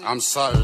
I'm sorry.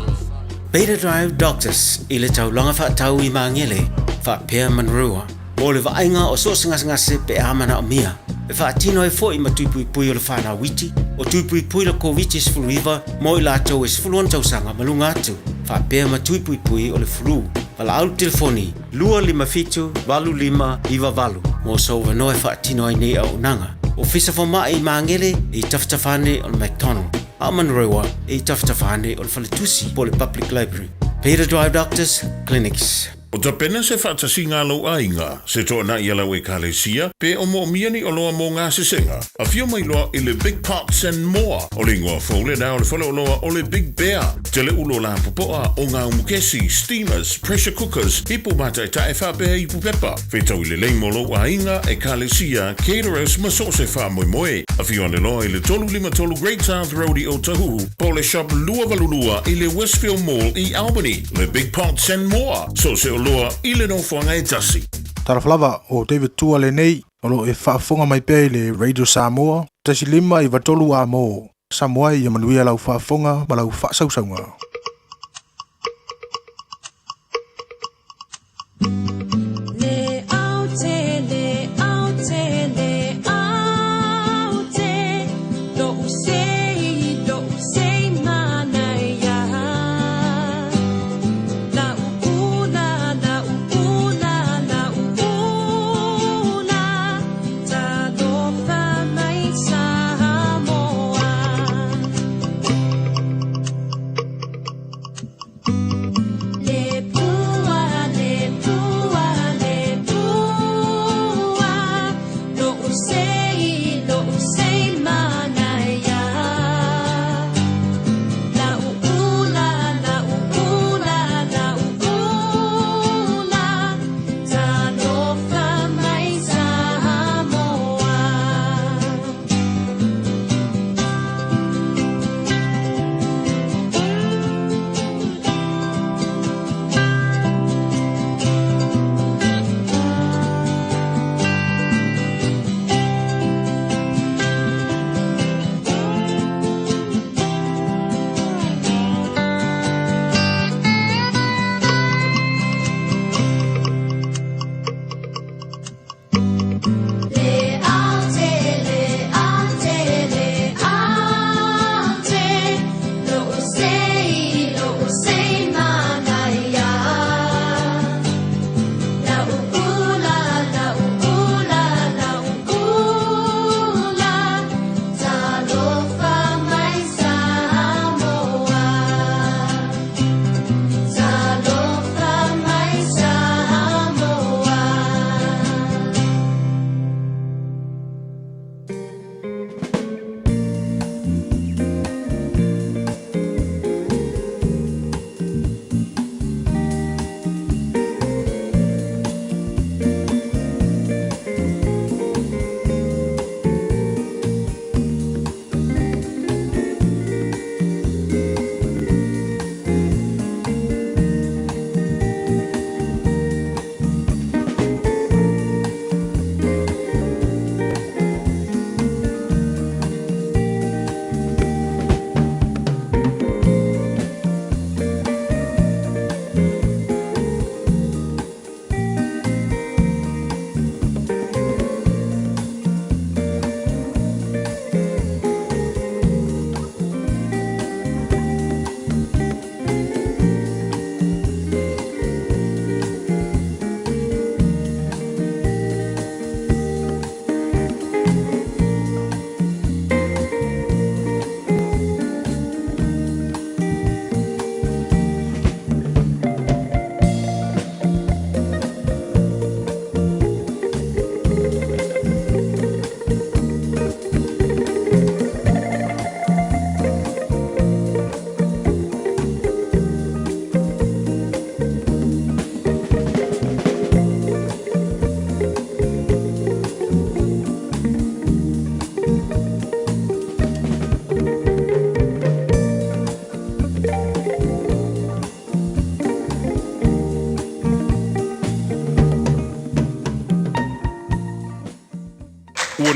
Beta Drive Doctors ile tau longa fa tau I mangele fa Pia Manrua ole va ainga o so singa se pe amana o mia e fa tino e foi ma tupui pui o le fana witi o tupui pui le COVID is full river mo I lato is full on tau sanga malunga atu fa Pia ma tupui pui o le flu ala au telefoni lua lima fitu valu lima iwa valu mo so va no e fa tino ai nei au nanga o fisa fo mai mangele I taftafane o McDonald Amanrewa e taftafane o le falitusi po le Public Library. Beta Drive Doctors Clinics. O ta pena se whaatasinga lo ainga, se toa na ia lau e kalesia, pe o mo miani o loa mo ngā sesenga. A fio mai loa I le Big Pots and More, o le ingoa fole na o le whale o loa o le Big Bear, te le ulo la popoa o ngā umukesi, steamers, pressure cookers, hipo mata e tae whapea hipo pepa. Whetau I le leimo lo ainga e kalesia, caterers maso se wha moe moe. A fio ane loa I le tolu lima tolu Great South Roadie o Tahuhu, po le shop lua valulua I le Westfield Mall I Albany, le Big Pots and More, so se loa ile no whanga e tasi. Taraflava o David Tua le nei, o lo e whaafonga mai pei le Radio Samoa, tasi lima I watolu a mo. Samoa I amanuia lau whaafonga ma lau whaasausaunga.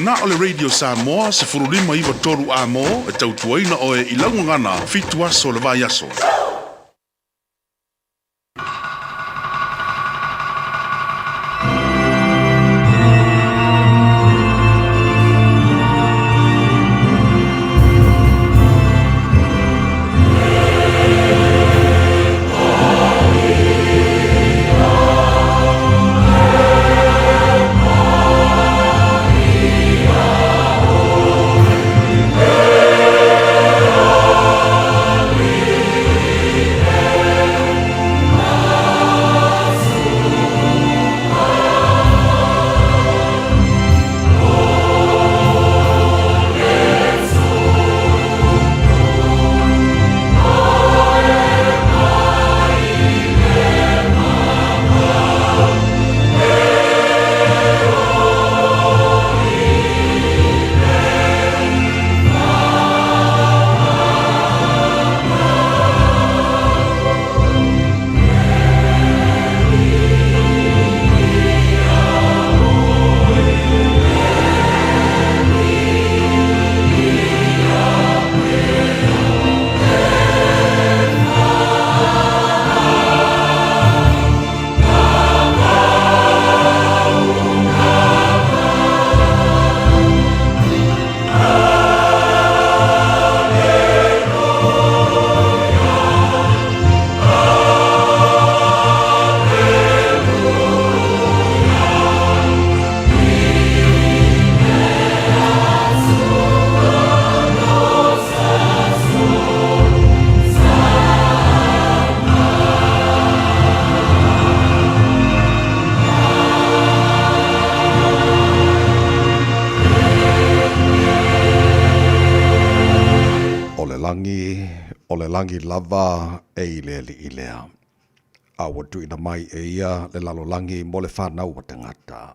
na o le Radio Samoa se furulima iwa toru a mo e tautuaina o e ilaungangana fitu aso le vai aso. langi lava e ile li ilea. A watu ina mai e ia le lalo langi mo le whanau wa tangata.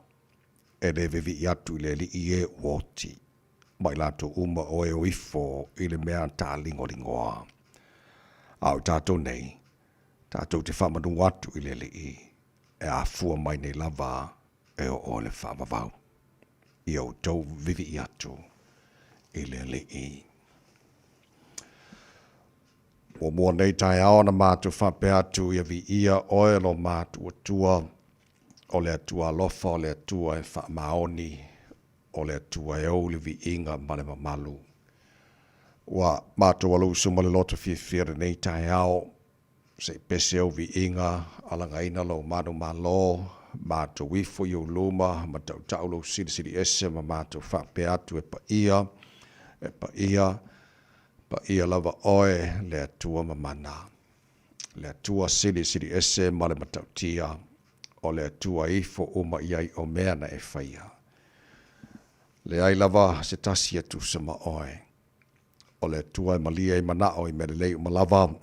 E le vevi i atu ile li ie woti. Mai lato uma o e oifo ile mea ta lingoa. Au tato nei. Tato te whamanu watu ile li i. E a fua mai nei lava e o le whamavau. I au tau vivi i atu ile li i. O mua nei tai ao na mātu whape atu ia vi ia oe lo mātu atua, o le atua lofa, o le atua e whaamaoni, o le atua e au le vi inga male mamalu. Wa mātu alu suma le loto whiawhiare nei tai ao, se pese au vi inga, alanga ina lo manu malo, mātu wifo i uluma, ma tau tau lo siri ese, ma mātu whape atu e pa ia, pa ia lava oe le atua mamana. Le atua siri ese ma le matautia, o le atua ifo uma iai o mea na e whaia. Le ai lava se tasi atu sama oe. O le atua e malia i manao i mere lei umalava,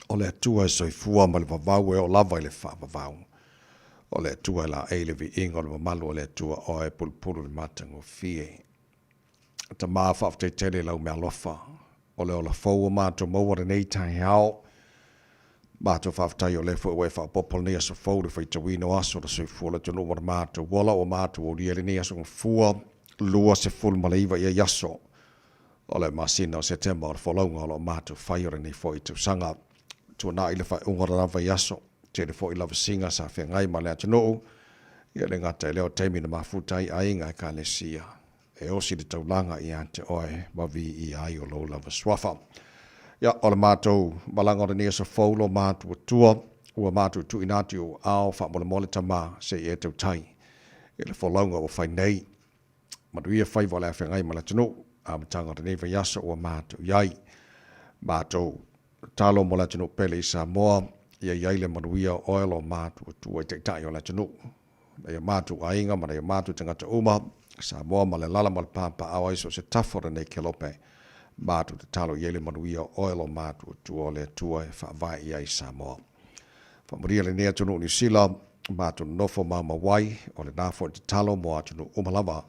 o le atua e soifua ma le vavau e o lava i le whaavavau. O le atua e la eile vi ingo le mamalu o le atua oe pulpulu le matango fie. Ta maa whaafte tele lau mea lofa, o le ola fau mātou mauare nei tai hao. Mātou whaftai o le fo ue whaapopol nei aso fau le whaitawino aso le sui fua le tonu wara mātou wala o mātou o riele nei aso fua lua se fulu maleiva ia yaso. O le masina o September o le whalaunga o lo mātou whaiore nei fo i tu sanga. Tua nā i le whai ungara rawa yaso. Te le fo i lava singa sa whea ngai ma le atano. Ia le ngata i leo teimi na mafutai a inga e ka le sia. E osi le taulanga i ante oe wavi i ai o lo lava swafa. Ia, o le mātou malanga o le nia sa faulo mātou atua, ua mātou tu inati o ao wha mole tama se i e tau tai. E le whalaunga o whai nei. Manuia whai wale a whengai ma le tanu, a matanga o le neva yasa o mātou iai. Mātou talo mo le tanu pele i Samoa, ia iai le manuia oelo mātou atua i teitai o le tanu. Ia mātou ainga, mana ia mātou tangata uma, Samoa ma le lala ma le pāpa awa iso se tafora nei ke lope. Mātu te talo iele manuia oelo mātu atua le atua e whaavai ia i Samoa. Whamaria le nea tunu New Zealand, mātu nofo mama wai, o le nāfo te talo mo atunu umalama,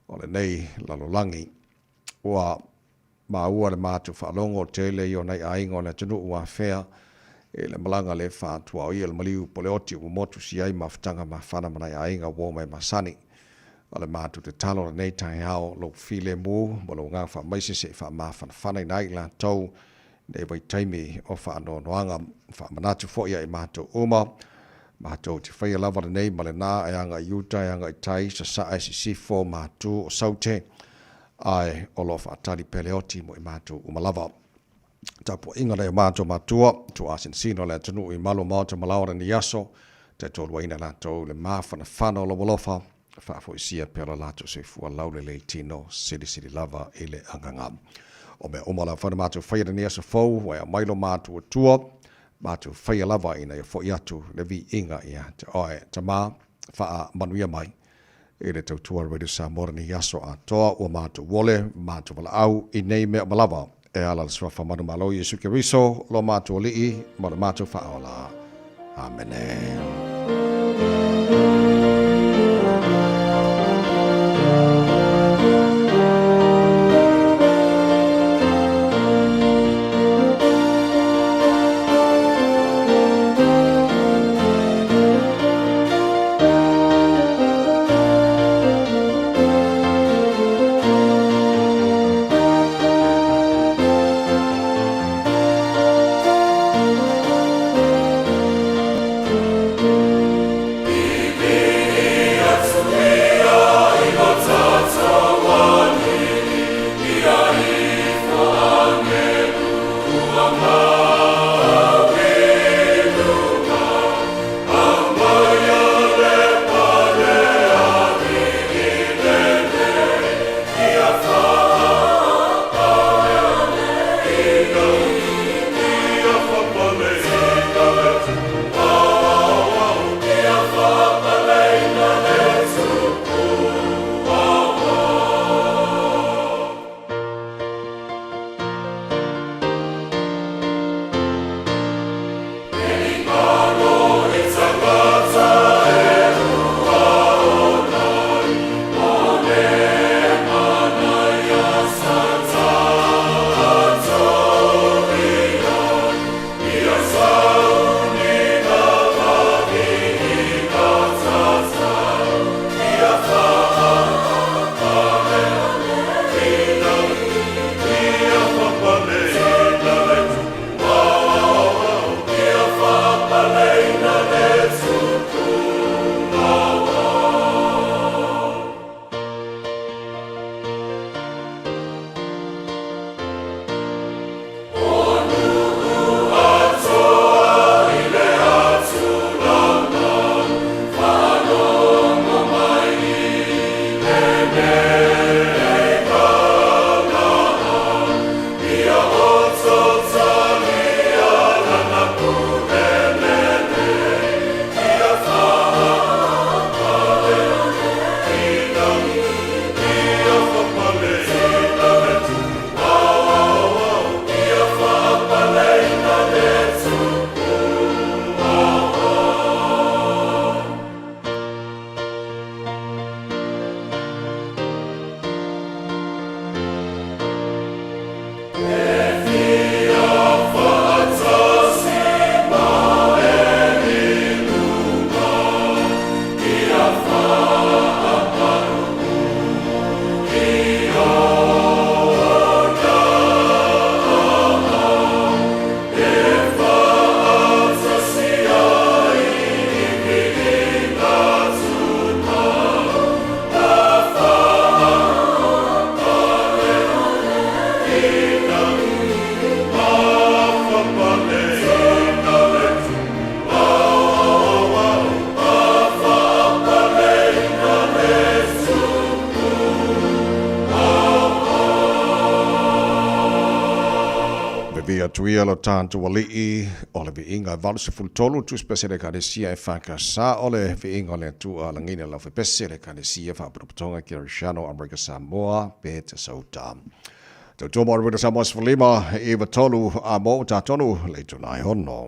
o le nei lalolangi. Ua maua le mātu whaalongo tele i o nei aingo le tunu ua whea, e le malanga le whātua o ia le maliu poleoti u motu si ai mawhtanga ma whana manai ainga wō mai masani. o le mātu te talo nei tai hao lo file mu mo lo ngā wha maise se wha ma whanai nai la tau nei vai taimi o wha anō noanga wha manatu fo ia i mātou uma mātou te whaia lava nei ma le nā e anga i uta e anga i tai sa sa ai si sifo mātou o saute ai o lo wha atari peleoti mo i mātou uma lava. Tapo inga le mātou mātua tu asin sino le tunu i malo mātou malaura ni aso te tolu ina lātou le māwhana whana o lo walofa whaafo i sia pēra lātou se fua laule le tino siri lava i le anganga. O mea umala whana mātou whaia ni aso fau wai a mailo mātou tua mātou whaia lava ina i fo i atu le vi inga ia te oe ta mā wha manuia mai i le tautua Radio Samoa ni aso a toa ua mātou wole mātou wala au i nei mea malawa e ala le swafa manu malo Yesu Keriso lo mātou li'i ma le mātou whaola. Amen. tuia lo tātou alii o le viinga valse fultolu tu spesele kadesia e whakasa o le viinga le tua langina la whepese le kadesia whaparopotonga ki Rishano Amerika Samoa pe te sauta. Tau tō mō rewina Samoa Sifalima e wa tolu a mō tātonu le tunai hono.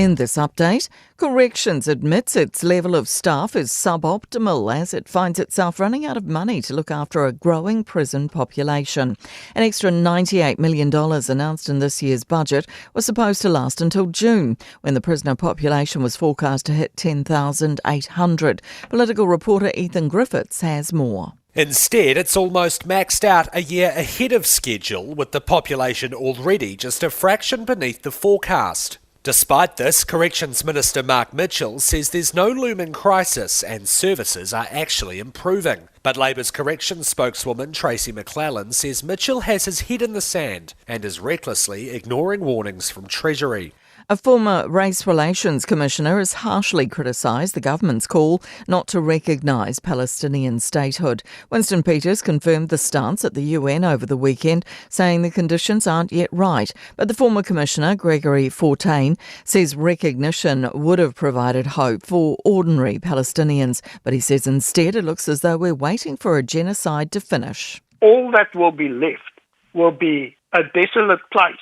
In the this update. Corrections admits its level of staff is suboptimal as it finds itself running out of money to look after a growing prison population. An extra $98 million announced in this year's budget was supposed to last until June, when the prisoner population was forecast to hit 10,800. Political reporter Ethan Griffiths has more. Instead, it's almost maxed out a year ahead of schedule, with the population already just a fraction beneath the forecast. Despite this, Corrections Minister Mark Mitchell says there's no looming crisis and services are actually improving. But Labour's corrections spokeswoman Tracy McClellan says Mitchell has his head in the sand and is recklessly ignoring warnings from Treasury. A former Race Relations Commissioner has harshly criticised the government's call not to recognise Palestinian statehood. Winston Peters confirmed the stance at the UN over the weekend, saying the conditions aren't yet right. But the former Commissioner, Gregory Fortain, says recognition would have provided hope for ordinary Palestinians. But he says instead it looks as though we're waiting for a genocide to finish. All that will be left will be a desolate place,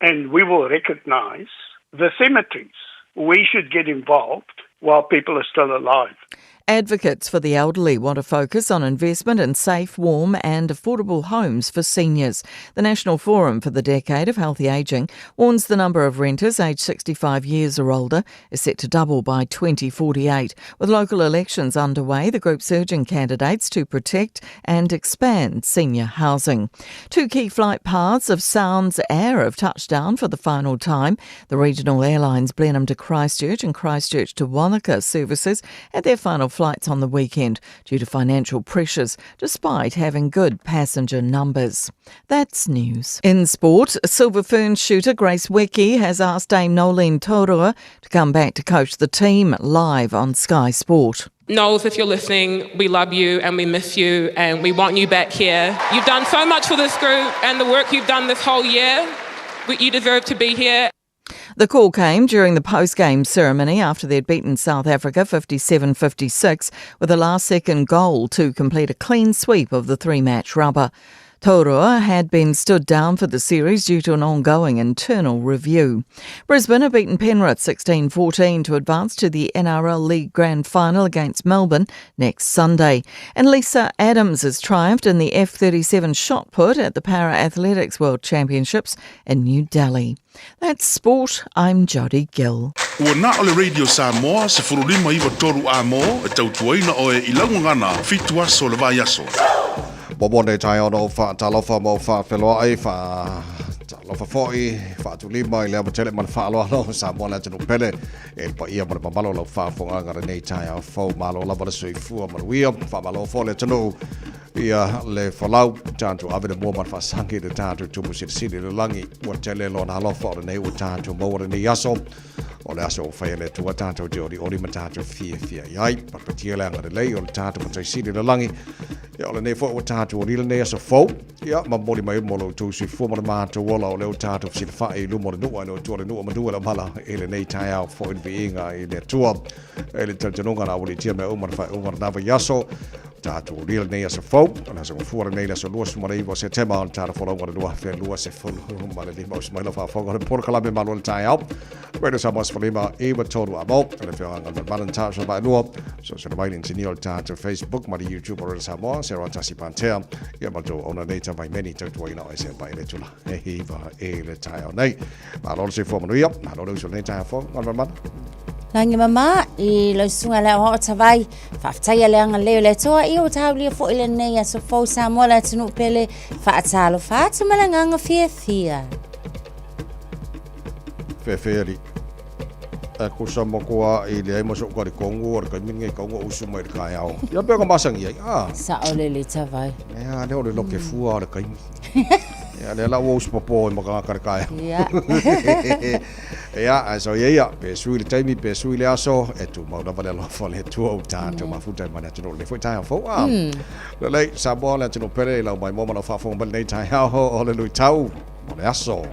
and we will recognise the cemeteries. We should get involved while people are still alive. Advocates for the elderly want to focus on investment in safe, warm and affordable homes for seniors. The National Forum for the Decade of Healthy Ageing warns the number of renters aged 65 years or older is set to double by 2048. With local elections underway, the group's urging candidates to protect and expand senior housing. Two key flight paths of Sounds Air have touched down for the final time. The regional airlines Blenheim to Christchurch and Christchurch to Wanaka services had their final flights on the weekend due to financial pressures, despite having good passenger numbers. That's news. In sport, Silver Fern shooter Grace Wecke has asked Dame Nolene Taurua to come back to coach the team live on Sky Sport. Knowles, if you're listening, we love you and we miss you and we want you back here. You've done so much for this group and the work you've done this whole year. You deserve to be here. The call came during the post-game ceremony after they'd beaten South Africa 57-56 with a last-second goal to complete a clean sweep of the three-match rubber. Taurua had been stood down for the series due to an ongoing internal review. Brisbane have beaten Penrith 16-14 to advance to the NRL League Grand Final against Melbourne next Sunday. And Lisa Adams has triumphed in the F37 shot put at the Para Athletics World Championships in New Delhi. That's sport. I'm Jodie Gill. Ua na ole Radio Samoa se furulima iwa toru a mo e tautuaina o e ilaungangana fitu aso le vai aso. Bobone tai ono fa talofa mo fa feloa ai fa talofa foi fa tu lima ile mo tele man fa lo no sa mo la tenu pele e pa ia mo pambalo lo fa fonga ngare nei tai a fo malo la bole sui fu mo wia fa malo fo le tenu ia le folau tanto ave de mo man fa sangi de tanto tu mo sit le langi mo tele lo na lo fo nei o tanto mo re nei aso o le aso fa le tu tanto jodi o ri matato fia ai pa patia la ngare le o tanto mo sit le langi ia le nei fo o tanto o ri le nei aso fo ia ma moli mai mo lo tu sui fu mo ma to wala o le tanto si fa e lu mo no no tu no ma du la mala e le nei tai au fo in viinga e le tua e le tanto no ngana o le tia me o mar fa o mar dava yaso tato real nei aso fo na so fuori nei aso luas mo nei se tema on tato fo lo ngana fe luas se fo ma le mo mai lo fa fo ngana por kala me malo tai au pero sa mas fo lima e ba todo amo le fe ngana balan tato so ba no so se mai in sinio tato Facebook ma YouTube or sa mo se ro tasi pantea ia ma to ona nei ta mai many tato ina o se ba le tula e va e le tai au nei ma lo se fo mo ia ma lo so nei tai fo ngana Langi mama I lo sunga le ho tawai whaftai le anga leo le toa I o tau lia fo ile nei aso fo sa moa le tunu pele whaatalo whaatu malanganga fia. Fia li. Ko sa mo ko I le ai mo so ko ri kongo or ka minge kongo usu mai ka yao. Ya pe ko masangi ai. Sa ole le tawai. Ya le ole lo ke fu or ka. Ja, le la wos popo mo ka ka. Ja. Ja, also ja, pe sui le taimi pe sui le aso e tu mo na vale lo fo le tu o tanto ma fu tai mana tu le fu tai fo. Le le sa bo le tu pere la mai mo na fa fo bal nei tai ha o le lu tau mo le aso.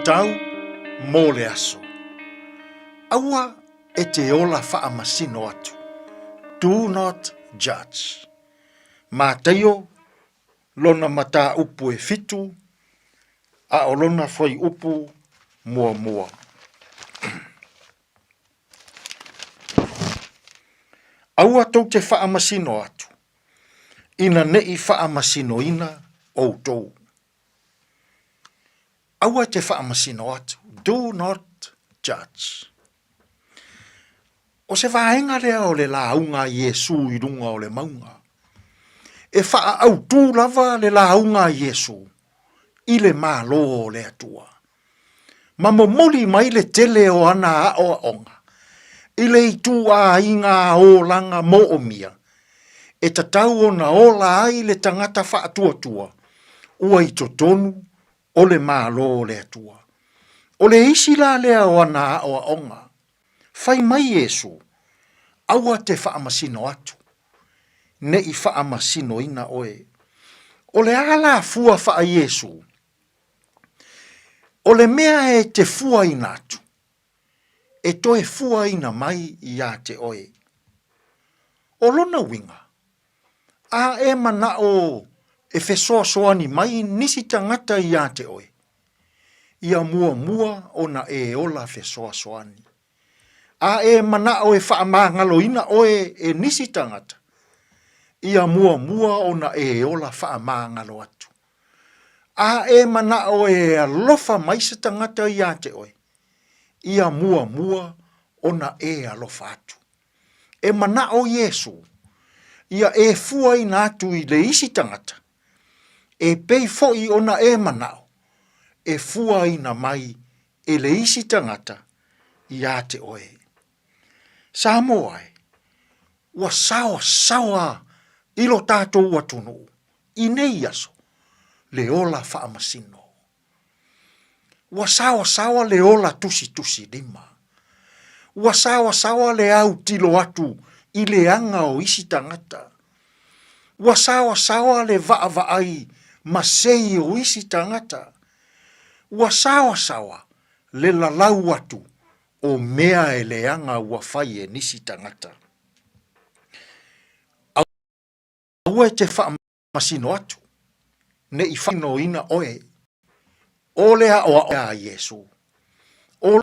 tau mō le aso. Aua e te ola wha masino atu. Do not judge. Mā teio, lona mata upu e fitu, a o lona foi upu mua mua. Aua tau te wha masino atu. Ina nei wha masino ina o tau. Aua te wha masino atu. Do not judge. O se whaenga rea o le launga Iesu I runga o le maunga. E wha au tū lava le launga Iesu I le mālo o le atua. Ma mo moli mai le tele o ana a o onga. I le itu a inga o langa mo o mia. E tatau o na ola ai le tangata wha atua tua. Ua I totonu o le mālo o le atua. O le isi la lea o ana a o onga. Fai mai Iesu, aua te whaamasino atu. Ne I whaamasino ina oe. O le ala fua wha Iesu. O le mea e te fua ina atu. E toe fua ina mai I a te oe. O lona winga. A e mana o e fesoa soani mai nisi tangata I a te oe. Ia mua mua o na e ola fesoa soani. A e mana o e whaamangalo ina oe e nisi tangata. Ia mua mua o na e ola whaamangalo atu. A e mana o e alofa mai se tangata I a te oe. Ia mua mua o na e alofa atu. E mana o Iesu. Ia e fua ina atu I le isi tangata. E pei foi o na e mana o. E fua ina mai e le isi tangata I a te oe. Samoa wa sawa ilo tātou watunu I nei aso le ola whaamasino. Wa sawa le ola tusi lima. Wa sawa le au tilo atu I le anga o isi tangata. Wa sawa le vaai masei o isi tangata. Wa sawa le lalau atu o mea e leanga ua whai e nisi tangata. Aua e te whaamasino atu. Ne I whaino ina oe. O lea o a Iesu. O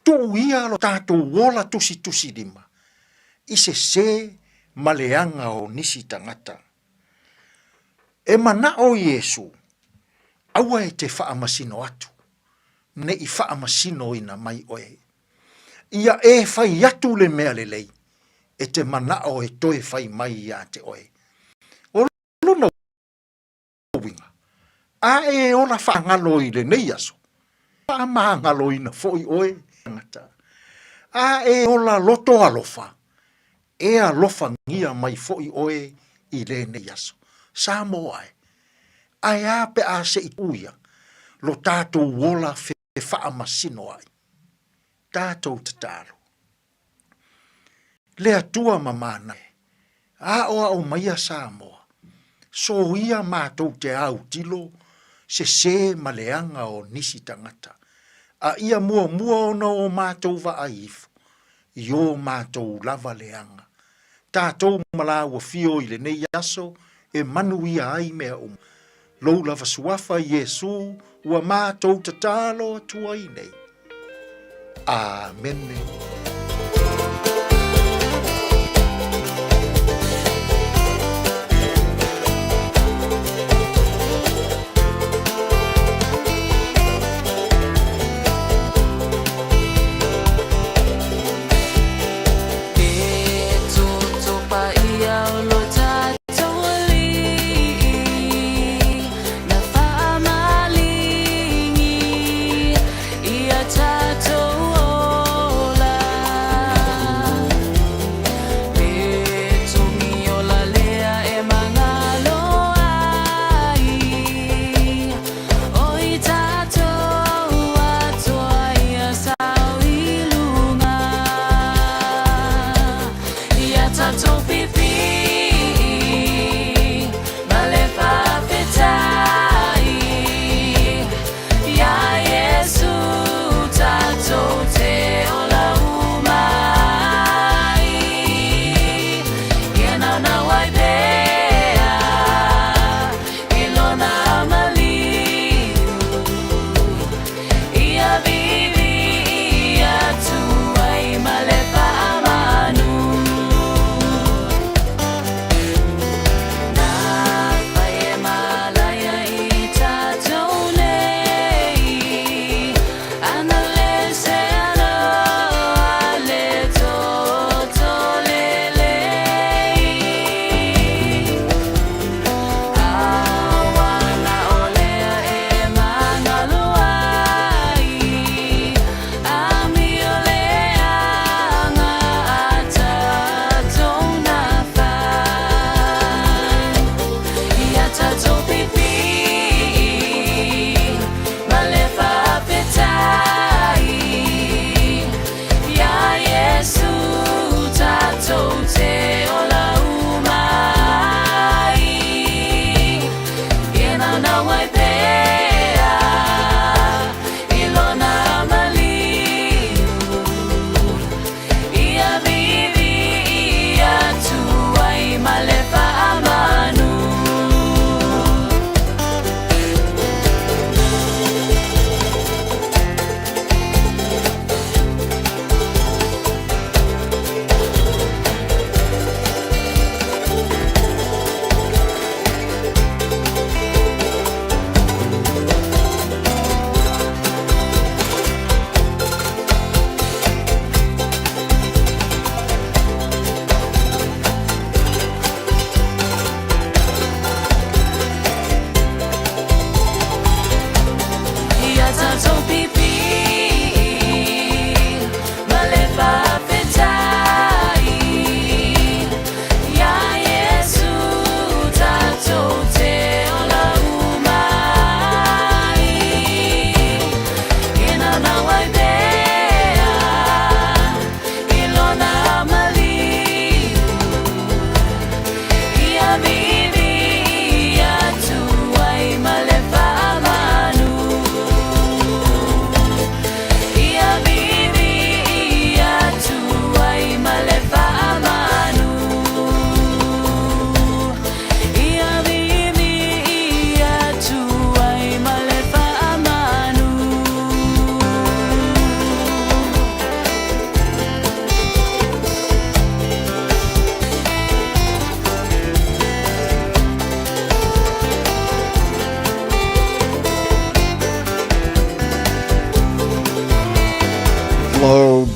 tu ia lo tātou wola tusi lima. I se maleanga o nisi tangata. E mana o Iesu. Aua e te whaamasino atu. Ne I whaamasino ina mai oe. Ia e whai atu le mea le lei. E te mana o e toe whai mai ia te oe. O luna winga. A e ora whaangalo I le nei aso. Whaamangalo ina foi oe. A e ola loto alofa. E alofa ngia mai foi oe I le nei aso. Samoa e. Ai a pe a se I uia. Lo tātou wola e whaamasino ai. Tātou te tāro. Lea tua mamana. A oa o maia Samoa. So ia mātou te au tilo se maleanga o nisi tangata. A ia mua ona o mātou wa aifu. I o mātou lava leanga. Tātou malawa fio I le nei aso e manu ia ai mea Lou lava suafa Iesu ua mātou te tālo atua I nei. Amen. Yeah.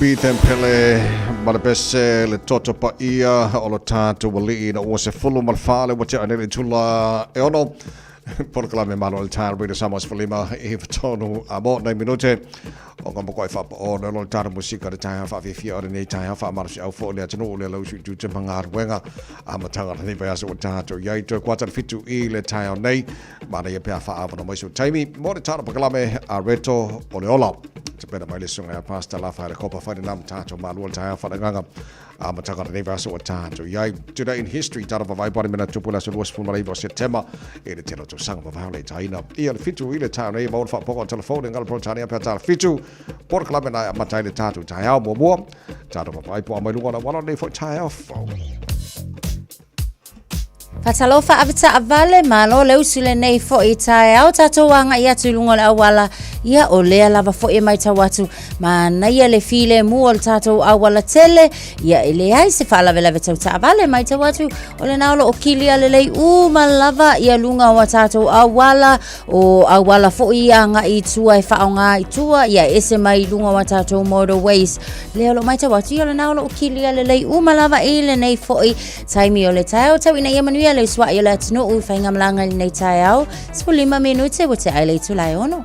Beaten Pele, Malabese, Le Toto Paia, Olotato, Wali, o se fulu malfale, which I nearly tula eono. Porclame Manuel Tan, Reader Samos Fulima, Eve Tonu, about 9 minutes. O ngam ko fa o no tar musika de tai fa fi ore nei tai fa mar au fo le tonu le lo su tu te mangar wenga a matanga ni ba so ta to yai to kwata fitu I le tai o nei ma na ye pa fa ava no mai so taimi mo de tar paklame a reto o le ola te pena mai le sunga pasta la fa le copa fa nam ta to manuel tai fa nganga a matanga ni ba so ta to yai today in history tar va vai body mena tupula so was fu mai bo setema e le telo to sanga va le tai na I le fitu I le tai nei mo fa po telefone ngal pro tania pa tar fitu por club na matai le tatu tai au mo tatu pa po mai lunga na wala nei fo tai au fo Fatalofa avita avale malo le usile nei fo I tai au tatu wanga ia tulunga le awala ia o lea lava fo e mai tawatu ma na ia le file mu o tatu awala tele ia ele ai se fala vela veta avale mai tawatu o le naulo o kilia le lei malava ia lunga wa tatu awala fo ia nga I tua e faonga I tua ia ese mai lunga wa tatu motorways le lo mai tawatu ia le naulo o kilia le lei malava ile nei fo I taimi o le tau ina ia manuia le swa ia le tino u fainga mlanga nei tau 5 minute wote ai le tulai ono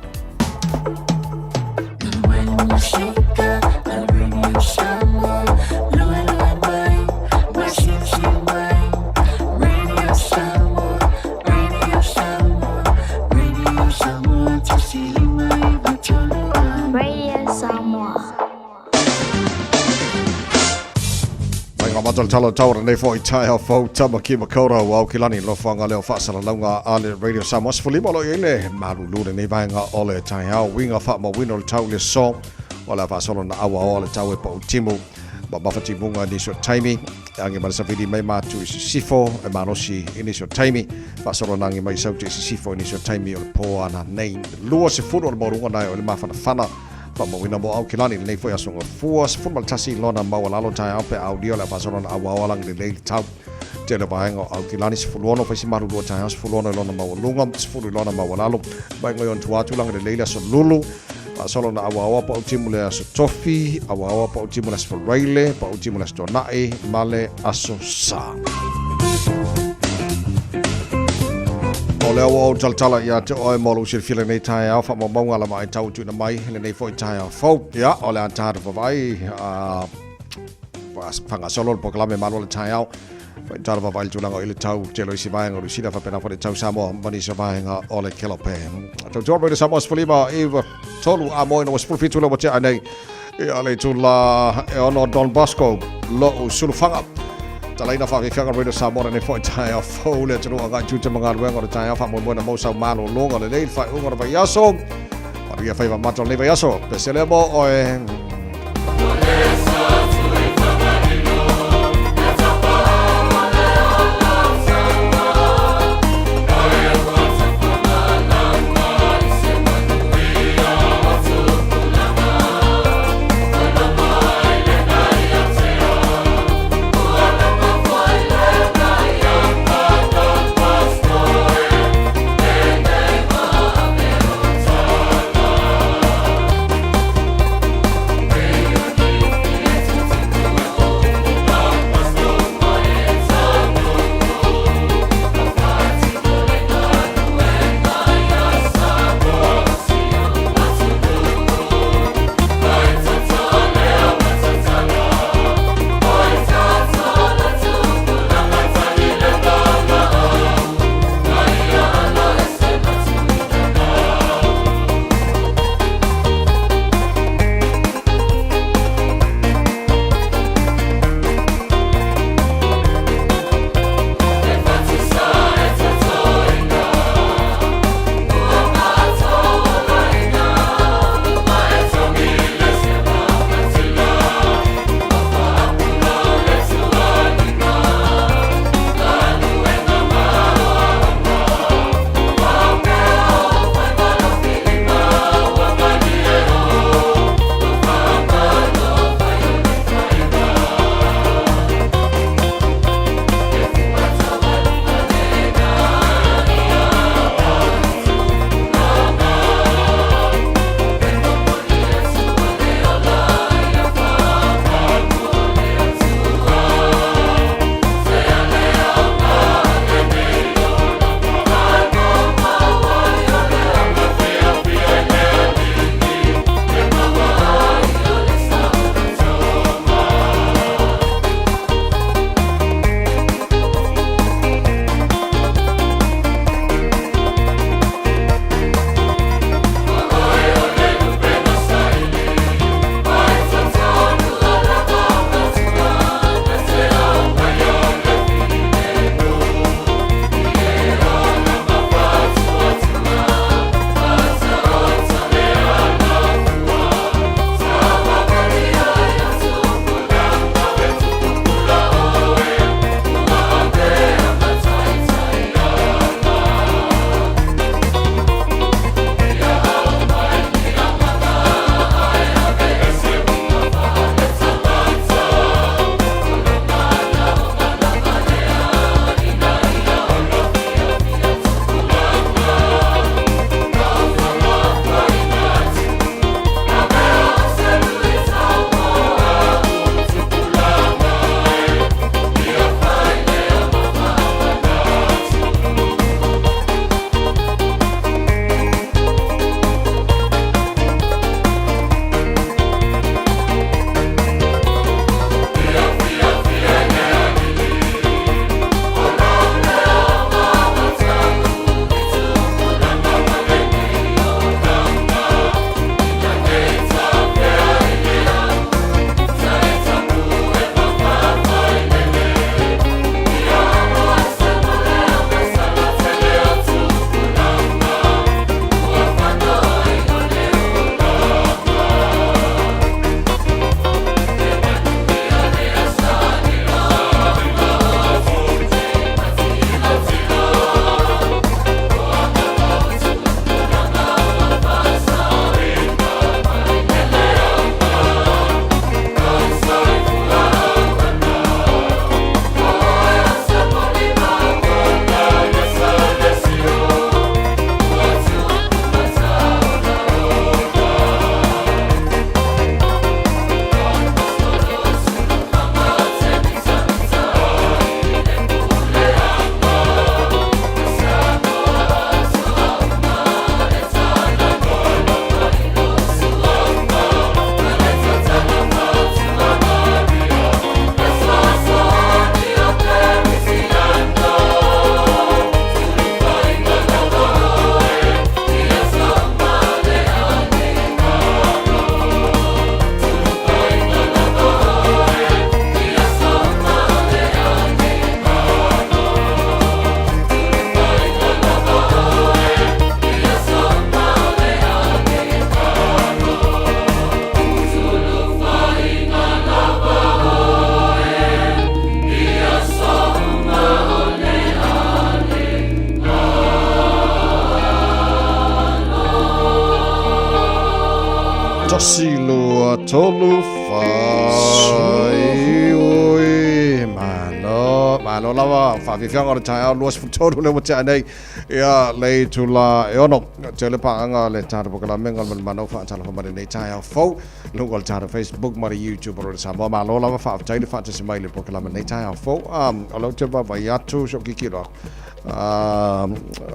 Matal talo tawra nei fo I tai ha fo tama ki makora wa kilani lo fanga leo fa sala longa ale radio Samos fulimo lo ile malu lu nei vanga ole tai ha winga fa mo wino tau le so ola fa solo na awa ole tau e po timu ba bafati bunga ni so taimi ange malasa vidi mai matu sifo e manosi ini so taimi fa solo nangi mai sauti sifo ini so taimi o po ana nei luo se fudo o morunga nai o le mafana fana mo wina mo au kilani nei foi asunga fuas football tasi lona mawalalo tai au pe audio la pasona awa lang de lei tau te le baenga au kilani se fulono fa simaru lo tai as fulono lona mawalunga se fulu lona mawalalo bai ngoyon tuatu lang de leila so lulu pasolo na awa pa utimule aso tofi awa pa utimule aso raile pa utimule aso nae male aso sa ole o taltala ia te oe molu sir file nei tai au fa mo monga la mai tau tu na mai le nei foi tai au fo ia ole anta de vai pas fanga solo po klame manuel tai au fa tarva vai tu langa ile tau telo isi vai ngolu sida fa pena fa tau samo mani so vai nga ole kelope tau jorbe de samos foliba eva tolu a mo no was fitu lo bote anei ale tu la e ono Don Bosco lo sulfanga Talaina fa ke kanga radio Samora ne foi tai a fo le tro ga tu te manga wenga tai a fa mo mo na mo sa malo longa le dei fa unga va yaso pa ia fa va mato le va yaso peselemo o tolu fai oi malo lava fa vi fianga le tai los foto le mo tane ya le tula e ono tele pa anga le tara bokala mengal man mano fa tala fa mare nei tai fo lo gol tara Facebook mare YouTube ro sa malo lava fa tai fa te mai le bokala nei tai fo alo te ba ya tu so kikiro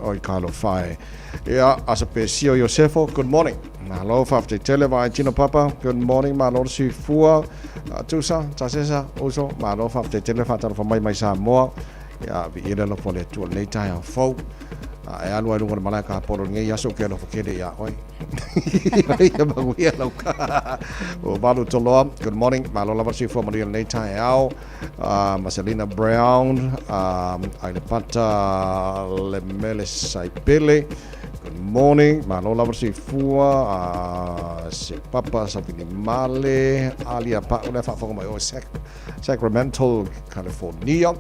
oi Carlo fai ya asapesio Josefo good morning malo fa te tele va chino papa good morning malo si fua tusa tasesa uso malo fa te tele fa tala fa mai sa mo ya vi ira lo pole tu le tai fo e alu alu ngol malaka polo nge yaso ke lo fakede ya oi ya bagu ya lo ka o balu tolo good morning malo la si fo maria le tai au Marcelina Brown ai pata le mele sai pele good morning malo la si fua se papa sapini male alia pa una fa fo mai o Sacramento California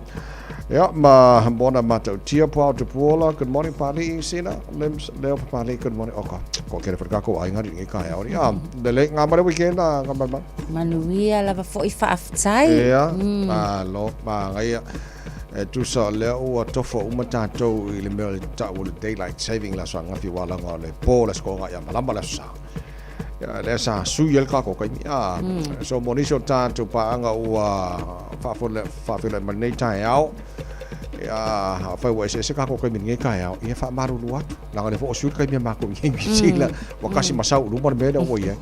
ya ma bona mata tia po to pola good morning pali sina lems leo pali good morning oka ko kere for kako ai ngari ngai kai ori de le ngamare weekend ngamba manuia lava foi fa aftai ya lo ma ngai tu sa le o tofo umata to ile mel ta will daylight saving la so ngafi wala ngale po la sko nga ya malamba la sa ya le sa su yel ka ko kai so monisho ta to pa anga o fa fo le manei tai au ya fa wa se ka ko kai min ngai kai au ia fa maru lu atu la ngale fo su kai mi ma ko ngai sila wa kasi masau lu mar me da o ye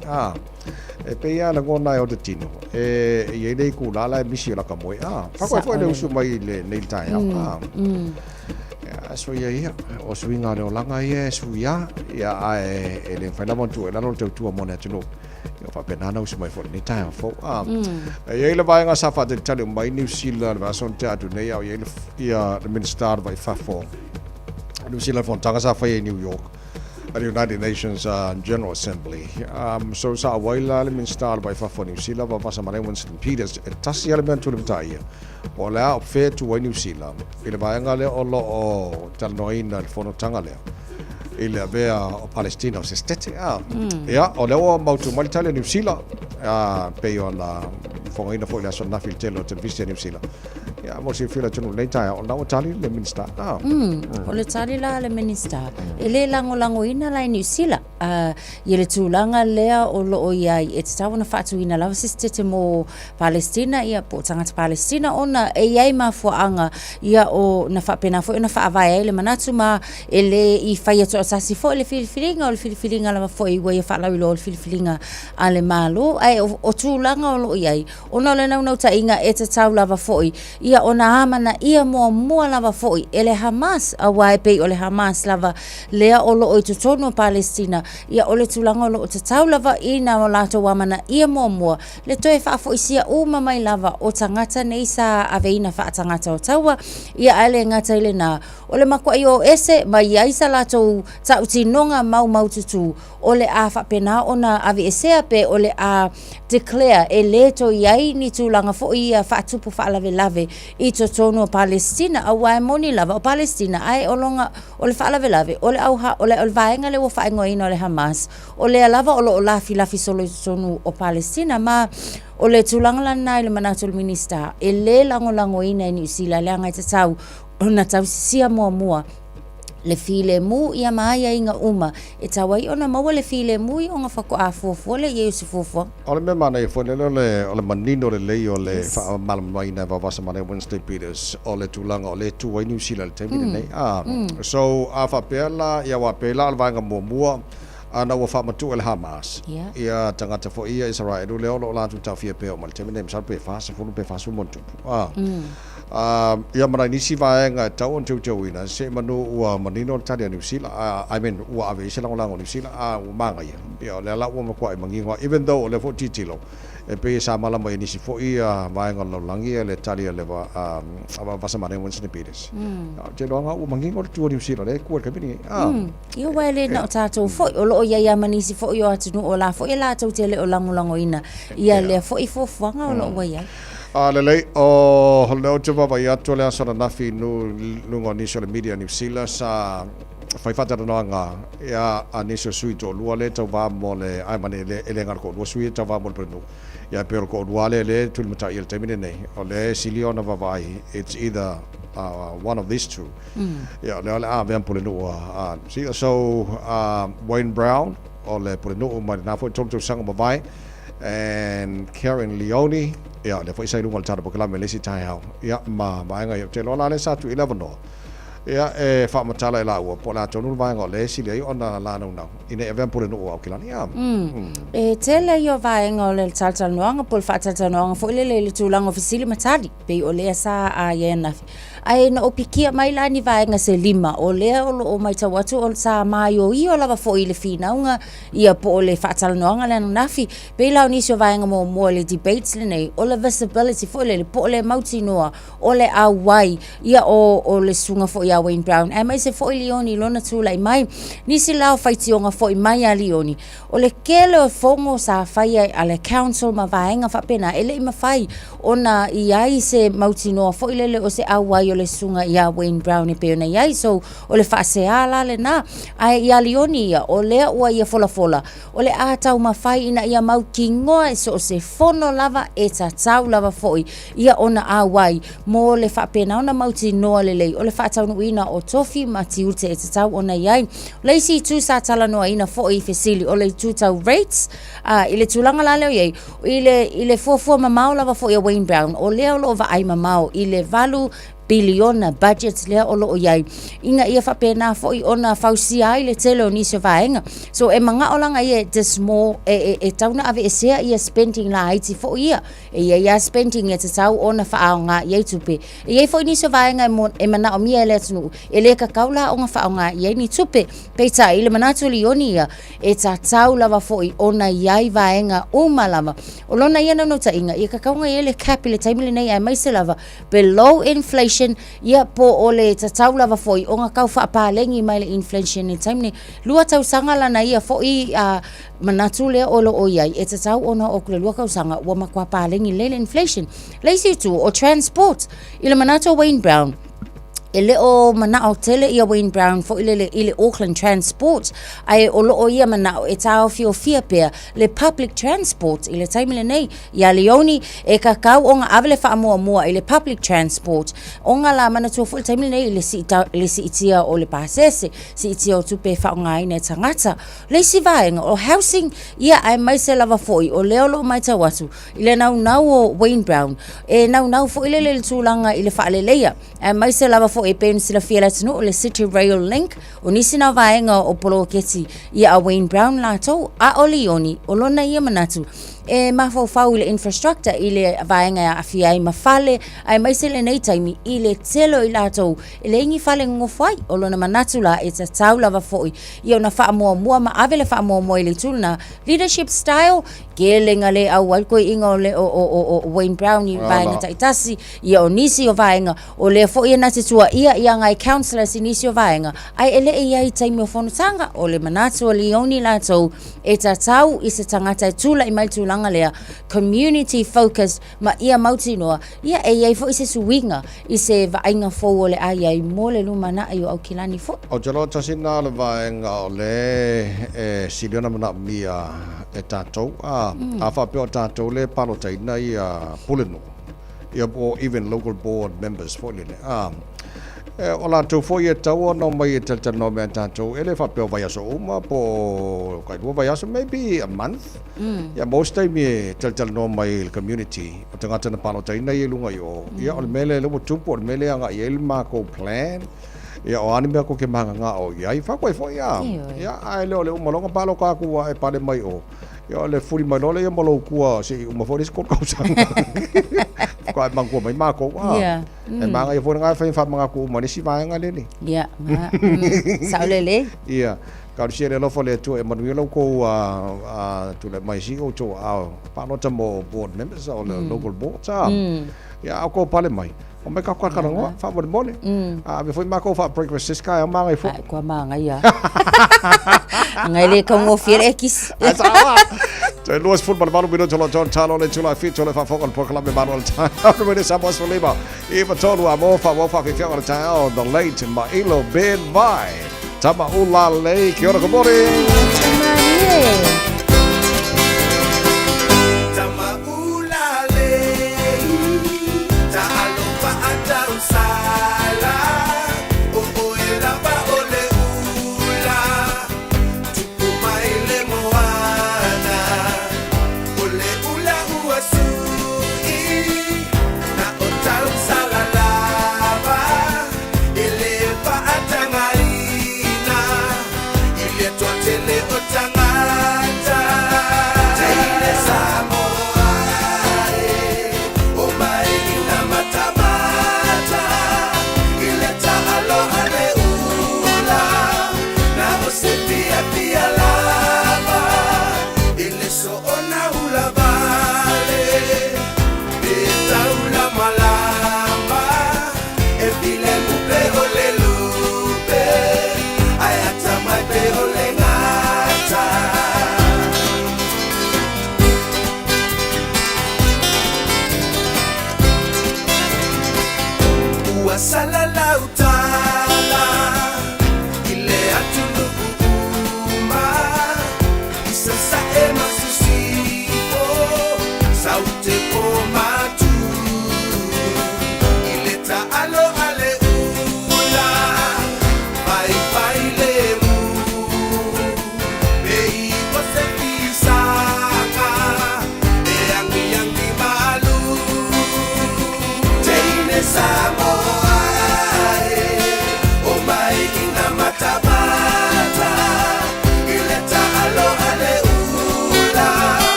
e pe ya la ngona o de tino ye dei ku la mi si la ka mo fa ko fo le su mai le nei tai au so ya o swinga le langa ye su ya ai le fa la mo tu la no tu mo na tu yo fa penana usi mai for ni tai fo ye le vai nga safa de tali mai New Zealand va son te atu nei au ye le minister vai fa fo New Zealand fo tanga sa fa ye New York at the United Nations General Assembly so sa waila le minister vai fa fo New Zealand va pasa mare Winston Peters tasi element le tai o la fe tu New Zealand ile vai nga le o lo o talnoina le fo tanga le ile avea o Palestina o se stete ya o leo mautu malitalia New Zealand pe o la fongaina foi la sona filtelo televisia New Zealand ya mo si fila tunu leita o la o tali le minister o le tali la le minister ele lango ina la New Zealand yele tulanga lea o lo o ia e tawana fatu ina la se stete mo Palestina ia po tanga Palestina ona e ia ma foanga ia o na fa pena foi na fa vai ele manatu ma ele I fai to sasi fo le filifilinga la fo I we fa la lo filifilinga ale malo ai o tulanga o lo ia ona le na ta inga e te tau lava fo ia ona amana ia mo lava fo ele Hamas a wai pe ole Hamas lava lea o lo o tono Palestina ia ole tulanga o lo te tau lava ina o lato wamana ia mo le toe fa fo isia uma mai lava o tangata nei sa aveina fa tangata o taua ia ale ngata ile na ole makwa yo ese mai ai sa lato ta utinonga mau tutu ole a fa pena ona ave esea pe ole a declare e leto iai ni tulanga fo ia fa tupu fa lave I to tono Palestina a wai moni lava o Palestina ai olonga ole fa lave ole au ha ole vaenga le wo fa ngoina ole Hamas ole lava ole la filafi solo tono o Palestina ma ole tulanga la nai le manatul minister e le lango ina ni sila le anga te tau ona tau sia mua le file mu ia mai inga uma e tawai ona mau le file mu I onga fako a fofo le ye fofo ole me mana e fo le ole manino le le ole fa malam mai na va vasa mana Winston Peters ole tulanga ole tu wai New Zealand te nei so a fa pela ia wa pela va nga mo ana wa fa matu el Hamas ia tangata fo ia Israel le ole la tu ta fia pe o mal te nei sa pe fa sa fu pe fa su montu ia mana nisi vaenga tau on tau ina se manu ua manino tadi New Zealand I mean ua ave se lango New Zealand manga ia le la ua makwa manginga even though le fo titilo e pe sa mala mai nisi fo ia vaenga lo langi le tali le va vasa mane Winston Peters je lo nga ua manginga tu New Zealand e ku ka bini io wale na tato fo o lo ia manisi fo io atu o la fo ia tau tele o lango ina ia le fo fo fanga o lo wa ia lelei o leo te baba ia to le asana nafi nu ngoni social media New Zealand sa fai fata no nga ya anisho sui to lua le tau va mo le ai mane le ngar ko lua sui tau va mo prenu ya pero ko lua le tul mata il temine nei o le silio na va vai it's either one of these two ya le vem pole no see so Wayne Brown o le pole no ma na fo tong sang ma vai and Karen Leone ya le fo sai lunga tara pokala me le si tai hao ya ma nga yo te lo la le sa tu 11 no ya fa matala la o po la tonu vai ngo le si le ona la no no ine event pole no o kila ya tele yo vai ngo le salsa no nga pol fa salsa no nga fo le tu lang ofisili matali pe o le sa a ye na ai na opikia mai la ni vai nga se lima o le o mai ta watu o sa mai o i o lava fo i le fina nga ia po le fa salsa no nga le nafi pe la ni so vai nga mo le debates le nei o le visibility fo le po le mauti noa o le awai ia o le sunga fo ia Wayne Brown e mai se fo i Leone lona tu lai mai ni si lao faiti o nga fo i mai a Leone o le kele o fongo sa fai a le council ma vaenga fa pena ele i mawhai ona i ai se mauti noa fo i lele o se awai o le sunga ia Wayne Brown e peona i ai so o le whaase ala le na ai ia Leone ia o lea ua ia fola o le atau mawhai ina ia mau ki ngoa e so o se fono lava e ta tau lava fo i ia ona awai mo le fa pena ona mauti noa le lei o le whaatau no ina o tofi mati ute e te tau ona iai. Leisi tu sa tala noa ina fo i fesili o le tu tau rates ile tulanga la leo iei ile fuafua mamau lava fo i Wayne Brown o leo lo va ai mamau ile valu biliona budget lea o loo iai inga ia whapena fo i ona fausia ai le tele o nisio vaenga so e manga o langa ia desmo e tauna ave e sea ia spending la haiti fo ia e ia spending e te tau ona whaonga iai tupe e iai fo i nisio vaenga e mana o mia ele atunu e le kakaula o nga whaonga iai ni tupe peita ile manatu Leone ia e ta tau lava fo i ona iai vaenga umalama o lona ia na nota inga ia kakaunga ia le cap ile taimile nei ai maise lava below inflation ia po ole tatau lava foi o nga kau whaapalengi mai le inflation e taimne lua tau sanga lana ia foi manatu lea olo o iai e tatau ona o kule lua kau sanga ua makua palengi le inflation leisi tu o transport ila manatu Wayne Brown ele o mana o tele ia Wayne Brown fo ile Auckland Transport ai o lo o ia mana o e tau fia pea le public transport ile taimile nei ia Leone e kakau o nga avele wha mua ile public transport o nga la mana tua fo ile taimile nei ile si itia o le pasese si itia o tupe wha o nga ine tangata le si vaenga o housing ia ai maise lava foi o leo lo mai tawatu ile nau o Wayne Brown e nau fo ile le tulanga ile wha aleleia ai maise lava foi e pen sila fiela tunu o le City Rail Link o nisi na vaenga o polo keti ia a Wayne Brown lato a o Leone o lona ia manatu e mafau ile infrastructure ile vaenga a fiai mafale ai maisele nei taimi ile telo ilato ile ingi fale ngofai o lona manatu la e ta tau lava foi ia na fa mo ma avele fa mo ile tulna leadership style gelenga le au alko inga le o Wayne Brown i vaenga taitasi ia o nisi o vaenga o le foi ia nati tua ia ngai councillors inisi o vaenga ai ele ia i taimi o fonutanga o le manatu o Leone lato e ta tau i se tangata tula i mai tula lea community focused ma ia mauti noa ia e iai fo i se suinga i se vaenga fo o le ai ai mo le lumana ai o au kilani fo o jalo tasina le vaenga o le siliona mana mia e tatou a fa pe o tatou le palo taina ia puleno ia o even local board members fo le o la tu fo ia tau no mai te no me tatou ele fa pe o vai aso uma po kai do vai aso maybe a month ya most time te no mai community o tanga tana palo taina ia lunga yo ia o mele lo tupo mele anga il ma ko plan ia o ani me ko ke manga nga o ia fa ko fo ia ai le uma longa palo ka ku e pale mai o ia le furi mai le mo lo ku se uma fo ko ka usanga ko mang ko mai ma ko e manga ia fo nga fa manga ku mo ni si vai nga le ni ia saulele ia ka si le lo fo le tu e mo lo ko tu le mai si o to pa no tamo board members o le local board ia ko pale mai o me ka ka no fa mo mole me foi ma ko fa breakfast sis ka ma ngai fo ko ma ngai ya ngai le ko mo fiel x Te luas football baru bino tolo John Talo le tula fit tolo fa fokol por club Manuel ta re sa mos lima e fa tolo amo fa fi fianga ta the late Mailo Ben Vai Tama ula lei, kia ora, good morning.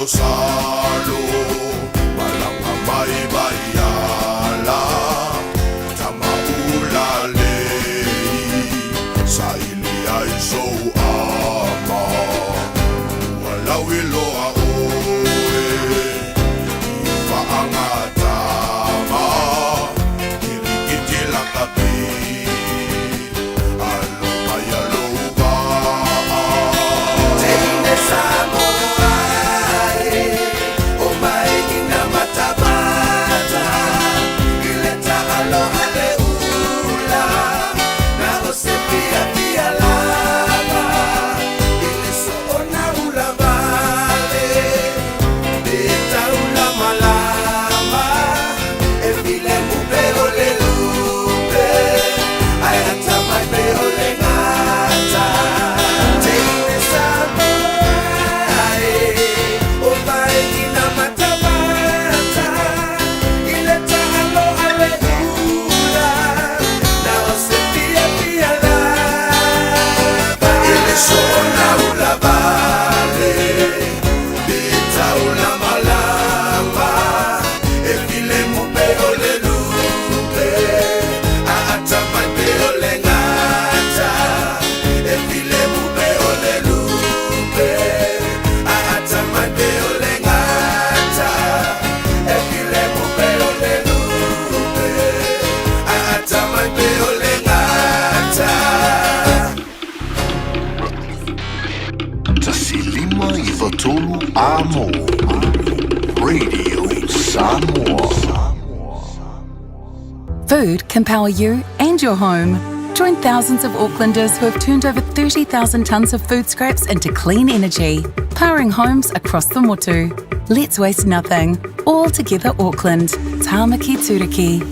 Salo, malanga mai baiala, tama ulalei, saili ai so ama, walau iloa oe, whaangatama, kirikiti lakapi, alo mai aloha, teine samo. Radio Samoa. Food can power you and your home. Join thousands of Aucklanders who have turned over 30,000 tonnes of food scraps into clean energy, powering homes across the motu. Let's waste nothing. All together Auckland. Tāmaki Turiki.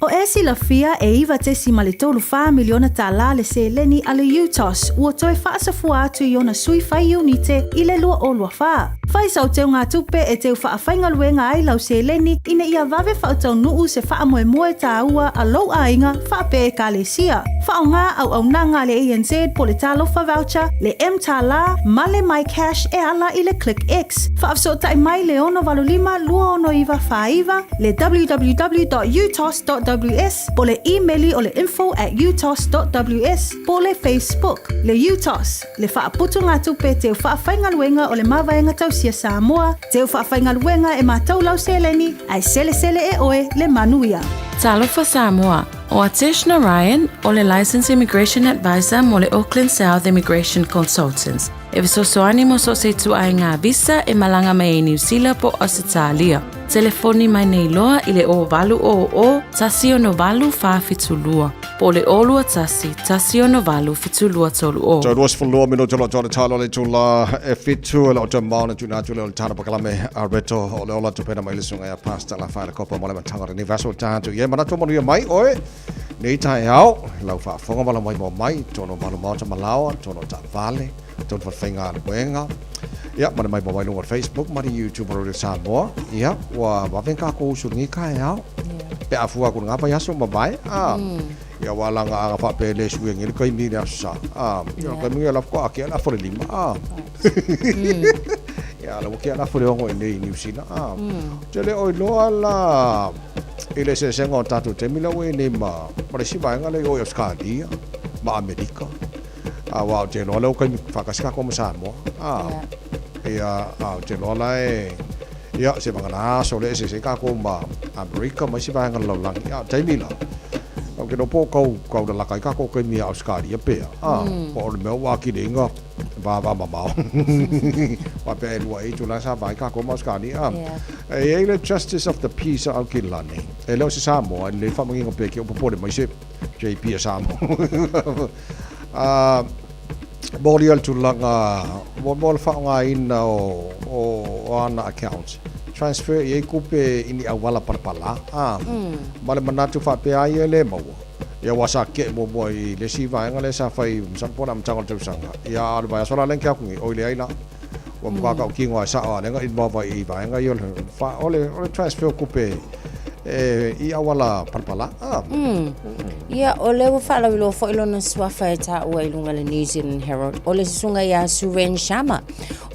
O e sila fia e iwa te si male tolu wha miliona tā la le se leni ale UTOS ua toe whaasafua atu i ona sui whai unite i le lua o lua wha. Whai sau teo ngā tupe e teo whaafainga luenga ai lau se leni ina ia wawe whaotau nuu se wha moe moe tā ua a lau ainga wha pe e ka le sia. Whao ngā au nanga le ANZ po le talofa voucher, le M tā la, male mai cash e ala i le Click X. Whaafsota i mai le ono valulima lua ono iwa wha iwa, le www.utos.com utos.ws, po le emaili o le info@utos.ws, po le Facebook, le Utos, le whaaputu ngā tupe te whaawhaingaluenga o le mawaenga tausia Samoa, te whaawhaingaluenga e mātou lau seleni, ai sele e oe le manuia. Talofa Samoa, o Atish Narayan, o le Licensed Immigration Advisor mo le Auckland South Immigration Consultants. E visosoani mo so se tu ai ngā visa e malanga mai e New Zealand po Australia. Telefoni mai nei loa i le o valu o tasi o no valu whawhitulua. Po le olua tasi o no valu fitulua tolu o. So duas fulua minuto lo tōna talo le tula e fitu e lo tōna mauna tūna tūle o le tāna pakalame a reto o le ola tupena mai le sunga ia pasta la whaera kopa mo le matangara ni vaso tātu. Ie manato manu ia mai oe, nei tai au, lau whaafonga mala mai mo mai, tōno malu mauta malawa, tōno tā vale, tōno whawhainga ana wenga. Ia, mana mai mo mai lunga Facebook, mari YouTube o le Samoa. Ia, wa wawenka ko usu ngi kai au. Pe afua ko ngapa yaso mabai. Ia wala nga anga fa pe le sueng ni kai mi na sa. Ia kai mi la ko akia la fore lima. Ia la ko la fore ngo nei New Zealand. Tele oi lo ala. Ile se sengo tatu te mila we ni ma. Pare si vai nga le o Australia, ma Amerika. Wa te lo lo kai whakaska ko Samoa. Ia te lo lai. Ia se mangana so le se ka ko ma Amerika mai si vai nga lo lang. Ia te mila. Au ke no po kau da lakai ka ko kai mi Australia pe. Po le me wa ki dinga. Va ma. Wa pe lu ai tu la sa vai ka ko ma Australia. E le justice of the peace au ki lani. E lo se Samoa le fa mangi pe ki o po le mai se JP Samoa. Mori al tulanga mo fa nga ina o ana account transfer ye kupe ini awala parpala male manatu fa pe ai le mo ya wasa ke mo boy le siva nga le sa fai san pona mtango tu sanga ya al ba sola len ka ku o le aina o mo ka ki ngwa sa a nga involve i ba nga yo fa ole transfer kupe I awala parpala. Ia ole wo fala lo fo ilo na swafa ta o ilunga le New Zealand Herald. Ole sunga ya Suren Sharma.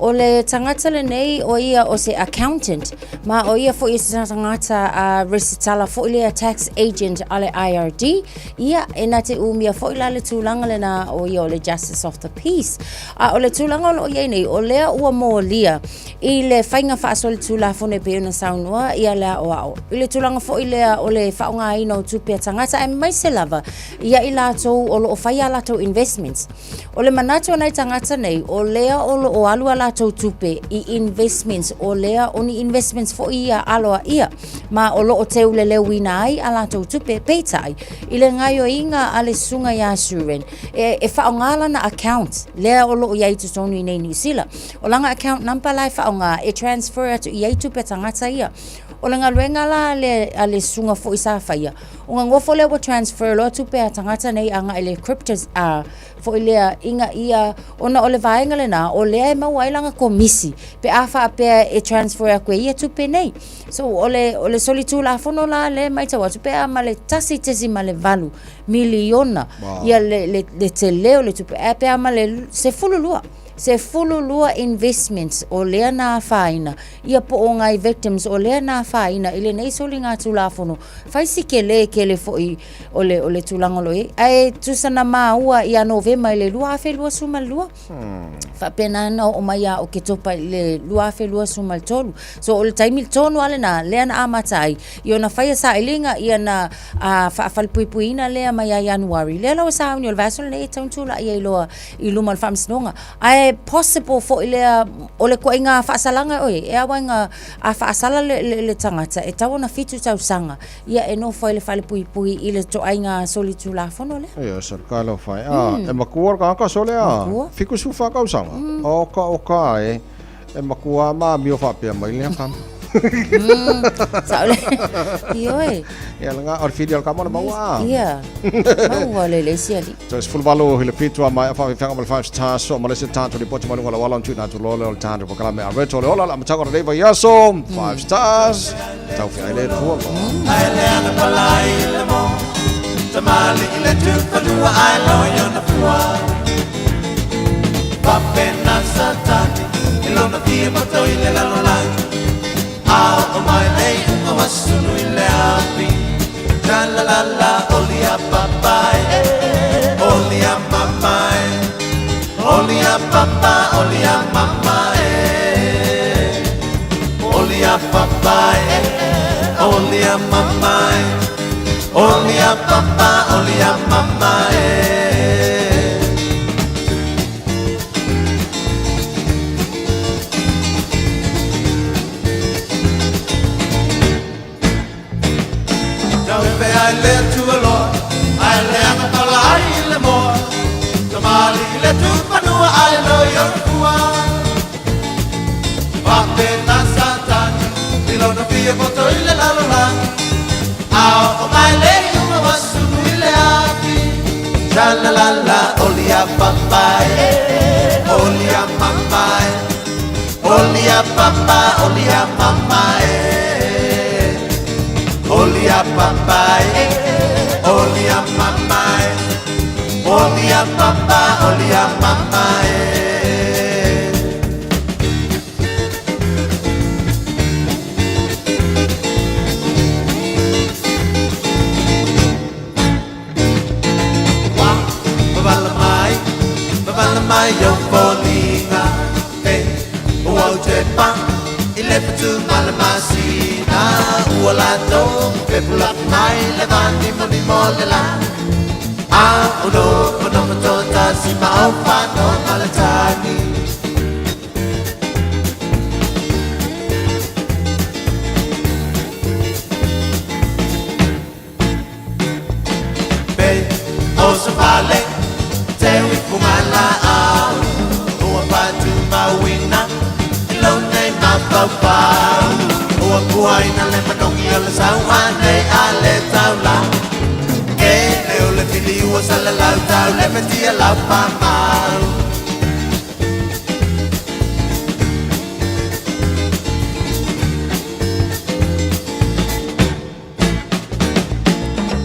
Ole tangata le nei o ia o se accountant ma o ia fo isa tangata a resitala fo ile tax agent ale IRD. Ia enate umia fo ila le tulanga le na o ia ole justice of the peace. A ole tulanga o ia nei ole o mo lia ile fainga fa sol tula fo ne pe na saunua ia la o ile tulanga fo ilea o le whaonga ino tupia tangata e mai se lava ia i lātou o lo o whaia lātou investments. O le manatu anai tangata nei o lea o lo o alua lātou tupe I investments o lea o ni investments fo ia aloa ia ma o lo o te ule leo wina ai a lātou tupe peitai I le ngai o inga ale sunga ia Suren e whaonga lana account lea o lo o iai tutonu I nei New Zealand o langa account number lai whaonga e transfer atu iai tupe tangata ia o le ngaluenga la ale sunga fo isa faia o nga ngofo le wo transfer lo tu pe tangata nei anga ele cryptos fo ile inga ia ona ole vaenga le na o le ma wailanga komisi pe afa pe e transfer a ia tu pe nei so ole solitu la fono la le mai tawa tu pe ama le tasi tesi ma le valu miliona ia le te leo le tu pe ama le se fululua investments o lea nā whaina ia po o ngai victims o lea nā whaina ile nei soli ngā tūlafono whaisi ke le foi o le tūlangolo ai tusana maua ia Novema le lua afe lua sumal lua whapena na o mai o ke topa le lua afe lua sumal tolu so o le taimil tonu ale na lea na amatai I ona whaia sa ilinga ia na whaalpuipuina lea mai a Januari lea lau sa auni o le vasol nei tauntula ia iloa I luma le whamsinonga ai possible for ilea ole ko inga faasalanga oi e awanga a faasala le tangata e tawana fitu tau sanga ia e no foi le fale pui ile to ainga solitu la fono le ia sarkalo fai e makua ka sole fiku su fa ka usanga o ka e makua ma mi o fa pe mai le kam Saule. Ioi. Ya langa or video ka mo maua. Ia. Maua le siali. So is full value hele pitu mai fa fa ngal 5 stars so mo le tanto di pochi malunga la wala tu na tu lo tanto po kala me a reto le ola la mtaka re va yaso 5 stars. Tau fi ile tu. Ile ana palai le mo. Tamali ile tu kalua I know you're the fua. Papena satani. Ilona dia pato ile la la. Out of my lane, I was soon in the happy. Sha la la la, only a papa, only a mama, only a papa, only a mama, only a papa, only a mama, only a papa, only a mama. I led to a Lord, I led a lie in the more. Tamali led to Panua, I know you're poor. Pape Nasatan, below the fear for toilet alone. Out of my leg, you was to Willapi. Shalalala, only a papa, only a mama, only a papa, only a mama. Only a papa, only a mama, only a papa, only a mama. Babalamai, yo polinga, hey, oh, Jepa, ilepetu malamasina, uolato. Pepulak mai levanti moni molela uno kono matota si maofano malatani Be oso vale te wifumala ua patu mawina ilone mapapa ua puaina le manongi ala sauane ale taula e leo le fili ua sala lau tau le metia lau pamau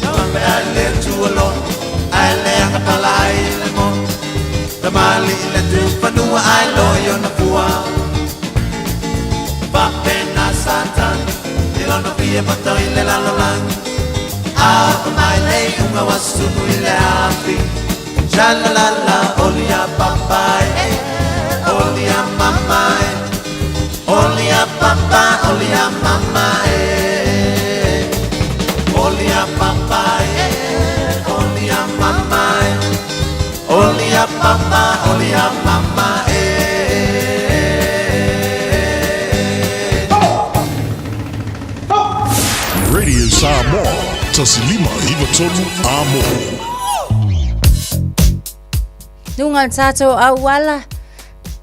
Tamambe ale tuolo ale anga palai le mo Tamali le tu panua ai loyo na pua Pape na satan Ilona pia patoi le la lang Out of my lay unga wasu le api Sha la la la only a papa only a mama only a papa only a mama only a papa only a mama only a papa only a mama Radio Samoa, Tasilima Ivatolu Amo. Lungal tato awala.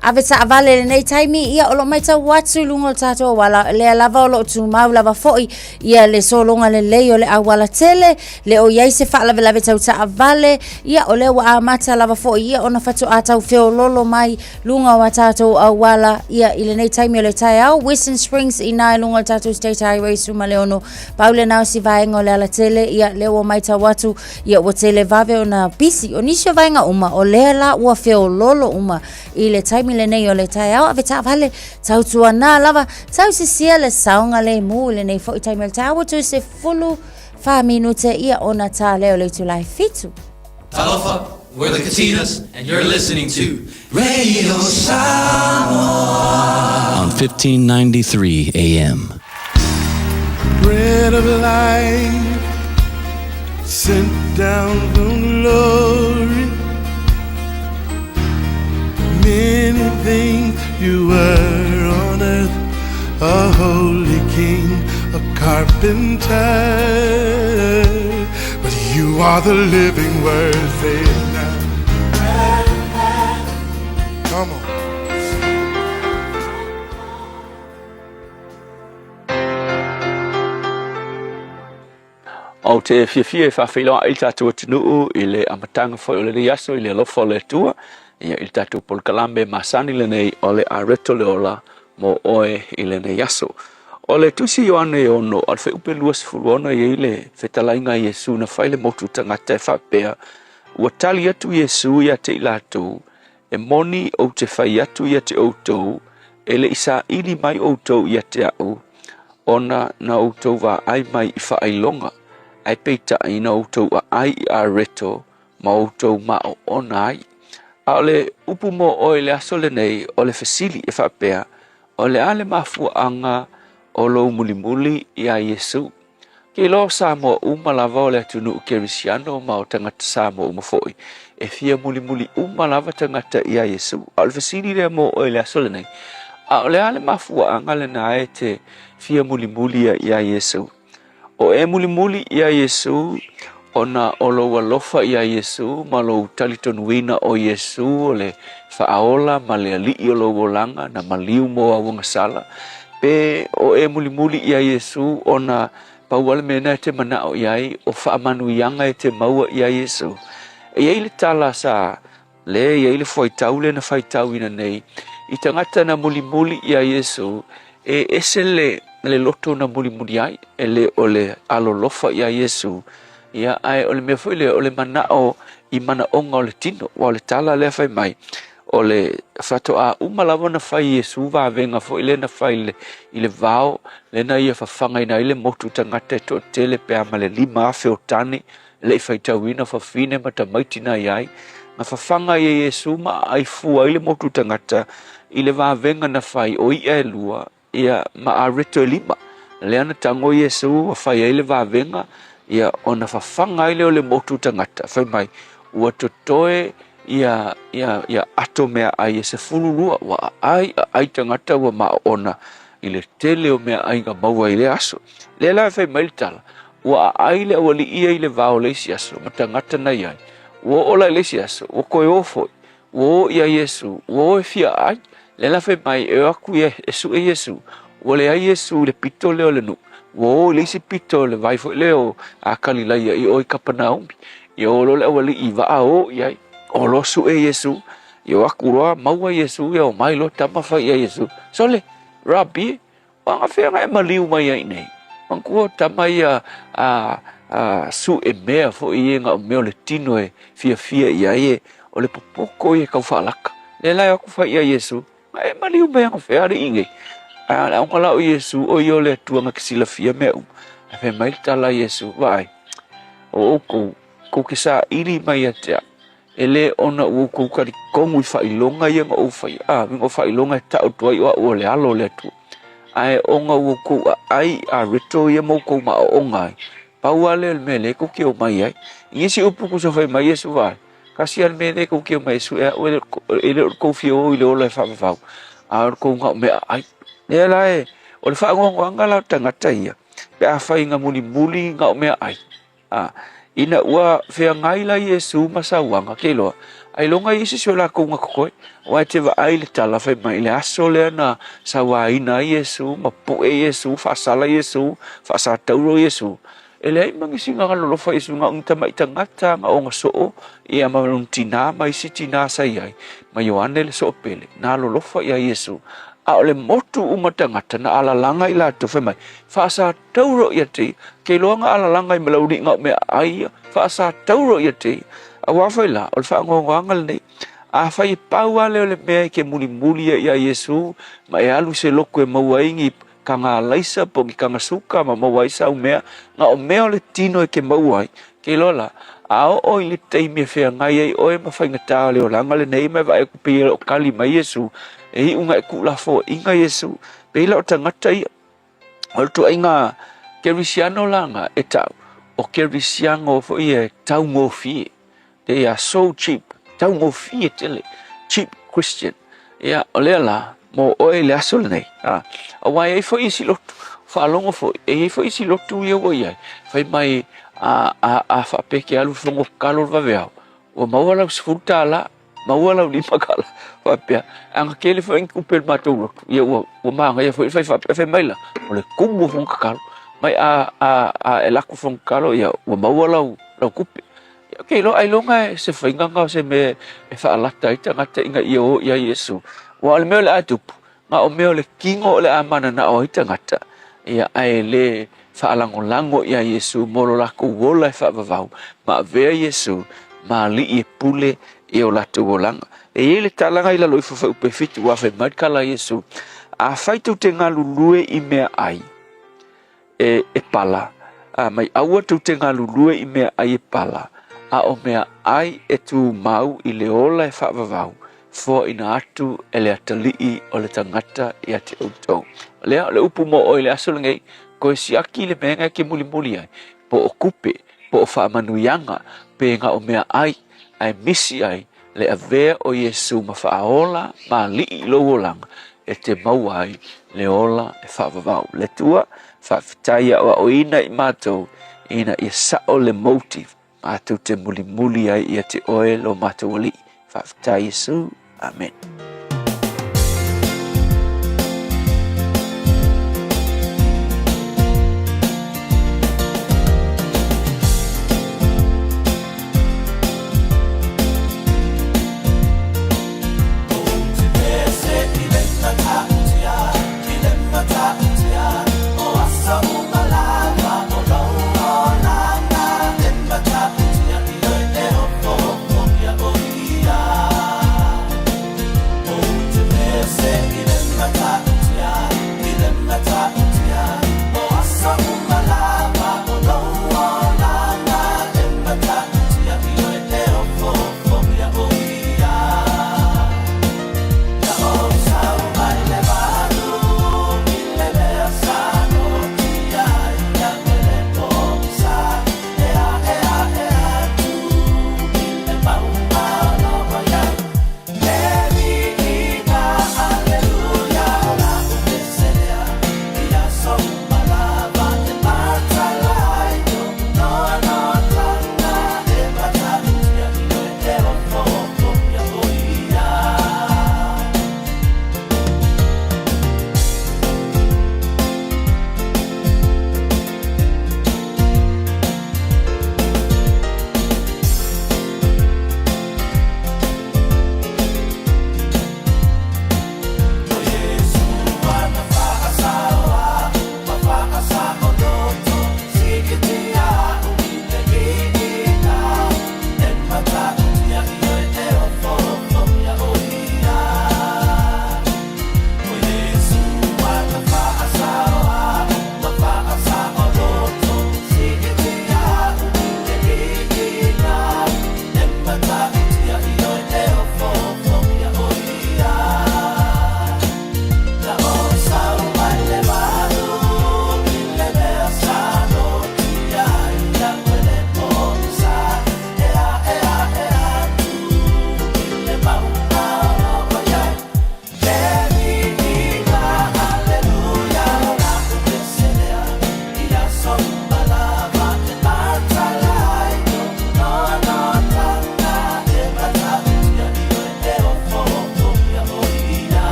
Aveta avale nei taimi ia olo mai tau watu lungal tato wala le lava olo tu mau lava foi ia le solonga le leo le awala tele le o yai se fa lava lava tau ta avale ia ole wa amata lava foi ia ona fatu atau feo lolo mai lunga wa tato awala ia ile nei taimi le tai au Western Springs ina lungal tato State Highway suma leono paule nao si vaenga le ala tele ia le o mai tau watu ia o tele vave ona bisi onisho vaenga uma o le la ua feo lolo uma ile taimi le nei o le tai au aveta vale tau tua na lava tau se sia le saunga le mu le nei fo i taimi le tau tu se fulu fa minute ia ona ta leo le tu lai fitu Talofa, we're the Katinas, and you're listening to Radio Samoa on 1593 AM. Bread of life sent down from glory. Many things you were on earth, a holy king, a carpenter, but you are the living word. Say it now. Come on. O te fia whawhiloa il tātua tunu i le amatanga whai o le riaso i le lofo le tua ia il tātua polkalame masani le nei o le areto le ola mo oe i le nei aso. O le tusi Ioane ono al whi upe luas furuona i le whetalainga Iesu na whaile motu tangata e whapea ua tali atu Iesu ia te ilatu e moni o te whai atu ia te outou e le isa ili mai outou ia te au ona na outou wa ai mai i whaailonga ai peita ina outou ai a reto ma outou ma o onai. A ole upu mo o le asole nei o le fasili e whapea o le ale mafua anga o lo muli i a Yesu. Ke lo sa mo umalava o le atunu kerisiano ma o tangata sa mo umafoi. E fia muli umalava tangata i a Yesu. A le fasili le mo o le asole nei. A ole ale mafua anga le na e te fia muli i a Yesu. O e muli i a Yesu, ona o lo walofa i a Yesu, ma lo talitonuina o Yesu, o le whaaola, ma le alii o lo wolanga, na maliu mo a wunga sala. Pe o e muli i a Yesu, ona pauale mena te manao iai, o whaamanu ianga e te maua i a Yesu. E iei le tala sa, le iei le whaitau le na whaitau ina nei, i tangata na muli i a Yesu, e ese le loto na muli ai, e le o le alolofa i a Yesu, ia ai o le mea fwile o le manao i mana onga o le tino, wa o le tala le fai mai, o le whato a umalawa na whai Yesu wa venga fo ile na whai i le vao, le na ia whawhanga ina ile motu tangata e to tele pe ama le lima afe o tani, le i whaitawina whawhine ma ta maitina iai, na whawhanga i Yesu ma ai fua ile motu tangata, i le wa venga na whai o ia e lua, ia ma a reto e lima, le ana tango Yesu wa whai ile wa venga, ia ona whawhanga ile o le motu tangata, whai mai, ua totoe ia ato mea ai e se fururua, wa ai tangata wa maa ona, i le tele o mea ai nga maua i le aso. Le la whai mai tala, ua ai le awali ia i le vao le isi aso, ma tangata na iai, ua ola le isi aso, ua koe ofoi, ua ia Yesu, ua e fia ai, le la whai mai e aku e su e Yesu, ua le ai Yesu le pito leo le nu, wo le si pito le vai fo leo a Galilea i o Kapernaum i o lo le awali i va o ia o lo su e Yesu i o akura maua Yesu i o mai lo tama fa ia Yesu sole rabbi wa nga e maliu mai ai nei man ko tama ia a su e mea fo i nga me le tino e fia ia e o le popoko i ka fa laka le la ku fa ia Yesu e maliu mai nga fea ri inge a ngala o Yesu o yo le tuanga kisila fia meu a fe mai tala Yesu vai o ko kisa iri mai atea ele ona o ko kari kongu fa ilonga ye o fa ngo fa ilonga ta o toi o le alo le tu ai onga o ko ai a reto ye mo ko ma onga pa wale me le ko ki o mai ai yesi upu ko so fa mai Yesu vai kasian me le ko ki o mai Yesu ele ko fio ile o le fa fa a ko nga me ai le lai o le whaangonga la tangata ia pe a whainga muli nga o mea ai ina ua whea ngai la Yesu masawanga ke loa ai longa isi sio la ko nga koe wa te wa ai le tala whai mai le aso le na sawa ina Yesu ma po e Yesu whaasala Yesu whaasa tauro Yesu ele ai mangisi nga lolofa Yesu nga unta mai tangata nga o nga soo ia mamalung tina mai si tina sayai ma Yohane le so pele na lolofa ia Yesu a ole motu umatangata na alalanga ila to fe mai fa tauro ia te ke loanga alalanga i melauri nga me ai fa tauro ia te a wa fa la o fa ngongal nei a fa i paua le me ke muli ia Yesu ma e alu se loko e mauaingi kanga laisa po ki kanga suka ma mauaisa o mea nga o mea le tino e ke mauai ke lola a o i le teimi e whea ngai ai o e mawhainga tā leo langa le nei mai vai ku pia o kali mai Yesu e unga e kula fo inga Yesu pe ila o tangata ia o tu inga kerisiano langa e tau o kerisiano fo ia tau ngofi they are so cheap tau ngofi tele cheap Christian ia o lela mo o e le asol nei a wai e fo isi lotu fa longo fo e fo isi lotu ia o ia fai mai a fa peke alu fongo kalo va veo o mawala sfutala mawala ni makala fa pe ang kele fo en kupel mato ia o manga ia fo fa maila o le kumu fongo kalo mai a e la ku fongo kalo ia o mawala la kupe ke lo ai longa se fainga nga se me e fa alata ita ngata inga ia ia Yesu wa le me le atup nga o me le kingo le amana na o ita ngata ia ai le fa lango ia Yesu molo la ku wola fa vavau ma ve Yesu ma li e pule e o latu olanga e ele talanga ila lo fa pe fitu wa fe markala Yesu a faitu te ngalulue i mea ai e pala mai aua tu te ngā lulue I mea ai e pala, a o mea ai e tu mau I le ola e whaavavau, fo ina atu e le atalii o le tangata I ate outou. Lea o le upu mo o I le aso lengei, ko e siaki le menga ke muli muli ai, po o kupe, po o whaamanuianga, pe ngā o mea ai misi ai, le avea o Yesu ma whaaola, ma lii lowolanga, e te mau ai, le ola e whaavavau. Le tua, whaafitaia o ina I mātou, ina I sao le motive, mātou te muli muli ai I te oe lo mātou ali. Whaafitaia Yesu, amen.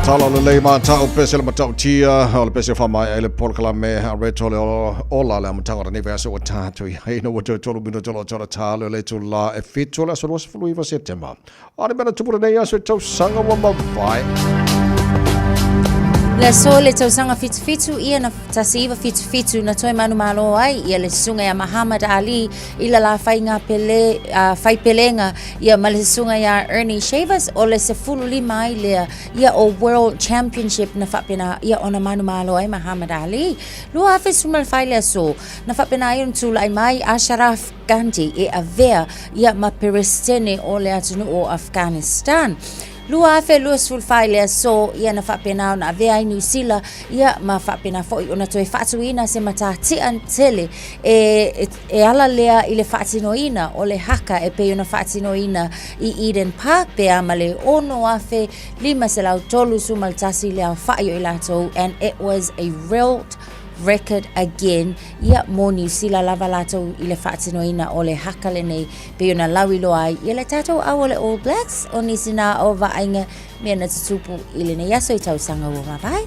Talo le lei ma tau pesel ma tau tia o le pesel fama ele polkala me reto le ola le ma tau ni verso o tatu i no wato tolo bino tolo talo le tu la e fito la so was flui va setema. Ora bena tu pure nei aso tau sanga wa ma vai. Le so le tausanga fitu ia na tasiva fitu na toi manu malo ai ia le sunga ya Muhammad Ali ila la fainga pele fai pelenga ia male sunga ya Ernie Shavers o le se fulu lima ai le ia o World Championship na fapena ia ona manu malo ai Muhammad Ali lua afe sumal fai le so na fapena ia tula ai mai Ashraf Ghani e avea ia ma perestene o le atunu o Afghanistan. Lua fe lua sulfai le so ia na fapena na avea i New Zealand ia ma fapena foi ona toi fatuina se matati antele e ala lea i le fatinoina o le haka e pe ona fatinoina i Eden Park pe amale ono afe lima se lau tolu sumaltasi lea faio i lato, and it was a real record again. Ia mo New Zealand lava lato i le fatinoina o le haka le nei pe ona lawi loai ia le tato awole All Blacks o nisina o vainga mea na tutupu i le nei aso i tausanga o mawai.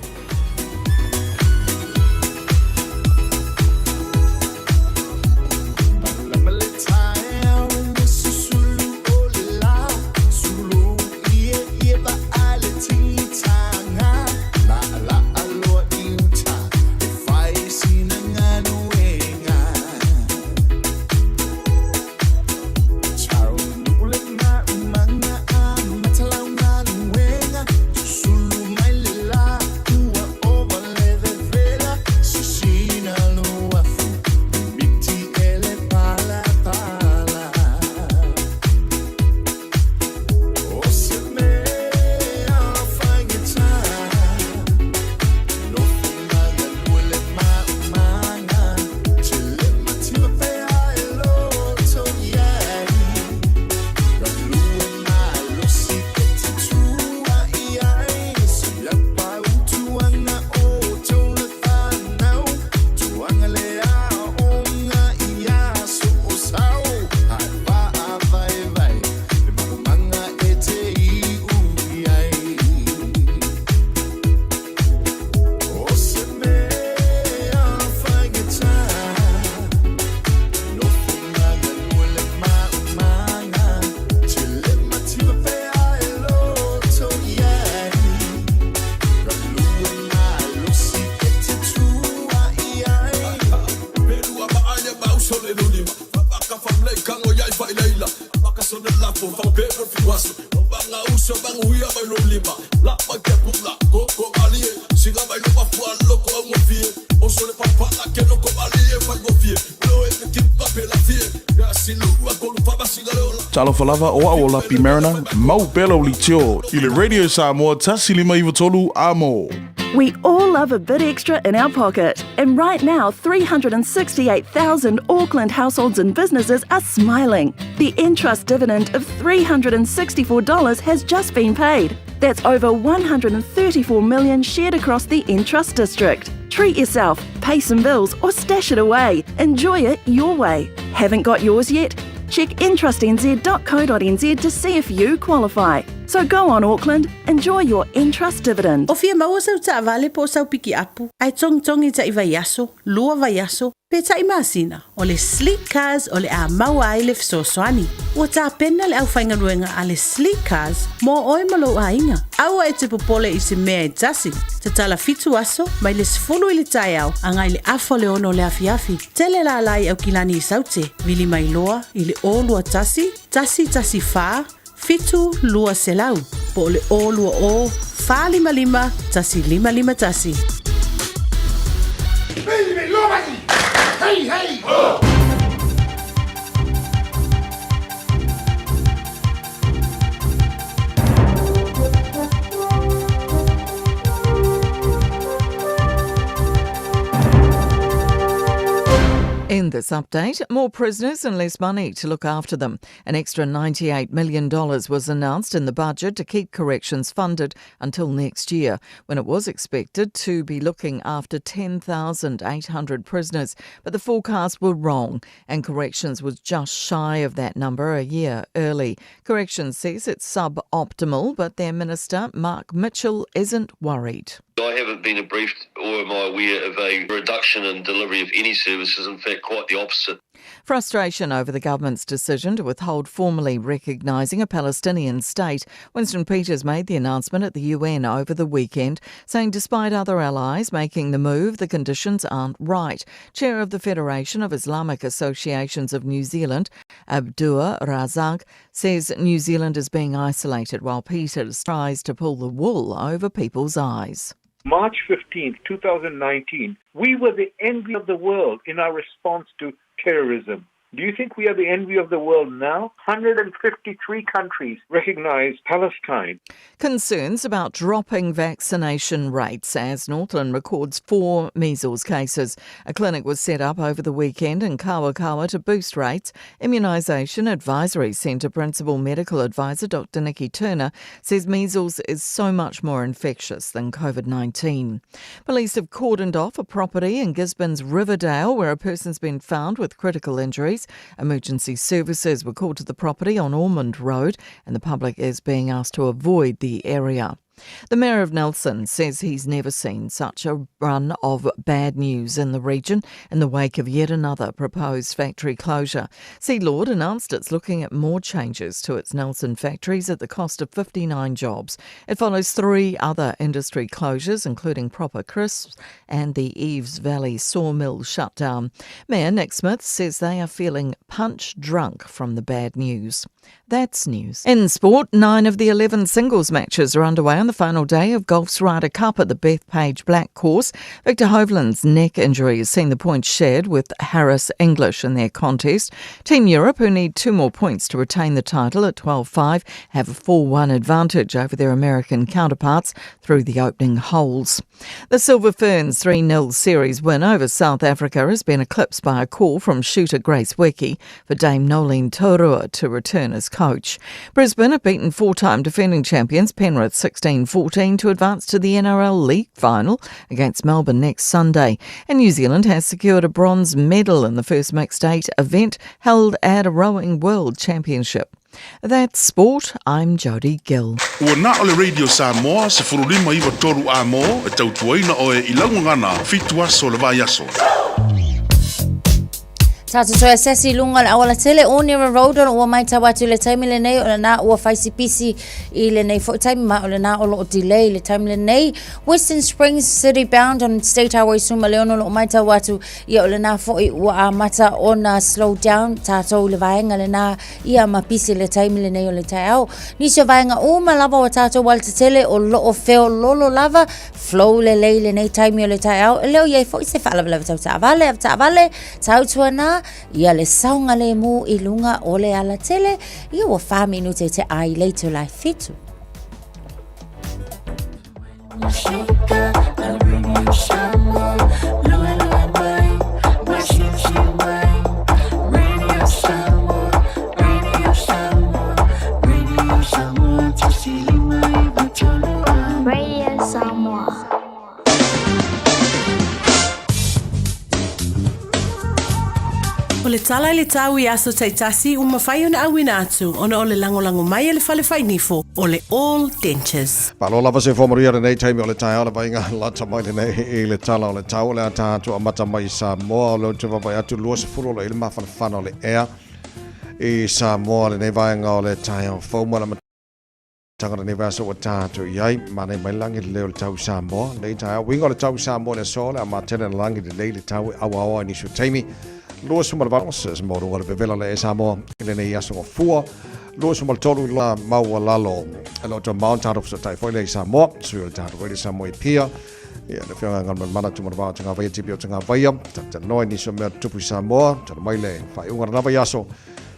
Talo falava o a ola pimerana, mau belo li tio, i le Radio Samoa tasi lima iwa tolu amo. We all love a bit extra in our pocket. And right now, 368,000 Auckland households and businesses are smiling. The Entrust dividend of $364 has just been paid. That's over 134 million shared across the Entrust district. Treat yourself, pay some bills, or stash it away. Enjoy it your way. Haven't got yours yet? Check entrustnz.co.nz to see if you qualify. So go on, Auckland, enjoy your Entrust dividend. O fia maua sau ta avale po sau piki apu. Ai tongi ta i vaiaso, lua vaiaso, pe ta i masina. O le sleek cars o le a maua ai le fisosoani. Ua ta pena le au whaingaruenga a le sleek cars mo oi malo a inga. Aua e te popole i se mea e tasi. Te tala fitu aso, mai le sifulu i le tai au, angai le afo le ono le afiafi. Tele la alai au kilani i saute, vili mai loa, i le o lua tasi faa, fitu lua selau, po le o lua o, faa lima, tasi lima tasi. Hey, hey! Oh! In this update, more prisoners and less money to look after them. An extra $98 million was announced in the budget to keep corrections funded until next year, when it was expected to be looking after 10,800 prisoners. But the forecasts were wrong, and corrections was just shy of that number a year early. Corrections says it's suboptimal, but their minister, Mark Mitchell, isn't worried. I haven't been briefed or am I aware of a reduction in delivery of any services. In fact, quite the opposite. Frustration over the government's decision to withhold formally recognising a Palestinian state. Winston Peters made the announcement at the UN over the weekend, saying despite other allies making the move, the conditions aren't right. Chair of the Federation of Islamic Associations of New Zealand, Abdur Razak, says New Zealand is being isolated while Peters tries to pull the wool over people's eyes. March 15th, 2019, we were the envy of the world in our response to terrorism. Do you think we are the envy of the world now? 153 countries recognize Palestine. Concerns about dropping vaccination rates as Northland records 4 measles cases. A clinic was set up over the weekend in Kawakawa to boost rates. Immunisation Advisory Centre Principal Medical Advisor Dr Nikki Turner says measles is so much more infectious than COVID-19. Police have cordoned off a property in Gisborne's Riverdale where a person's been found with critical injuries. Emergency services were called to the property on Ormond Road and the public is being asked to avoid the area. The Mayor of Nelson says he's never seen such a run of bad news in the region in the wake of yet another proposed factory closure. Sealord announced it's looking at more changes to its Nelson factories at the cost of 59 jobs. It follows 3 other industry closures, including Proper Crisps and the Eves Valley sawmill shutdown. Mayor Nick Smith says they are feeling punch drunk from the bad news. That's news. In sport, 9 of the 11 singles matches are underway on the final day of golf's Ryder Cup at the Bethpage Black Course. Victor Hovland's neck injury has seen the points shared with Harris English in their contest. Team Europe, who need 2 more points to retain the title at 12-5, have a 4-1 advantage over their American counterparts through the opening holes. The Silver Ferns 3-0 series win over South Africa has been eclipsed by a call from shooter Grace Wicke for Dame Nolene Taurua to return as coach. Brisbane have beaten 4-time defending champions Penrith 16-14 to advance to the NRL League final against Melbourne next Sunday. And New Zealand has secured a bronze medal in the first mixed 8 event held at a Rowing World Championship. That's sport. I'm Jody Gill. Ua na ole Radio Samoa se furulima iwa toru a mo e tautuaina o e ilaungangana fitua so le vai aso. Tata soia sesi lunga le awala tele o Nira Road o mai tawatu le taimi le nei o na ua faisi pisi I le nei fo taimi ma o le na o lo delay le taimi le nei Western Springs City bound on State Highway Suma Leono lo mai tawatu ia o le na fo I ua amata o na slow down tato le vaenga le na ia ma pisi le taimi le nei o le taiao nisio vaenga o ma lava o tato wal te tele o lo o feo lolo lava flow le lei le nei taimi o le taiao leo iei fo I se fala vale ta vale tautua na ia le saunga le mu I lunga o le ala tele ia ua 5 minute te ai leito lai fitu. Radio Samoa. O le tala le tau I aso taitasi o mawhai ona awina atu ona o le langolango mai le fale whai nifo o le All Dentures. Palo lava se fomaria le nei taimi o le tai ala vainga lata mai le nei I le tala o le tau le ata atu amata mai Samoa o le te wapai atu lua se furu le ilma whanawhana o le ea I Samoa le nei vainga o le tai o fomara tangata nei vaso o tātu iai mana mai langi le leo le tau Samoa nei tai o winga o le tau Samoa le so le amatena langi le lei le tau awa awa ni su taimi Lua suma le varosa se moro le vevela le Samoa le nei aso o fua Lua suma le tolu la maua lalo lo to mount out of so tai foi le Samoa su le tatu le Samoa I pia ia le fianga ngal mana tu marva tanga vai tipi o tanga vai ta noi ni so me tupu Samoa ta mai le fai unga na vai aso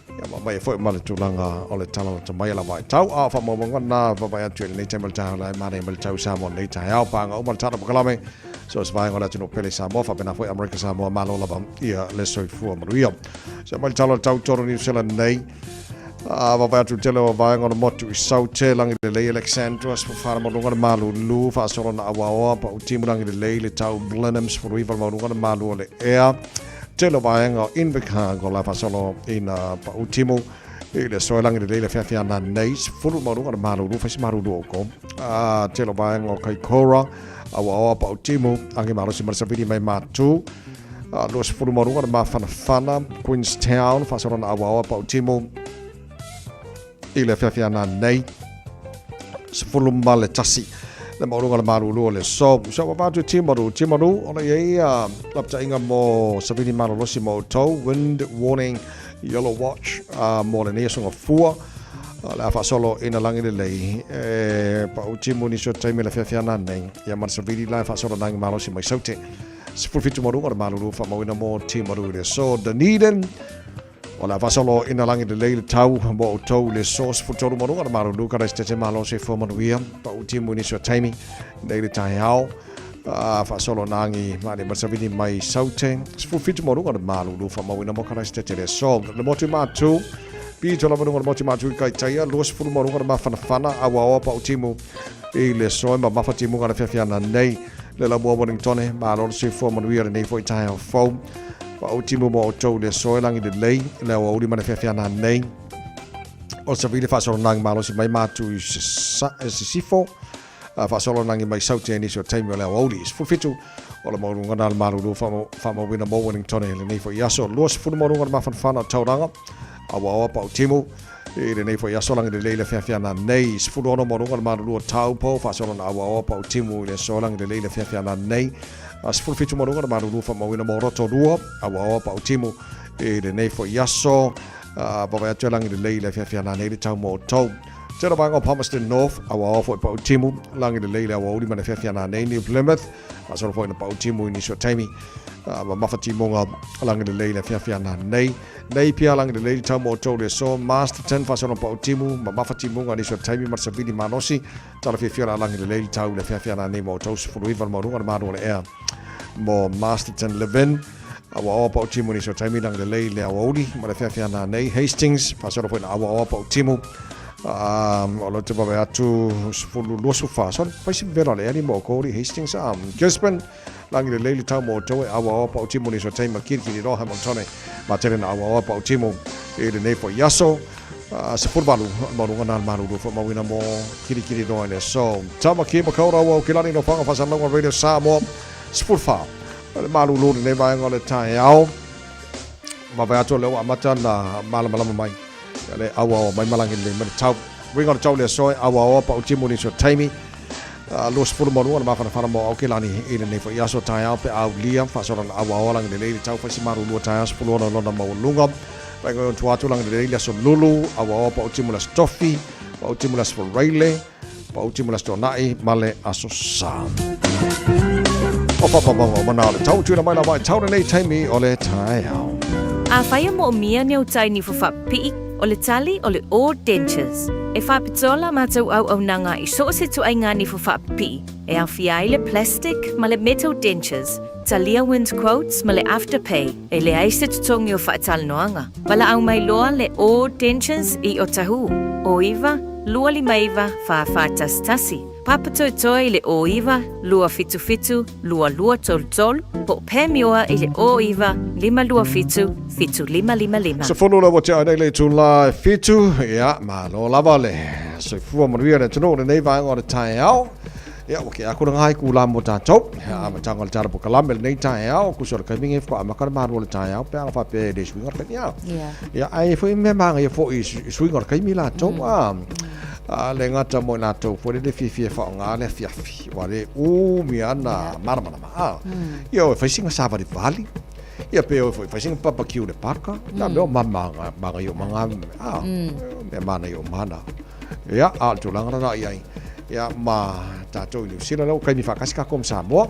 ia mai foi mal tu langa o le tala ta mai la vai tau a fa mo ngana va vai atu le temel ta la mana mai tau Samoa nei ta au pa nga o mal tata kalame so es vai ngona tino pele Samoa fa bena foi America Samoa malo lava ia le soi fu maruia so mal tala tau toro New Zealand nei va vai atu tele vai ngona motu I sau te langi le lei Alexandra so fa mo ngona malu lu fa so na awa pa timu langi le lei le tau Blenheims for rival mo ngona malu le air tele vai ngo Invercargill go la fa solo in pa utimu le so langi le lei le fa na nei fulu mo ngona malu lu fa si maru do ko tele vai ngo kai Cora awa pa utimu angi malu si marsa vidi mai matu Lua se fulu marunga ma fana Queenstown whasarona awawa pa utimo i le whiawhiana nei se fulu ma le tasi le marunga le marulu le so wapatu timaru o le iei lapta inga mo savini marolosi mo tau wind warning yellow watch mo le nesunga fua le whasolo ina langi le lei pa utimo ni so taimi le whiawhiana nei ia marsavini lai whasolo nangi marolosi mai saute se fulfitu marunga le marulu fa mawina mo timaru le so Dunedin o la vasolo ina langi de leile tau mo tau le so se fultoru marunga le marulu kada stete malo se fo manuia pa utimu ni so taimi leile tai hao vasolo nangi mani masavini mai saute se fulfitu marunga le marulu fa mawina mo kada stete le so le motu matu pi tola marunga le motu matu kai taia lo se fulu marunga le mafana awa pa utimu i le so ma mafatimu kada fiafiana nei le la mo Wellington ma lo se fo manuia nei fo tai hao fo pa o timu mo tau le soelangi de lei le o uri mana fiafiana nei o sa vile fasolo nangi malo si mai matu i sifo fasolo nangi mai sauti ni so taimi o le o uri fufitu o le maurunga na le maruru fa mo wina mo Wellington le nei fo yaso los fu mo runga ma fanfana tauranga awa pa o timu i le nei fo yaso langi de lei le fiafiana nei fu ono mo runga ma lu tau po fasolo na awa pa o timu le soelangi de lei le fiafiana nei Asful fitu marunga na maruru fa mawina mo roto rua awa pa utimu e le nei fo yaso pa vai atuelangi le lei le fiafiana nei le tau mo tau tera vanga o Palmerston North awa fo pa utimu langi le lei le awa uri mana fiafiana nei New Plymouth asoro fo ina pa utimu ini so taimi ma mafati monga langi le lei le fiafiana nei pia langi le lei le tau mo tau le so Masterton fa sono pa utimu ma mafati monga ni so taimi marsavini manosi tala fiafiana langi le lei le tau le fiafiana nei mo tau sifuru iwa marunga na marunga le ea mo Masterton Levin awa pa utimu ni so taimi langi le lei le awa uri ma le fiafiana nei Hastings fa sono fo ina awa pa utimu o lo te bawe atu sifuru losu fa son paisi vera le ani mo kori Hastings Gisborne langi le leili tau mo tau awa pa utimu ni so taimi kirikiri ro Hamiltone ma tere na awa pa utimu e le nei fo yaso sifuru balu marunga na maruru fo mawina mo kirikiri ro le so tama ki makaura wa kilani no fanga fa sanonga radio Samoa sifuru fa le maruru le vai ngole tai au ma vai atu le wa mata na malama mai le awa mai malangi le mai tau ringa tau le so awa pa utimu ni so taimi los fulu mo na mafana mo o kilani ile nei fo yaso tai au pe au lia fa so na awa lang le tau fa simaru lo tai as fulu na mo lunga vai go tu atu lang le so lulu awa pa utimu la stoffi pa utimu la for raile pa utimu la stonai male aso sa o pa mana le tau tu na mai na vai tau nei taimi o le tai au a fai mo mia ne o tai ni fo fa pi o le tali o le All Dentures. E whapitola mātou au nanga I so se tu ai ngani fo whapi. E au fiai le plastic ma le metal dentures. Talia Wind Quotes ma le Afterpay. E le aise tutongi o whaatal noanga. Wala au mai loa le All Dentures I o tahu. O iwa, lua li maiva, whaafatas tasi. Papato toi le o iwa, lua fitu, lua tol, po pemioa I le o iwa, lima lua fitu lima. So follow what you are to la fitu, ya ma lo lava le. So fu mo ria to no nei vai ngor tai au. Ya okay, aku ngai ku la mo ta top. Ya ma tangal tar po kalam nei tai au ku so ka mingi fa ma ka ma ro tai au pe fa pe de swing ngor ka ya. Ya ai fu me ma ngai fo swing ngor ka mi la top le ngata mo na to fo de fi fa nga le fi wa le o mi ana marma yo fa singa sa va di vali ia pe o fa singa papa ki le parka ya me mama yo manga me mana yo mana ya alto langa na ya ma ta to ni sila lo kai mi fa kasika kom sa mo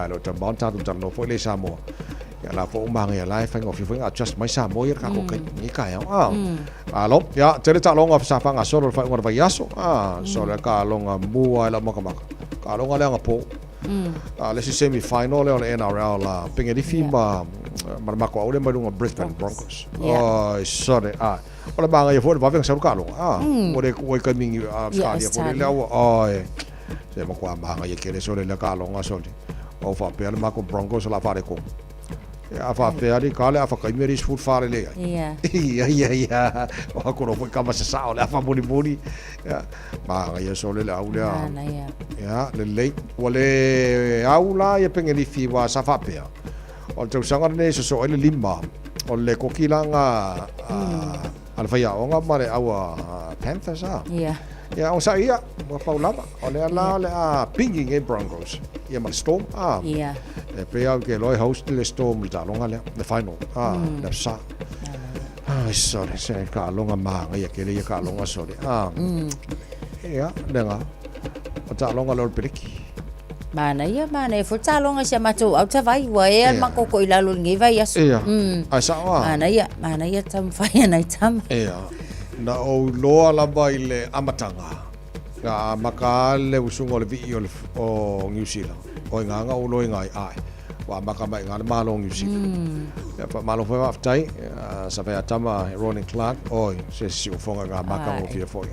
lo ta bon ta tu no fo le sa mo ya la fo manga ya lai fa ngofi fo just mai sa mo ya ka ko kai ni ka ya alo ya tere ta longa sa fa nga solo fa ngor va yaso so le ka longa mua la maka ka longa le nga po le semi final le on NRL la pinga di fima marmako ole malunga Brisbane Broncos sorry ola banga ya fo va venga sa ka longa o le ko ka mingi ka dia ko le se mo kwa banga ya kere so le ka longa so o fa pe le mako Broncos la fa ko ya fa pe ali ka le fa ka mi ris foot fa le ya o ko no foi ka ma sa o le fa boni ya banga ya so le au le ya le le wale au la ya pengeli fi wa sa fa pe O le tausaga lenei soso ai le 5 o le kokilanga ala faia o nga mare aua Panthers Ia. Ia o sa ia mo paulava o le ala le pinging e Broncos ia ma Storm Ia. e pe au ke loi host le Storm le talonga le final le sa sorry se ka longa ma ia ke le ka longa sorry ia lenga o talonga lo piriki Mana ia mana fo talonga sia matou au tavai wa e ma koko ila lo ngi vai aso. Ai sa wa. Mana ia tam fai nai tam. Ia. Na o loa la vai le amatanga. Ga maka le usungo le vi o New Zealand. O nganga o lo ngai ai. Wa maka mai ngana malo New Zealand. Ya pa malo foi aftai sa vai atama Ronnie Clark oi se si o fonga ga maka o fia foi.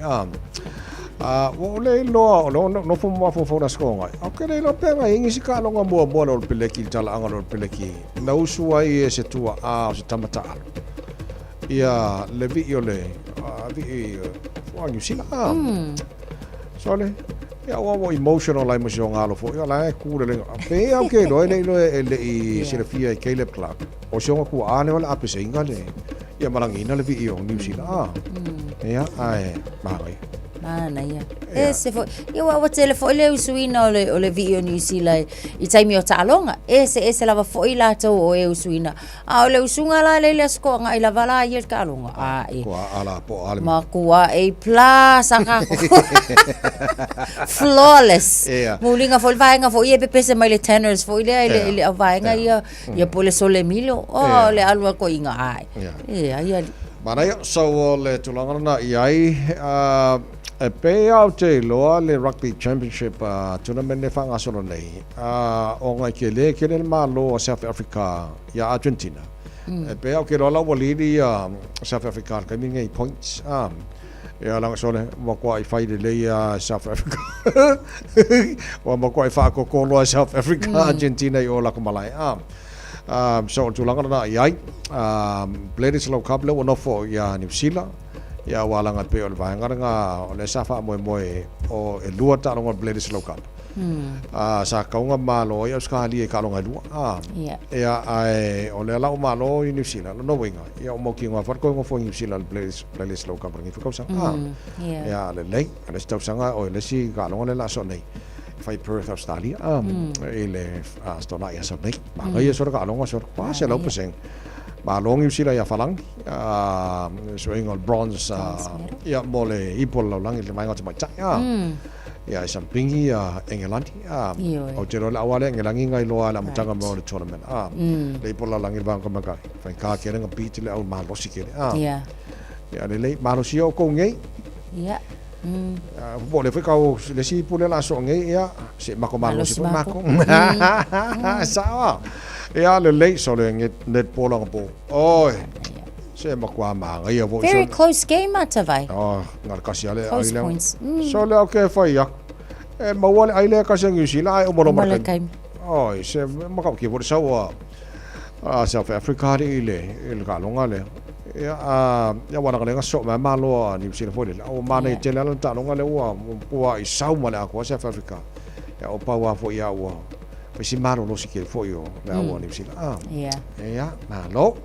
O le loa no fo mo fo na skonga. O ke le lo penga ingi si ka longa mo lo peleki tala anga lo peleki. Na usu ai se tua o se tamata. Ia le vi le vi fo New Zealand. So le ia o emotional lai mo se ngalo fo. Ia la ku le pe o ke lo le I se le fia Caleb Clark. O se ku ane wala apese inga le. Ia marangina le vi o New Zealand. Ia ai mai. Mana ia. E se fo ia wa tele fo le usuina o le vi o New Zealand I taimi o talonga. E se lava fo I la to o e usuina. O le usunga la le sko nga I lava la ia ka longa. Ko ala po ala. Ma kua e plus aka. Flawless. Mulinga fo vainga fo ia pepese mai le tenors fo le vainga ia pole sole milo. O le alua ko inga ai. Ia. Mana ia so le tulanga na iai e pe au te loa le rugby championship tournament ne fanga solo nei o ngai ke le malo South Africa ya Argentina e pe au ke loa walidi South Africa ka mingi points ya lang sole mo ko I fight le South Africa o mo ko I fa ko lo South Africa Argentina o la ko malai so tulanga na iai Bledisloe Low Cup le no fo ya New Zealand ya wala nga pe o le vaenga nga o le safa mo o e lua ta longa Bledisloe Low Cup sa kaunga malo ia skali e kalonga lua ia ai o le la o malo I New Zealand no winga ia o mo ki nga far ko ngo fo New Zealand Bledisloe Low Cup ngi fo sa ia le le sta sanga o le si kalonga le la so nei fai Perth Australia ele stona ia so nei ma ia so kalonga so pa se lo peseng ma long New Zealand ia falang so ingol bronze ia mole ipol lo lang le mai ngot mai cha ia sampingi England o te rola awale ngelangi ngai loa la mtanga mo le tournament le ipol lo lang bang ka fai ka kere nga piti le au ma lo sikere ia le ma lo si o ko ngei ia bo le fai kau le si pule la so ngei ia se mako malo si mako sa ia le lei so le net polang po oi se makwa ma ngai vo very close game atavai ngar kasi ale ai le so le okay fai ya e mawale ai le kasi New Zealand ai o mo markai oi se makau ki vo sa wa South Africa ile ka longa le ya wana ka so ma malo New Zealand foi o mana te la ta longa le wa po I sau ma la ko South Africa ya o pa wa fo ya wa si maro lo si ke foi o la wa New Zealand ya malo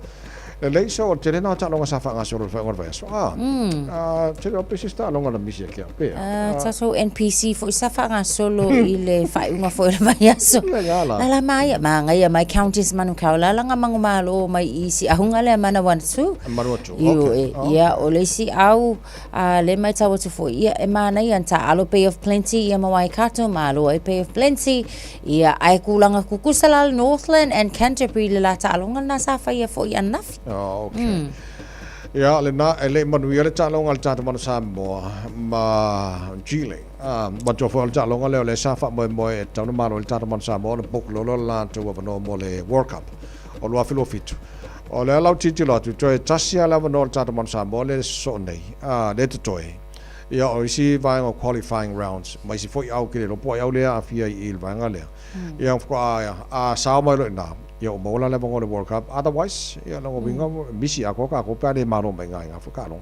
le so te na ta longa sa fa nga so fa ngor va so te lo pesi sta longa na misi ke pe ta so NPC fo sa fa nga solo ile fa unga fo la ya so la mai ma nga ya mai counties manu ka la nga mangu malo mai isi ahunga le mana wan su ya o le si au le mai ta watu fo ia e mana ya ta alo pay of plenty ya mawai kato malo e pay of plenty ia ai kulanga kukusala Northland and Canterbury la ta alonga na sa fa ya fo ya naf okay. Ya le na ele manuia le talong al tata man Samoa ma Chile ma to fo al talong le sa fa mo e tano malo le tata man Samoa le pok lo la to wa no mo le World Cup o lo afilo fit o le la titi lo to tasia la no tata man Samoa le so nei le to ya o si vai o qualifying rounds mai si foi au ke lo po au le afia il va ngale ya fo sa mo lo na yo mola le bongo le World Cup otherwise ya lo binga misi ako ka ko pa de maro me ngai nga ka long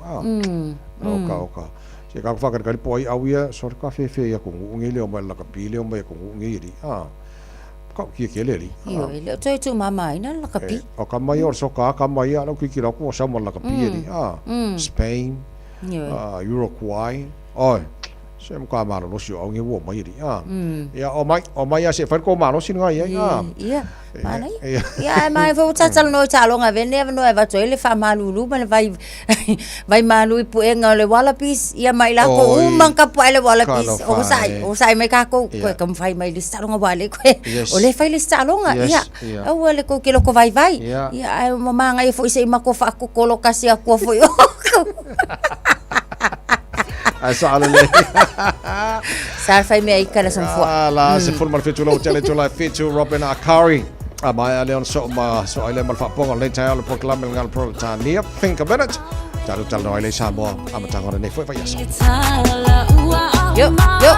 oka se ka fa ka po ai au ya so ka fe ya ko ngi le o la ka pi le o me ko ngi ri kau ki ke leli. Io, le toi tu mama ina la kapi. O ka mai or soka ka mai ala ki la ko sa mo la kapi ni. Spain. Uruguay. Oi. Sem ka ma lo si o nge wo mai ri. Ya o mai ya se fa ko ma lo sin ngai ya. Ia. Mana ia mai fo tatal no talo nga vene no eva to ele fa malulu ma vai malu pu enga le wallabies ia mai la ko umang ka pu ele wallabies o sai mai ka ko kam fai mai li talo nga wale ko o le fai li talo nga ia o le ko kilo ko vai ia ai mama nga fo ise ma ko fa ko kolokasi ko fo yo Asa ale. Sar fai me ai kala san fo. La se forma fitu lo tele to la fitu Robin Akari. Amaya Leon so ile mal fa pongo le tayo le proclam ngal pro tania think a minute. Taru tal no ile Samoa amatango ne foi yes. Yo.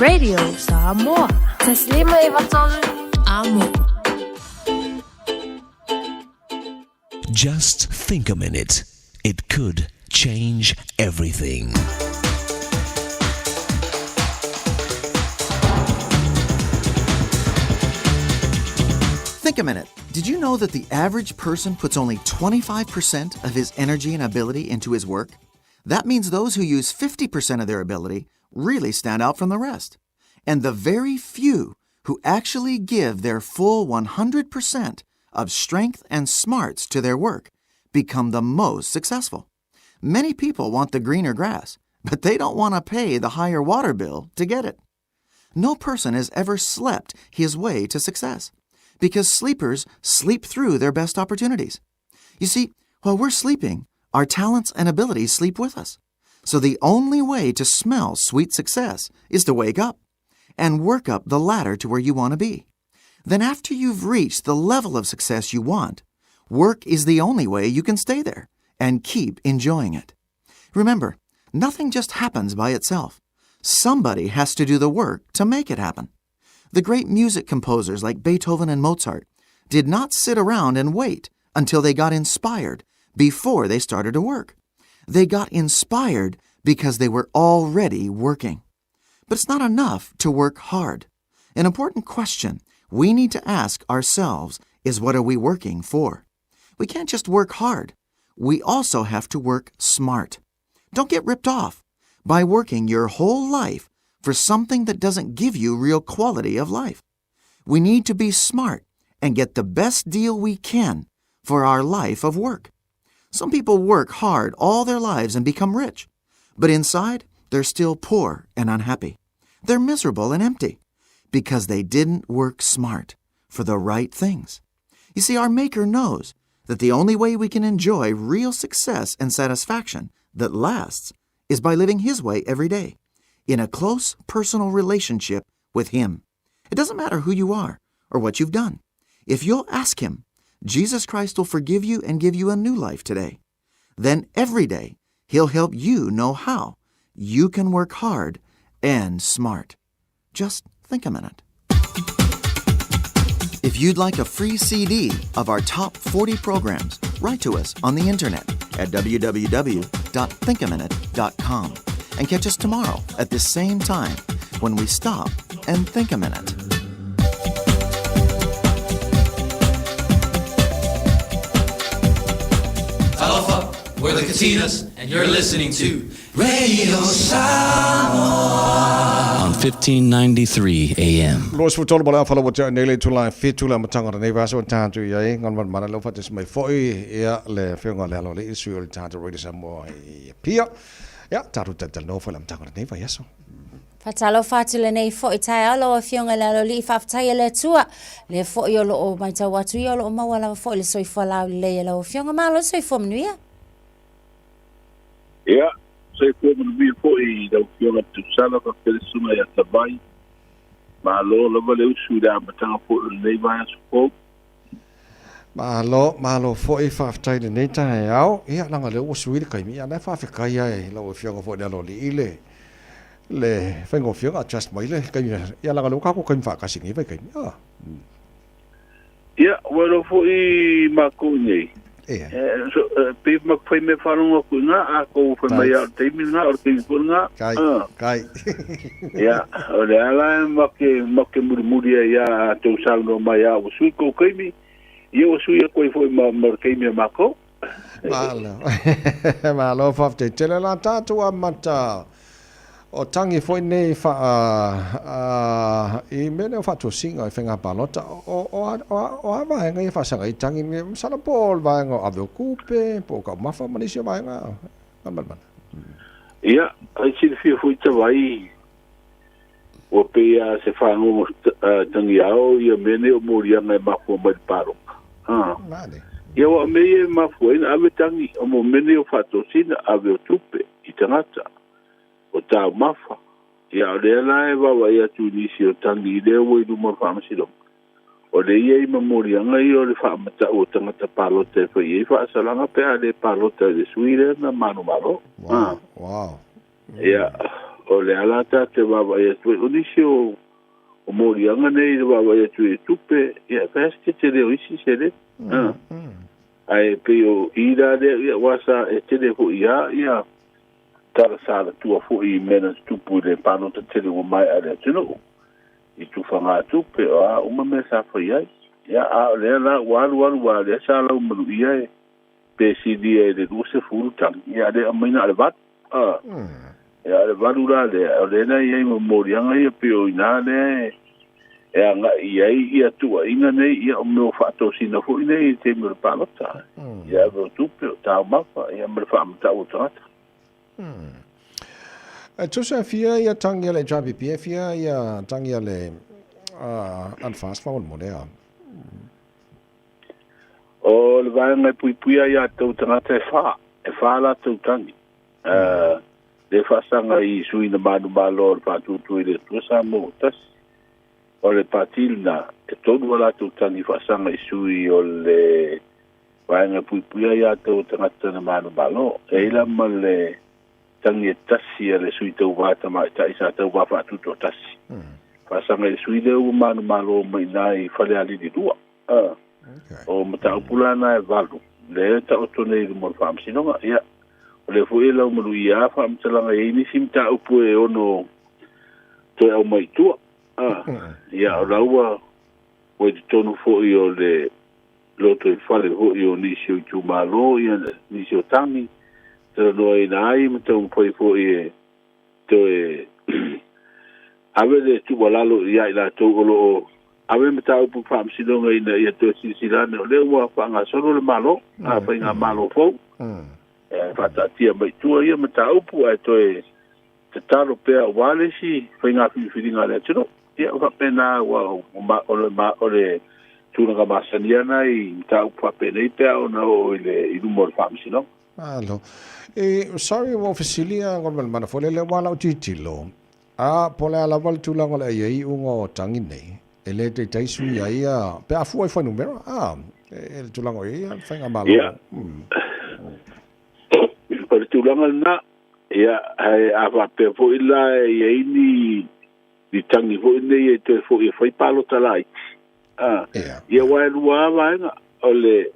Radio Samoa. Taslima ivatol amo. Just think a minute. It could change everything. Think a minute. Did you know that the average person puts only 25% of his energy and ability into his work? That means those who use 50% of their ability really stand out from the rest. And the very few who actually give their full 100% of strength and smarts to their work become the most successful. Many people want the greener grass, but they don't want to pay the higher water bill to get it. No person has ever slept his way to success, because sleepers sleep through their best opportunities. You see, while we're sleeping, our talents and abilities sleep with us. So the only way to smell sweet success is to wake up and work up the ladder to where you want to be. Then after you've reached the level of success you want, work is the only way you can stay there and keep enjoying it. Remember, nothing just happens by itself. Somebody has to do the work to make it happen. The great music composers like Beethoven and Mozart did not sit around and wait until they got inspired before they started to work. They got inspired because they were already working. But it's not enough to work hard. An important question we need to ask ourselves is, what are we working for? We can't just work hard. We also have to work smart. Don't get ripped off by working your whole life for something that doesn't give you real quality of life. We need to be smart and get the best deal we can for our life of work. Some people work hard all their lives and become rich, but inside they're still poor and unhappy. They're miserable and empty because they didn't work smart for the right things. You see, our Maker knows that the only way we can enjoy real success and satisfaction that lasts is by living His way every day, in a close personal relationship with Him. It doesn't matter who you are or what you've done. If you'll ask Him, Jesus Christ will forgive you and give you a new life today. Then every day, He'll help you know how you can work hard and smart. Just think a minute. If you'd like a free CD of our top 40 programs, write to us on the internet at www.thinkaminute.com and catch us tomorrow at this same time when we stop and think a minute. Talofa, we're the Katinas, and you're listening to Radio Samoa on 1593 AM. Los futolo bola fala wata nele tula fitula matanga nei vaso tantu yai ngon mana lo fatis mai foi ya le fenga le lo le isu tantu Radio Samoa pia ya taru tatal no fala matanga nei vaso. Fatalo fatile nei fo itai alo fionga le li faftai le tua le fo yo lo mai ta watu yo lo ma wala fo le soi fo la le lo fionga ma lo soi fo mnuia. Yeah. Sei como no bio foi da fiona tu sala ka persona ya tabai ma lo vale usu da matanga fo le vai so ma lo foi faftai nei tai au ia langa le usu ile kai mi ana fa fa ia lo fiona fo lo ile le fengo fiona just mai le kai ia langa lo ka ko kai fa ka singi vai kai ia well foi ma ko nei so pe ma foi me faru ko nga a ko foi mai a te mi nga o te ko nga kai ya ole ala ma ke muri ya to sal no mai a usu ko kai mi eu usu ya ko foi ma kai mi ma ko malo fafte tele la tatu amata o tangi foi nei fa I mene fa to singa I fenga palota o ava nga fa sanga I tangi sala pol va nga ave coupe po ka mafa manisio va nga man ia ai si fi foi tawai o pe se fa no tangi ao ia mene o moria nga ma ko mai paro mane ia o me ma foi ave tangi o mo mene o fa to singa ave coupe I tangata o tā mafa. Ia o lea lae wawa ia tūnisi o tangi I lea wai luma whaamasilong. O le ia I mamorianga I o le whaamata o tangata palota e whai e whaasalanga pēa le palota le suire na manu maro. Wow. Ia o le alata te wawa ia tue. O nisi o morianga nei le wawa ia tue tupe. Ia pēske te leo isi se le. Ai pe o ira le ia wasa e te le ho ia tara sala tua fu I mena stupu le pano te tele o mai ale tino I tu fanga tupe a uma me sa foi ai ya a le la walu le sala o malu ia pe si dia de duse furu tan ya de amina le vat ya le valu la le na ia mo morianga ia pe o ina le ya nga ia tu ina nei ia o meu fato sina fu nei te mo palota ya go tupe ta mapa ia mo fa mata o tata Tusa fia ia tangia le jabi pia fia ia tangia le anfas fa mo lea. O le vai ngai pui ia tau tangata e fa la tau tangi. whaasanga I sui na manu malo le pātutu I le tua sa mo tas. O le pātil na e tonu ala tu tangi whaasanga I sui o le waenga puipuia ia tau tangata na manu malo. E ila ma le tangi e tasi a le sui tau wata ma ta isa tau wa pātutu o tasi. Whaasanga I sui le u manu malo mai nai whale ali di dua. O mata upulana e valu. Le ta otone I mo whaamsinonga ia. Le foi la mo ia fa mtsalanga e ni simta upu e ono to au mai tua ia laua o de tonu foi o le loto fale foi o ni si tu malo ia ni si tami te no e nai mto foi e to e ave de tu balalo ia ila to lo ave mta upu fa msilonga ina ia to silana le wa fa nga solo le malo fa nga malo fo whatatia mai tua ia mata upu ai toi te taro pea wale si whainga whiwhiringa lea tino. Ia whapena o le tūnanga masaniana I mata upu whapena I pea o na o le irumo le whamsi no. Alo. Sorry mo fisilia ngol mana fole le wala o titilo. Pole ala wal tūlanga le iei ungo tangi nei. E le te taisui ia pe afu ai whanumera. E le tūlanga ia whainga malo. Ia. Pero tulanga na ia ai ava pe fo ila ia ini di tangi fo ine te fo e foi palo talai ia wa lua va ole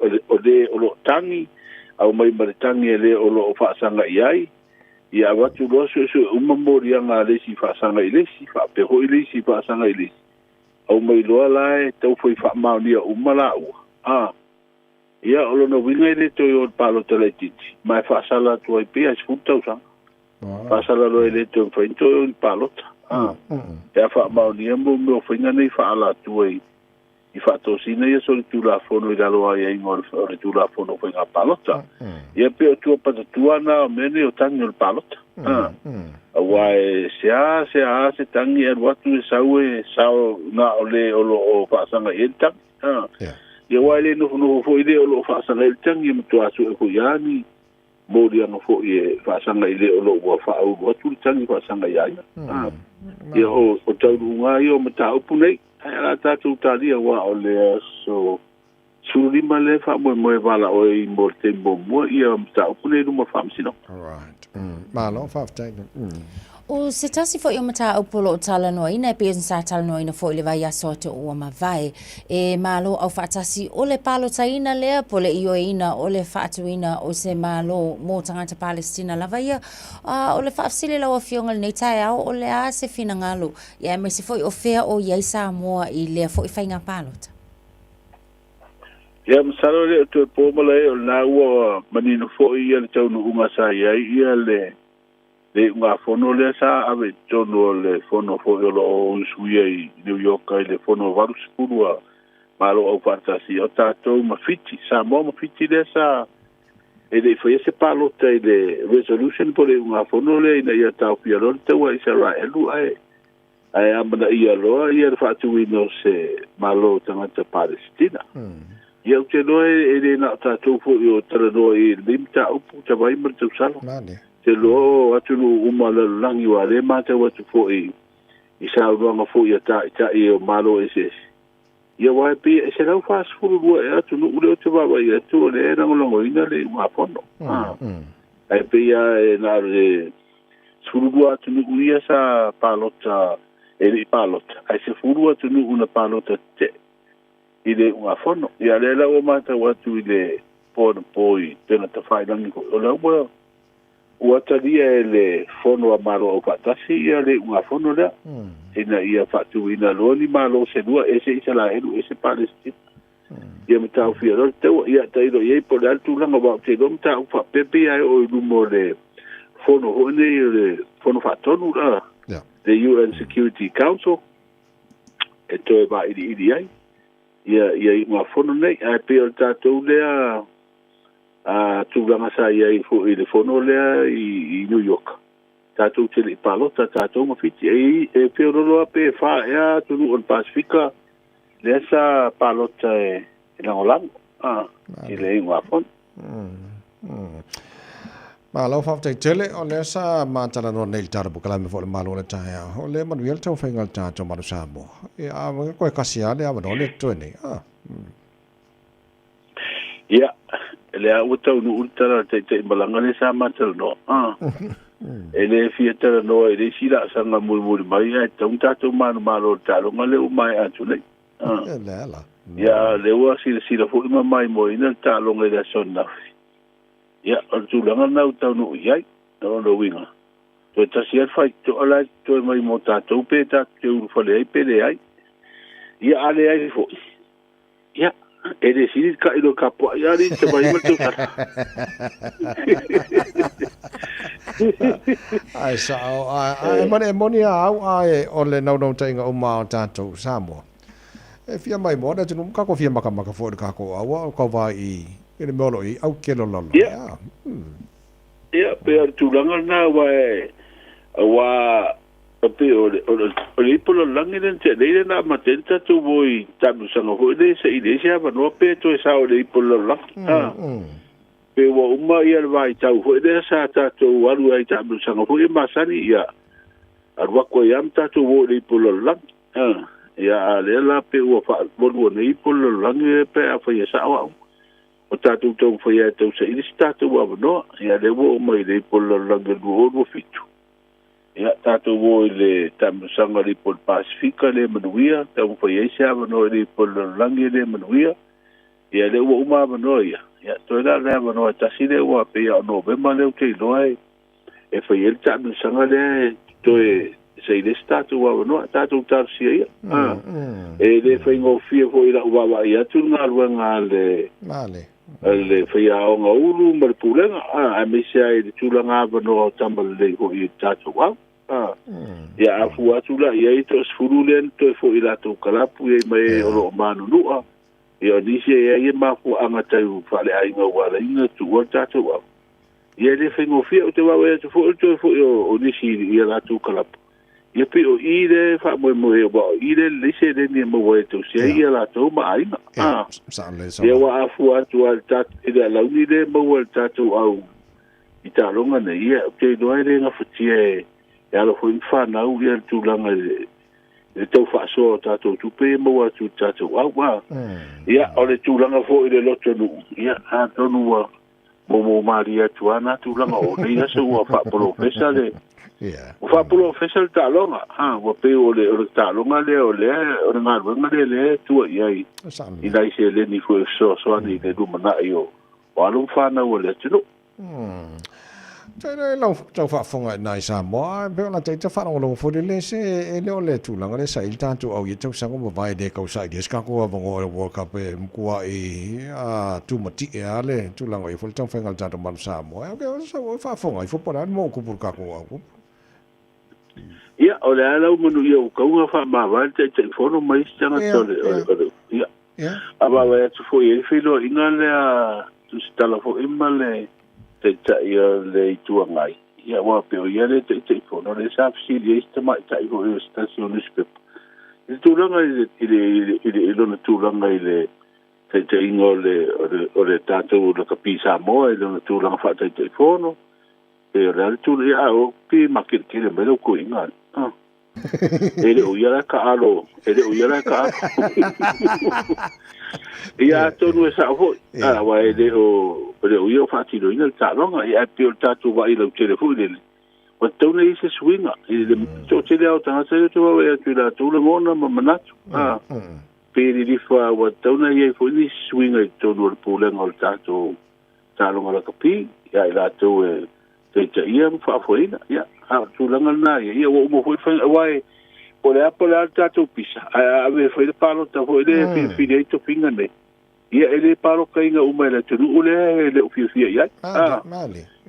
tangi au mai tangi ele o fa sanga iai ia wa tu lo so uma moria nga le si fa sanga ile si fa pe ho ile si fa sanga ile au mai lo la te foi fa ma ni uma la ia olo no winga ile to yo palo teletiti mai fa sala to I pe as futa usa fa sala lo ile to fa to yo palo ia fa ma ni mo finga nei fa ala to I fa to sina ia so tu la fono I lo ai ngor tu la fono fa nga palota ia pe tu pa tu ana mene o tango palota wa se tangi er watu sao na ole o fa sanga enta ia wale no fo ile o lo fa sanga il tangi mtu asu ko yani mori ano fo ie fa sanga ile o lo wa fa o tu tangi fa sanga ya ia o tau nga io mta upu nei ala ta tu talia wa o le so suri male fa mo vala o I morte mo ia mta upu nei no fa msino all right malo fa ta O se tasi fo I o mata upolo o talanoa ina e pesen sa talanoa ina fo I le vai aso te ua mawai. E malo au whaatasi o le palo taina lea po le io ina o le whaatuina o se malo mō tangata Palestina lava ia. O le whaafsile lau a fionga nei tae au o le a se fina ngalo. Ia me se fo I o fea o iai Samoa I lea fo I whainga palota. Ia masaro le tu e pōmala e o na ua manino fo I le taunu unga sa iai ia le nga fono le sa ave tono le fono fo lo suia I New York I le fono varu spurua malo au fantasi o tato mafiti sa mo mafiti le sa e le foi ese palo te le resolution por nga fono le ina ia tau pia lo te wa Israel ai amana ia lo ia fatu no se malo tangata Palestina ia te no e le na tato fo yo trano I limta upu te vai mer te sala te lo atu no uma la langi wa le mata wa tu fo I sa ronga fo ia ta I o malo ese ia wa pe se la fast food wa atu no ule te wa ia tu le na ngo ina le wa fono ai pe ia na le suru atu no ia sa palota e palota ai se furu atu no una palota te ile wa fono ia le la o mata wa tu ile por poi tena ta fai langi ko la wa ua talia e le fono a malo o patasi ia le unga fono lea ina ia fatu ina loni malo se lua ese isa la elu ese Palestina ia me tau fia lor teua ia tairo iei po le altu langa wau te lom tau fa pepe ai o ilumo le fono hone le fono fatonu la the UN Security Council e toe ba ili ai ia unga fono nei ai pe o tatou lea tu langa sa ia I le fono lea I New York. Tatou te li palota, tatou mawhiti. E peoroloa pe wha ea tunu on Pasifika. Lea sa palota e langolango. I le ingoa fono. Ma lo fa te tele o le sa ma tala no nei tara bukala me fo le malo le tae o le manu yel tau whaingal tā tō maru sa mo e a koe kasi a le a mano le tō nei ia le a utau nu ultara te malanga le sa matala no e le fia tara no e le sila sanga muri mai e taun tātou manu malo tālonga le umai atu nei le ala ia le ua sila fu ima mai mo ina tālonga le sonafi ia tu langa na utau no iai no winga to tasi al fai to ala to mai mota to pe ta te u fale ai pe le ai ia ale ai fo ia e de si ka ilo kapo ia ri te mai mo tu ai sa ai moni au ai ole no tainga o ma tato samo e fia mai mo da tu ka ko fia maka fo ka ko au ko vai ele molo I au kelo lolo ia pe tu langa na wa pe o polo langi den te le na matenta tu voi tabu sanga ho de se ide sia va no pe to sa o le polo la pe wa uma ia vai tau ho de sa ta tu waru ai tabu sanga ho ma sani ia arwa ko yam ta tu vo le polo la ia le la pe wa fa bo ne polo langi pe a fa ia sa wa o tātou tau whai a tau sa iris tātou awa noa, ia le wo o mai le pola langa luo o fitu. Ia tātou wo I le tamusanga le pola Pasifika le manuia, tau whai eise awa noa le pola langa le manuia, ia le wo uma awa noa ia. Ia toi la le awa noa tasi le wa pe ia o novema leo te inoa e whai ele tamusanga le toi sa iris tātou awa noa, tātou tarsia ia. E le whai ngō fia ho ila uwawa ia tu ngā ruanga le... Male. le fia o nga ulu ma le pulenga a me se ai le tulanga ba no tamba le ho I tatu wa ya afu atu la ia I to sfuru len to fo ila to kalapu e mai o lo manu lua ia ni se ia ma fu anga tau fa le ai nga wala inga tu wa tatu wa ia le fengo fia o te wa e to fo o ni si ia la tu kalapu ia pe o I le fa mo e ba I le se le ni mo e to se ia la to ma ai ia wa afu atu al tat ida la uni le mo al tatu au I ta longa ne ia te no ai le nga futie ia lo foi fa na u ia tu langa le tau fa so tatu tu pe mo atu tatu au wa ia o le tu langa fo I le loto nu ia a tonu wa mo maria tuana tu langa o ia se wa fa profesa le o fa polo official ta longa wa pe o le ta longa le o nga runga le tu ai I dai se le ni ko so ani le du mana io wa lu fa na o le tu Tēnei lau tau whaafonga nai sa moa, peo la teita whanau lau fo le se e leo le tūlanga le sa il tātou au I tau sanga ma vai de kau sa I deska kua vango e World Cup e mkua I tūmati e ale tūlanga I fo le tau whaingal tātou manu sa moa. Ok, sa whaafonga I fopara mo kupur kako au. Ia, o le alau manu ia ukaunga wha mawa te fono mai stanga tole. Ia. Aba wai atu fo I whilo inga lea tu stala fo ima le te ia le itua ngai. Ia wa peo ia le te fono le safsi le ista mai tai ho I station newspaper. I tūlanga I le ilona tūlanga I le te ingo o le tātou la kapisa moa I lona tūlanga wha te fono. E le tūlanga ia o pi makirikire me lau ko inga. Ele o ia ka alo. Ia tonu e sa ho. Wa ele o ia fati do ina ta longa ia pe o tatu wa I lo telefone le. Wa tonu I se swinga. Ele to tele au tanga se to wa ia tu la tu le mona ma manatu. Pe li fa wa tonu ia fo ni swinga tonu le pulenga o tatu. Ta longa la kapi ia la to e te ia fa foina ia tu langa na ia o mo foi vai o le apola tatu pisa a ve foi de palo ta foi de finito pinga ne ia ele palo kainga uma le tu le ofisia ia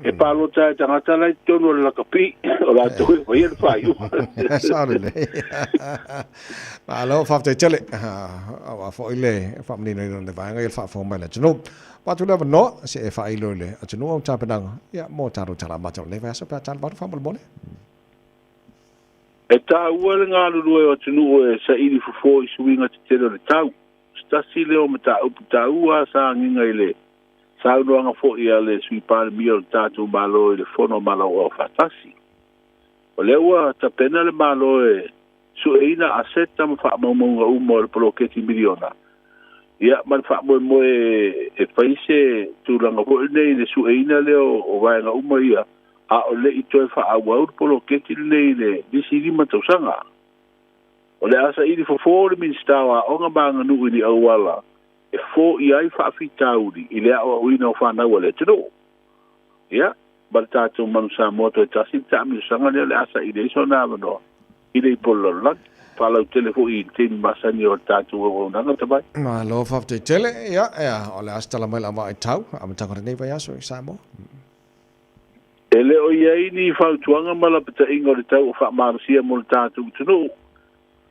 e palo ta ngata la tono la kapi o la tu foi el fai sorry le malo fa te chele a foi le fa ni no le va ngai fa fo mai le tu Patu leva no se e fai lole atu no ta penanga ia mo taro tala mata le va so pa tal ba fa bone e ta ua nga lu e atu no e sa ili fo I swinga te le tau sta si le o mata o ta ua sa nginga ile saunoanga fo'i a le sui palemi o le tātou malo i le fono malo o fatasi. O le ua tapena le malo e sueina a seta ma whaamaunga umo le poloketi miliona. Ia, man whaamoe e paise tūranga fo'i nei le sueina leo o vaenga umo ia. A o le itoe whaawau poloketi nei le disi lima tausanga. O le asa ili fofore min stawa o ngā manga nui ni awala. E fo i ai whaafitauri i lea o uina o whanau le tino. Ia, bal tātou manu sa moto e tasi tāmi sanga lea le asa i le iso nāmanoa. I le i polo lak, whalau telefo i tēni masani o tātou o nanga tabai. Ma lo whafte tele, ia, o le asa tala mai la mai tau, a matangara nei vai aso i Samoa. E le o iai ni whautuanga malapita ingo le tau o whaamarusia mo le tātou tino.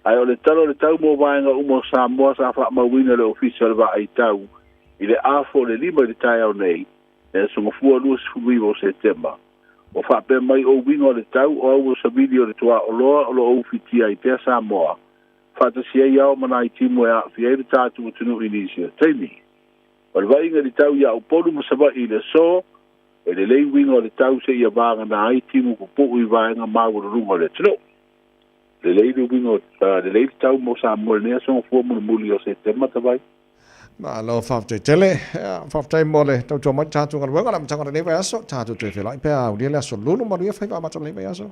Ai o le talo le tau mo vaenga umo Samoa sa whaamawina le official wa ai tau. I le afo le lima le tai au nei. E sunga fua luas fuivo September. O whape mai o wingo le tau o au sa video le tua o loa o lo ofitia i pia Samoa. Whatasia iao mana i timu e a fia le tātu o tunu inisia. Teini. O le vainga le tau ia upolu masaba i le so. E le lei wingo le tau se ia vanga na ai timu kupu i vaenga mauru runga le tunu. Le lei wingo le lei tau mo Samoa nea songa fua muli o September tabai. Ma lo whafte tele, whafte mo le tau tō mai tātu ngā ruenga, la matangara nei vai aso, tātu tue whelai, pēr au lia le aso lulu maruia whaiva matangara nei vai aso.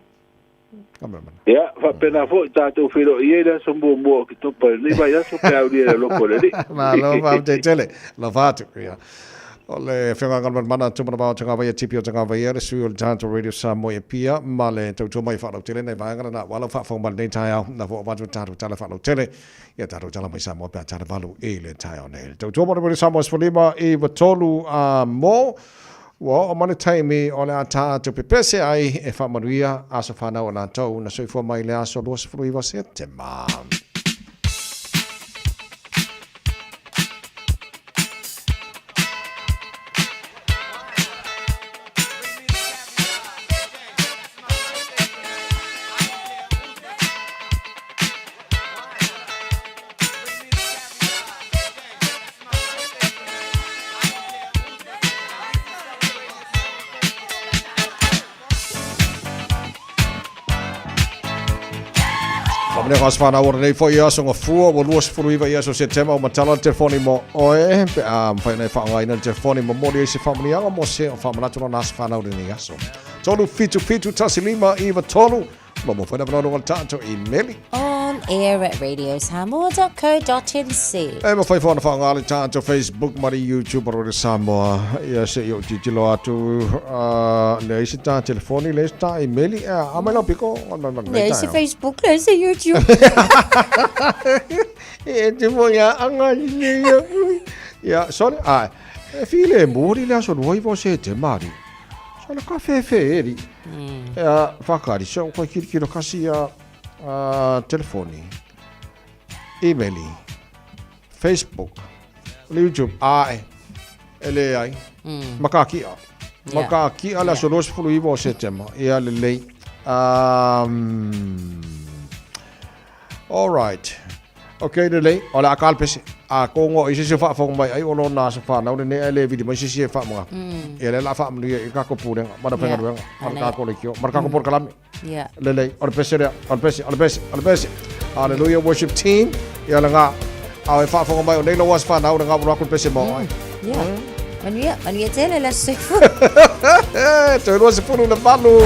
Ia, whapena fo i tātou whiro i e le aso mua ki topa nei vai aso, pēr au lia le loko le li. Ma lo whafte tele, lo whātu, ia. O le whenga nganman mana tumana bao tanga vai a tipi o tanga vai e le sui o le tātou radio Samoa e pia, ma le tau tō mai whālau tele nei vai ngana na wala whāwhau ma nei tai au, na fo watu tātou tala whālau tele, ia tātou tala mai Samoa pēr tātou walu e le tai au nei. Tau tō mai Samoa sfolima i watolu a mō, wa o mana taimi o le a tātou pepese ai e whamanuia aso whanau o nātou, na sui fua mai le aso lua sfolima se te maa. Pamene kas whana ora nei fo ia songa fua o luas furuiva ia so September o matala telefoni mo oe whai nei whaonga ina telefoni mo mori e se whamani anga mo se o whamanatu na nasa whana ora nei aso. Tolu fitu tasi lima iwa tolu mo mo whaina whanau ngal tātou i meli. On air at radiosamoa.co.nz. E mo whai whana whaonga ali tātou Facebook mari YouTube o re Samoa ia se i o titilo atu le isi tā telefoni le isi tā i meli a mai lau piko le isi Facebook le isi YouTube. E te mo ia anga ia sorry ai e file mori le aso luai vo se te mari so le kafe eri ia whakari so ko kirikiro kasi a telefoni emaili Facebook YouTube ai ele ai makaki la so los fulu vo se te ma ia le lei all right. Okay, lei, ola akalpese. A kongo isi se fa fong mai ai ono na se fa na ne ele video mai se fa mga. Ele la fa mlu e ka ko pure nga. Mara penga ruanga. Marka ko le kio. Marka ko por kalami. Yeah. Lei, or pese. Hallelujah worship team. Ya la nga. A fa fong mai ne lo was fa na nga ro ko pese mo ai. Yeah. Manu tele la se fu. Te lo se fu no balu.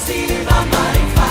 Siva, mai fa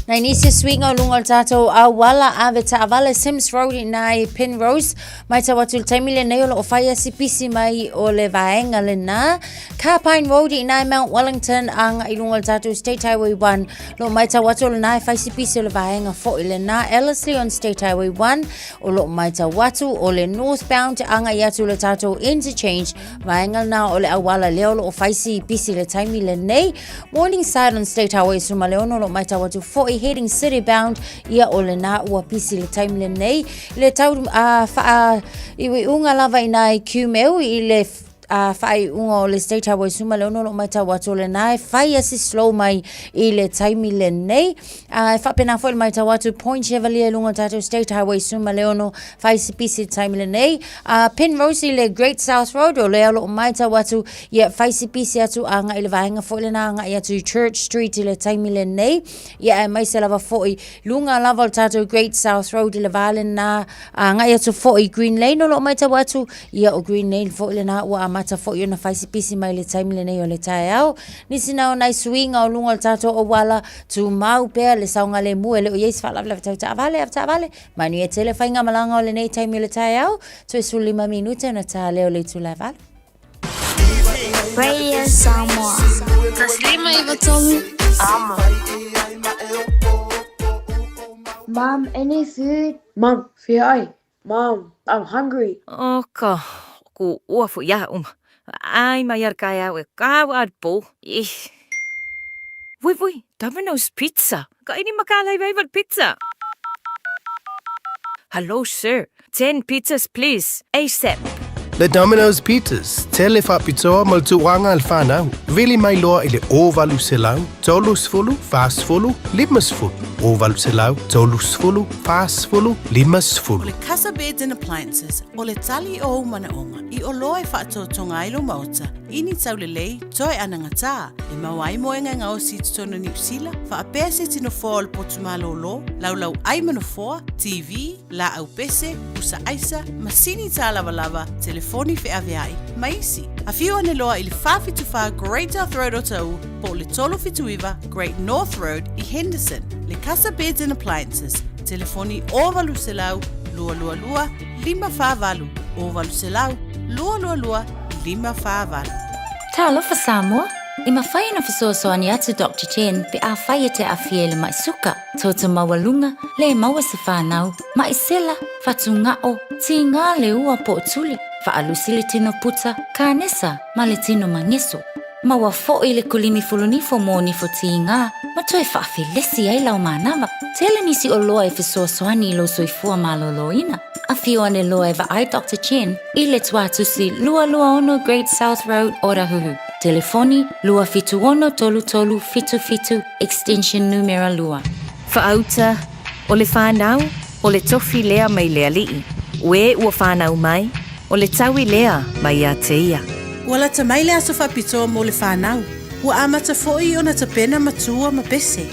Nai nisi swing o lungo tato a wala ave ta avale Sims Road nai Penrose mai ta watu taimi le nei o fire sipisi mai o le vaenga le na Carpine Road nai Mount Wellington ang ilungo tato State Highway 1 lo mai ta watu le nai fai sipisi o le vaenga fo ile na Ellerslie on State Highway 1 o lo mai ta watu o le northbound anga yatu le tato interchange vaenga na o le awala leo lo fai sipisi le taimi le nei Morningside on State Highway suma leono lo mai ta watu fo heading city bound ia o le na ua pisi le time le nei le tau iwi unga lava inai Qmeu i le fai unga o le State Highway suma leono lo mai ta watu le nai fai asi slow mai i le time le nei fa pena fo le mai ta watu Point Chevalier lunga tato State Highway suma leono fai si pisi time le nei Penrose i le Great South Road o le alo mai ta watu ia fai si pisi atu anga i le vaenga fo le na anga i atu Church Street i le time le nei ia mai se lava fo i lunga lava o tato Great South Road i le vale na anga i atu fo i Green Lane o lo mai ta watu ia o Green Lane fo le na ua mata fo i ona fai si pisi mai le time le nei o le tae au nisi nao nai swinga o lunga o tato o wala tu mau pea le saunga le mua le o yeis fa lavla tau ta vale manu e tele fainga malanga o le nei time o le tae au tu e suli 5 minute na ta leo le tu la vale Radio Samoa. Taslima Ivatolu. Amo. Mom, any food? Mom, fear Mom, I'm hungry. Oka, ku uafu ya Ai mai ar kai au e kau ad po. Vui, Domino's Pizza. Kaini makalai favorite pizza. Hello, sir. 10 pizzas, please. ASAP. Le Domino's Pizzas, tele fa pizza maltuanga alfana, vili mai loa ile ovalu selau, tolus fulu, fast fulu, limas fulu, ovalu selau, tolus fulu, fast fulu, limas fulu. Le Casa Beds and Appliances, o le tali o manaonga, I o loa e whaato tonga ilo maota, ini tau le lei, toi anangata, e mawai moenga ngā o si tutona New Zealand, wha apea se tino fōa le potumalo lo, lau ai manafoa, TV, la au pese, usa aisa, masini tā lava, telefoni fe aveai, maisi. A fiu ane loa I le whawhituwha Great North Road o tau, po le tolo fituiva Great North Road I Henderson. Le Casa Beds and Appliances, telefoni ovalu selau, lua, 5 ovalu selau, lua, 5 Talofa Samoa, I mawhai na fisoasoani atu Dr. Chen pe a whai te a fiele mai suka. Tauta mawalunga, le maua se whanau, mai sela, whatu ngao, ti ngā le ua po tuli, whaalusi le tino puta, ka nesa, ma le tino mangeso. Maua fo I le kulini fulunifo mo nifo ti ngā, ma toi whaafi lesi ai lau manawa. Tele nisi o loa e fisoasoani lo soifua maloloina. A fio ane loa e ai Dr. Chen, I le tuatusi lua ono Great South Road Orahuhu. Telefoni lua fitu ono tolu fitu extension numero lua. Whaauta, o le whanau, o le tofi lea mai lea lii. Ue ua whanau mai, o le taui lea mai a te ia. Wala ta mai lea so whapitoa mo le whanau. Ua amata foi ona ta pena matua ma pese.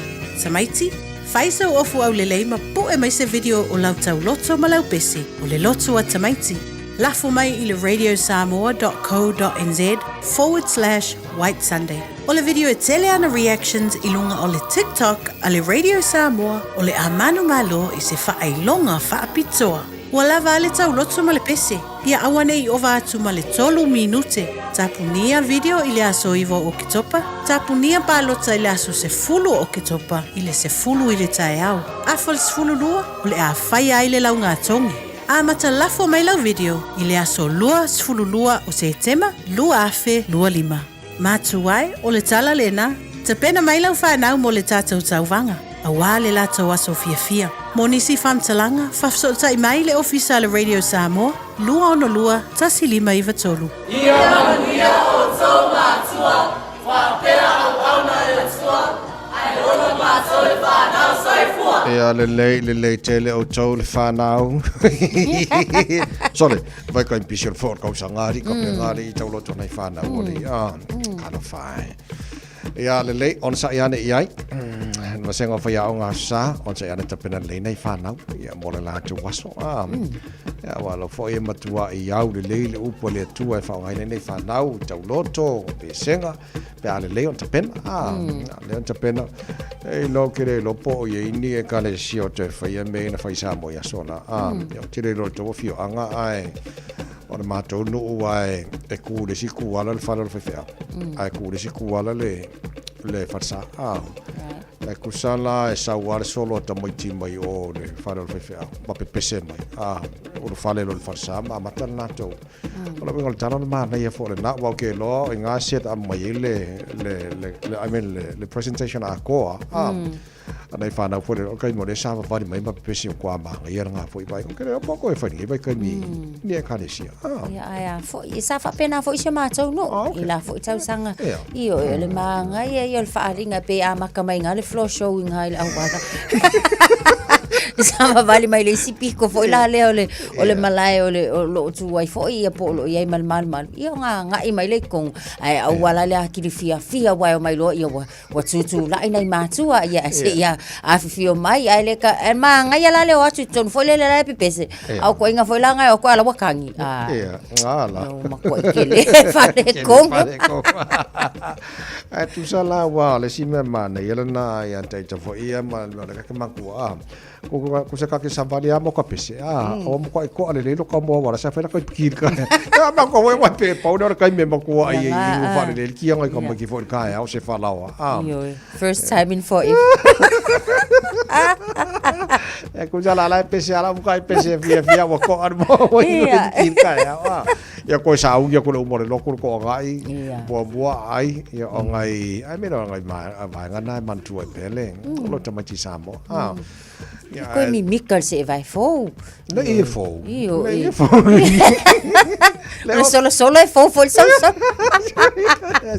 Ta maiti, whaisa o ofu au le leima po e mai se video o lau tau loto ma lau pese. O le loto a ta maiti. Lafo mai I le radiosamoa.co.nz/White Sunday. O le video e tele ana reactions I lunga o le TikTok a le Radio Samoa o le amanu malo I se whaailonga whaapitoa. Ua lava le tau loto ma le pese. Ia awane I ova atu ma le 3 minute. Tapunia video I le aso iwo o kitopa. Tapunia palota I le aso se fulu o kitopa. I le se fulu I le tae au. Afal se fulu lua o le a whaia I le launga tongi. A mata lafo mai lau video I le aso lua sfulu lua o se tema lua afe lua 5. Matu ai o le tala lena, te pena mai lau whanau mo le tātou tauvanga. A wā le lātou aso fia. Mo nisi whamtalanga, whafsota I mai le ofisa le Radio Samoa, lua ono lua, tasi 5 Ivatolu. Ia manuia o tō mātua, whapea au auna e tua, ai ono mātou le whanau soifua. Ja, le tele o tau le whanau. Sorry, vai ko impisio le whort kausa ngāri, ka pe ngāri I tau loto nei whanau. Kano whae. Ja, le on sa iane I ai. masenga fa ya nga sa o se ana tapena le nei whanau ia mo le la tu waso ia wala fo e matua i au le upo le tua e whaongai nei whanau tau loto pe senga pe ale leo tapena leo tapena e lo kere lo po i ini e kale si o te whaia me na whaisa mo ia sona ia tire lo to fio anga ai o le mātou nuu ai e kūre si kuala le whanau le whawhia ai kūre si kuala le whatsa e kusala e sauare solo ta moiti mai o le whanau le whawhia ma pe pese mai o le whale lo le whatsa ma matana nātou o le wingo le tano le mana ia fo le na wau ke lo i ngā set a mai le presentation a koa anai whanau fo le o kai mo le sa whawari mai ma pe pese o kua maanga ia ngā fo i vai o kere o poko e whani e vai kai mi ni e kane sia ia fo i sa whapena fo i se mātou no i la fo i tau sanga i o le maanga ia i o le whaaringa pe a makamai ngā le floor show i ngā i le auwaka sama vale mai le sipi ko foi la le ole malai ole lo tu wai foi ia po lo ia mal ia nga i mai le kong ai au wala le ki fia wai mai lo ia wa tu la ina ma tu ia se ia a fio mai ai le ka ma nga ia la le wa tu ton foi le la pipese au ko inga foi la nga o ko ala wakangi ia ngala ma ko ke le fale kong ai tu sala wa le sima mana ia na ia tai ta foi ia ma le ka ma ku ko se ka ke savali amo ka pese o mo ko ale le ko mo wala sa fela ko pikir ka ya ma ko wa pe pa o ka me mo ko ai u fa le ki nga ko mo ki fo ka ya o se fa lawa first time in for if e ko jala la pese ala mo ka pese via mo ko ar mo ki ka ya ko sa u ya ko mo le lo ko ai bo ai ya o ngai ai me no ngai ma nga man tu e pele lo tamati samo ko mi Mikkel se vai fo. No e fo. Io e fo. Solo e fo il solo.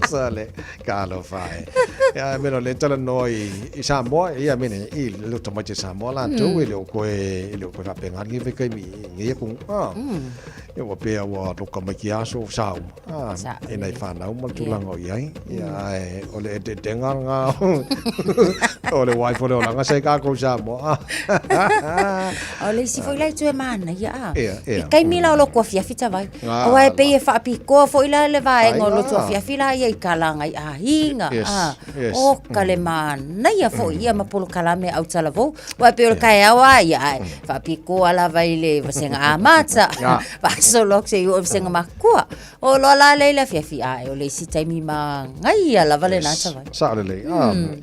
Sale. Calo fai. Ya meno le tala noi i Samoa ia mene i lo tomate Samoa la tu e lo ko fa pengar ngi ve kai mi ngi ku e wa pe wa lo ka maki aso sau e nei fa na mo tu lango ia ia o le de dengar nga o le wifi o la nga sai ka ko Samoa ole si foi lai tu mana ia kai mila lo ko fia fita vai o ai pe e fa pi ko foi la le vai ngolo tu fia fila ia kalanga a hinga o kale mana ia foi ia ma polo kalame au talavo wa pe o kai awa ia fa pi ko ala vai le vasenga amata va solo se yo vasenga makua o lo la le fia fia o le si taimi ma ngai ala vale na sa vai sa le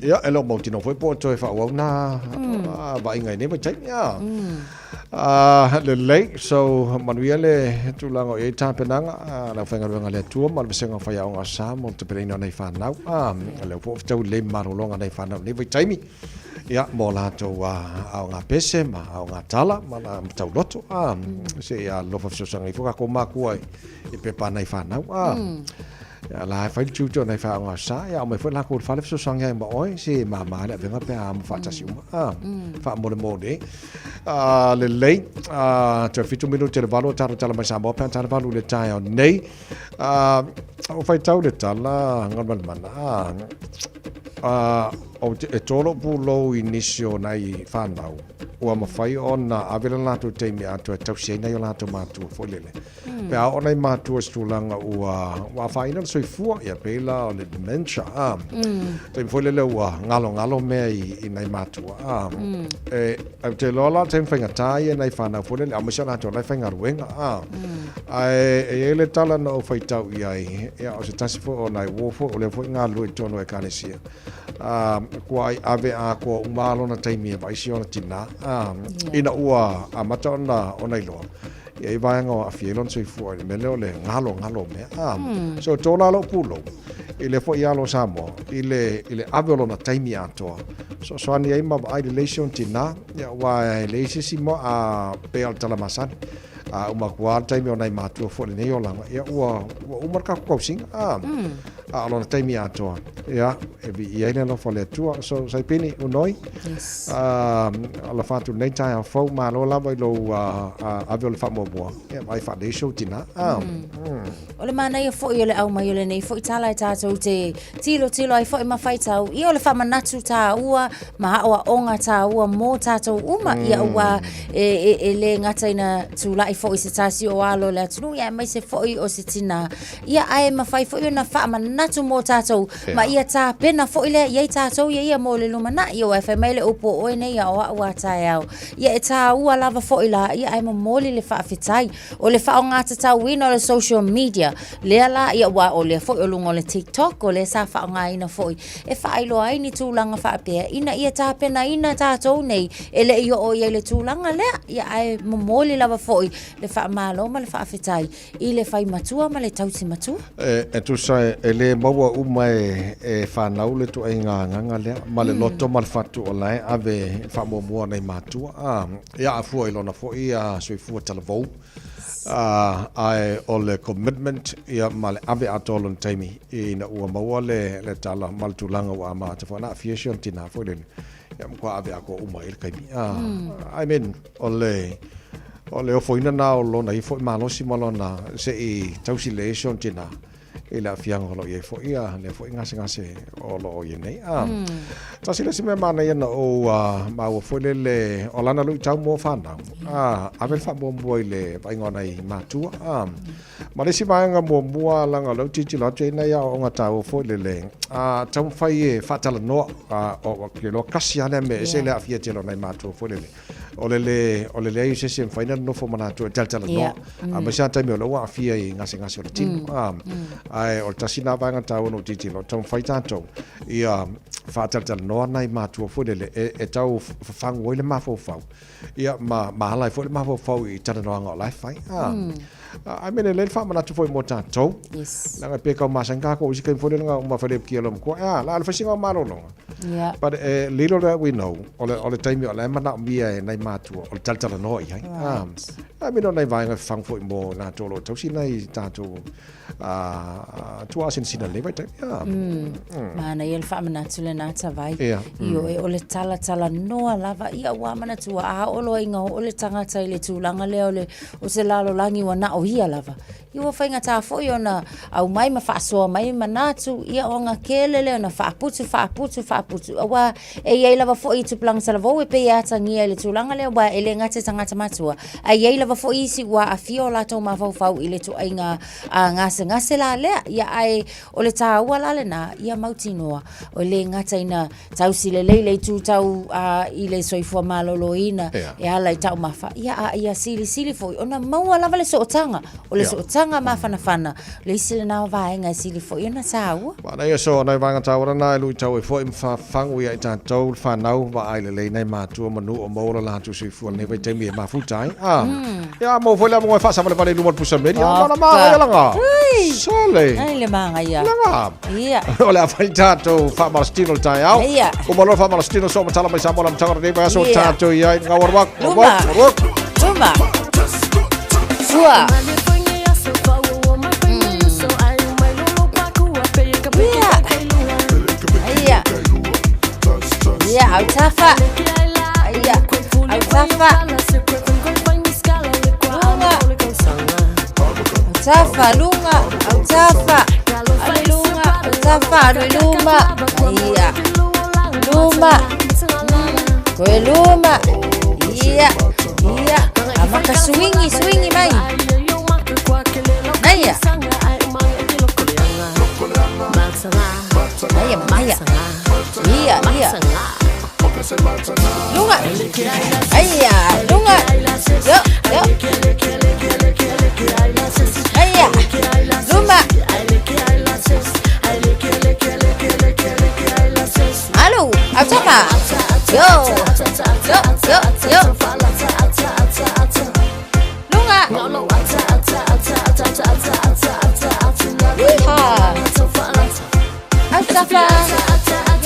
ia elo mo tino foi po to fa wa na va ngai ne va chai ia le late so manuia le tulango e tapenanga la fenga le tu mal vasenga fa ya nga sa mo te perina nei fa nau le po tau le marolonga nei fa nau ne va chai mi ia mo la to au nga pese ma au nga tala ma na tau loto se ia lo fa so sanga i foka ko ma ku ai e pe pa nei fa nau ya la fa tu to nei fa nga sa ya me fa la ko fa le so sanga ma oi se ma le venga pe am fa ta si fa mo le mode le lei to fitu minuto le valo taro tala mai sa mo pe taro valo le tai nei o fa tau le tala ngal mana o e tolo pulo inisio nai whanau ua mawhai o na awela lātou teimi atu e tausia nei o lātou mātua wholele pe a o nei mātua stulanga ua whaina le soifua ia pēla o le dementia teimi wholele ua ngalo mea i nei mātua e te lola teimi whaingatai e nei whanau wholele a misa lātou nei whaingaruenga e ele tala na o whaitau iai ia o se tasifo o nei wofo o le fo ngā lue tono e kanesia kuai ave a ko umalo na taimi vai si ona tina ina ua amata ona ilo e vai ngo a fielon so fu me le ngalo me so tola lo pulo ile fo ia lo samo ile ave lo na taimi ato so ani ai ma ai relation tina ya wa leisimo a pe al talamasan uma kuar taimi ona i matu fo le nei o langa ia ua marka ko sing alona taimi atoa ia e vi ia le lo fole tua so sai pini unoi ala fatu nei tai fo ma lo la vai lo ave le fa mo bo e vai fa de show tina ole mana ia fo ia le au mai ole nei fo itala e tatou te tilo ai fo ma fai tau ia ole fa manatu ta ua ma o onga ta ua mo tatou uma ia ua e le ngata ina tu la fo i se tasi o alo le tunu ia mai se fo i o se tina ia ai ma fai fo ia na fa manatu mo tatou ma ia ta pena fo ile ia tatou ia mo le lumana ia wa fa mai le opo o nei ia o ua ta ia e ta ua lava fo ila ia ai mo moli le fa fitai o le fa ngata ta wina le social media le ala ia wa o le fo o lungo le TikTok o le sa fa nga ina fo e fa ilo ai ni tulanga fa pe ina ia ta pena ina tatou nei ele ia o ia le tulanga le ia ai mo moli lava fo le fa malo ma le fa fitai i le fai matua ma le tausi matua e tu sai ele maua uma e fa naule tu ai nga le ma le loto ma le fatu o lai ave fa mo mo nei matua ia afu ilo na fo ia sui fu televo ai o le commitment ia ma le ave atolon taimi ina ua maua le tala mal tulanga wa ma te fa na fiation tina fo le ia mo ave ako uma il kaimi I mean o le o foina na o lona i fo malosi malona se i tausi lesion tina ila fianga lo ye fo ia le fo ngase o lo ye nei ta sila si me mana ia no o ma o fo le o lana lu tau mo fana ave fa mo mo le pa ngona i matua ma le si vanga mo mo langa lo titi lo te nei o ngata o fo le tau fai e fatala no o ke lo kasiana me se le afia te lo nei matua fo le o le ai se se faina no fo mana to tala no ma sa ta me lo afia i ngase o le tino ai o tasina vanga tau no titi lo tau fai tanto ia fatal no nai matua fo le e tau fango le mafo fau ia ma hala fo le mafo fau i tana no nga lai fai I mean le fa mana tu foi mo tanto la pe ka masanga ko usika fo le nga ma fa le kielo ko la fa singa ma lo but little that we know all the time ole mana mia nai matua o tala no i I mean nai vanga fang fo mo na to lo tau sinai tanto tu asin sina le vai mana ia fa mana tu le na ta vai io e ole tala no lava ia wa mana tu a o lo inga o le tanga tai le tulanga le ole o se lalo langi wa na o ia lava io fa inga ta fo io na au mai ma fa so mai mana tu ia o nga kele le na fa putu wa e ia lava fo i tu plang sala vo e pe ia tangi le tulanga le wa ele nga te tanga ta matua ai ia lava fo i si wa a fio la to ma fau ile tu ainga ngase la le ia ai o le taua la le na ia mautinoa o le ngata ina tausi le tu tau i le soifua maloloina e ala i tau mafa ia sili foi ona maua lava le sootanga o le sootanga mafana le isi le nao vaenga sili foi ona taua wana ia so ona vanga taua na lui tau e foi fangu ia i tātou whanau wa ai le nei mātua manu o maura la tu soifua ne vai teimi e mafutai ia mo foi la mo fa sa vale lumon pusa meri ona ma ia langa Sole. Ai le manga ia. Ia. Ole a fai tato fa malastino tai au. Ia. O malo fa malastino so matala mai samola mtanga de ba so tato ia nga warwak. Tuma. Sua. Ia. Ia, au tafa. Ia. Au tafa. Tafa lunga, au tafa, alilunga, au tafa, aliluma, iya, luma, koe luma, iya, amaka swingi mai, naya, iya, lunga, iya, lunga, yo, Aya, Zumba. Alô, atoma. Yo. Lunga. Atafa.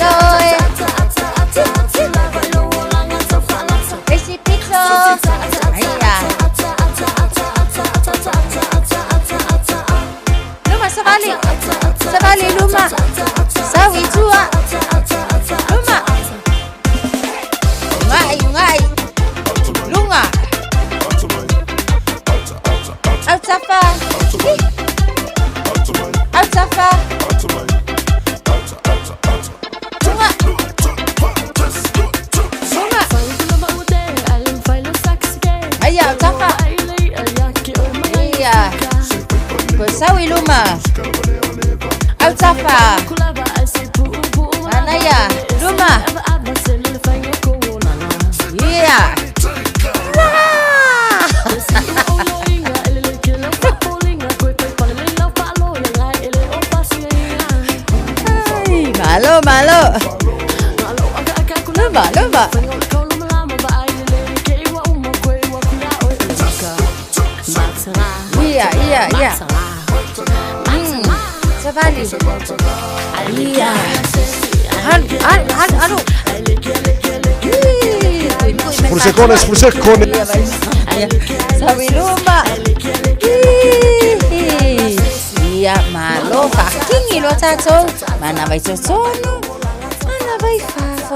Yo. Esse pizza. Aya. Sekali luma. Sawi tua. Luma. Ngai. Lunga. Altafa. Altafa. Ayah, Altafa. Iya. Sawi luma. Altafa. Mana ya? Luma. Iya. Malu. Lumba. Iya. Sekali. Iya. Aduh. Sprusekone. Sawi lumba. Iya, malo. Pakingi lo tato. Mana vai tonu. Mana vai fafo.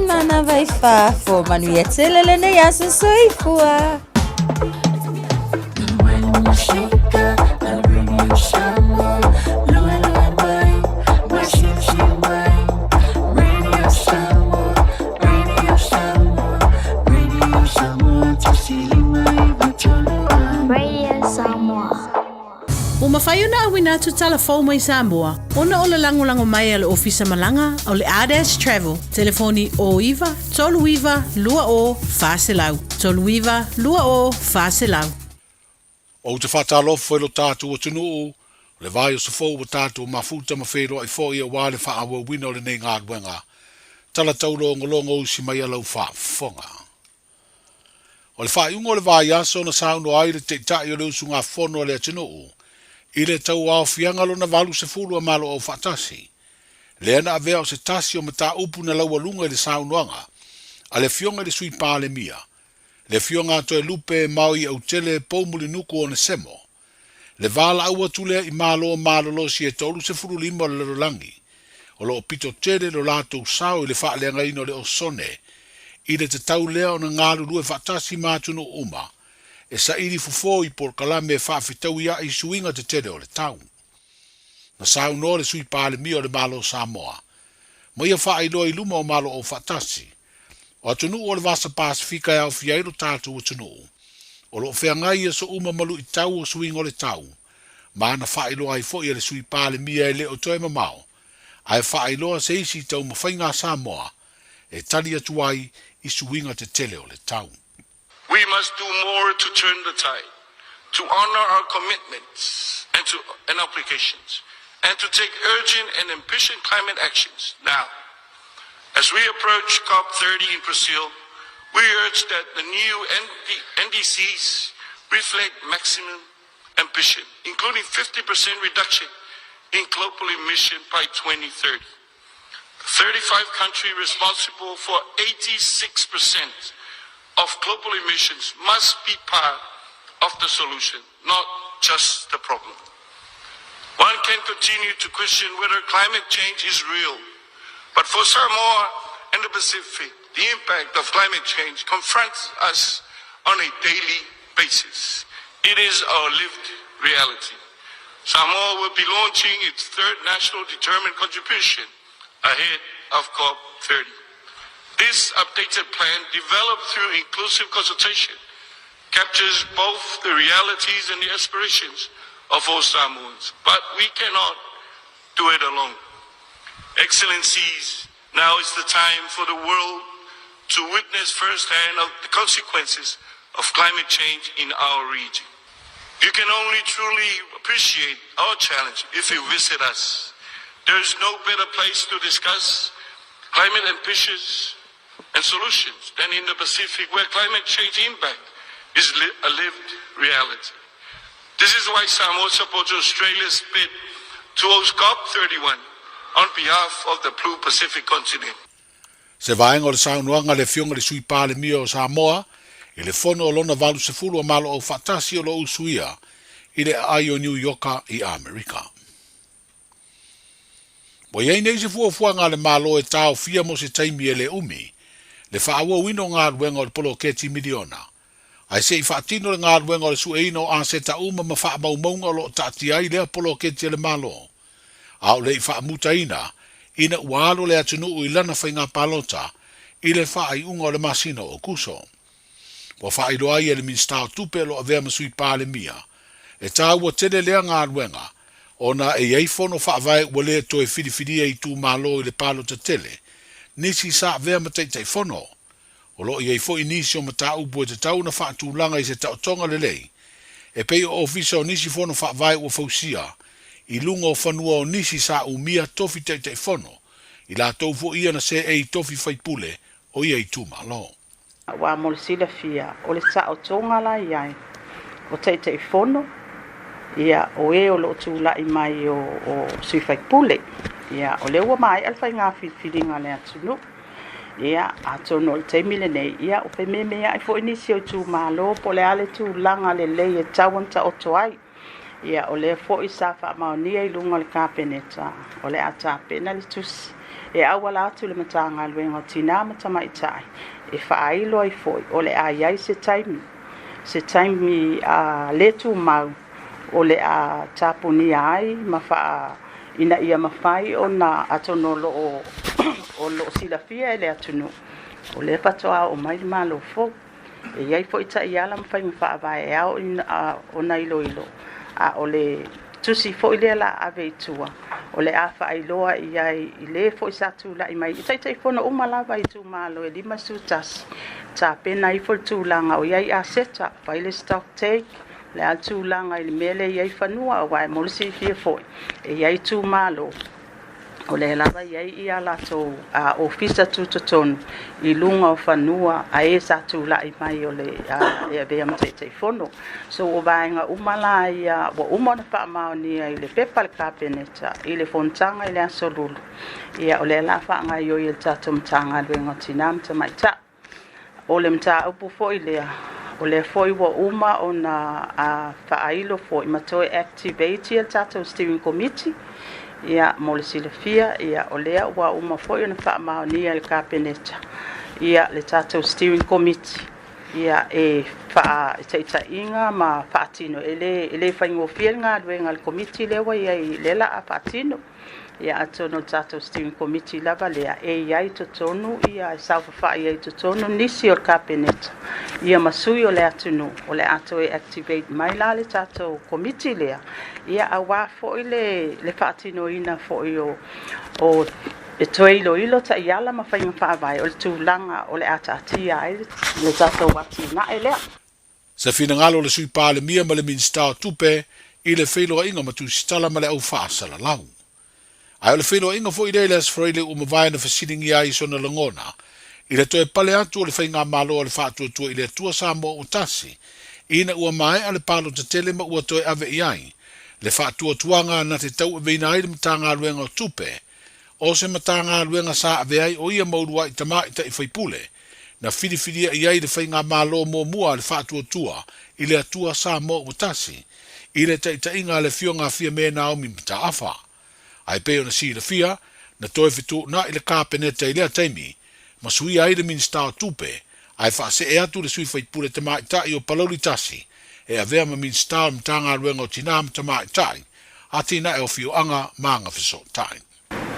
Mana vai fafo. Manu yetelele ne yasu soifua. Mawhai ona awina tu telefon mai Samoa. Ona o le lango mai ale ofisa malanga o le ADS Travel. Telefoni o iwa, tolu iwa, lua o, whaselau. Tolu iwa, lua o, whaselau. O te whatalofo e lo tātou o tunu le vai o se fōu o tātou mafuta ma whero ai fōi a wāle wha awa wina o le nei ngā gwenga. Tala taulo ngolongo usi mai alau wha fonga. O le whaiunga o le vai aso na sauno ai le te tai o le usu ngā whono o le atinu i le tau au fianga lo na walu se fulu a malo o whatasi. Le ana avea o se tasi o mata upu na laua lunga i le saunoanga, a le fionga le sui pāle mia. Le fionga ato e lupe maui au tele poumuli nuku o ne semo. Le vala aua tule i malo o malo si e tolu se fulu lima o le rolangi. O lo pito tere lo lato usao i le wha leanga ino le o sone. I le te tau lea o na ngalu lue whatasi mātuno uma. E sa iri fufo i por kalame wha fitau ia i suinga te tere o le tau. Na sau no le sui pāle mi o le malo Samoa. Ma ia wha iloa i luma o malo o whatasi. O atunu o le vasa Pasifika e au fiairo tātu o tunu. O lo whea ngai e so uma malu i tau o suinga o le tau. Ma ana wha iloa i fo i le sui pāle mi e le o toe mamao. Ai wha iloa se isi tau mawhainga Samoa. E tali atuai i suinga te tere o le tau. We must do more to turn the tide, to honor our commitments and obligations, and to take urgent and ambitious climate actions now. As we approach COP30 in Brazil, we urge that the new NDCs reflect maximum ambition, including 50% reduction in global emission by 2030. The 35 countries responsible for 86% of global emissions must be part of the solution, not just the problem. One can continue to question whether climate change is real, but for Samoa and the Pacific, the impact of climate change confronts us on a daily basis. It is our lived reality. Samoa will be launching its third national determined contribution ahead of COP30. This updated plan, developed through inclusive consultation, captures both the realities and the aspirations of all Samoans. But we cannot do it alone. Excellencies, now is the time for the world to witness firsthand of the consequences of climate change in our region. You can only truly appreciate our challenge if you visit us. There is no better place to discuss climate ambitions and solutions than in the Pacific, where climate change impact is a lived reality. This is why Samoa supports Australia's bid to host COP31 on behalf of the Blue Pacific continent. Se vaenga o le saunoanga le fionga le sui pāle mia o Samoa, i le fono o lona valu se fulu o malo o whatasi o lo usuia, i le ai o New Yorka i Amerika. Wa iei nei se fuafua ngā le malo e tau fia mo se taimi e le umi, le whaaua wino ngā ruenga o le polo keti miliona. Ai se i whaatino le ngā ruenga o le sueino a se ta uma ma wha maumaunga o lo taati ai lea polo keti le malo. Au le i wha mutaina, ina ualo le atunu i lana whai ngā palota, i le wha ai unga o le masino o kuso. Wa wha i roa i le minstao tupe lo a vea masui pāle mia, e tā ua tele lea ngā ruenga, ona e iei fono wha vai ua lea to e whiriwhiria i tū malo i le palota tele, nisi sa vea mateitai fono, o lo iei fo i nisi o mata upu e te tau na wha tūlanga i se tau tonga le lei, e pei o ofisa o nisi fono wha vai ua fausia, i lunga o whanua o nisi sa umia tofi teitei fono, i la tau fo ia na se e i tofi whaipule o ia i tū malo. Wa molisila fia, o le sa o tonga la iai, o teitei fono, ia o e o lo tūla i mai o sui whaipule, ia o le ua mai alwhai ngā whiwhiringa le atunu, ia a tono le teimile nei, ia o pe mea i fo inisi o tū malo, po le ale tū langa le lei e tauanta o toai, ia o le fo i sa wha maonia i lunga le kāpeneta, o le ata pena le tusi, e awala atu le matanga luenga o tina matama i tai, e whaailo ai foi, o le aiai se taimi a le tū mau, o le a tapuni ai, ma wha ina ia mawhai o na atono o lo silafia e le atunu, o le patoa o mai malo fo, e iai fo i ta iala mawhai mwha avai e au o na ilo, a o le tusi fo i lea la ave i tua, o le a whaailoa iai i le fo i satu la i mai, i taitai fono umalawa i tu malo e lima sutas, ta pena i fo tu langa o iai a seta, pa i le stock take, le atu langa i le mele iai whanua o wai molisi fia foi, e iai tu malo, o le lava iai i ala tō a ofisa tutotonu i lunga o whanua a e sa tu la i mai o le e bea mteitei fono. So o vaenga umala i wa umona pa maonia i le pepa le kāpeneta, i le fontanga i le asolulu, ia o le la whaanga i o i le tato mtanga luenga tina mta maita. O le mta upu foi lea, o le foi wa uma o na whaailo foi matoe activate il tato steering committee, ia mo le silafia, ia o lea wa uma foi na wha maonia le kāpeneta, ia le tato steering committee, ia e wha ita inga ma whaatino, ele whaingofia ngā luenga le committee lewa ia i lela a whaatino, ia atono tato steering committee lava lea e iai totonu, ia e sauwha iai totonu nisi o le kāpeneta, ia masui o le atunu, o le ato e activate mai la le tato committee lea, ia awa fo i le whaatino ina fo i o e toe ilo ta iala ma whainga whaavai o le tūlanga o le atatia ai le tato wati na e lea. Sa fina ngalo le sui pāle mia ma le minstao tupe i le whailoa inga ma tu sitala ma le au whaasala lau. Ai o le whailoa inga fo i le as freile o mawai na whasiringi ai sona langona, i le toe pale atu o le whainga malo o le whaatua i le tua sa mo o tasi, ina ua mai a le palo te tele ma ua toe ave i ai, le whaatua tuanga na te tau e veina ai le matanga luenga o tupe, o se matanga luenga sa ave ai o ia maurua i tama i ta i whaipule, na whiriwhiria i ai le whainga malo mo mua le whaatua tua i le atua sa mo o tasi, i le ta inga le fionga fia me na o mi mta afa. Ai peo na si le fia, na toe fitu na i le kāpeneta i lea taimi, ma sui ai le minstao tupe, ai whaase e atu le sui whaipule tama i tai o palauri tasi, e a vea ma minstao mtanga luenga o tina tama i tai, a tina e o fio anga maanga fiso tai.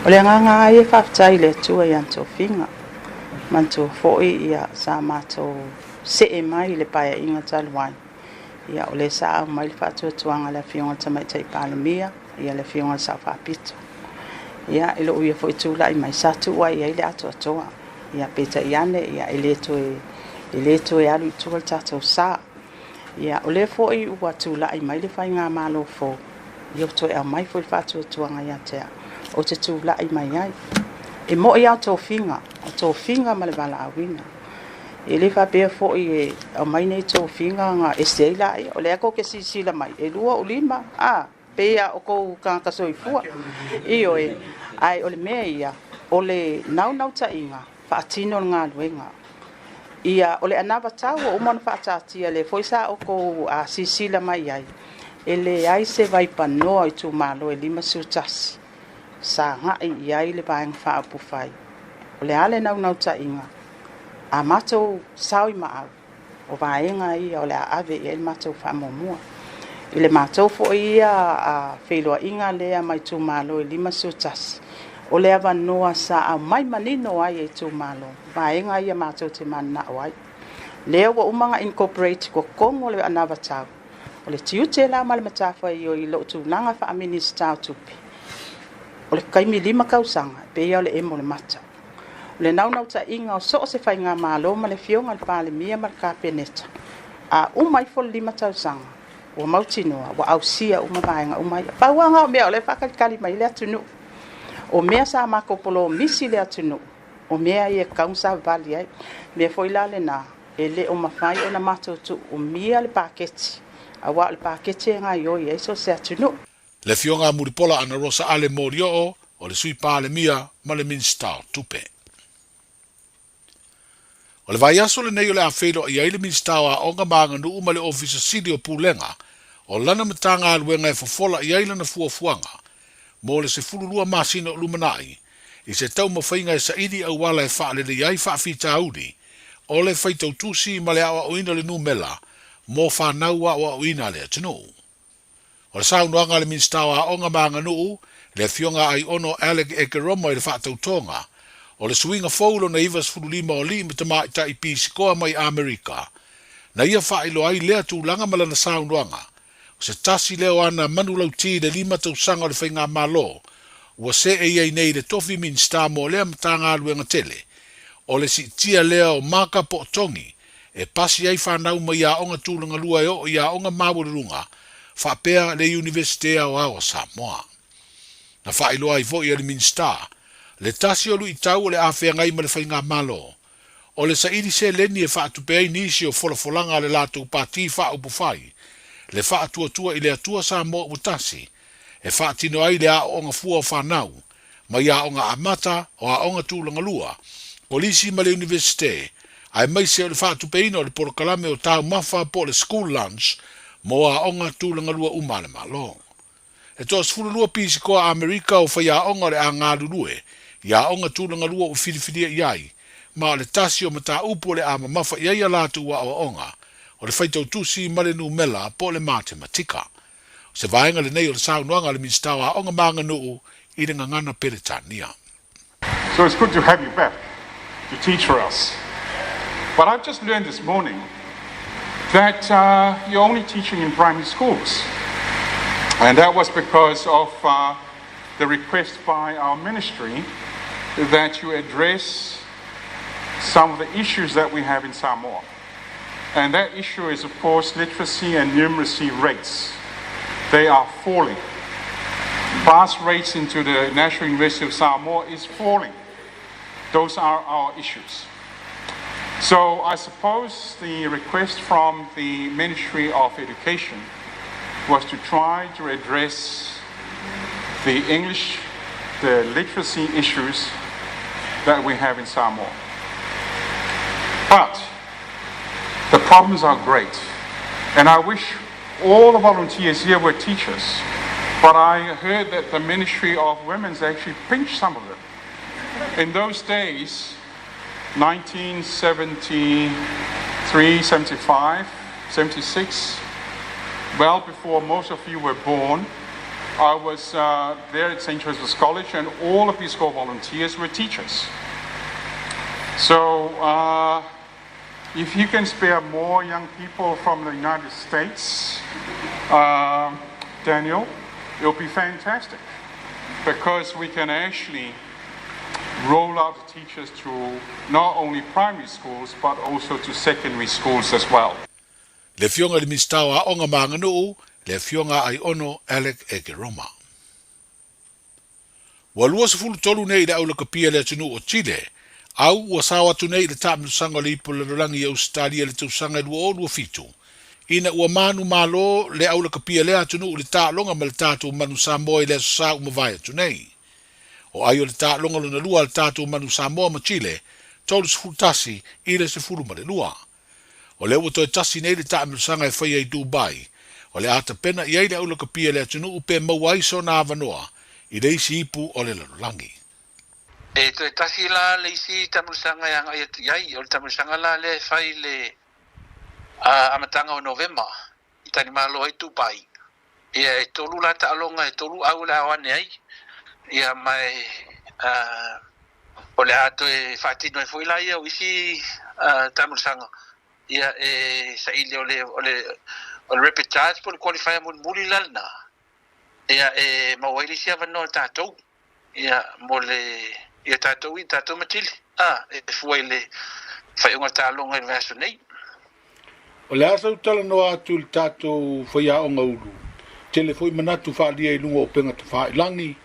O le nganga ai e whaftai le tua i anto finga, manto foi ia sa mato se e mai le paia inga taluai, ia o le sa au mai le whaatua tuanga le fionga tama i tai palamia, ia le fionga sa whaapito. Ia ilo uia foi tūla i mai satu wai ia i le ato atoa, ia peta iane, ia i leto e alu i tua le tatou sa. Ia o le foi ua tūla i mai le whai ngā malo fo, ia o toi au mai foi le whaatua tuanga ia tea, o te tūla i mai ai. E mo ia tō finga ma le wala awina. E le whapea foi e au mai nei tō finga ngā esteila ai, o le ako ke sisila mai, e lua o lima, pea o kou kākaso i fua. Io e, ai o le mea ia, o le nau ta inga, whaatino ngā luenga. Ia o le anawa tau o umana whaatatia le foisa o kou sisila mai ai. e le ai se vai panoa i tu malo e 5 siutasi sa ngai i ai le vaenga whaapufai o le ale nau tainga a matou sao i maau o vaenga ia o le ave i le matou whaamomua i le matou fo ia a wheloa inga lea mai tu malo e 5 siutasi o le avanoa sa a mai manino ai e tu malo vaenga ia matou te mana o ai lea wa umanga incorporate ko kongo le anava tau o le tiu te la ma le matafa i o i lo tu nanga wha minister tupi o le kaimi 5 kausanga pe ia o le emo le mata o le nau ta inga o so se whainga malo ma le fionga le pale mia ma le kapeneta a umai fo 5 tausanga o mautinoa wa ausia uma vaenga umai pauanga o mea o le whakalikali mai le atunu o mea sa mako polo misi le atunu o mea ia kaunsa vali ai mea foi la le na ele o mawhai o na mato tu o mia le paketi a wa le paketi nga yo ia so se atunu le fionga muripola ana rosa ale morio o le sui pale mia ma le minsta tupe o le vai aso le nei o le afeiro i aile minsta wa onga manga nu uma le ofisa sidi o pulenga o lana matanga aluenga e fofola i aile na fuafuanga mo le se fululua masina o lumanai i se tau mawhainga e saidi au wala e wha le iai wha fita audi o le whaitau tusi ma le awa o ina le numela mo whanau wa o ina le atinu. O le saunoanga le minstawa onga maanga nuu le fionga ai ono Alec Ekeromo i le whaatau tonga o le suinga faulo na ivas fululima o li mitama i tai pisi koa mai Amerika na ia whailo ai lea tūlanga malana saunoanga o se tasi leo ana manulau ti le 5 tausanga o le whainga malo ua se e iei nei le tofi minsta mo lea matanga aluenga tele o le si tia lea o maka po tongi e pasi ai whanau mai a onga tūlanga lua e o i a onga mawurunga whapea le Universitea o Awa Samoa. Na whailo ai vo i a le minsta le tasi o lui tau o le awhea ngai ma le whainga malo o le sa iri se leni e whaatupea i nisi o wholafolanga le lato pati whaupufai le whaatua i le atua Samoa utasi e whaatino ai le a onga fua o whanau ma i a onga amata o a onga tūlanga lua polisi ma le Universite ai mai se o le whaatupeina o le porokalame o tau mafa po le school lunch mo a onga tūlanga lua umane malo. E tos fululua pisi koa Amerika o whai a onga le a ngā lulue i a onga tūlanga lua o whiriwhiria iai ma le tasi o mata upo le a mamafa iai a latu wa o onga o le whaitau tusi ma le numela po le matematika. Se vaenga le nei o le saunoanga le minstawa onga maanga nuu i le ngangana Peretania. So it's good to have you back to teach for us. But I've just learned this morning that you're only teaching in primary schools. And that was because of the request by our ministry that you address some of the issues that we have in Samoa. And that issue is, of course, literacy and numeracy rates. They are falling. Pass rates into the National University of Samoa is falling. Those are our issues. So I suppose the request from the Ministry of Education was to try to address the English, the literacy issues that we have in Samoa. But the problems are great. And I wish all the volunteers here were teachers. But I heard that the Ministry of Women's actually pinched some of them. In those days, 1973, 75, 76, well before most of you were born, I was there at St. Joseph's College and all of these volunteers were teachers. So if you can spare more young people from the United States, Daniel, it'll be fantastic because we can actually roll out the teachers to not only primary schools but also to secondary schools as well. Le fionga le mistawa onga maanga nuu, le fionga ai ono Alec Ekeroma. Walua se fulu tolu nei le aula kapia le atunu o Chile, au ua sawa tu nei le tamu sanga le ipo le rolangi e Australia le tausanga lua o lua fitu. Ina ua manu malo le aula kapia le atunu le ta longa ma le tatu manu Samoa le sa umavai atu nei. O aio le ta longa luna lua le tatu manu Samoa ma Chile, tolu se fulu tasi i le se fulu ma le lua. O le ua toi tasi nei le tamu sanga e whai ai Dubai, O le ata pena i aile aula kapia le atunu upe mawaiso na avanoa i leisi ipu o le lalolangi. E to tasi la leisi tamusanga yang ayat yai o tamusanga la le fai le amatanga o November itani malo ai tupai. Ia e tolu la ta alonga e tolu au la wane ai. Ia mai o le ato e fatino e foi la ia o isi tamusanga. Ia e sa ile o le repetage por qualifier mun muli lalna. Ia e mawaili sia vano tatou. Ia mo le ia tatou i tatou matili. E foi le fai unga talonga i verso nei. O le asa utala no atu le tatou foi a onga ulu. Tele foi manatu whaalia i lunga o penga te whaelangi.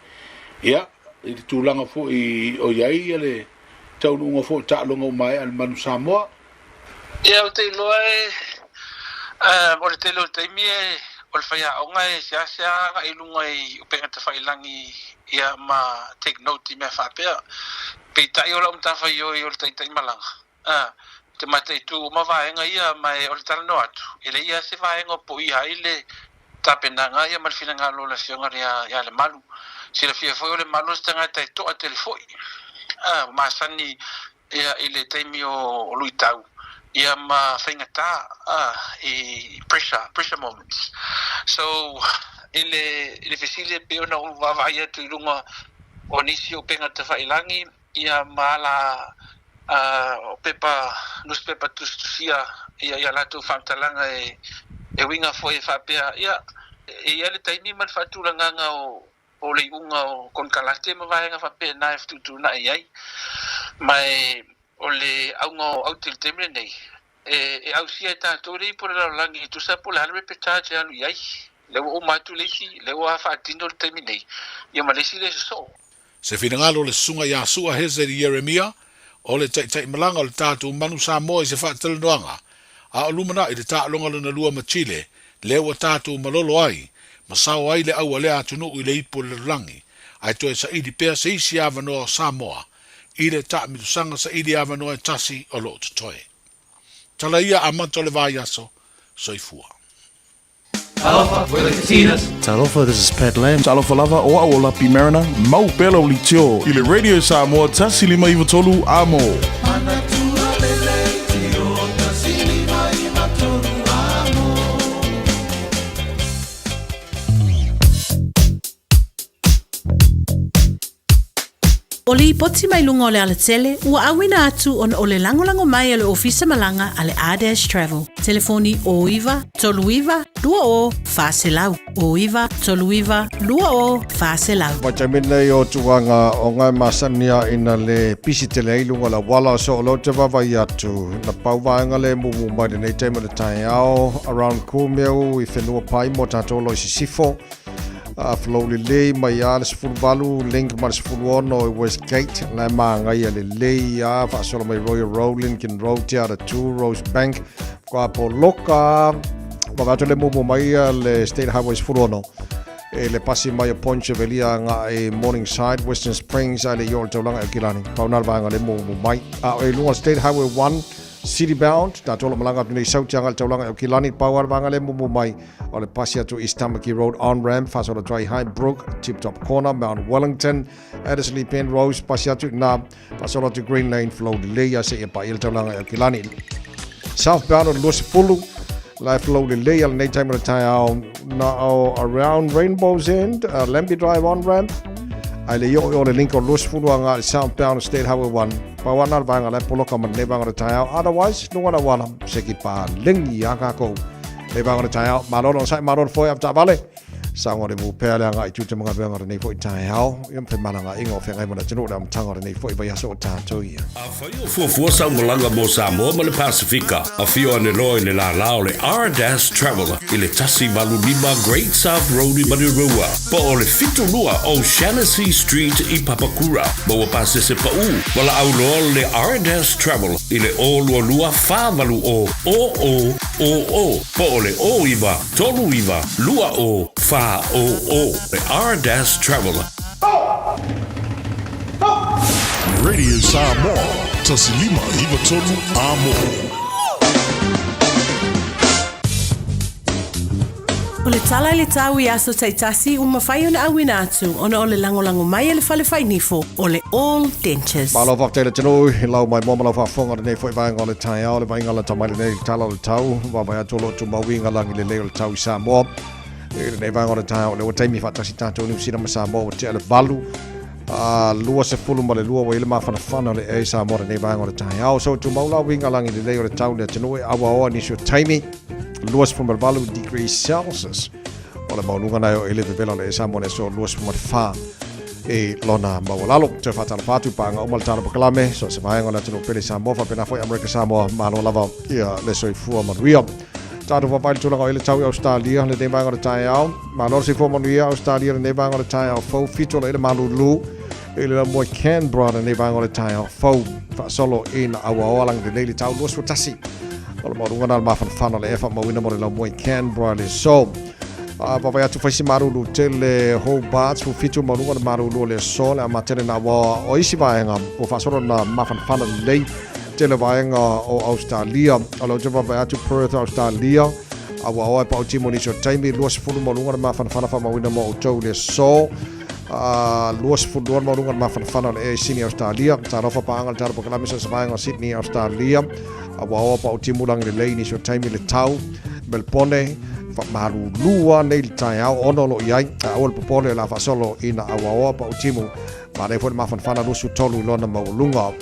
Ia, i te tūlanga fo i o iai le taununga fo ta'alonga o mai al manu Samoa. Ia o te iloa o le te iloa te imi o le whaia onga sia i lunga i o penga te whaelangi ia ma take note i mea whapea. Pei tai o la umtawhai o le taitai malanga. Te matei tu o mawaenga ia mai o le talano atu. Ele ia se waenga po i haile tapenanga ia malfina ngā lo la fionga ia le malu. Si la fia foi o le malu stanga tai toa telefoi. Masani ia ile taimi o luitau. Ia ma whaingata i pressure moments. So ile fesile peo na wawai atu i runga o nisi o penga te whailangi ia maala o pepa newspaper tustusia ia latu whamtalanga e winga foi e whapea ia le taimi man whatulanganga o le unga o konkalate ma vahenga whapea na e ftutu na iai mai o le aunga o autil temre nei e au sia tātou rei por la langi tu sa po la repetage alu iai le o matu leisi le o whaatino le taimi nei ia ma leisi le so Se finangalo le sunga ya sua heze di Yeremia o le tai malanga o le tātou manu Samoa i se whaatelanoanga a o lumana i le tālonga luna lua ma Chile le ua tātou malolo ai ma sao ai le aua le atunu i le ipo le langi ai toe sa idi pea se isi avanoa Samoa i le ta mitusanga sa idi avanoa tasi o lo tutoe. Tala ia amato le vai aso soifua. Talofa, we're the Katinas. Talofa, this is Pat Lam. Talofa lava o aola pi Mariner. Mau pelo li tio. I le radio Samoa tasi lima iwa tolu amo. O le ipoti mai lunga o le alatele, ua awina atu on o le langolango mai le ofisa malanga a le R-Dash Travel. Telefoni o iwa, tolu iwa, lua o, whaselau. O iwa, tolu iwa, lua o, whaselau. Whatamina i o tuanga o ngai masania ina le pisi tele ilunga la wala so o lo te wawai atu. Na pauwaenga le mumu mai nei teima le tai ao, around Kumeu, i whenua pai mo tato lo i sifo. Flow le mai a le sfulvalu link mar sfulwono i Westgate na manga ia le a fa solo mai Royal Road Lincoln Road tia the 2 Rose Bank qua po loka va le mumu mai le State Highway sfulwono e le passi mai a Ponce Velia nga e Morningside Western Springs ale yo le taulanga e kilani paunal vanga le mumu mai a e lunga State Highway 1 City bound, ta tolo malanga nei sautianga taulanga e kilani power vanga le mumu mai o le passi atu East Tamaki Road on ramp fast o Dry High Brook Tip Top Corner Mount Wellington Addersley Penrose passi atu na paso to Green Lane flow delay ya se e pa il taulanga e kilani southbound o Lusipulu life flow delay al nei time of time now around Rainbow's End Lemby Drive on ramp ai le yo le link o Lusipulu anga southbound State Highway 1 Pawana vanga le poloka man ne vanga tayao otherwise no wana wala seki pa lingi aka ko le vanga tayao malolo sai malolo foi afta vale sango le mu pele nga i tutu mga vanga nei foi tayao yum pe malanga ingo fe ngai mona tino dam tanga nei foi ba yaso tato ia a faio fo sa molanga mo Samoa ma le Pasifika a fio ane loi le la lao le R-Dash Travel i le tasi malulima Great South Road i Manirua po o le fitu lua o Shaughnessy Street i Papakura mo pase se pa u wala au lo le R-Dash Travel i le o lua fa valu o po o le o iwa tolu iwa lua o fa o the R-Dash Travel Radio Samoa tasilima iwa tolu amo O le tala le tau I aso taitasi mawhai ona awina atu ona o le langolango mai le fale whainifo o le All Dentures. Malo whaftere tino, lau mai moma lau whafonga le nei fwoi vaenga o le tai au, le vaenga la tamai le nei tala o le tau, wawai atolo tu mawinga langi le leo le tau I Samoa. Le nei vaenga o le tai au, le o taimi whatasi tātou ni usina ma Samoa o te ale valu. Lua se fulu ma le lua wa ile mawhanawhana le e Samoa le nei vaenga o le tai au. So tu maula winga langi le leo le tau le tino e awa oa ni sio taimi. Luas from valu degrees Celsius. O le maununga nai o ele te vela le e Samoa le so luas from fa. E lona mawalalo te fatala fatu panga umal tala pakalame so se vaenga le tino pele Samoa fa pena foi America Samoa malo lava ia le soi fua manuia. Tatu fa pai tulanga o ele tau Australia le nei vaenga le tai au. Malo se fua manuia Australia le nei vaenga le tai au fo fito le malulu. Ele la mo Canberra le nei vaenga le tai au fo fa solo in awa oalang le nei tau luas tasi. O le maunga na mawhanawhana le efa mawina mo le la mo Canberra le so. Papa atu faisi marulu tele Hobart fu fitu marunga na marulu le sol a matele na wa o isi vaenga o fasoro na mawhanawhana le tele vaenga o Australia alo te papa atu Perth Australia a wa o pa o timo ni so taimi luas fulu marunga na mawhanawhana fa mawina mo o tau le so luas fulu marunga na mawhanawhana le e sini Australia ta rofa pa angal tara pakalami sa vaenga Sydney Australia a wa o pa o timo lang le ni so taimi le tau Melbourne maru lua nei tai au ono lo iai a ol popole la fa solo ina awa pa utimu ma dai fo ma fana lusu tolu lona maulunga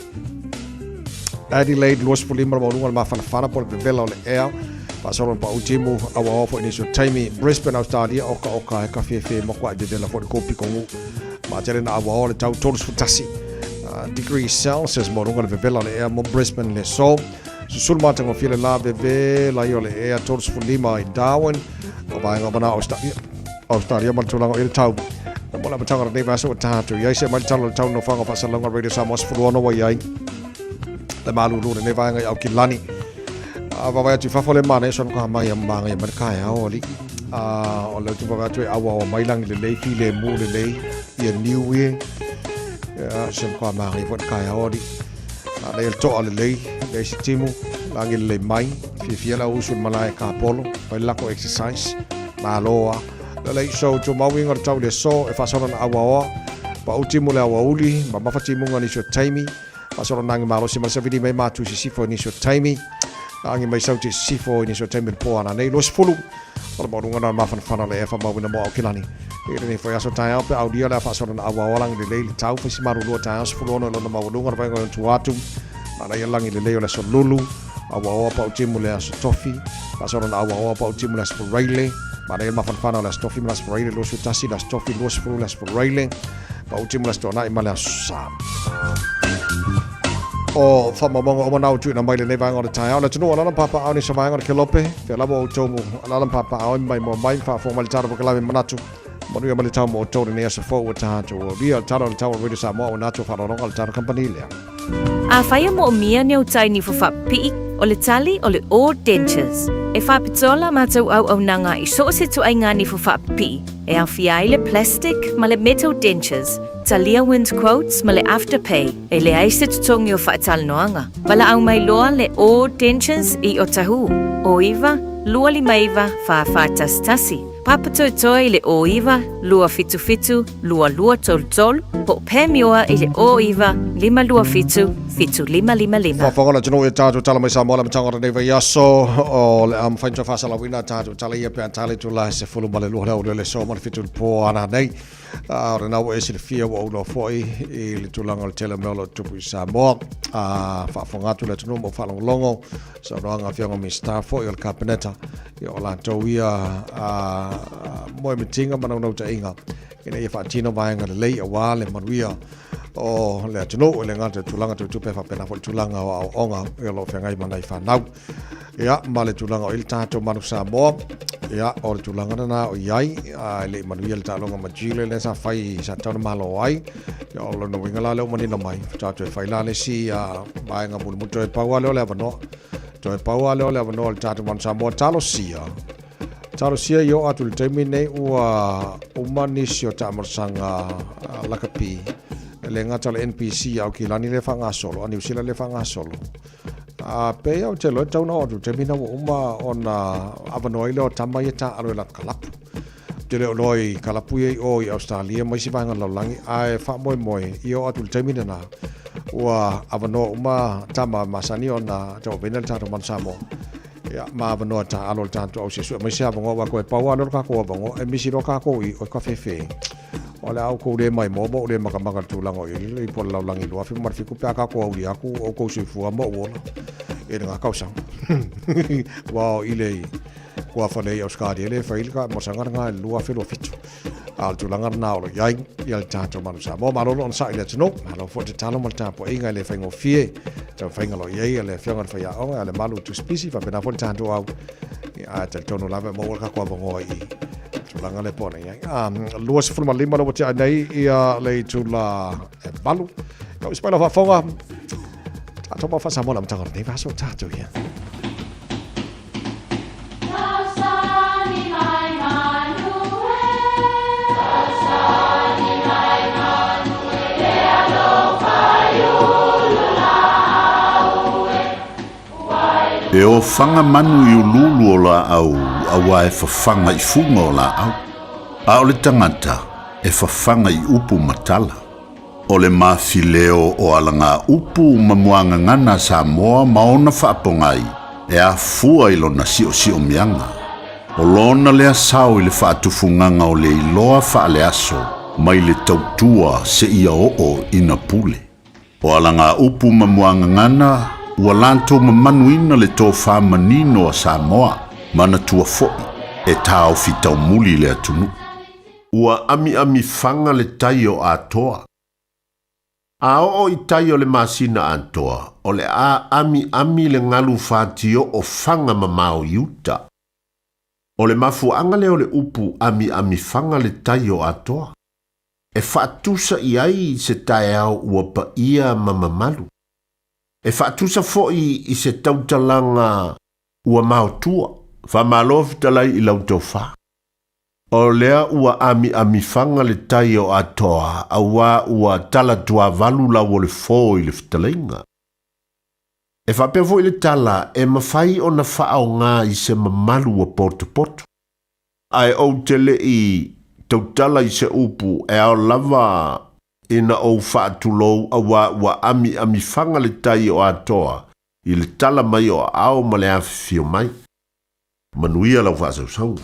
Adelaide luas polima maulunga ma fana por vela le air fa solo pa utimu awa fo iniso taimi Brisbane Australia oka ka fe mo kwa de la fo kopi kongu ma tere na awa le tau tolu futasi degrees Celsius maulunga le vela le air mo Brisbane le so Susul matang o file la bebe la yo le e todos fulima I Darwin o vai ngabana Australia man tulang o il tau mo la batanga nei vaso tatu yai se mal talo tau no fanga fa salonga radio Samos fulono wa yai le malu lu nei vai ngai au kilani va vai tu fa fole mane son ko mai manga ya merkai o li o le tu va tu awa o mai lang le file mu le ye new year sen ko mai va kai o li le el to ale le timu langi le mai fi la usul malai ka polo pa la ko exercise maloa le so to mawing or tau le so e fa sona awa pa utimu le awa uli ma fa timu ngani so taimi fa sona nang malo si sa vidi mai matu si sifo ni so taimi angi mai sauti sifo ni so taimi po ana nei los fulu or mo ngana ma fa le fa mawina mo kilani Ini foi aso tai pe audio la fa sona awa lang le tau fa si maru lo tai as fulu no no mawunga pa ngo tuatu mana yalangi le leo la so lulu awa pa utimu le aso tofi pa sona awa pa utimu la sporaile mana yel mafana la tofi la sporaile lo su tasi la tofi lo fulu la sporaile pa utimu la stona I mala sam o fa mamongo o mana utu na mai le ne vanga o tai ala tunu ala papa au ni sa vanga ke lope fe la bo tomu ala papa au mai mo mai fa fo mal taro kala manatu mo ri mal tamo to ne asa fo wa ta to ri taro radio Samoa o nato fa ro ngal taro company le A whaia mo o mia neu tai ni whawhapi'i o le tali o le All Dentures. E whapitola mātou au nanga I so se tu ai ngā ni whawhapi'i. E au whiai le plastic ma le metal dentures. Talia wind quotes ma le afterpay. E le aise tutongi o whaatala noanga. Wala au mai loa le All Dentures I o tahu. O iwa, lua li maiva, whaafatas tasi. Papato toi le o iwa, lua fitu fitu, lua tol tol, po pemioa I le o iwa, lima lua fitu, fitu lima. Whawhangana tino e tātou tala mai sa mola matangara nei vai aso o le whaintua whasala wina tātou tala ia pe antale tu la se fulu male luha leo le so mara fitu po ana nei. Ora nau e si le fia wa uno foi I le tulanga o le tele meo lo tupu I Samoa. Whawhangatu le tunu mo whalongolongo. Sa roanga whianga mi star foi o le kapeneta. I o la tau ia moe mitinga mana unau ta inga. Ina ia whaatino vaenga le lei a wā le manuia o le atino o le ngata tulanga tupe whapena fo tulanga o au onga e lo whengai mana I whanau. Ia, ma le tulanga o il tātou manu Samoa. Ia, o le tulanga na o iai, le manuia le tālonga majile le sa whai sa tauna malo ai. Ia, o lo na wingala leo manina mai. Tātou e whai la le si vaenga mulu muto e paua leo le avanoa. To e paua leo le avanoa le tātou manu Samoa talo sia. Talo sia yo atu le taimi nei ua umanisi o tamarasanga lakapi. Le ngata le NPC au ki lani le whanga solo, ani usila le whanga solo. pe au te lo tau na o te mina uma ona avanoi leo tama ia ta alo la kalapu. Te leo loi kalapu i o i Australia mai si vanga laulangi ai wha moi i o atu te mina na ua avano uma tama masani ona te o vena le tato man Samoa. Ya ma avano ta alo le tato au sesu mai si avango wa koe pau alo ka ko avango e misi ro ka ko i o ka fefe. Ole au ko le mai mo le makamaka tulango i po laulangi lo afi mar fiku pe ka ko uri aku o ko se fu mo wo e nga kausa wow ile ko fa le Australia le fa ilka mo sanga nga lu afi lo fitu al tulanga na o yai ya tato man sa mo malo on sa ile tno malo fo te talo mo tapo e nga le fa ngo fie ta fa ngo yai le fa ngar fa ya o ale malu tu spesi fa bena fo tanto au a te tono lava mo ka ko ngo i tulanga le pone ya luas fulma lima lo te nei ia le tula balu ka spela fa fonga tato mo fa sa mo la mtanga nei va so tato ya E o whanga manu i ululu o la au, awa e whawhanga i funga o la au. A o le tangata, e whawhanga i upu matala. O le mawhileo o alanga upu mamuanga ngana Samoa maona whaapongai, e a fua i lona sio mianga. O lona lea sao i le whaatufunganga o le iloa whaale aso, mai le tautua se ia o ina pule. O alanga upu mamuanga ngana, ua lanto mamanuina le tō whamanino a Samoa, mana tua fo'i, e tāo fitau muli le atunu. Ua ami whanga le tai o atoa. A o i tai o le masina antoa, o le a ami le ngalu whātio o whanga mamao iuta. O le mafuanga le o le upu ami whanga le tai o atoa. E whaatusa i ai se tai au ua pa ia mamamalu. E whaatusa fo'i i se tautalanga ua maotua, whamalofi talai i lau tau wha. O lea ua ami whanga le tai o atoa, awa ua tala tua valu lau o le fō i le fitalainga. E whapea fo'i le tala, e mawhai o na whaao ngā i se mamalu a porto. Ai au tele i tautala i se upu, e au lava ina o whaatulou awa ua ami whanga le tai o atoa i le tala mai o ao ma le awhio mai. Manuia lau whaasau.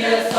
Yes,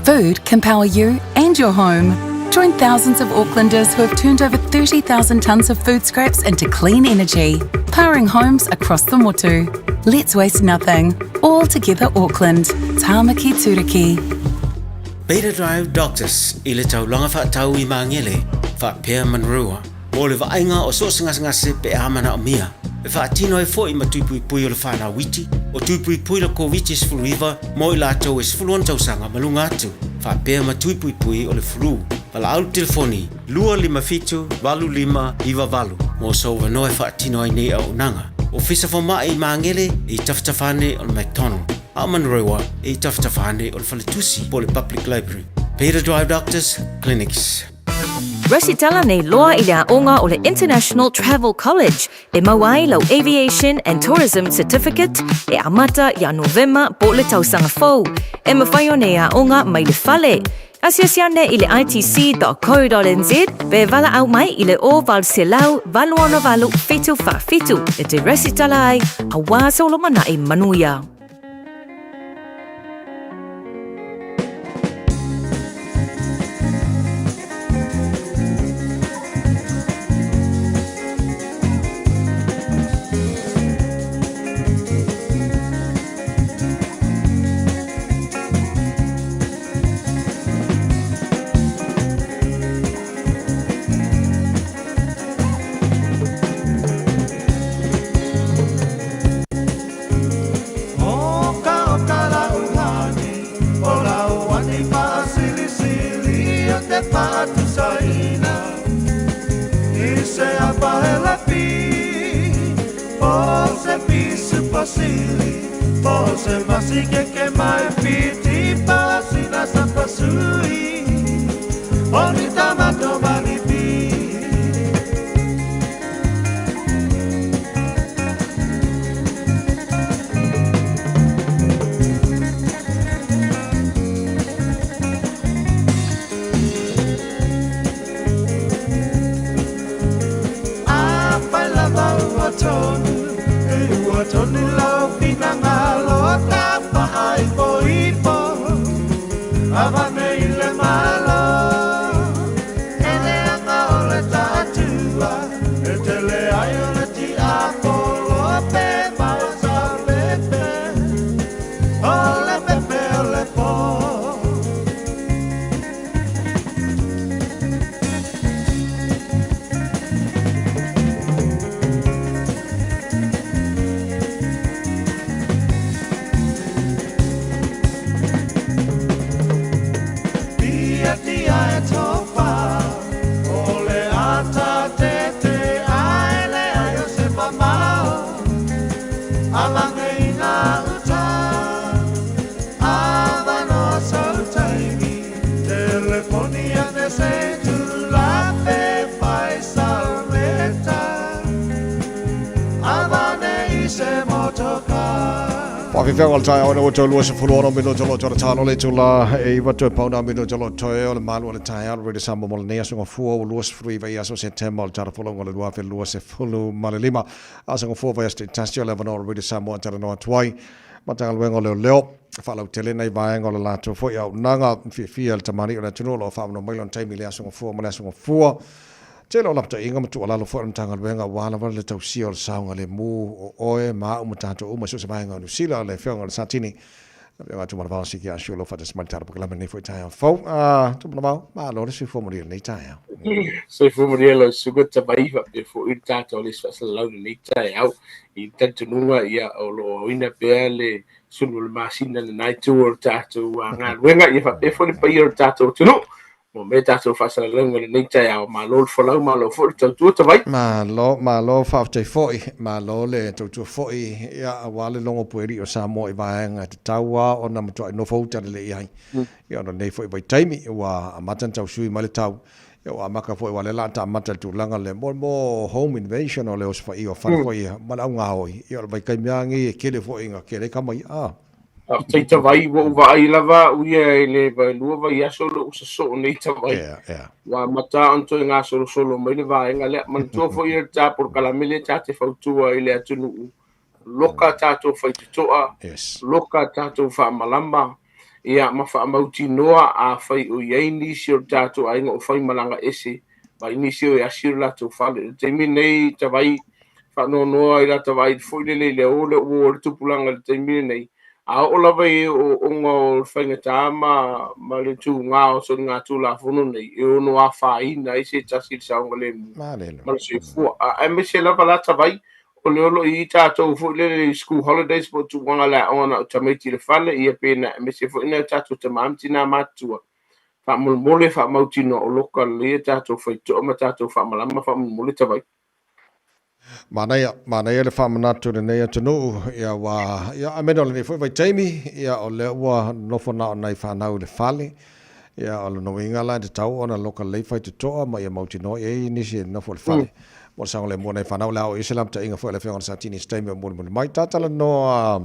Food can power you and your home. Join thousands of Aucklanders who have turned over 30,000 tonnes of food scraps into clean energy, powering homes across the motu. Let's waste nothing. All together Auckland. Tāmaki Turiki. Beta Drive Doctors i le taulanga whaatau i mangele, whaapea manrua. Mo le vaenga o so ngase pe amana o mia. E whaatino e fo i matupui pui o le whana witi, o tupui pui la COVID is full river, mo i lātou e sifuluan tausanga malunga atu. Whaapea matupui pui o le flu. Pala au telefoni, 255-25-valu. Mo so wanoe whaatino ai nei au nanga. O fisa whama i mangele i taftafane o le McDonald. A manrewa i taftafane o le Whaletusi po le Public Library. Beta Drive Doctors Clinics. Resitala nei loa I le aonga o le International Travel College e mawai lau Aviation and Tourism Certificate e amata ia Novema po le tausanga fau e mawhaio nei aonga mai le whale. Asiasiane I le itc.co.nz pe vala au mai I le o valselau valuana valu fitu fa fitu e te resitala ai a wasa o lo manai manuia. Whawhiwhia ngol tai awana o tau lua se fuluono mino talo tala talo le tula e watu e pauna mino talo toe o le malu o le tai alu rede sambo mo le nea sunga fua o lua se fului vai aso se tema o le tara fulu ngole lua fe lua se fulu male lima asunga fua vai aste tasti o le vano rede sambo o tala noa tuai matanga luengo leo leo whalau tele nei vai ngole lato fo ia nanga fia le tamari o le tunulo o whaamano mailon taimi le asunga fua mo le asunga fua Telo lapta inga matu ala lo fo tanga wenga wala wala le tau sio le saunga le mu o oe ma o matato o maso se vai ngau sila le fionga le satini. Ia tu mala siki a sio lo fa des maltar porque la meni foi tai fo tu ma lo se fo mori nei tai. Se fo mori lo su gota bai fa pe fo il tato le fa se lo nei tai au i tanto nunga ia o lo ina pele sunu le masina le nai tu o tato nga wenga ia fa pe fo le pa ir tato tu no. Mo me tato fa se lo nei tai au ma lo fo lo ma lo fo tu tu vai. Ma lo fa te foi ma lo le tu foi ia wale longo pueri o sa mo i vai nga te taua o na mto no fo ta le ai. Ia no nei foi vai taimi wa matan tau sui ma le tau. Ia wa maka foi wale la ta mata tu langa le mo home invasion o le os fa i o fa foi ma la nga oi. Ia vai kai miangi ke le foi nga ke le kamai Te vai wo vai lava uia le vai lua vai aso lo so nei te vai. Wa mata anto nga solo mai le vai nga le man to fo ir ta por kala mele ta te fautua ile atunu. Loka tato fai toa. Loka tato fa malamba. Ia ma fa mauti noa a fai o yaini sio tato ai ngo fai malanga ese. Ba inisio ya sirla to fa le te minei te vai fa no ira te vai fo le o tu pulanga te minei. A o lava e o ngo whainga tāma ma le tū ngā o so ngā tū la whono nei e ono a whaina i se tasi sa onga le ma le se fua a me se lava la tawai o le olo i tātou fu le school holidays po tu wanga la ona o tamaiti le whale i a pēna me se fu ina tātou tamamti nā mātua wha mole wha mautino o loka le tātou whaito o ma tātou wha malama wha mole tawai Mana ia le whamanatu le nei atunu ia wa ia amena le nei foi vai taimi ia o le ua nofo na o nei whanau le whale ia o le no ingala te tau ona loka lei fai te toa ma ia mauti no e nisi nofo le whale mo sango le mua nei whanau le au Islam ta inga foi le whianga sa tini staimi o muni mai tatala no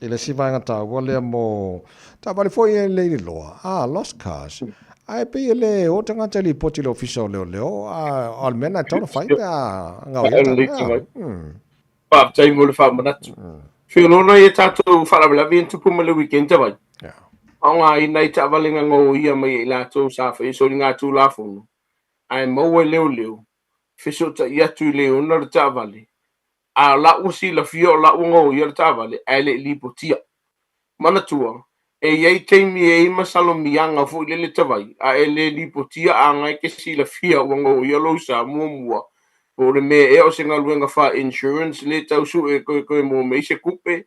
i le sivainga ta wale mo ta wale foi e le loa lost cars ai pe le o tanga tali poti lo official leo almena tau fai pa nga pa tai mo le fa manatu fi no no e tatu fa la vien tu pu le weekend ta vai anga i nei ta valinga ngo ia mai la tu sa fa so nga tu la fu ai mo we leo fi so ta ia tu leo na ta vali a la usi la fio la ngo ia ta vali ai le li potia manatua e yei teimi e ima salomianga fu le tawai a ele li potia anga ke sila fia wango yellow sa mua o le me e o singa luenga fa insurance le tau su e ko mo me se kupe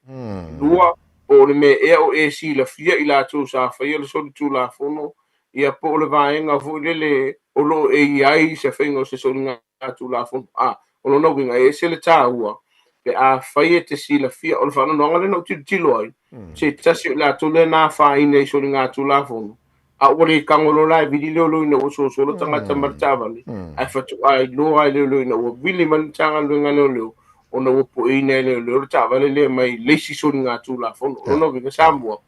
lua o le me e o e sila fia ila tu sa fa yelo so tu la fono ia po le vaenga fu le o lo e ai se fengo se so nga tu la fono o lo no winga e se le taua pe a faie te sila fia o le fa no ngale no tilo ai se tasi la tole na fa ine so nga tu la fo a wori kangolo la video lo ina o so lo tanga tamarta vale ai fa tu ai lo ai lo ina o vili man tanga lo nga lo o no po ine lo ta vale le mai le si so nga tu la fo no vi sambo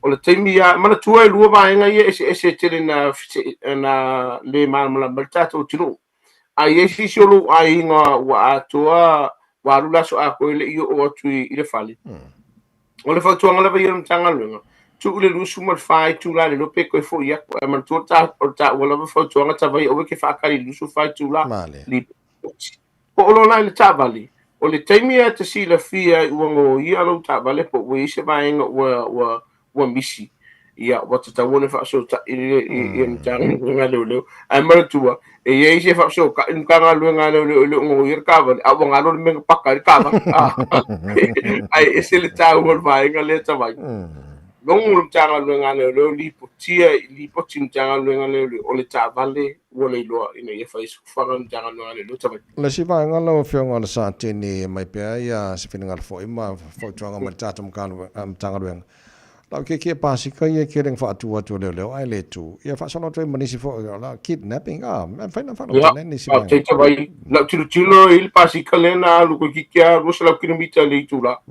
o le temi ya mana tu ai lo ba nga ye se tele na le mal mala balta to tino ai si so lo ai nga wa toa wa lu la so a ko le io o tu i le fale o le fatuanga la vai tanga lunga tu le lusu mal fai tu la le lo pe ko fo ia man tu ta o ta wala fatuanga ta vai o ke fa kali lusu fai tu la li o lo la le ta vali o le taimia te si la fia uango ia lo ta vale po we se vai wa misi ia wa ta wona fa so ta i tanga le ai mar tu e ye se fa so ka in ka lu nga le ngo ir ka va a nga lo me pa ka va ai ese le ta wo vai nga le ta vai long tanga lu nga le li potin tanga lu nga le o le ta vale wo le lo ina ye fa su fa nga tanga lu nga le ta vai le si va nga lo fio nga sa tini mai pe ia se fina nga fo ima fo tanga ma ta tam kan tanga lu la ke pasi ka ye ke reng fa tu le ai le tu ia fa sono tre manisi fo la kidnapping fa no ni si te vai la tu il pasi ka le na lu ko ki kia ro sa la ki mi ta le tu la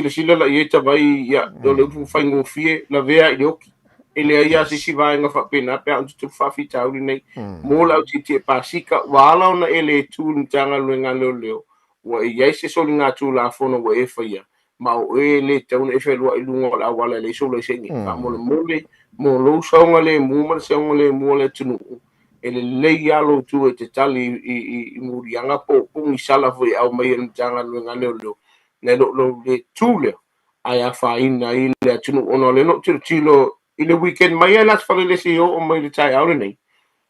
sila la ia tavai ia o le upu faigofie la vea i le oki e lea ia sisivaega faapena pe a'u tutu faafitauli nei mo le autiiti e pasika ua ala ona e le tulutaga luega leoleo ua iai se soliga tulafono ua e faia ma o e le tauna e felua i luga o le auala e le iso laisegi faamolemole mo lou sauga lemu ma le sauga lemu o le atunuu e lelei ia loutu e te tali i muriaga po pugi sala foi au mai e le mataga luega leoleo le lo le tule ai a faina i le atunuu ona le no tilo i le weekend mai ai latafale lesi o mai le tai aule nei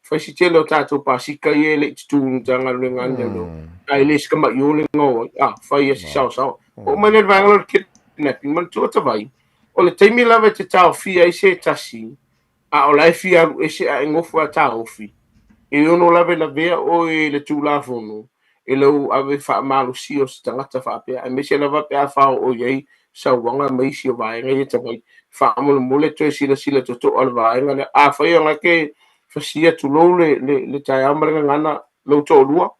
faisitele o tatou pasika i e le itutulutaga luega leoleo ai le sikamai o le goa fai esi saosao o mai le vaega lo le kidnapping ma le tuatavai o le taimi lava te taofia ai se tasi a o lae fia alu ese a e gofu a taofi e ono lave la vea o e le tulafono e lau ave faamalosi o se tagata faapea e mese lava pea fao o iai sauaga ma isi o vaega ia tavai faamolemole toe silasila toto'o a le vaega le a fai aga ke fasia tulou le taeao ma le gagana lou to'olua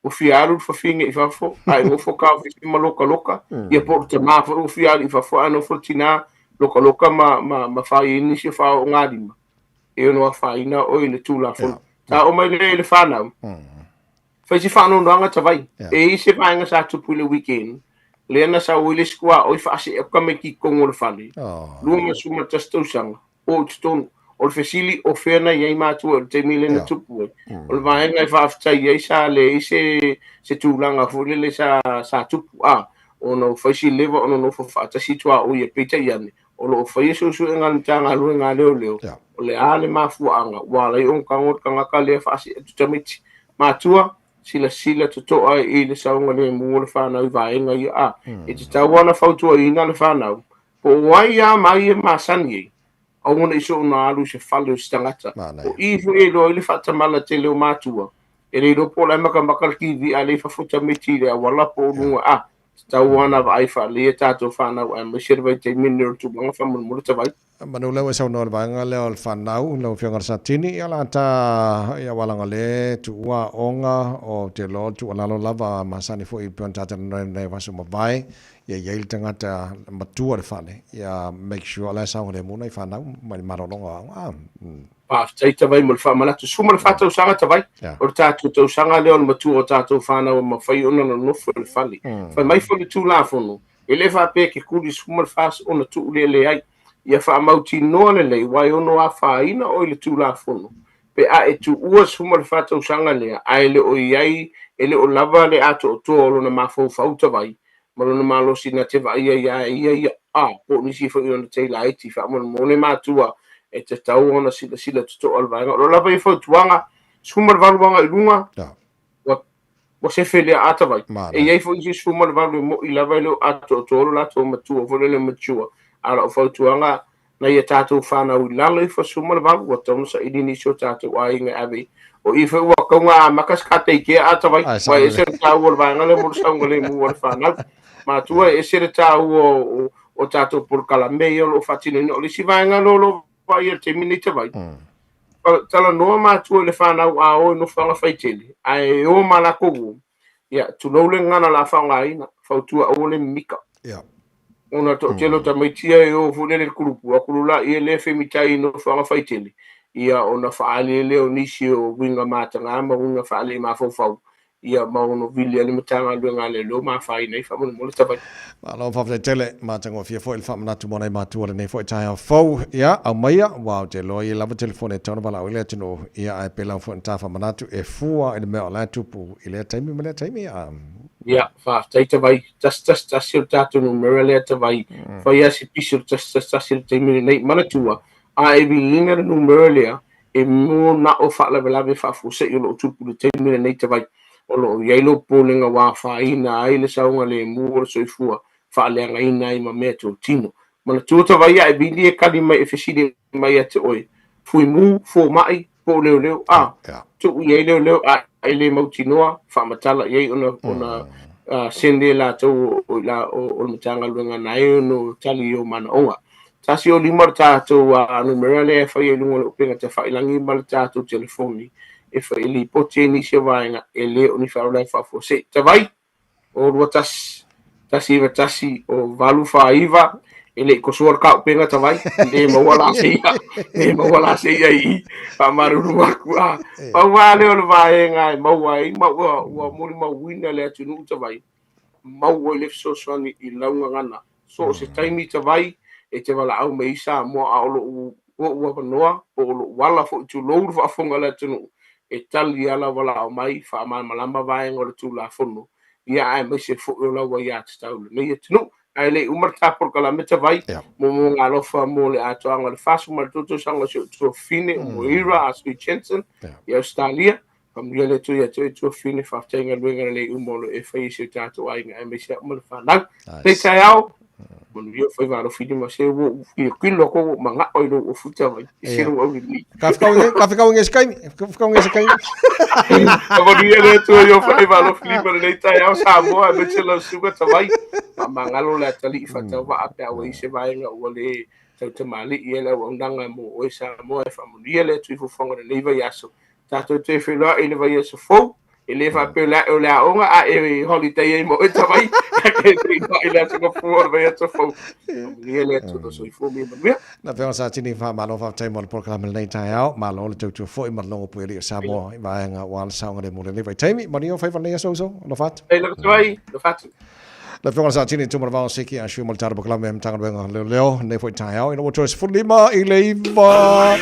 o fia alu fafiga i fafo a e gofo kaofisi ma lokaloka ia po o tamā fo'i o fia alu i fafo a nofo le tinā lokaloka ma faiinisi o fao'ogalima e ono afaina o i le tulafono ta o mai le whanau. Whaisi whanau noanga tawai. E ise vaenga sa tupu le weekend. Le ana sa uile skua o i whaase e kame ki kongo le whale. Lua masuma tastausanga. O tutonu. O le fesili o whena iei mātua o le te mile na tupu. O le vaenga i whaafitai iei sa le ise se tūlanga fule le sa tupu. O no whaisi lewa o no whaatasi tua o ia peita iane. O lo whaisi usu e ngā mtanga alue ngā leo. O le ale mafuanga wala i on kangot kangaka le fasi tutamiti matua sila tutoa i le saunga le mua le whanau i vaenga i e te tawana fautua ina le whanau po wai a mai e masani e au ngona iso una alu se fale o stangata o ifu e lo i le whatamala te leo matua e le ropo la maka ki vi a le fafutamiti le a wala po nunga tawana va ai fa le tato whanau a masirvai te minero tu banga whamun mura tawai Manu lewa sau no vanga le o whanau, lau whiongar satini, ia la ta ia walanga le tu ua onga o te lo tu alalo lava masani fo i pion tata nei vasu mawai, ia yeil tangata matua le whane, ia make sure la sau le muna i whanau, mai marolonga. Tai tawai mo le whamanatu, suma le whatau sanga tawai, o le tātou tau sanga leo le matua o tātou whanau ma whai ona na nofo le whale. Whai mai fo le tū lafono, e le whape ke kuri suma le whas ona tu le ai, ia whaamauti noa le lei, wai ono a whaina o le tūlafono. Pe a e tu ua suma le whatau sanga lea, a e le o iai, e le o lava le ato o toa o na mafau fauta vai, maro na malosi na te vai ia, po nisi fo i ona teila aiti, whaamone mone mātua, e te tau ona sila tuto alvaenga. Lo lava i fau tuanga, suma le valuanga i lunga, wa se fele ata vai. E iai fo isi suma le valu mo i lava i leo ato o toa, lato o matua, fo le matua. Ala o fautuanga na ia tātou whanau i lalo i whasuma le walu wa taunu sa idini sio tātou a inga awe o i wha ua kaunga makas kata i kea atawai wa e sere tāu o le vanga le mora saunga le mua le whanau mātua e sere tāu o tātou porkala mei o lo whatino ina o le si vanga lo vai e te minita vai tala noa mātua le whanau a o no whanga whaitele a e o malako u ia tulou le ngana la whanga ina fautua o le mika ona to telo tamaitia e o fulele kurupu akulula i le femitai no fanga faitele ia ona faale le o nisi o winga matanga ma winga faale ma fofau ia ma ono vili ale matanga luenga le lo ma fai nei fa mo le tavai ma lo fa tele matanga fia foi fa na tu mona ma tu le nei foi tai fo ia a maia wow te lo i lava telefone tona bala o le tino ia ai pela fo ta fa manatu e fua i le me la tupu i le taimi me le taimi ia fa taita vai just sil tatu no merele tavai fa ia si piso just sil taimi nei mana tua a e bilinga no merele e mo na o fa la vela fa fu se yo lo tupu le taimi nei tavai o lo yelo polinga wa fa ina ai le saunga le mo so fua fa le nga ina i ma meto tino mana tua tavai e bili e kali mai e fesidi mai ate oi fui mu fo mai po leo tu yelo ai le mautinoa fa matala ye ona sende la to la o matanga luenga nai no tali o mana oa tasi o limar tato no merele fa ye lungo penga te fa ilangi mal tato telefoni e fa ili poteni se vainga ele oni fa la fa fo se te vai o rotas tasi o valu whaiva, ele ko suar ka penga tawai, le mawala seia I, pa maruru aku a, pa wale o le vaenga e mawai, ua mori mawina le atunu tawai, mawai le sosoani I launga ngana, so se taimi tawai, e te wala au me isa mo a olo ua panoa, o olo wala fo tu louru fa fonga le atunu, e tali ala wala au mai, fa malama vaenga o le tu la fono, ia ai me se fo o laua ia te taule, me atunu, ai le umar tapor kala meta vai mo ngalo fa mo le ato anga le fasu mal toto sanga so fine mo ira as we Jensen ya Australia from le to ya to fine fa tenga luenga le umo le fa isi tato ai ngai me se mo fa na te taiao mo yo fa va lo fine ma se wo kilo ko manga o lo futa vai se lo o ni ka fica un eskai mo le to yo fa va lo fine le taiao sa mo a me se lo suga tawai mangalo la tali fa tau va apa o se vai nga o le te mali I le o ndanga mo o sa mo e fa mo le tu fo fonga le va yaso tato te fe la ele va yaso fo ele va pe la o la onga a e holiday mo e tawai ke ele to go for va yaso fo le to so fo me na pe sa tini fa malo fa tai mo le program le tai au malo le tu fo I malo po le sa mo va nga wan sa nga mo le vai tai mi mo fa fa le so lo fat e le tawai lo fat La fionga sa tini tu marava seki a shu mal tarbo kala mem tanga benga leo ne foi tai au ina mo choice fulima I leiva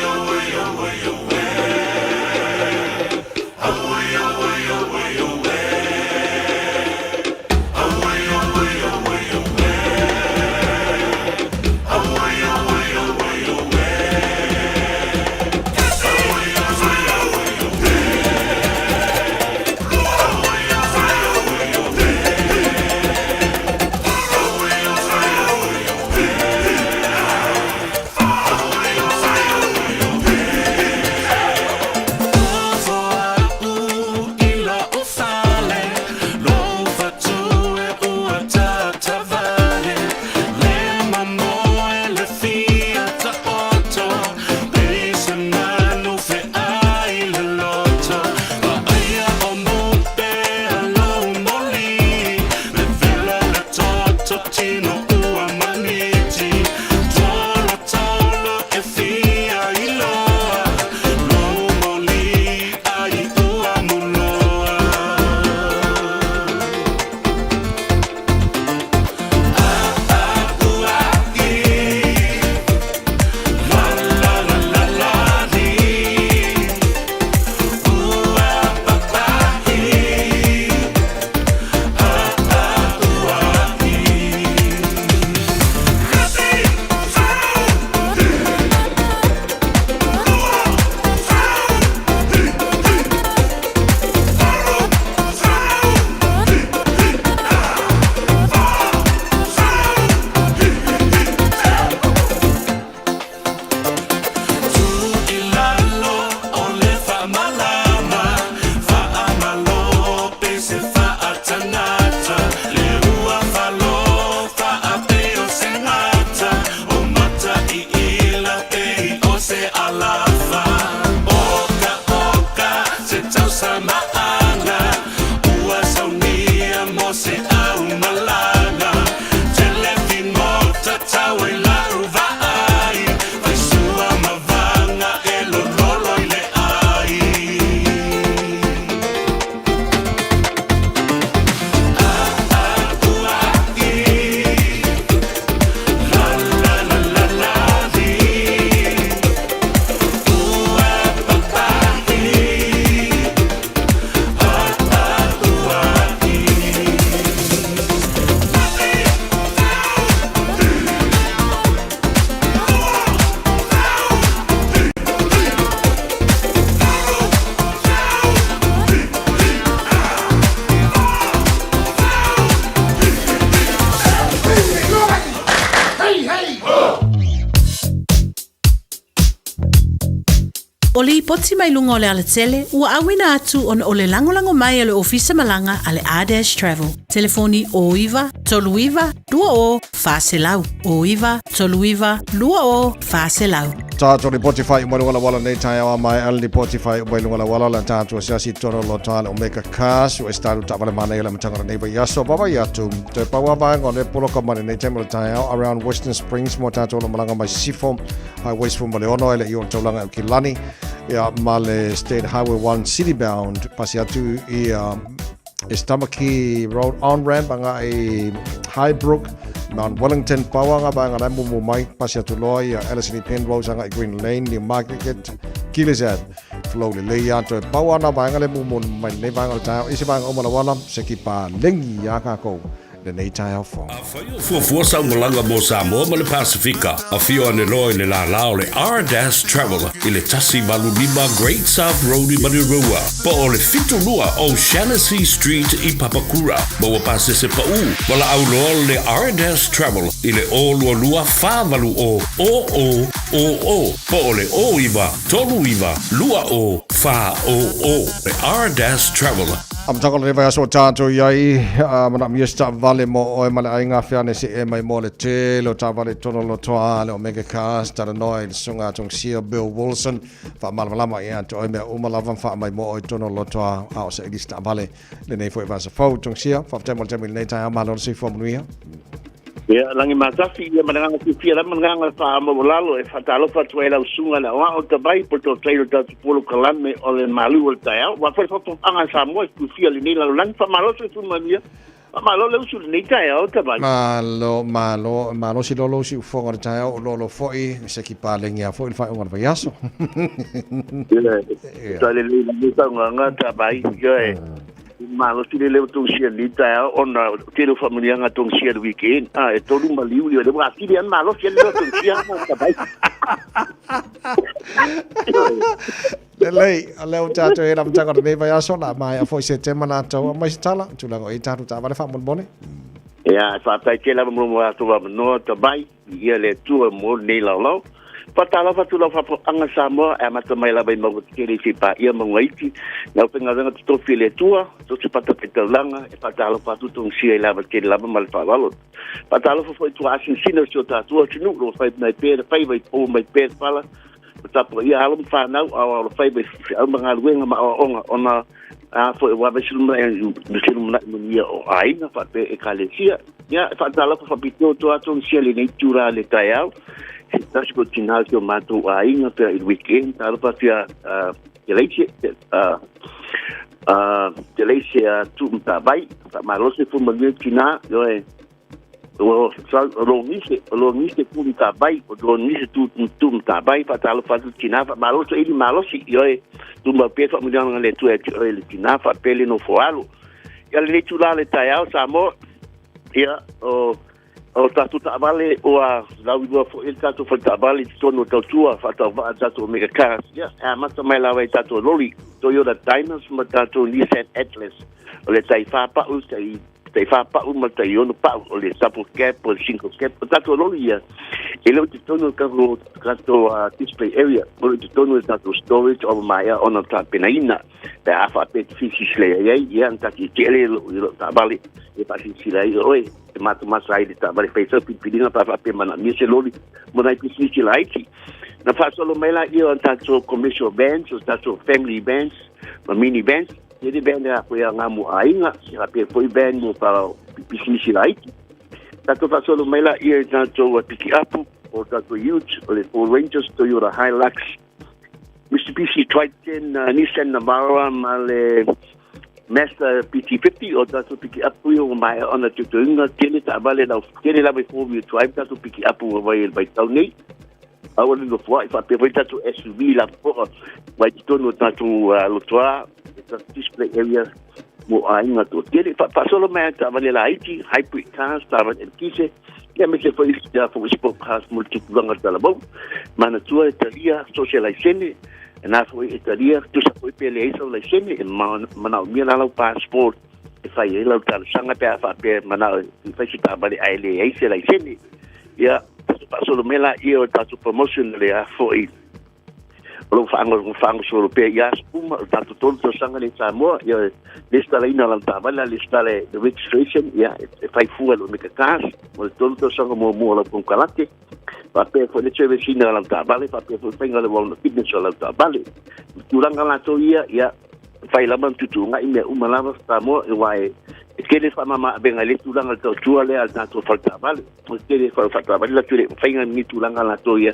O li poti mai lunga o le ala tele, ua awina atu on o le langolango mai ale ofisa malanga ale Adash Travel. Telefoni o iwa, tolu iwa, 2 o, fa se lau. O iwa, tolu iwa, 2 o, fa se lau. Tātou ni Spotify umai wala wala nei tai awa mai al ni Spotify umai wala wala la tātou siasi tono lo tāle omeka kas o estalu tāpale mana ila matangara nei ba yaso baba yatu te pawa ba ngone polo ka mane nei temelo tai awa around Western Springs mo tātou lo malanga mai sifo highways from Maleono ele ion taulanga o Kilani ya male State Highway 1 city bound pasi atu I Estamaki Road on ramp anga I Highbrook Mount Wellington Pawanga banga na mumu mai pasi atu loy Ellison Penrose anga Green Lane ni Market Kilizad flow le ya to Pawana banga le mumu mai ne banga ta isi banga omala wala sekipa lengi ya ka ko le nei tai fo Fua sa ngolanga mo Samoa ma le Pasifika a fio ane loe le la lao le R-Dash Traveler I le tasi malulima Great South Road I Manirua po o le fitu lua o Shaughnessy Street I Papakura ma wa pase se pa u wala au loa le R-Dash Traveler I le o lua whāwalu o po o le o iwa tolu iwa lua o wha o le R-Dash Traveler Am takol le vai so tātou iai mana miesta vale mo o male ainga fiane se e mai mo le te lo ta vale tono lo toa le omega cast tara noi sunga tong sia Bill Wilson fa malama ia to me umalava fa mai mo o tono lo toa a se edista vale le nei foi va sa fo tong sia fa temol temil nei ta malo se fo mnuia Ya langi matafi ia mananga ki fia mananga fa mo lalo e fatalo fa tuela usunga la wa o tabai porto trail ta polo kalame o le malu o taia wa fa fa anga sa mo ki fia le nila lan fa malo se tu mania malo le usul nei taia o tabai malo si lolo si fo ngor taia o lolo foi se ki palengia foi fa ngor va yaso ya le ta nganga tabai ya malo si le tong sia lita ona tiro familia nga tong sia weekend e todo maliu le ba si bien malo si le tong sia ka bai lei ale o tato e lam tanga nei vai aso la mai a foi se tema na to mai tala tu la o tato ta vale fa mon bone ya fa tai ke la mo mo to va no ta bai ia le tu mo nei la lo patala fa tu la fa anga Samoa e mata mai la bai mo ke le fa ia mo ngaiti na penga nga to file tua to se pata petalanga e patala fa tu tong sia la ke la mal fa valo patala fa foi tu asin sino so ta tu tinu lo fa mai pe fa vai po mai pe fala ta po ia halom fa na o fa vai al manga wenga ma ona a foi wa be silma ia o ai na fa pe e kalesia ya patala fa pitio to atong sia le nei tura le taiao that's good ginásio mato ainda para o weekend tal para delícia tu trabalho mas você foi muito kina eu é o longe tu trabalho o longe tu trabalho para tal para kina mas você ele malosi eu é tu me pesa muito na letra ele kina para pele no foalo e a letra lá le taiao samo ia o tatu vale o la wiwa fo il tatu fo vale tono tua fa tatu mega cars ya mata mai la vai tatu lori Toyota Dynos ma tatu Nissan Atlas o le tai fa pa u tai fa pa u ma tai ono pa o le tapu cap o 5 cap tatu lori ya e lo tono kato display area o le tono tatu storage o mai ona ta penaina pe a fa pe fisile ya antaki tele lo ta vale e pa fisile oi matu masai ta vale feito pedindo para pe mana mi se lori mona pisiki laiti na fa solo mela io tanto commercial bands o tanto family bands ma mini bands e di band a quella ngamu ainga si pe foi band mo para pisiki laiti tanto fa solo mela io tanto pick up o tanto youth o le Ford Rangers Toyota Hilux Mitsubishi Triton Nissan Navara male Mazda PT50 o tato piki apu o mai ona tutunga tele ta vale na tele la before we drive tato piki apu o vai by tauni awal no foi fa pe tato SUV la po vai tono tato lo toa display area mo ainga to tele fa solo mai ta vale la IT hybrid cars ta vale kise ya me se foi ya fo sport cars multiple ngata bo mana tua italia socialization na foi italia tu sa foi pele eso la semi mana mi na lo passport e fai ela tal sanga pe fa pe mana fai ta bali ai ai se la semi ya pa solo mela io ta su promotion le a foi lo fango solo pe ya spuma tanto todo sanga le Samoa ya lista la ina la tabala lista le the registration ya e fai fu lo me cas mo todo sanga mo lo con calate Pape fo le cheve sina la ta vale pape fo penga le wal fitness la ta vale tulanga la to ia fai la man tutu nga ime umalava sta mo e wai ke le fa mama benga le tulanga to tuale al ta to falta vale ke le fa falta vale la tule fai nga ni tulanga la to ia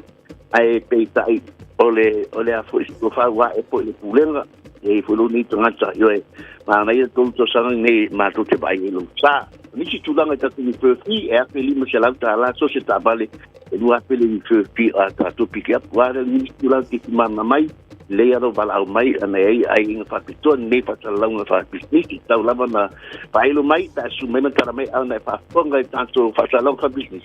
ai peita ai ole a fo sto fa wa e po le pulenga e fo lo ni tanga yo e ma na ia to sang nei ma to te bai lo sa ni si tulanga ta ni perfi e a peli mo la ta la società vale e lu a peli ni perfi a ta to pick up wa ni tulanga ki mama mai le aro vala mai ana ai inga fa pito nei fa tala nga fa business ki tau lava na failo mai ta su mena tara mai ana fa ponga tanto fa tala fa business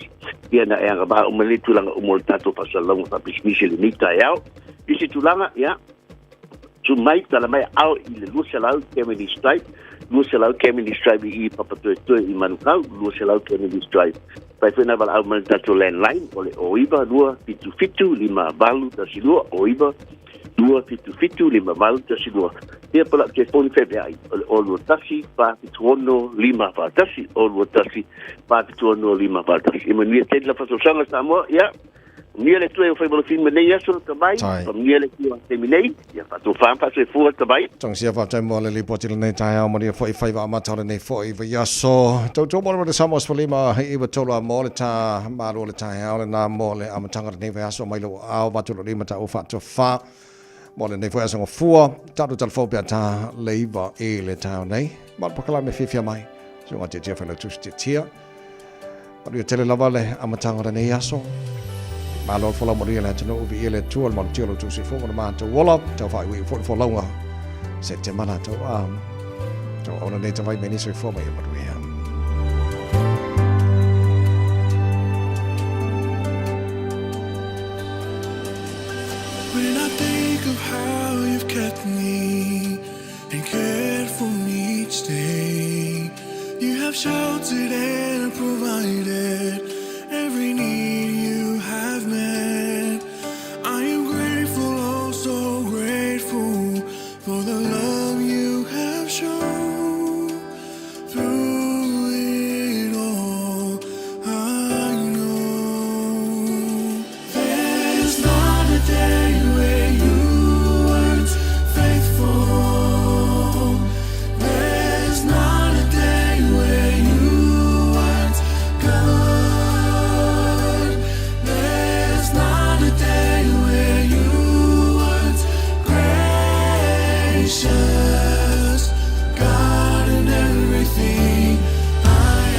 ia na anga ba o mele tulanga o mol tanto fa tala fa business le ni ta yao isi tulanga ya tu mai tala mai au ile lu selau Kennedy Stripe lu selau Kennedy Stripe I papa to I manukau lu selau Kennedy Stripe pai fena vala au mele tanto landline ole oiba lua fitu lima balu ta silua oiba 255 malta sidua ia pala ke phone fe ai o lo taxi pa tuono lima pa taxi o lo taxi pa tuono lima pa taxi e mania te la faso sanga samo ia mia le tue foi bolo fin mene ia so tabai mia le tu terminate ia pa tu fam pa se fu tabai tong sia fa tai mo le li potil nei tai au mo dia foi fai va ma tau nei foi va ia so to mo le samo so lima i va tolo mo le ta ma lo le tai au le na mo le amatanga nei va so mai lo au va tolo lima ta o fa to fa mo le nei foi asonga fua tatu talfobia ta leiva e le tau nei ma pakala me fifia mai so ngate tia fa le tu tia ma dia tele lava le amatanga nei aso ma lo fola mo ria le tano ubi ele tuol mo tilo tu si fo mo ma to wala to fa we for longa se te mana to ona nei te vai meni so fo mai mo ria When I think of how you've kept me and cared for me each day, you have sheltered and provided every need you have met. I am grateful, oh so grateful for the love you have shown. Through it all, I know there's not a day where you weren't faithful. There's not a day where you weren't good. There's not a day where you weren't gracious. God, in everything I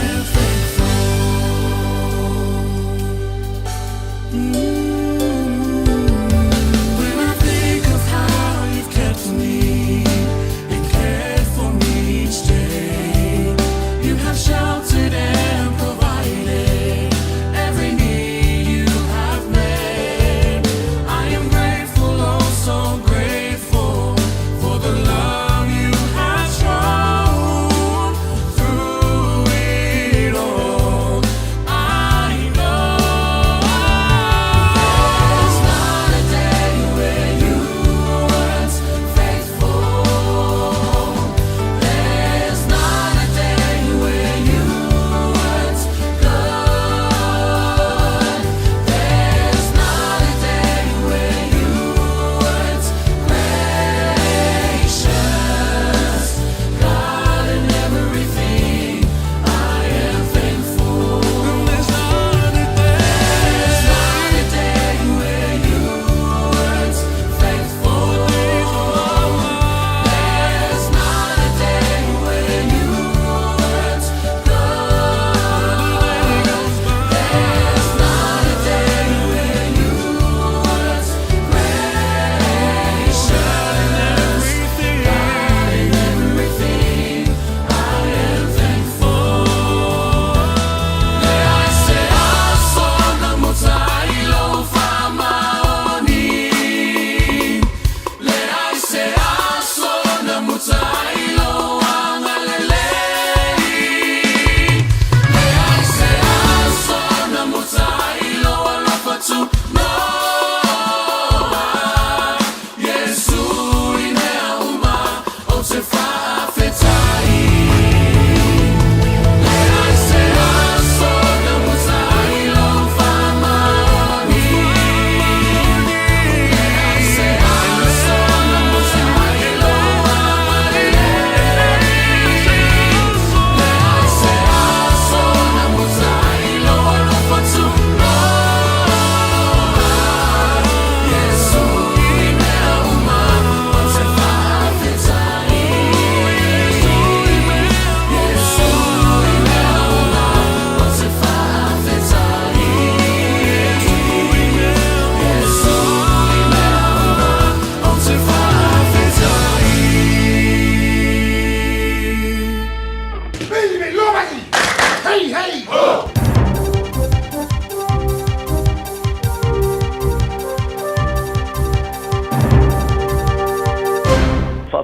am faithful. When I think of how you've kept me and cared for me each day, you have sheltered and provided every need you have met. I am grateful, oh so grateful for the love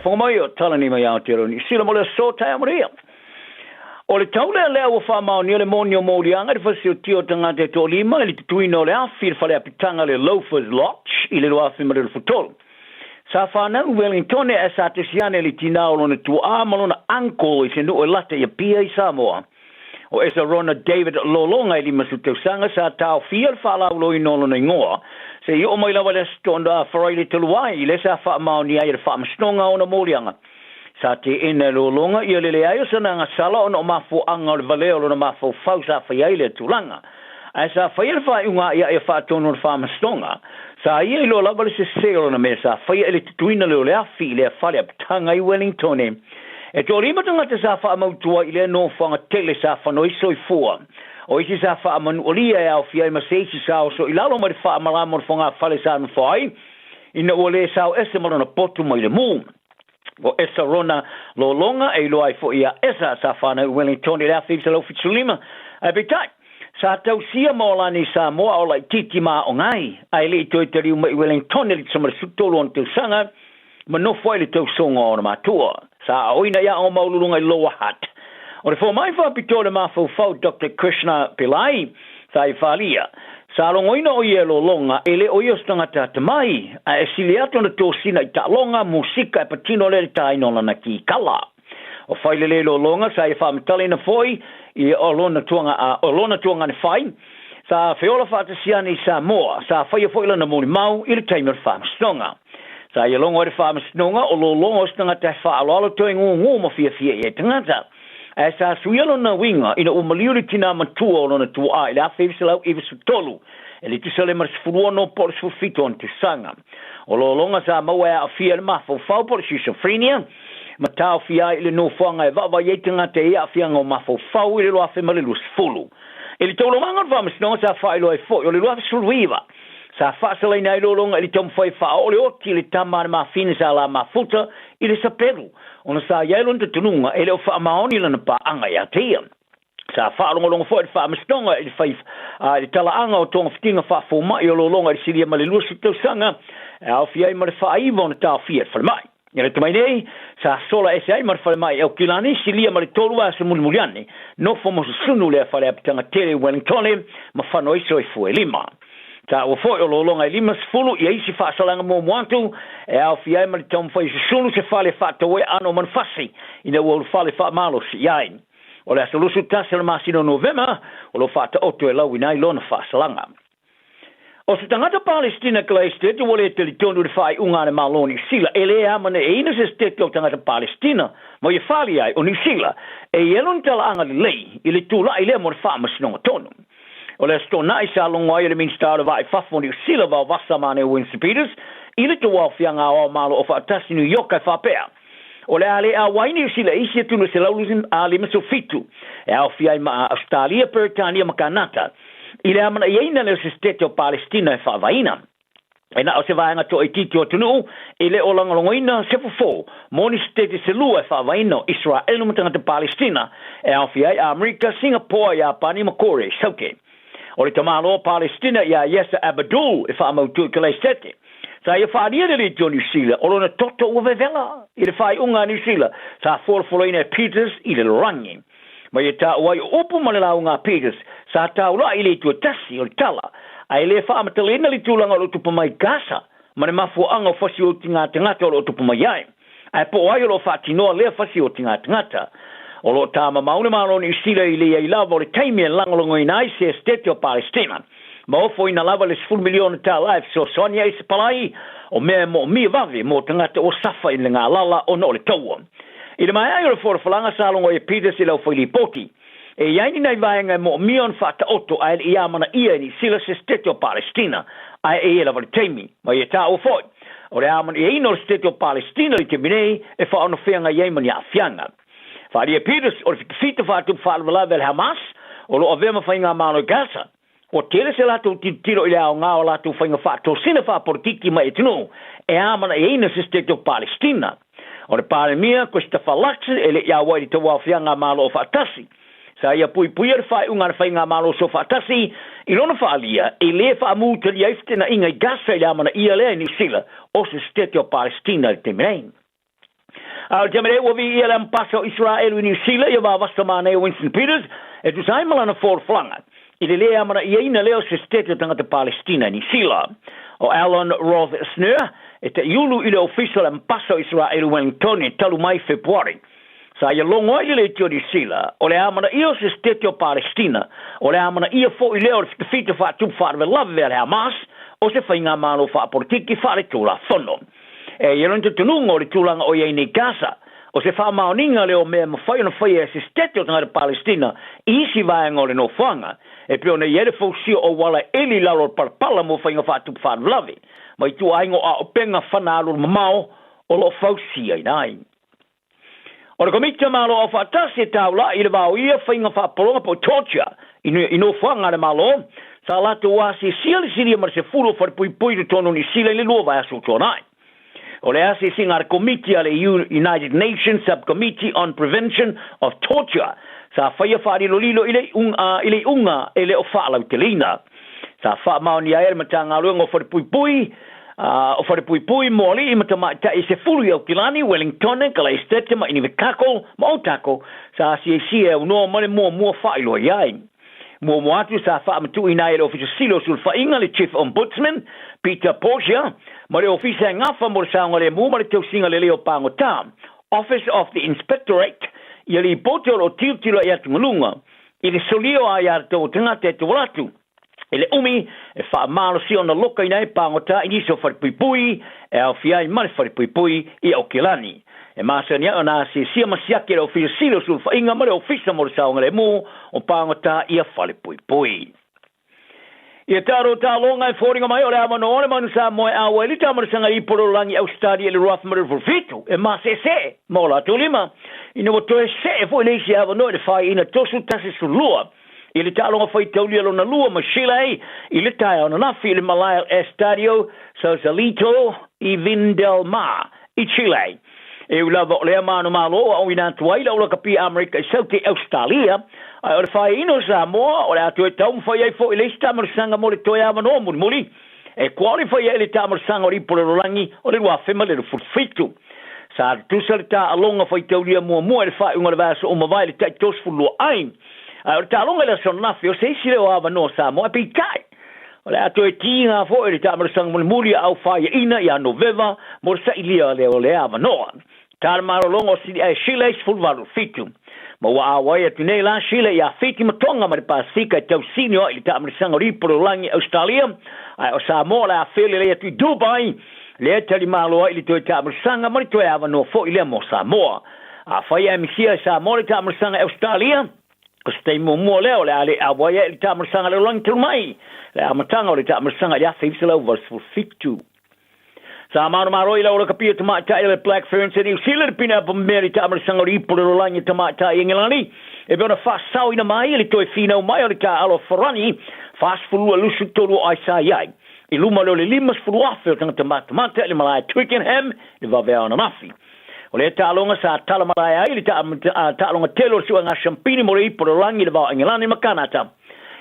whakamai o tala ni mai Aotearoa New Zealand mo le so tai amoria. O le tau lea ua whamao ni le moni o Morianga le whasi o tio tangata e tō lima ili tutuina o le awhi le whale apitanga le Loafers Lodge i le roafi ma le futolo. Sa whanau Wellington e sa te siane li tina o lona tu amalona uncle i se nu o lata i pia i Samoa. O esa Rona David Lolonga i lima su tau sanga sa tau fia le whalau loi no lona ingoa. Se i o mai lawa le stonda a wharaile te luai i le sa whamao ni ai le whamastonga o na Morianga. Sa te ina Lolonga i le le aio sana nga sala o na o mafo anga o le valeo lo na mafo fau sa whaiaile tulanga. Ai sa whaiaile whaunga ia e whaatono le whamastonga. Sa ia i lo lava le se seo na mesa, whaia ele tutuina leo le awhi le whale apitanga i Wellington e. E tō rima tangata sa wha amautua i le no whanga tele sa whanoi soi fua. O isi sa wha amanu olia e au fia i maseisi sa o so i lalo mari wha amalamo le whanga whale sa anu whai. Ina ua le sa o ese marana potu mai le mū. O esa Rona Lolonga e loa i fo ia esa sa whanau Wellington i le awhi sa lau fitsulima. E betai. Sa tau sia maolani sa moa o lai titi maa o ngai. Ai le i toi te riu mai Wellington e li samara sutolo on tau sanga. Ma no fwai le tau songa o na matua. Sa oina ia o maulurunga i Lower Hutt. O le fo mai whapito le mawhau Dr. Krishna Pillai. Sa i whalia. Sa longoina o ia Lolonga e le o ia stangata te mai. A e sili ato na tō sina i ta longa musika e patino le ta inona na ki kala. O whaile le Lolonga sa i whamitale na foi i olona tuanga ne whai. Sa whiola whaatasiani sa moa, sa whaia whaila na mōni mau i le taimar whamastonga. Sa i longa o le whamastonga o Lolonga o stanga te whaaloalo toi ngō ma fia e tangata. E sa suialo na winga ina umaliuri tina matua o lona tua i le awhewisilau i visu tolu. E li tisale marisifurua no polisu fito on te sanga. O Lolonga sa maua e a fia le mafau fau polisu sofrenia. Ma tau fia i le no whanga e wawa yeitanga te ea fianga o mafau fau i le loa whema le lus fulu. E li tolo mangan whamastonga sa whailo e fo, o le loa suluiva. Sa whaasalai nei Lolonga i le tom whai wha o le oti i le tamane ma fine sa la mafuta i le saperu. Ona sa yailon te tununga e le o wha maoni lana pa anga ia tia. Sa whaalonga fo i whamastonga i le whai i tala anga o tonga whitinga wha fōma i o Lolonga i siria ma le lua sutau sanga. E au fia i ma le wha iwa na tau fia whalemai. Ia te mai nei, sa sola ese ai mar whale mai, au kilani si lia mare tolu a se mulimuliane, no fomo su sunu lea whale apitanga tere Wellington, ma whanoi so i fue lima. Ta o foi o Lolonga i lima sifulu, ia isi whaasalanga mō muantu, e au fi ai mare taum whai su sunu se whale whatawe ano manfasi, ina ua whale whaamalo si ai. O le asolusu tasela masino Novema, o lo whata oto e lau inai lona whaasalanga. O se tangata Palestina kala estete wale te li tonu de whai ungane maloni sila e le amane e ina se estete o tangata Palestina mo i whali ai o New Zealand e elon tala anga li lei i le tula i le mo le whaamasnonga tonu. O le stona i sa longa i le minstara vai whafo New Zealand wa wasamane o Winston Peters i le tuwa whianga o malo o whaatasi New York ai whapea. O le ale a waini sila isi tunu se lauluzin a lima so fitu e au fiai ma Australia, Peritania, ma Kanata. I le amana i eina leo se stete o Palestina e whaavaina. E na o se vaenga to e titi o tunu, i le o langalongoina se fufo, moni stete se lua e whaavaina o Israel no matangata Palestina, e au fiai a Amerika, Singapore, Japani, ma Kore, sauke. O le tamalo o Palestina i a Yasser Abdul e whaamautu i kala stete. Sa ia whaaria le to New Zealand, o lona toto ua vevela, i le whai unga New Zealand, sa whorofoloina Peters i le rangi. Ma ia ta wai upu malalau ngā Peters, sa taula i le tua tasi o le tala, a i le whaamatalaina li tūlanga o lo tupa mai Gaza, ma ne mafu anga o whasi o tinga tangata o lo tupa mai ai. A po ai o lo whaatinoa lea whasi o tinga tangata. O lo tāma maune maroni i sila i le i lava o le taimia langalongo i nai se estete o Palestina. Ma ofo ina lava le 10 miliona tā life so sonia i se palai, o mea mo mia vave mo tangata o safa i le ngā lala o no le taua. I le mai ai o le whorofalanga salongo e Peters i lau whaili poti. E iaini nei vaenga mo mion whata oto ai i amana ia ni sila se stete o Palestina ai e la vale teimi. Ma i ta o foi. O le amana i ino stete o Palestina li te minei e wha ono whianga i eimani a whianga. Whaari e Peters o le fita whatu whaalwala vel Hamas o lo avema whainga mano Gaza. O tere se lato tiro i ao ngā o lato whainga whato sina wha politiki mai etino e amana i ino se stete o Palestina. O le pāremia, ko sta whalakse, e le ia wairi te wawhianga malo o whaatasi. Sa ia pui ar whai unga na whainga malo so whaatasi, i lona whaalia, e le whaamūtari aifte na inga i Gaza i amana ia lea ni sila, o se stete o Palestina i te mirein. Jamere wa vi ia lam paso Israel New Zealand ia va vasta mane Winston Peters e tu sai malana for flanga. Ile le amana ia ina leo se state tanga te Palestina ni Sila o Alan Roth Snur e te iulu ile official lam paso Israel Wellington e talu mai February. Sa ia longo ile tio di Sila o le amana ia se state o Palestina o le amana ia fo ile o te fita fa tu fa ve love ver Hamas o se fainga malo fa politiki fa le tula fono. E ia te tununga o le tulanga o ia ni Gaza o se fa maoninga le o me mafai na fai e se state o tanga de Palestina isi vaenga o le no fanga e pio na iere fausia o wala eli lalo parpala mo fainga fa tu fa love mai tu aingo a o penga whanalo mamao o lo fausia inai. O le komita malo o whaatasi taula i le vau ia whainga whapolonga po torture ino whanga le malo sa latu wasi siali siria mar se furo wharpui pui to tono ni sila le lua vai asu tonai. O le asi singa le komiti ale United Nations Subcommittee on Prevention of Torture sa whaia whaari lolilo ile unga ele o whaala utelina. Sa wha maoni a ere matanga luenga o wharpui pui o wharepui moli i matamata i se fulu au kilani Wellington e kala estete ma iniwe kako ma o tako sa si e unoa mane mua whailo iai. Mua atu sa wha amatu ina e le ofisa silo sul whainga le Chief Ombudsman Peter Portia ma le ofisa ngafa mo le saonga le mua ma le tau singa le leo pango ta Office of the Inspectorate i li poto o tiltilo i atu ngalunga i le solio a iar tau tangate te walatu. Ele umi e fa malo si ona loka ina e pangota i niso wharipui e au fiai mani wharipui i au kilani. E masa ni ona si sia masiake le ofisa silo sul whainga ma le ofisa mo le saonga le mu o pangota i a wharipui. Ia taro ta longa e fōringa mai o le amano o le manu sa moe awa e li tamara sanga i poro langi au stadi e le Rothmere Fulfitu e masa e se mo la tolima ina wato e se e fo i leisi ava no e le whai ina tosu tasi sulua. I le tālonga whai taulia lo na lua ma Chile, i le tae ona nafi le Malaya Estadio Sausalito i Vindelmar, i Chile. E ulava o le amano malo au ina tuaila o la kapi Amerika i Sauti Australia, o le whai ino Samoa, o le atu e tau mwhai ai fo i le istamarsanga mo le toi amano muli. E kuali whai ai le tamarsanga o ripore rolangi o le ruafema le rufurfitu. Sa tusa le tā alonga whai taulia mua le whai unga le vasa o mawai le tai tosfulua ai. O le tālonga le sonafi o se isi leo awa no Samoa pe tai. O le ato e tinga fo e le tamarasanga mo le muli au whaia ina i ano veva mo le sailia leo le awa noa. Tāra maro longa o sidi ai Chile fulvaru fitu. Ma wa awa e tunei la Chile i a fiti matonga ma le Pasifika e tau sinio i le tamarasanga riporo langi Australia. O Samoa le a fele le atu i Dubai le tali malo i le toi tamarasanga ma le toi awa no fo i le mo Samoa. A whaia emisia i Samoa le tamarasanga Australia. Ko stei mo leo le ale awaia le tamarsanga le lang mai le amatanga o le tamarsanga ya fifsela verse 52 sa maro i la o kapia tama ta le Black Ferns e New Zealand pina po meri tamarsanga ri po le lang tama ta ingilani e bona fa sau ina mai le toi fino mai o le ta alo forani fast fulu lusu tolu Isaiah i luma le limas fulu afel tama le malai Twickenham le va ver na mafi. O le tālonga sa talamaraya i le tālonga telo sua ngā champini mo le ipo le langi le vau ingilani makanata.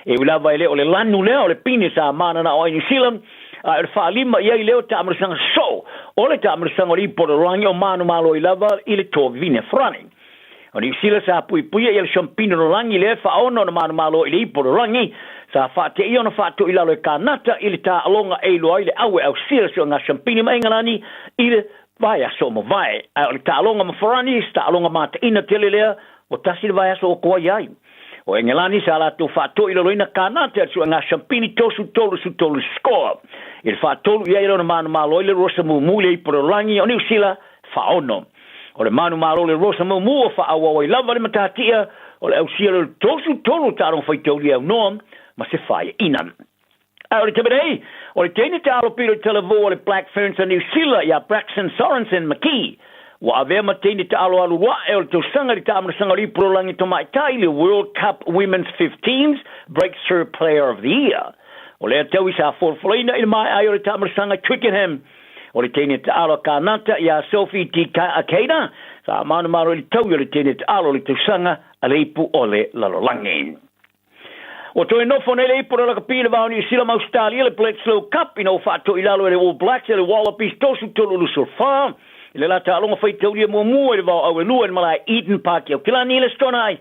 E ulawa i le o le lanu leo o le pini sa manana o New Zealand e le whaalima i leo tāmarasanga so o le tāmarasanga o le ipo le langi o manu malo i lava i le tō vine frani. O New Zealand sa pui i le champini le langi le whaono na manu malo i le ipo le langi sa whaate i ona whaato i lalo e kānata i le tālonga e loa i le awe au sila sua ngā champini ma ingilani i le vai aso mo vai o le tālonga mafarani tālonga mata ina tele lea o tasi le vai aso o kua iai o engelani sa la tu whātoi lo loina kānate atu ngā champini tosu tolu score i le whātolu iai lo na manu malo i le rosa mumule i poro langi o New Zealand whaono o le manu malo le rosa mumu o whaawa i lava le matatia o le au sia le tosu tolu tālonga whaitoli au noam ma se whaia inan. O le taberei, o le teine te alo piro televo o le Black Ferns a New Zealand ia Braxton Sorensen McKee. Wa avea ma teine te alo alu wa e o le tausanga li tamarasanga li prolangi tomai tai le World Cup Women's 15s Breakthrough Player of the Year. O le atau isa forfolaina i mai ai o le tamarasanga Twickenham. O le teine te alo kānata ia Sophie T. Akeda. Sa manu maro i le tau i le teine te alo le tausanga a le ipu o le lalolangi. O toi no fone le ipura la kapina va New Zealand Australia le Bledisloe Cup ino fato ilalo le All Blacks le Wallabies tosu tolu lu surfa le la talonga fai taulia mo le va au lua mala Eden Park yo kila ni le stonai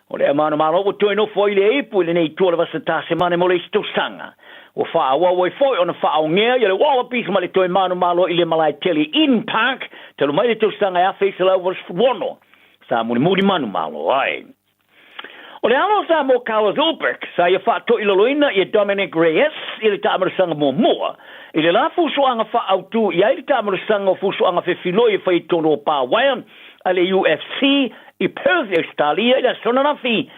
o le mana malo o toi no foi le ipu le nei tola va sa semana mo le sto sanga o fa wa foi ona fa o ngea le wa pis ma le toi mana malo ile mala tele Eden Park te lo mai le sto sanga ya face la was wono sa mo mudi manu malo ai o le alo sa mo Carlos Ulbrich sa ia fa to iloina ia Dominic Reyes ile tamar sanga mo ile la fusuanga fa autu ia ile tamar sanga fusuanga fe filoi fa itono pa wayan ale UFC I Perth Australia ia sona na fi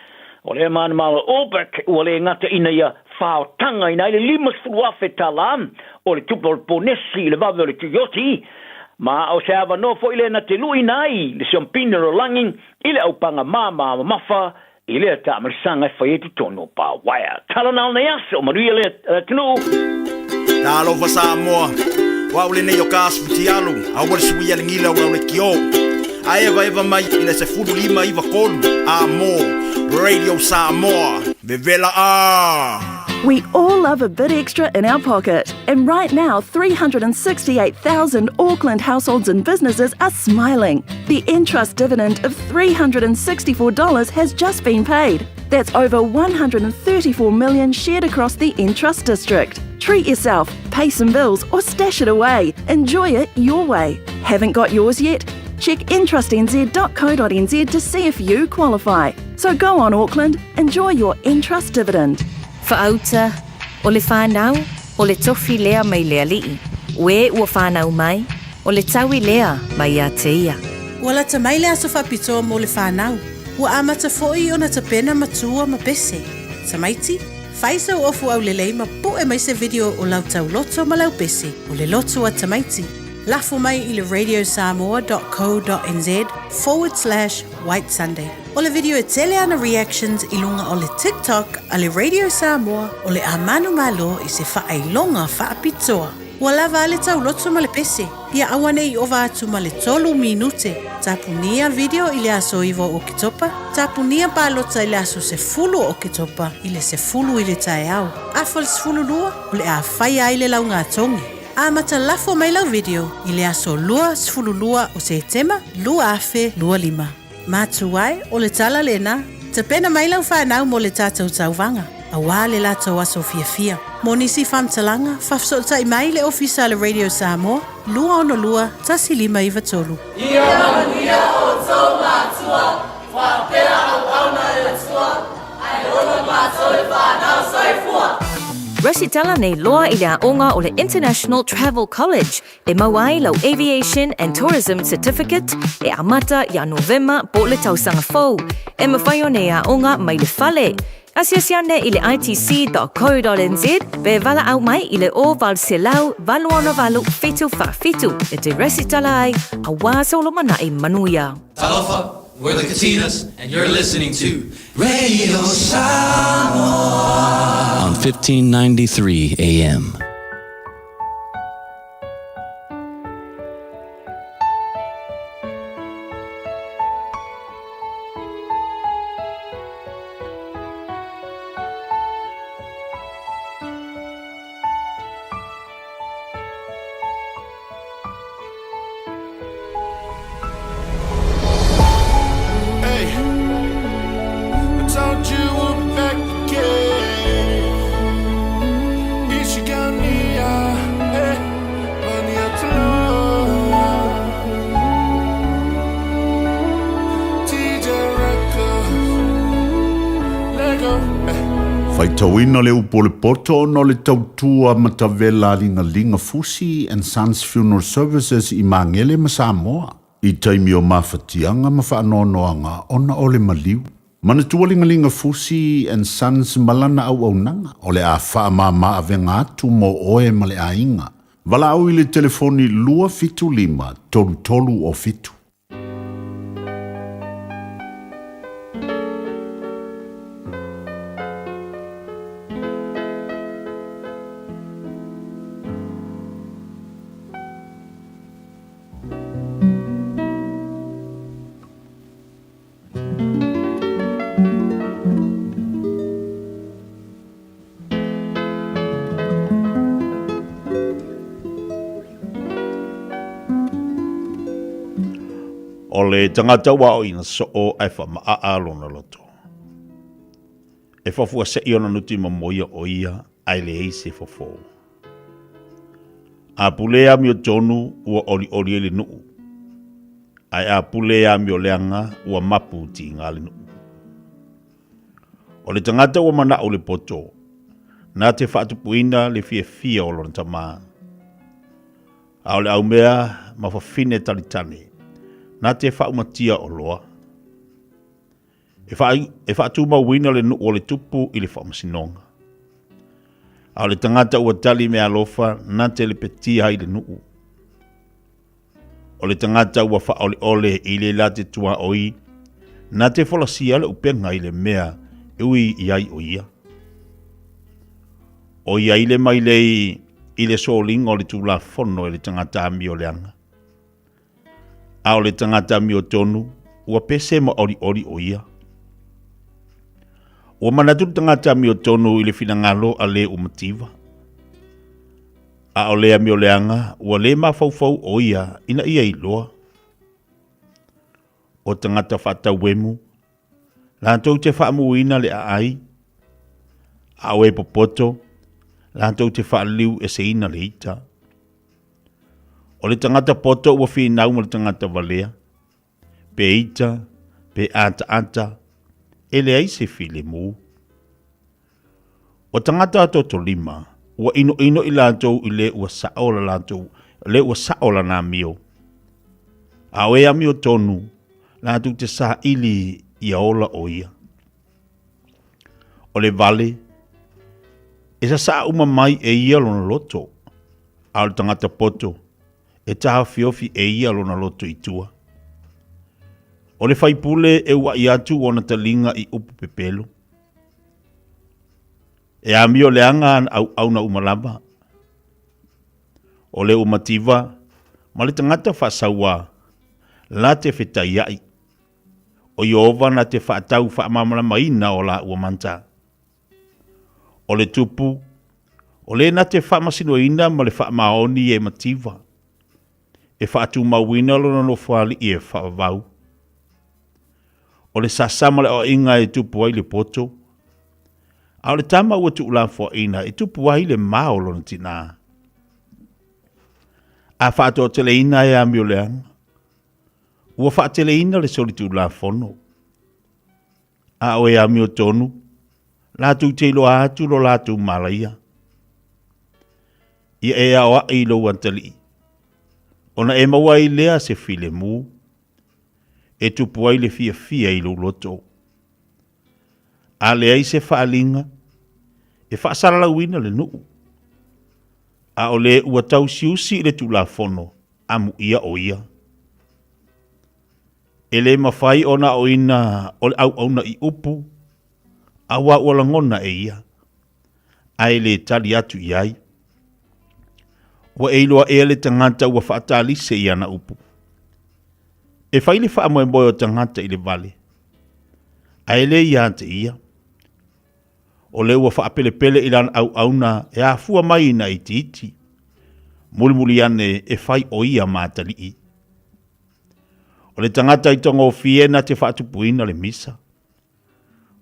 o le man malo Ulbrich o le ngata ina ia fa tanga ina ile limas fulua fe talam o le tupo ponesi le vavo le tuyoti ma o se ava no fo ile na te lui nai le champino lo langing ile au panga mama mafa ile ta marsanga fa yetu tono pa waya tala na na yaso maria le tnu Talo fa Samoa wa ule ne yokas pitialu a wa suia ngila wa le kio a eva mai ile se fudu lima iva kolu a mo Radio Samoa bevela a We all love a bit extra in our pocket. And right now, 368,000 Auckland households and businesses are smiling. The Entrust dividend of $364 has just been paid. That's over 134 million shared across the Entrust district. Treat yourself, pay some bills or stash it away. Enjoy it your way. Haven't got yours yet? Check entrustnz.co.nz to see if you qualify. So go on Auckland, enjoy your Entrust dividend. Whaauta, o le whanau, o le tofi lea mai lea lii. We ua whanau mai, o le taui lea mai a te ia. Ua la tamaile aso whapitoa mo le whanau. Ua amata foi ona ta pena matua ma pese. Tamaiti, whaisa o ofu au lelei ma po e mai se video o lau tau loto ma lau pese. O le loto a tamaiti. Lafo mai I le radiosamoa.co.nz/White Sunday. O le video e tele ana reactions I lunga o le TikTok a le Radio Samoa o le amanu malo I se whaelonga whaapitoa. Ua lava ale tau loto ma le pese. Ia awane I ova atu ma le 3 minute. Tapunia video I le aso iwo o kitopa. Tapunia palota I le aso se fulu o kitopa. I le se fulu I le tae au. Afal se fulu lua o le a whai ai le launga atongi. A mata lafo mai lau video I le aso lua sfulu lua o se tema lua afe lua lima. Matu ai o le tala lena te pena mai lau whanau mo le tātou tauwanga. A wā le lātou aso fia. Mo nisi whamtalanga whafsota I mai le ofisa le Radio Samoa lua ono lua tasi lima iwa tolu. Ia manuia o tau mātua whapea au auna e tua ai ono mātou e whanau saifua. Rasitala nei loa I le aonga o le International Travel College e mawai lau Aviation and Tourism Certificate e amata ia Novema po le tausanga fau e mawhaio nei aonga mai le fale. Asiasiane I le itc.co.nz be vala au mai I le o valselau valuana valu fitu fa fitu e te Rasitala ai a wāsolo mana I manuia. Talofa, we're the Katinas, and you're listening to Radio Samoa on 1593 AM. Faitauina le upo le poto no le tautua matavela linga fusi and Sons Funeral Services I Mangele ma Samoa. I taimi o mawhatianga ma whaanoanoanga ona o le maliu. Manatua linga fusi and Sons malana au nanga o le a whaamama avenga atu mo oe ma le ainga. Vala au I le telefoni lua fitu lima tolu o fitu. O le tangata wa o ina so o ai wha maa alo na loto. E whafua se i ona nuti mamoia o ia ai le eise whafo. A pulea mi o tonu ua oli ele nuu. Ai a pulea mi o leanga ua mapu ti ngā le nuu. O le tangata ua mana o le poto. Nā te whaatupuina le fia o lona tamaa. A o le au mea mawhawhine talitane. Nā te whaumatia o loa. E whaatu mawina le nuu o le tupu i le whaumasinonga. A o le tangata ua tali mea alofa nā te le petia i le nuu. O le tangata ua wha ole i le la te tua oi. Nā te wholasia le upenga i le mea ui iai o ia. O ia ile mai lei i le solinga o le tula fono i le tangata ami o leanga. A o le tangata mi o tonu, ua pese ma ori o ia. Ua manatu tangata mi o tonu i le finangalo a le umativa. A o lea mi o leanga, ua le mawhauwhau o ia ina ia i loa. O tangata whata wemu, lantou te whaamuina le a ai. A o e popoto, lantou te whaaliu e se ina le ita. O le tangata poto ua whinau ma le tangata valea. Pe ita, pe ata, e le aise file mu. O tangata ato to lima, ua ino i lantou i le ua saola lantou, le ua saola na mio. A oe a mio tonu, lantou te sa ili i aola o ia. O le vale, e sa uma mai e ia lona loto, a le tangata poto, e taha fiofi e ia lona loto i tua. O le whaipule e ua i atu o na talinga i upu pepelo. E a mio le anga au na umalaba. O le umativa, ma le tangata whasaua, la te whetaiai. O Iova na te whaatau whaamamala maina o la ua manta. O le tupu, o le na te whaamasinoina ma le whaamaoni e mativa. E whaatu mawina lona no whaali i e whaavau. O le sasama le o inga e tupu ai le poto. A o le tama ua tu ula fo ina e tupu ai le mao lona tina. A whaato o tele ina e amio leanga. Ua whaatele ina le soli tu ula fono. A o e amio tonu. Lātu te ilo atu lo lātu malaia. Ia e awa i lo wantali. Ona e maua i lea se file mu. E tupu ai le fia i lo loto. A lea i se whaalinga. E whaasara wina le nuu. A o le ua tau siusi le tu la fono. Amu ia o ia. E le mawhai ona o ina o le au na i upu. Awa ua langona e ia. Ai le tali atu iai. Wa eiloa e le tangata ua whaatali se ia na upu. E whaile whaamoe moe o tangata i le vale. Ai le ia te ia. O le ua whaapele ilan au na e a fua mai na iti iti. Mulimuli ane e whai o ia mātali i. O le tangata i tonga o fiena te whaatupuina le misa.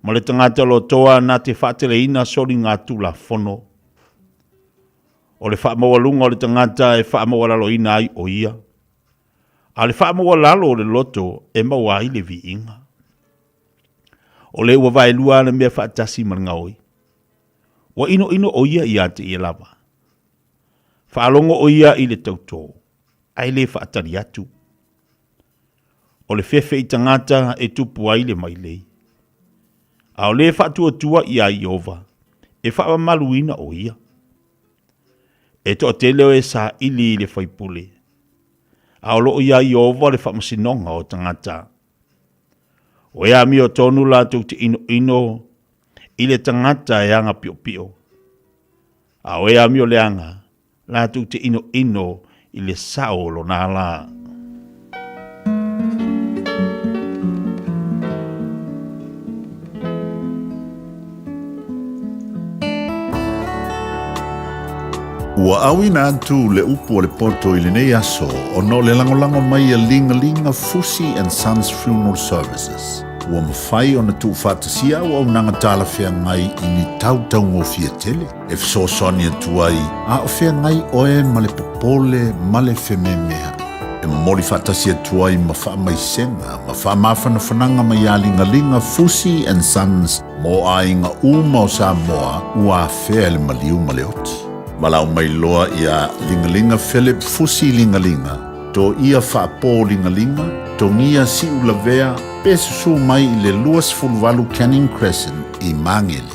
Ma le tangata lo toa na te whaatele ina sori ngā tula fono. O le whaamawalunga o le tangata e whaamawalalo ina ai o ia. A le whaamawalalo o le loto e maua i le vi inga. O le ua vai lua na mea whaatasi maranga oi. Wa ino o ia i ate i lava. Whaalongo o ia i le tauto. Ai le whaatari atu. O le fefe i tangata e tupu ai le mailei. A o le whaatua tua i a Iova. E whaamaluina o ia. E to te leo e sa ili le whaipule. A o loo ia Iova le whaamasinonga o tangata. O ea mi o tonu la tu te ino i le tangata e anga pio pio. A o ea mi o le anga la tu te ino i le sao lo na la. Ua awina atu le upu o le poto I le nei aso o no le langolango mai a linga Fusi and Sons Funeral Services. Ua mawhai o na tu whātasia o au nanga tāla whea ngai I ni tautau ngō fia tele. E fsosoni atu ai, a o whea ngai oe ma le popole ma le whememea. E mori whātasia atu ai ma wha mai senga, ma wha mawhana whananga mai a linga Fusi and Sons mo a inga uma o Samoa ua whea le maliu ma le oti. Malau mai loa ia lingalinga Philip Fusi lingalinga. To ia whaapo lingalinga, to ngia si ulavea, pesusu mai I le luas fulvalu Canning Crescent I Mangele.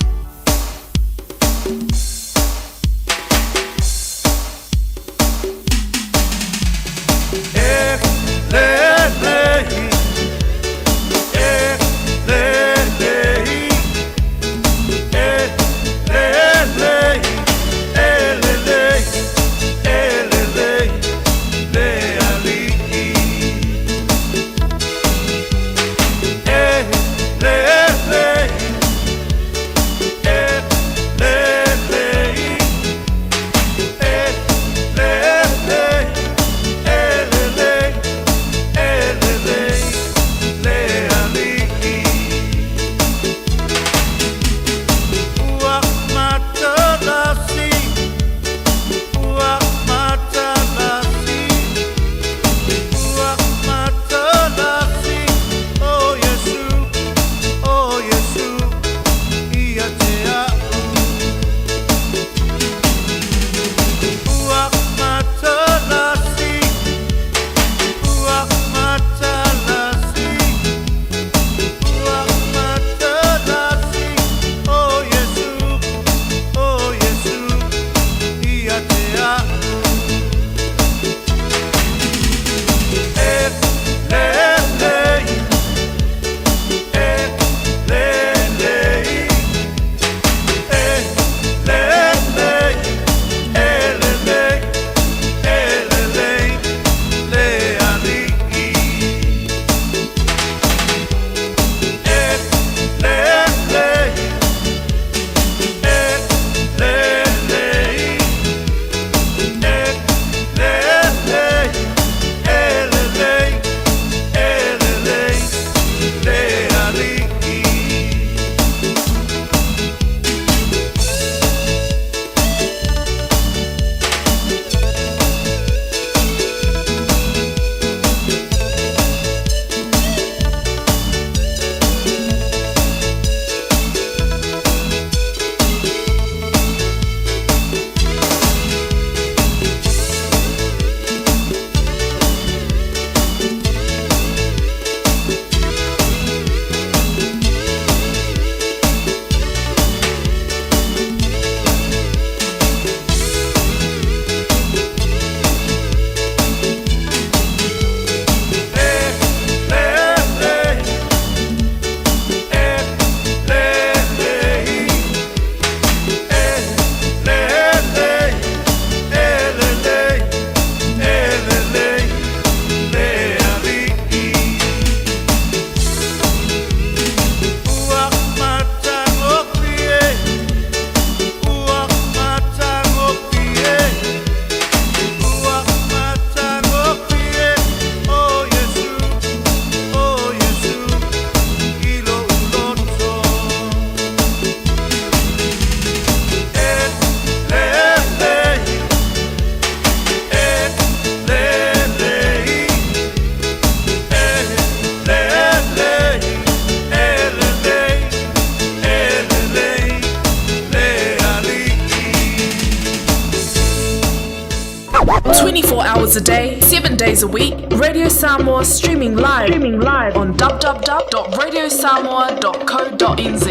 A day, 7 days a week. Radio Samoa streaming live on www.radiosamoa.co.nz.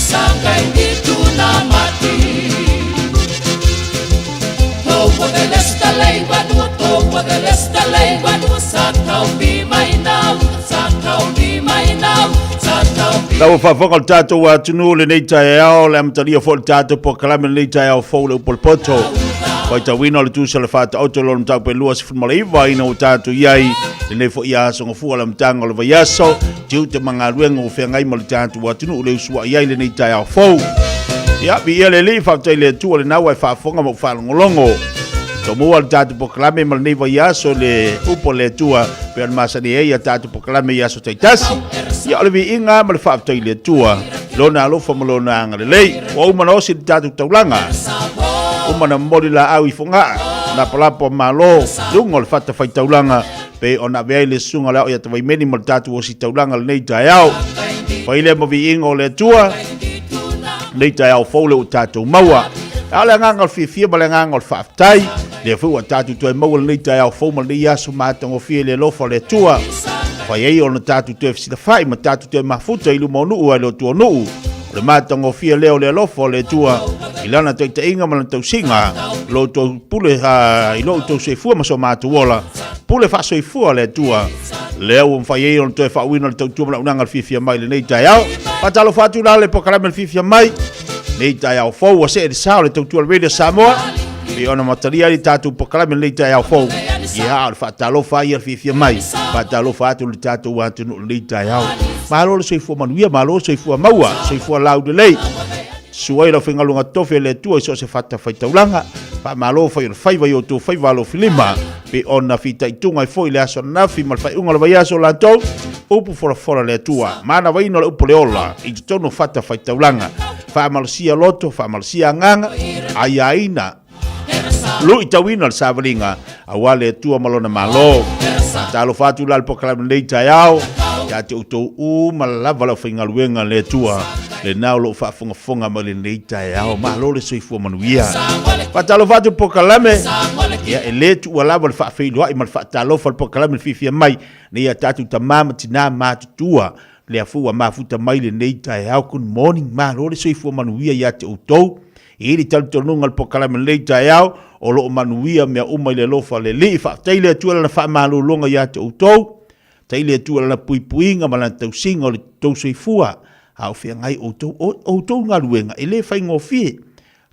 Sangai di tuna mati. Tau whawhanga o tātou a tunu le nei tae ao, le amataria fo le tātou po kalame le nei tae ao fau le upol poto. Pai tau wina le tūsa le whāta autolo na tau pe lua si whanmala iwa ina o tātou iai, le nei fo ia asonga fua le mtanga le vaiaso, tiu te mga ruenga o whea ngai ma le tātou a tunu le usua iai le nei tae ao fau. Ia bi ia le li whautai le tua le nawa e whaafonga mo whalongolongo. Tau mua le tātou po kalame ma le nei vaiaso le upo le tua, pe an masani e ia tātou po kalame iaso taitasi. Ia ole vi inga ma le whaaftoi le tua. Lona alofa ma lona anga le lei. O umana osi le tātou taulanga. Umana mori la au i whunga. Na palapo ma lo. Lungo le whata whai taulanga. Pe o na vei le sunga leo ia tawai meni ma le tātou osi taulanga le nei tae au. Whaile ma vi inga o le tua. Nei tae au faule o tātou maua. Ale nganga le fia ma le nganga le whaaftai. Le fua tātou toi maua le nei tae au fau ma le iaso mātango fia le lofa le tua. Whai ei o na tātou te fsida whai, ma tātou te mafuta ilu mo nuu ai lo tua nuu. O le mātango fia leo le lofo le tua, ilana te ita inga ma na tau singa, lo tau pule i lo tau seifua ma so mātu ola, pule wha soifua le tua. Leo whai ei o na toi whauina le tau tua ma na unanga le fifia mai le nei tai au, patalo whatu la le pokarame le fifia mai, nei tai au fau, a se e sao le tau tua le Radio Samoa, pe ona mataria li tātou pokarame le nei tai au fau. Ia al fatalo fa ia fifia mai fatalo fa tu le tatu wa tu le tai au malo le soifua manuia malo soifua maua soifua laude lei suai la finga lunga tofe le tua so se fata fai taulanga fa malo fa ir fai vai o tu fai valo filima pe ona fita itunga foi le aso na fi mal fai unga le vai aso la to upu fora le tua mana vai no le upu le ola i tono fata fai taulanga fa malsia loto fa malsia nganga ayaina lu itawina le savalinga awale tua malona malo talo fatu la pokalame le taiao ya te uto u malava la finga luenga le tua le nau lo fa fonga ma le taiao malo le soifua manuia patalo fatu pokalame ya ele tu wala le fa feiloa i mal fa talo fa pokalame fifia mai ne ya tatu tamama tina ma tua le afua mafuta mai le taiao good morning malo le soifua manuia ya te uto ili taltonunga le pokalame le taiao o lo manuia mea umai le lofa le li fa taile tu la fa malu longa ya te utou taile tu la puipuinga ma la tausinga le tousifua au fia ngai utou nga luenga ele fa ngofi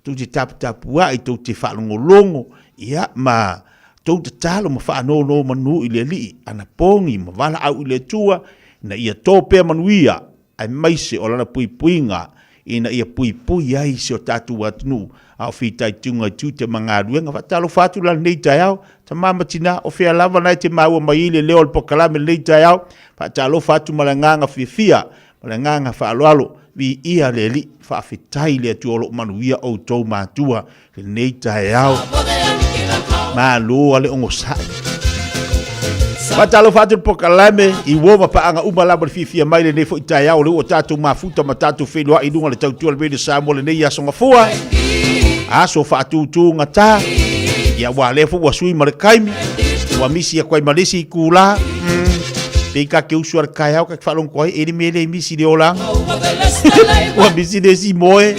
tu te tap wa i tu te fa longo ia ma tu te talo ma fa no manu ile li ana pongi ma wala au ile tua na ia tope manuia ai mai se o la puipuinga ina ia pui ai se o tatu atunu au fitai tunga tu te mga ruenga fatalo fatu la nei tai au ta mama tina o fea lava nai te maua mai le leo le pokalame nei tai au fatalo fatu malanganga fifia malanganga fa alo vi ia le li fa fitai le tu lo manuia o to matua le nei tai au ma lo ale ongo sa Patalo fatu pokalame i woma pa anga umala ba fifia mai le nei fo tai au le o tatu mafuta matatu felua i dunga le tau tu le video Samuel le nei asonga fua aso fatu tu ngata ya wale fu wasui markaimi wa misi ya kwai malisi kula pika ke usuar kaya ka falon koi eri mele misi de olang wa misi de si moe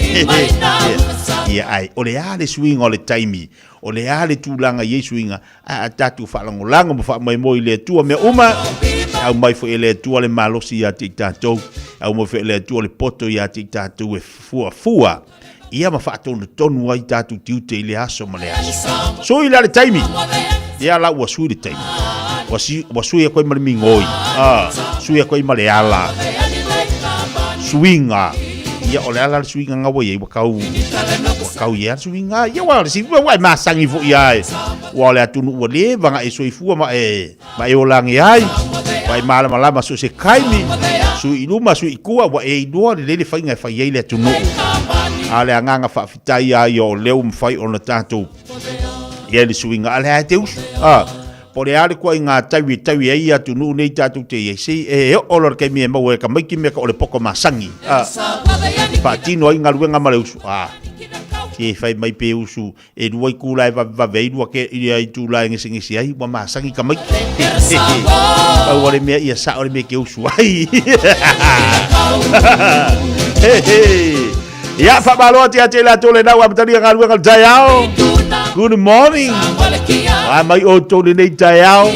ya ai ole ale swing ole taimi ole ale tulanga yesuinga a tatu falon langa mo fa mai mo ile tu me uma au mai fo ile tu le malosi ya titato au mo fo ile tu le poto ya titato e fua ia ma fato no tonu ai tatu tiute ile aso male aso so ile le taimi ia la wasu le taimi wasu e ko mi ngoi su e ko male ala swinga ia ole ala swinga ngawo ye wakau ia swinga ia wa si wa masangi fu ia wa le atunu wa le vanga e soifua ma e olangi ai vai mala so se kaimi su iluma su ikua wa e doa le fainga fa ye le atunu ale anganga fa fitai ai o leu mfai ona tatu ia le swinga ale ha teus pore ale ko inga tawi ai atu nu nei tatu te yesi e olor ke mi mo ka mai ki me ko le poko masangi fa tino ai ngaluenga maleusu ke fai mai pe usu e duai kula va veidu ke ai tu la ngisi ai wa masangi ka mai au ole me ia sa ole me ke usu ai ya fa baloti a tela tole na wa mtani ngaluenga jayao good morning mai o to le nei taiao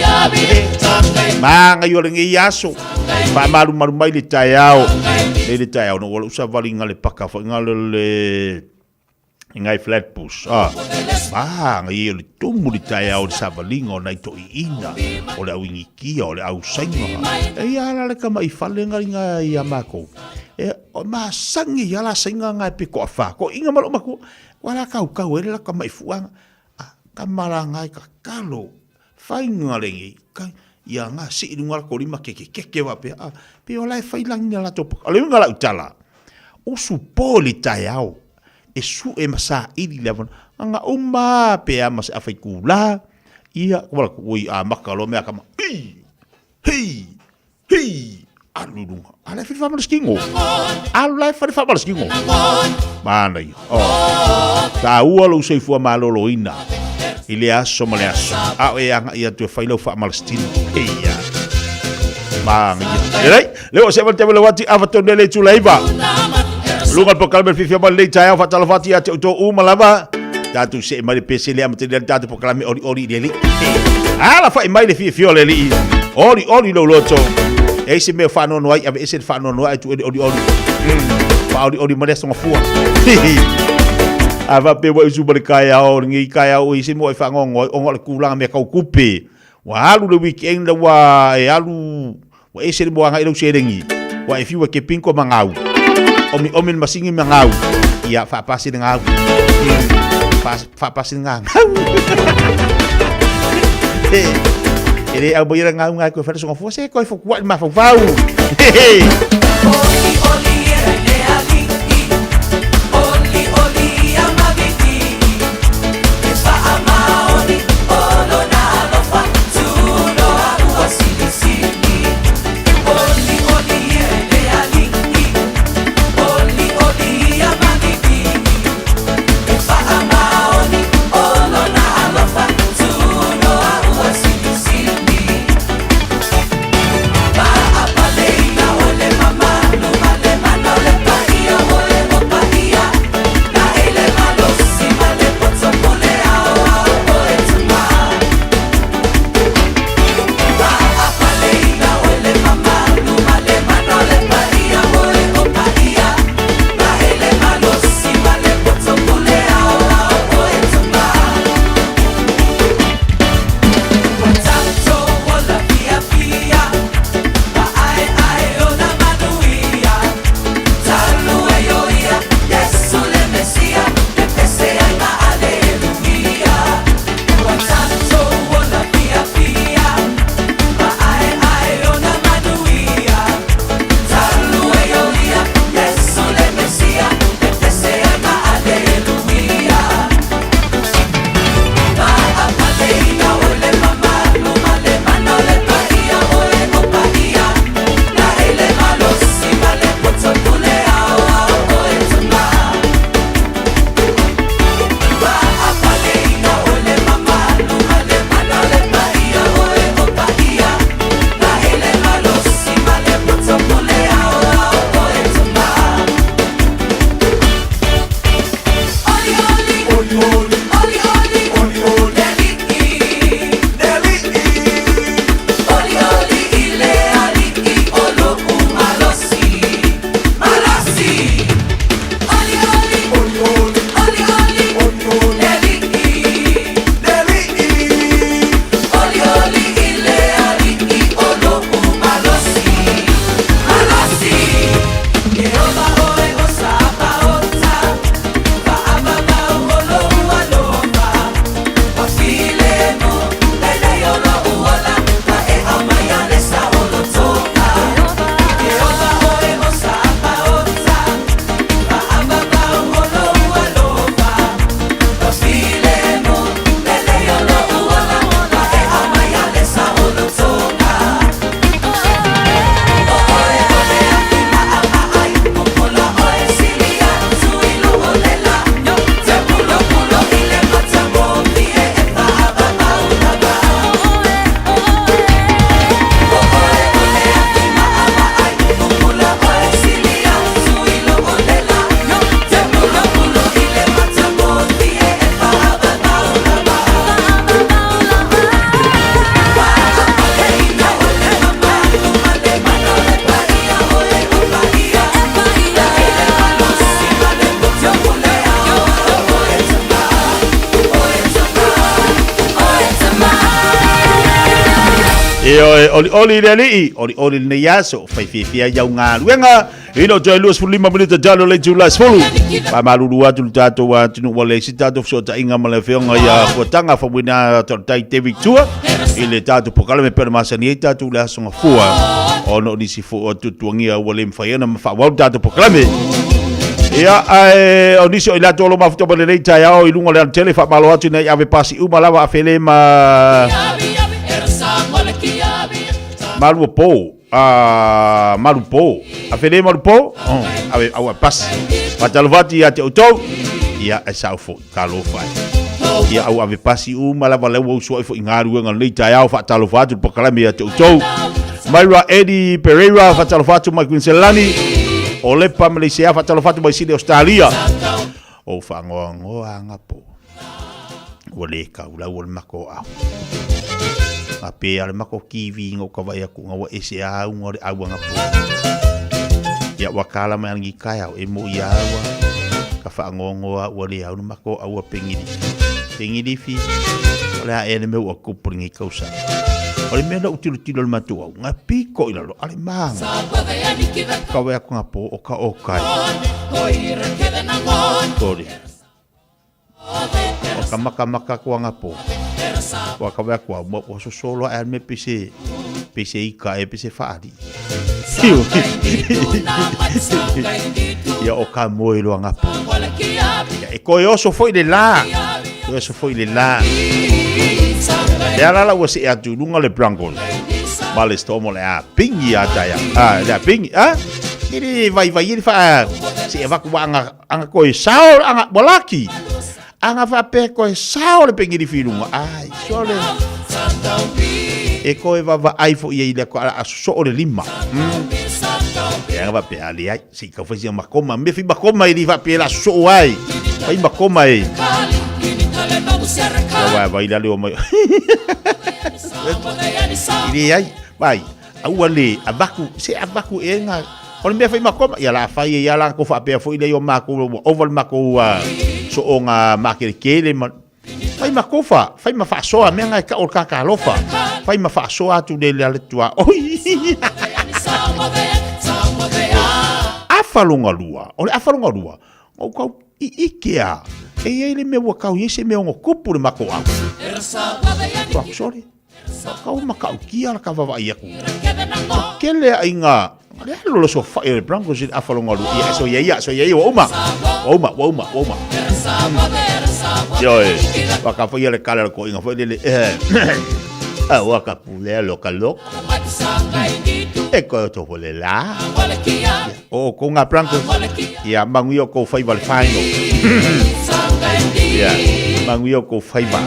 ma ngai o le ngi aso pa malu mai le taiao le taiao no wala usa valinga le paka fo ngale le ngai flat push ngai o le tumu le taiao le savalinga o nai to ina o le awingi kia o le au sainga e ala le kama i fale ngai ia mako e o ma sangi ala sainga ngai pe ko fa ko inga malo mako wala kau ele la kama i fuanga kamara ngai ka kalo fainga le ngi ia nga si lunga ko lima ke wa pe o lai failang la to ale nga la utala o supoli taiao e su e masa ili levon nga umma pe amas afai kula ia wala ko i a makalo me kama hey alulunga ala fi fa malskingo ala fa malskingo mana yo ta ualo sei fu malolo ina ile aso male aso e anga ia tu failo fa malstino ia mang ia leo se volte velo wati avatondele tu laiva lugar po kalber fifia mal le taya fa talfati ya to malava datu se mali pese le amte datu po kalami ori deli ala fa mai le fifia le li ori lo loto e se me fa no no ai ave se fa no no ai tu ori fa ori male so fua ava pe wa isu berkaya o ngi kaya o isi mo fa ngongo o ngol kulang me ka kupe wa alu le weekend wa e alu wa ese mo nga ilo serengi wa if you ke pinko mangau omi masingi mangau ia fa pasi ngau fa pasi ngau ele au boira ngau ngai ko fa so fo se ko fo kwa ma fo fau Mama, Oli le oli ne yaso fai fia ya nga luenga ino joy lus for 5 minutes jalo le July sfulu pa malulu atu tato wa tinu wale sitato so ta inga male fionga ya potanga fa wina tai te victua ile tato pokale me per masani tato la songa fua ono ni sifu o tutuangia wale mfaiana mfa wa tato pokale ia onisi o ilato lo mafuto bale nei tai ao ilunga le tele fa malo atu nei ave pasi uma lava afele ma Malupo, afele malupo, ave au pas. Patalvati ya te auto, ia esau fo kalo fai. Ia au ave pasi malava lewo so fo ingaru ngal nei tai au fatalvati pokalami ya te auto. Maira Eddie Pereira fatalvati mai Quincelani. Ole pa Malaysia fatalvati mai Sydney Australia. O fango ngapo. Ole ka ula wol mako au. Ape ale mako kiwi ngo ka vai aku ngawa ese au ngore au ngapo ya wakala mai ngi kaya e mo ya wa ka fa ngongo wa le au mako au pengidi fi ole a ene me wa ku pringi kausa ole me na utilu tilo le matu au ngapi ko ila lo ale mang ka vai aku ngapo o ka kore o ka maka ko ngapo wa ka wa kwa mo so solo al me pc ika e pc faadi ya o ka mo lo ngapo ya e ko yo so foi de la ya la wa se atu lunga le branco male stomo le a pingi ata ya la pingi ini vai ini fa se va ku anga ko sao anga bolaki anga fa pe ko sao le pengi di filunga ai sole e ko va ai fo ye ile ko a so le lima ya va pe ali ai si ka fazia makoma me fi makoma ili va pe la so ai ai makoma e va ile le o mai ili ai vai awale abaku enga on me fa makoma ya la fa ya la ko fa pe fo ile yo mako over mako so onga makele fai makofa fai mafasoa menga ka o kakalofa fai mafasoa tu de le tua oi afalonga lua o ka ikea e ele me wa ka yese me ngo kupu le mako a sorry ka o maka kia ka va ia ku kele ainga lo so fa el branco sit afalonga lua so ia oma yo waka foi le kala ko inga foi le waka pule lo kalok e ko to pole la o ko nga branco ya manguio ko fai val faino ya manguio ko fai ba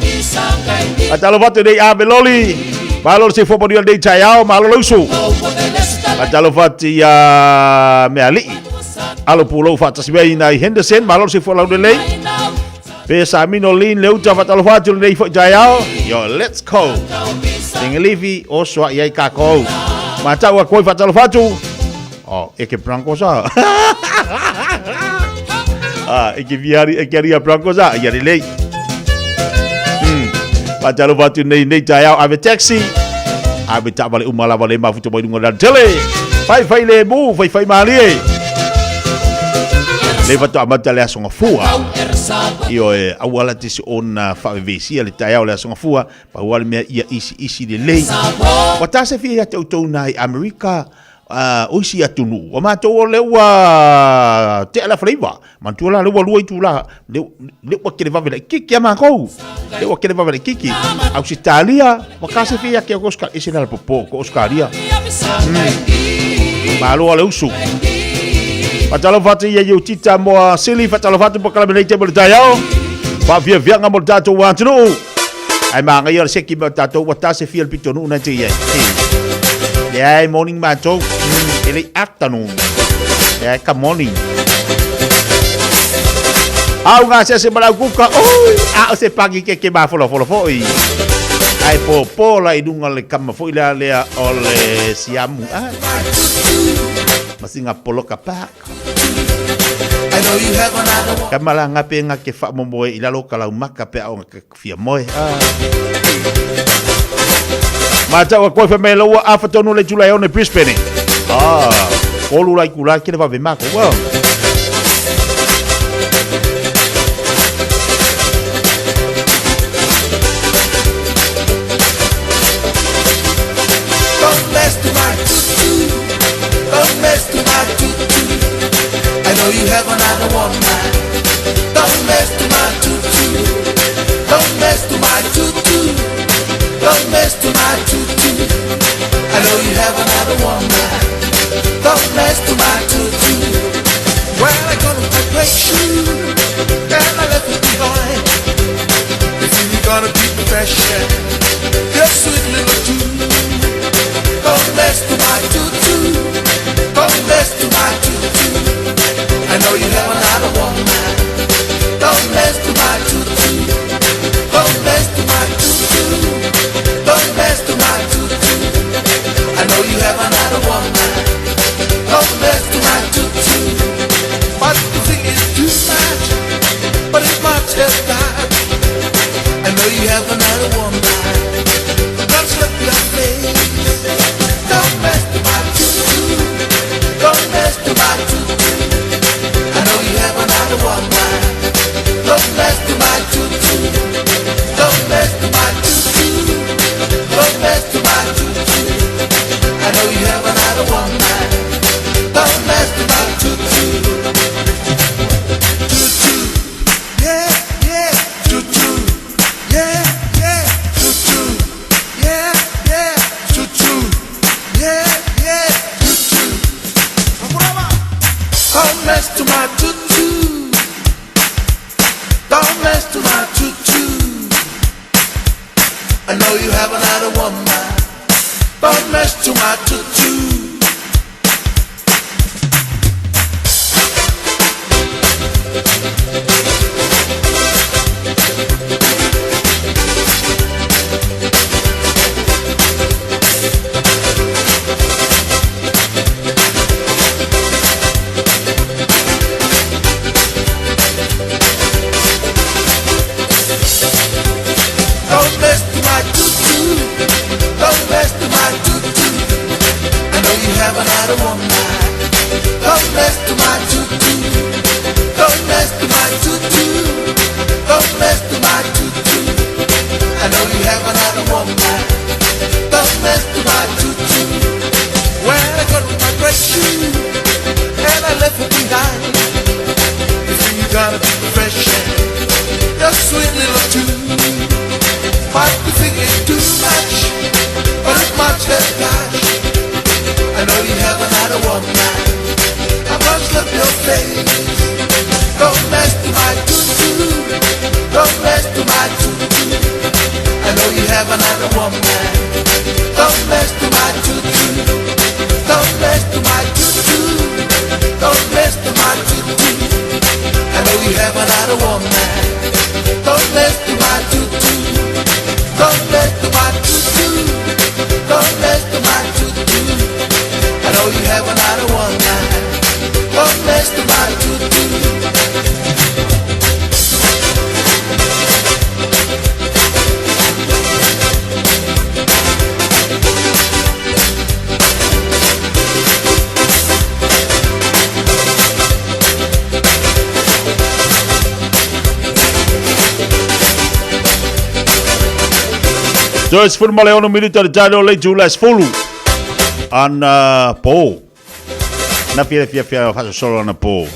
atalo vato dei abeloli malo se fo podio dei chaiao malo lusu atalo vati ya me ali alo pulo fata sibai na Henderson malo se fo la de lei pesa mino lin leuta fatalo fatu nei fo jayao yo let's go Ngelivi o so ia ka ko mata wa ko fatalo fatu e ke branco sa e ke viari e ke ria branco sa ia lei fatalo fatu nei jayao ave taxi ave ta vale umala vale ma futo boy ngol tele fai le bu fai mali le vato amata le asonga fua io awala tisi ona fa vesi le tai le asonga fua pa wala me ia isi le lei wata se fi ya tau nai America oisi atunu o ma to le wa te ala freiva man tu la le wa lui tu la le wa ke va vele kiki ma ko le wa ke va vele kiki Australia waka se fi ya ke Oscar isi na popo ko Oscaria malo le usu Patalo fatu ya yu tita moa sili patalo fatu pokala menei tebel tayao. Pa via ngamo tato wantunu. Ai manga yor seki ba tato watase fiel pitonu na tiye. Ya morning mato. Ele afternoon. Ya ka morning. Au nga se bala kuka. Oh, se pagi ke ba folo. Ai po la idunga le kama fo ila le ole siamu. Masinga polo kapak. Kamala ngape nga ke fa momoe ila lo kala maka pe au nga fia moe. Mata wa koe whamela ua awhatonu le tula eone Brisbane. Olu lai kula kina wawe mako. Wow. Don't mess to my tutu. Don't mess to my tutu. I know you have another woman. Don't mess to my tutu. Don't mess to my tutu. Don't mess to my tutu. I know you have another woman. Don't mess to my tutu. Well, I got on my great shoe and I left it behind. You see, you gotta be professional. You're sweet little tune. Don't mess to my tutu. Don't mess to my tutu. I know you have another woman. Don't mess to my tutu. Don't mess to my tutu. Don't mess to my tutu. I know you have another woman. Don't mess to my tutu. But the thing is too much. But it's my test time. I know you have another woman. Don't slip your face. Don't mess to my tutu. Don't mess to my tutu. I know you have another woman. Don't mess to my tutu. Don't mess to my tutu. Don't mess to my tutu. I know you have another woman. Don't mess to my tutu. Tutu. Yeah, yeah. Tutu. Yeah, yeah. Tutu. Yeah, yeah. Tutu. Yeah, yeah. Tutu. Don't mess to my tutu. Don't mess to my tutu. I know you have another woman. Don't mess to my tutu. Don't mess to my tutu. Don't mess to my tutu. I know you have another woman. Don't mess to my tutu. Don't mess to my tutu. Don't mess to my tutu. I know you have another woman. Don't mess to my tutu. When I got my great shoe and I left it behind. You see, you gotta be professional. You're sweet little tune. But the thing is too much. But it's much less cash. I know you have another woman. I must love your face. Don't mess to my tutu. Don't mess to my tutu. I know you have another woman. Don't mess to my tutu. Don't mess to my tutu. Don't mess to my tutu. I know you have another woman. Don't mess to my tutu. Don't mess to my tutu. Don't mess to my tutu. I know you have another woman. Don't mess to my tutu. Joyce Furmale ono minuta de talo le Julas Fulu. Ana po. Na pia fa solo na po.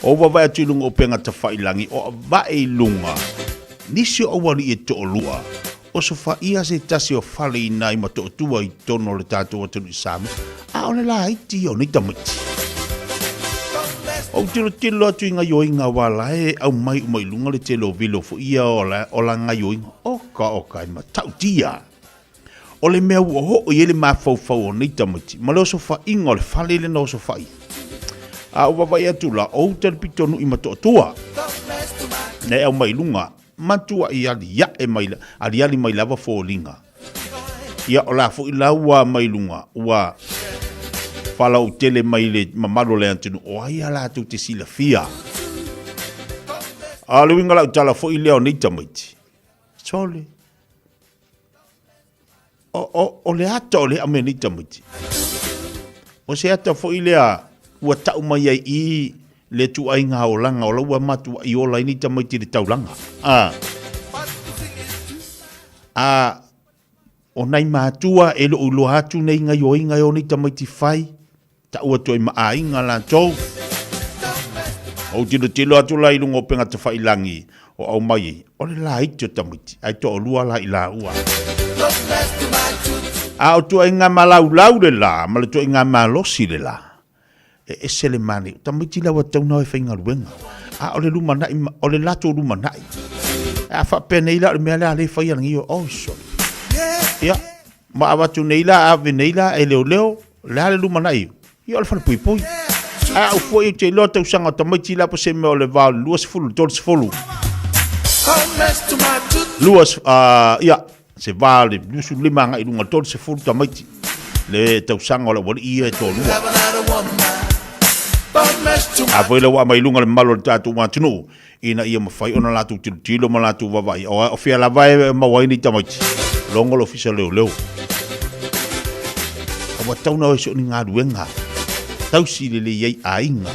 O wa tu lung o penga ta failangi o va e lunga. Nisi o wali e to lua. O so fa ia se tasi o fali nai ma to tua i tono le tato o tunu sami. A ole la iti o ni tamiti. O tilo atu inga yoinga wala e au mai lunga le telo vilo fu ia o la nga yoinga. Oka ma tautia. O le mea ua ho o yele ma fau o nei tamiti. Ma leo so fa inga o le fale le no so fa i. A ua vai atu la o tele pitonu i mato atua. Ne au mai lunga. Matua i ali ya e mai la. Ali ali mai lava fo linga. Ia o la fo i la ua mai lunga. Ua fala o tele mai le mamalo le antinu. O ai ala tu te sila fia. A le winga la utala fo i leo nei tamiti. Sole. o le ata o le ameni tamiti. O se ata fo i lea ua tau mai ai I le tu ai ngā o langa o laua matu I ola ini tamiti le taulanga. O nei mātua e lo ulo hatu nei ngai o inga o ni tamiti fai. Ta ua toi maa inga la tau. O tilo atu la ilungo penga te whai langi o au mai. O le la iti o tamiti. Ai to o lua la ila ua. A o tua inga malau le la. Ma le tua inga malosi le la. E se le mani. Tamiti la wa tau nao e whainga ruenga. A o le luma nai. O le lato luma nai. A wha pene ila le mea le whai alangi o oisoi. Ia, ma awatu neila ave neila e leo le luma nai. Ia le whana pui pui. A au fo I te loa tau sanga tamaiti la po se mea o le vau luas fulu, tors fulu. Luas, ia, se vau le lusu lima ngai lunga tors fulu tamaiti. Le tau sanga o le wali ia e tō lua. A fo ila wa mai lunga le malo le tātou mātunu. Ina ia mawhai ona lātou tilo ma lātou wawai. O fia la vai mawaini tamaiti. Longo lo fisa leo. Awa tau na oiso ni ngā ruenga. Tau si le iei a inga.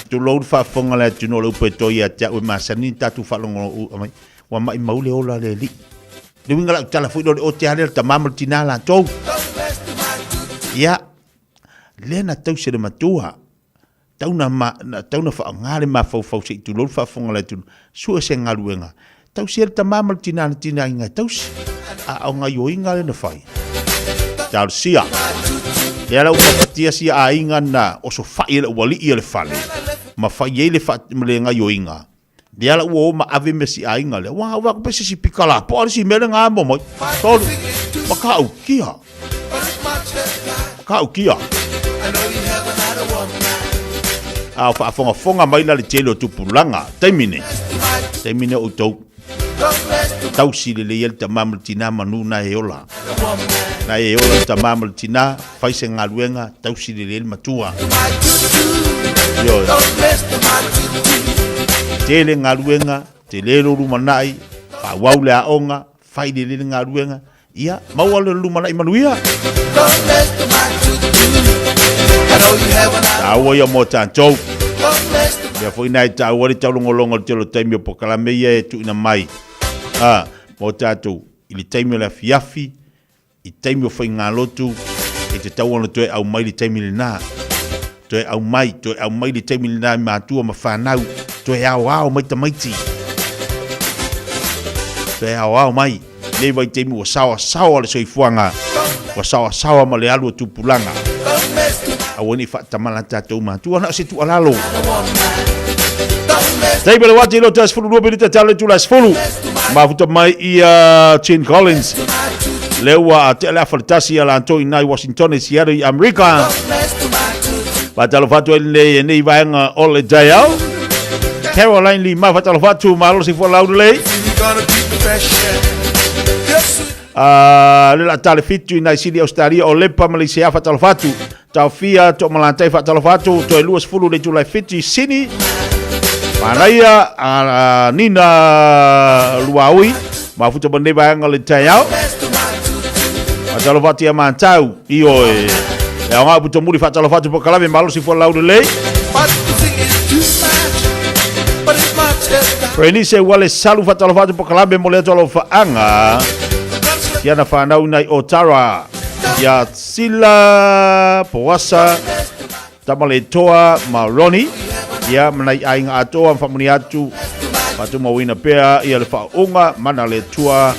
Tu lou whaafonga le atu no le upe toi a tea ue masani tatu whalongo o amai. Wa mai maule ola le li. Le winga la utala fui o te hare ta mamal tina la tau. Ia. Lena tau se le matua. Tau na whaangare ma fau se tu lou whaafonga le atu. Sua se ngā ruenga. Tau se le ta mamal tina inga tau si. A au ngai o inga le na whai. Tau sia. E ala upapatia sia a inga na oso whai ele wali I le whale. Ma whai ele whai ngai o inga. E ala ua ma ave me si a inga le. Wā pese si pikala. Po ale si mele ngā mo mai. Tolu. Ma ka au kia. Au whaafonga mai la le tele o tupulanga. Taimine o tau. Tau si le el ta mamal tina manu na e ola. Na e ola ta mamal tina. Fai se ngā luenga. Tau si le el matua. Yo. Tele ngā luenga. Te lero rumanai. Pa wau le aonga. Fai le ngā luenga. Ia. Maua le rumanai manuia. Taua ia mo tātou. Ia foi nai taua le tau longolongo le telo taimi o pokalame ia e tu ina mai. Mo tātou. I le taimi o le afiafi. I taimi o whai ngā lotu. E te tau ana toe au mai le taimi le nā. Toe au mai le taimi le nā mātua ma whanau. Toe au mai tamaiti. Toe au mai. Le vai taimi o sawa le soifuanga. Wa sawa ma le alu o tupulanga. Awani fa tamala tatou mātua na se tu alalo. Taimi le wati lo tas fulu rua benita tale tu las fulu. Mafuta mai I Chin Collins. Lewa a te la faltasi ala Antoi nai Washington e Seattle I Amerika. Fatalo fatu ele nei vaenga ole dayao. Caroline Lee ma fatalo fatu malo si fo laudele. Le la tale fitu nai sidi Australia o lepa Malaysia fatalo fatu. Tau fia to malantai fatalo fatu to luas fulu le July 50 sini. Manaya Nina Luaui mafuta bende vaenga le dayao. Fatalo fatu ya mantau io e nga buto muri fatalo fatu po kalame malo si fo laudele. Preni se wale salu fatalo fatu po kalame mo le tolo faanga. Ya na whanau nai Otara. Ya sila poasa. Tamale toa maroni. Ya manai ainga atoa whamuni atu. Patu mawina pea. Ia le whaunga. Mana le tua.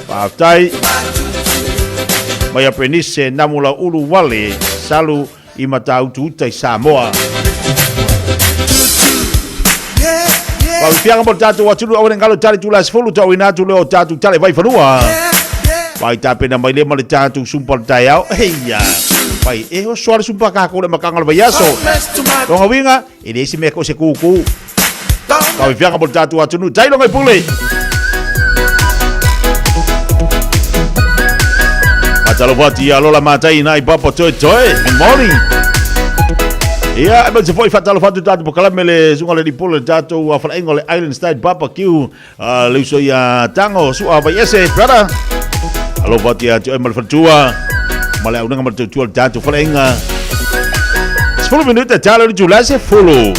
Whaatai. Maya prenise namula ulu wale. Salu I matau tuutai Samoa. Fianga mo tatu watulu awen ngalo tali tulas fulu tau inatu leo tatu tali vai fanua. Vai tape na mai le male tatu sumpal tayao. Heya. Vai e o soar sumpa ka ko le makanga le bayaso. Longa winga ine isi me ko se kuku. Vai fianga mo tatu watulu tai longa pule. Atalo vati alola matai nai papo toi toi. Good morning. Ia, e se foi fatalo fatu tatu pokalame le sunga le dipolo tatu a falaingo le Island Style Barbecue le uso ia tango sua vai ese brother. Alo vati a tio mal fatua. Male unanga mal tio tatu falainga. 10 minutos talo di July se follow.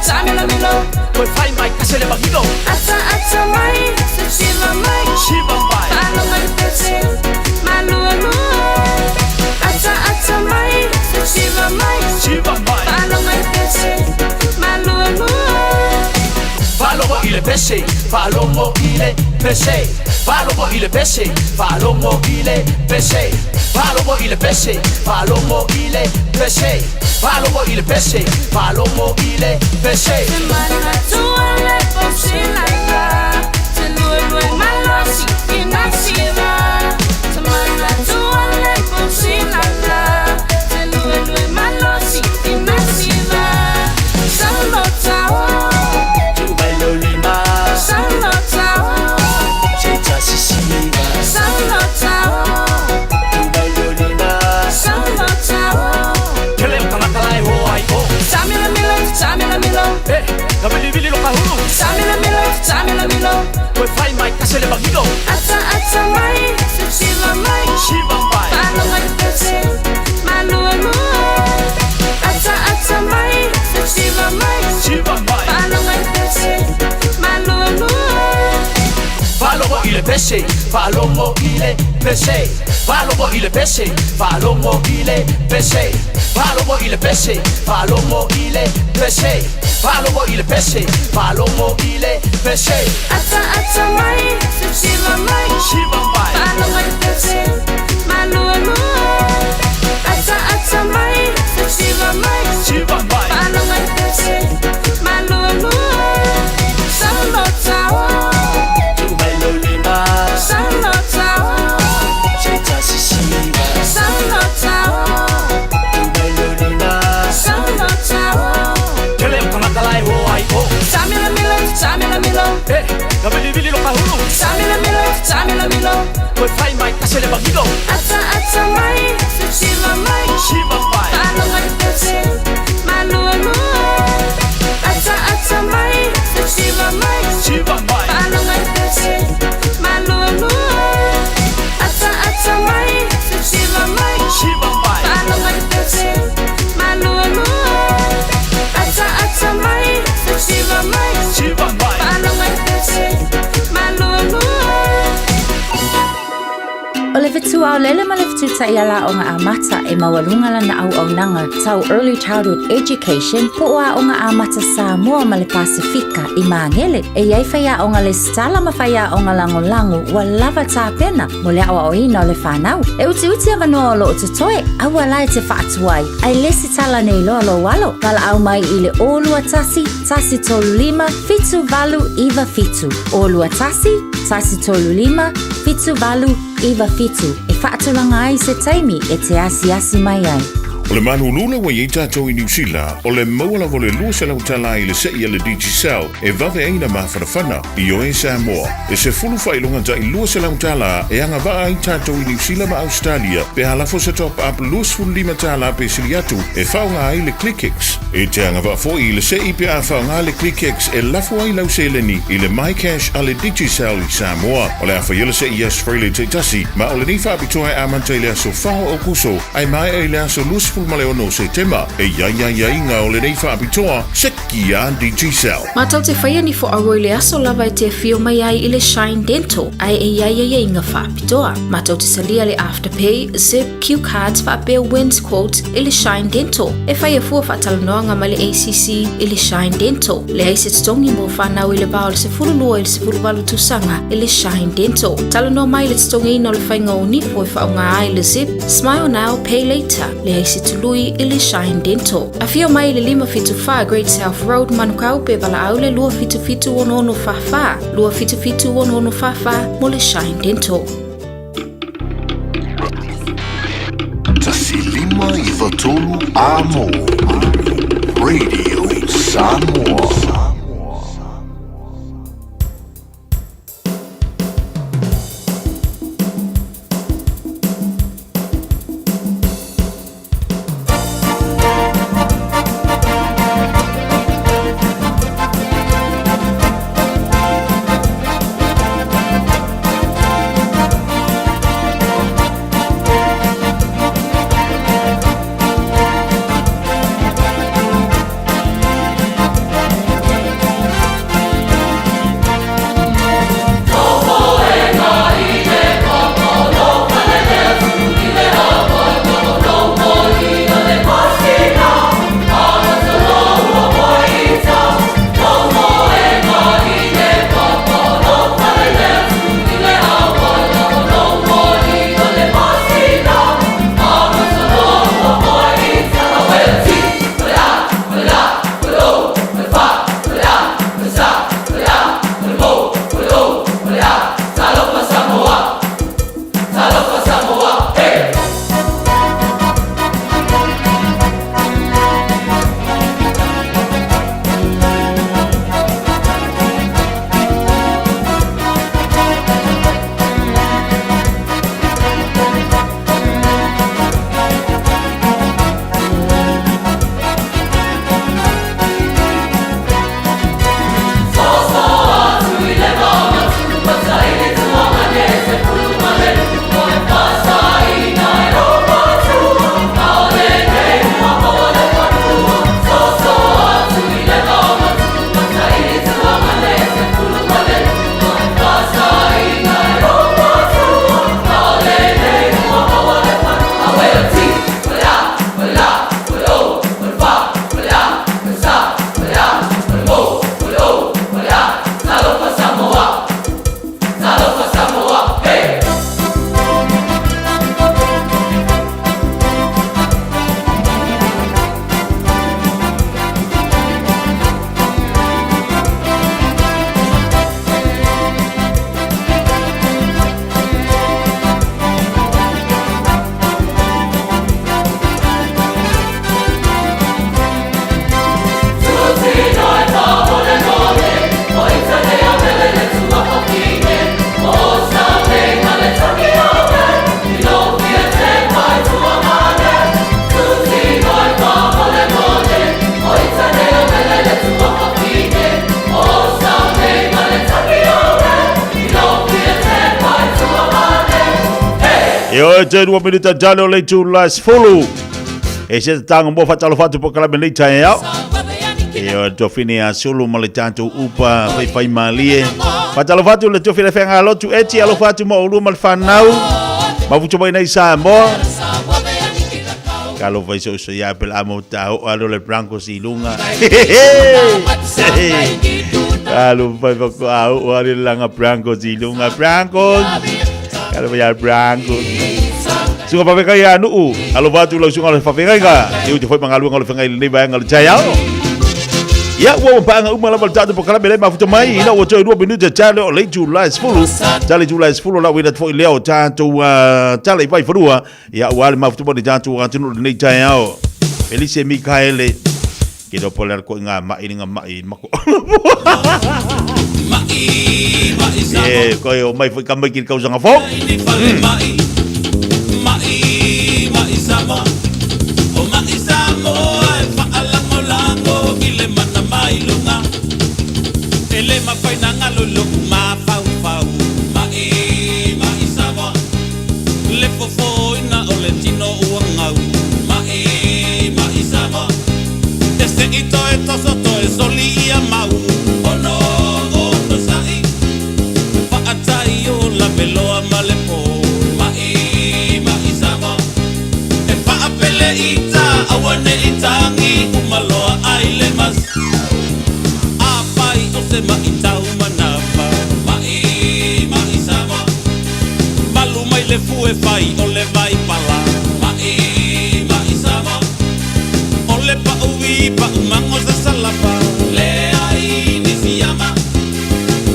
Samila milo, koi fai mai kasele bagilo. Ata mai, shiva mai, shiva mai. Alo mai pese, malu alu. Ata mai, shiva mai, shiva mai. Alo mai pese, malu alu. Falomo ile pese, falomo ile pese. Falomo ile pese, falomo ile pese. Falomo ile pese, falomo ile pese. Falomo ile pese, falomo ile pese. Semana tua le posi laila, te lue malosi inasiva. Semana tua le posi laila, te lue malosi inasiva. Solo tao, tu bello lima. Solo tao, chita sisiva. Solo tao, tu bello lima. Solo tao. Samila milo, eh, kabili bili lo kahulu. Samila milo, koi fai mai kasele bagilo. Ata mai, shiva mai, alo mai pese, malu alu. Ata mai, shiva mai, alo mai pese, malu alu. Falomo ile pese, falomo ile pese. Falomo ile pese, falomo ile pese. Falomo ile pese, falomo ile pese. Falomo ile pese, falomo ile pese. Ata mai, shiva mai, alo mai pese, malu alu. Ata mai, shiva mai, alo mai pese, malu alu. Solo tao, tu bello lima. Solo tao, chita sisiva. Solo tao. Samila milo, eh, kabili bili lo kahulu. Samila milo, koi fai mai kasele bagilo. Ata mai, shiva mai, alo mai pese, malu alu. Ata mai, shiva mai, alo mai pese, malu alu. Ata mai, shiva mai, alo mai pese, malu alu. Ata mai, shiva mai, alo mai pese, malu alu. O le fitu au lele ma le fitu ta iala o ngā amata e mawalunga lana au nanga tau Early Childhood Education po a o ngā amata Samoa ma le Pasifika I Mangele e iai whaia o ngā le stala ma whaia o ngā lango wa lava tā pena mo le awa o ina o le whanau. E uti avanoa o lo o te toe, awa lai te whaatuai, ai lesi tala nei loa lo walo, wala au mai I le olua tasi tolu lima, fitu valu iwa fitu. Olua tasi tolu lima, fitu valu iwa fitu. E whaatulanga ai se taimi e te asi mai ai. O le manulula wa iei tātou I New Zealand, o le maua lavo le lua se lau tala I le sei a le Digicel, e vave eina mawhanawhana I o e Samoa. E se fulu whailunga ta I lua se lau tala, e anga waa ai tātou I New Zealand ma Australia, pe halafo se top up luas fulu lima tala pe siliatu, e whaunga ai le ClickX. E te anga waa fo I le sei pe a whaunga le ClickX, e lafo ai lau seleni I le MyCash a le Digicel I Samoa. O le a whaiela se I asfrele te tasi, ma o le ni whaapitoa e amantele aso whao o kuso, ai mai e le aso luas 16 o September e ia o le nei whaapitoa Seki a Digicel. Mātou te whaia ni fo aroi le aso lava e te whio mai ai i le Shine Dental ai e ia inga whaapitoa. Mātou te salia le Afterpay, Zip, Q Cards whaapea Wins Quotes i le Shine Dental. E whaia fua whaatalanoanga mai le ACC i le Shine Dental. Le aise tongi mo whanau i le bao le se furulua i le se furuwalu tusanga i le Shine Dental. Talanoa mai le tongi ino le whainga o nipo i whaunga ai le Zip, Smile Now, Pay Later. Le aise tului i le Shine Dental. A whio mai le 575 Great South Road Manukau pe wala au le lua fitu ono fafa. Lua fitu ono fafa mo le Shine Dental. Tasilima i watolu amo. Radio Samoa. E te 2 minuta jalo le tu las fulu. E se tanga mo fatalo fatu po kala me tai ao. E o to fini a sulu mo le tanto upa fai malie. Fatalo fatu le to fini fenga lo tu eti alo fatu mo ulu mal fanau. Ma futu mai nei sa mo. Kalau vai so ya pel amo tau alo le Broncos i lunga. Kalau vai ko au alo langa Broncos i lunga Broncos. Kalau vai Broncos. Suka paveka ya nu alo vatu lo sunga le paveka ga eu te foi mangalu ngalo fenga le vai ngalo chayao ya wo panga uma la baltado po kala bele mafuta mai ina wo toi 2 minutos chale o le July fulu chale July fulu la wina foi leo tanto chale vai furua ya wale mafuta bo tanto antino le chayao Felice Michaele que do poler ko nga mai mako mai ko yo mai foi kambai ki causa nga fo se mai tau manapa. Mai Samoa. Malu mai le fue fai o le vai pala. Mai Samoa. O le pa uwi pa umango sa salapa. Le ai ni siama.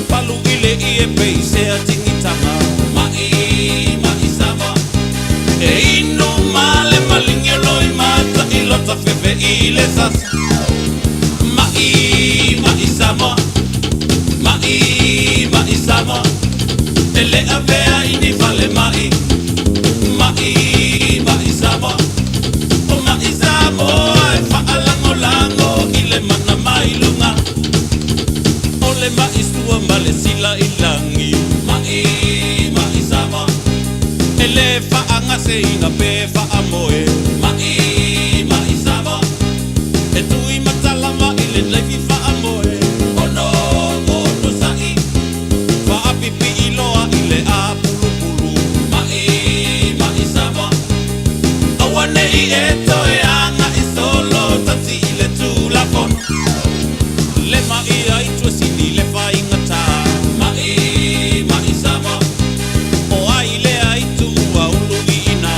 Palu ile ie pei se a tingitanga. Mai Samoa. E inu male malinge loi mata i lota fefe i le sasa. Mai Samoa. Mai Samoa. Ele avea ini vale mai. Mai Samoa. O mai Samoa e fa'alango lango i le mana mai lunga. O le mai stua male sila i langi. Mai Samoa. Ele fa'anga se ina pe fa'amoe. Mai Samoa. E tui matalama i le leifi fa'amoe. O no sa'i. Fa'apipi i loa i le a pulu. Mai Samoa. Awane i e toe anga i solo tati i le tūlafon. Le mai ai tua sini le whaingata. Mai Samoa. O ai le ai tu ua ulu i ina.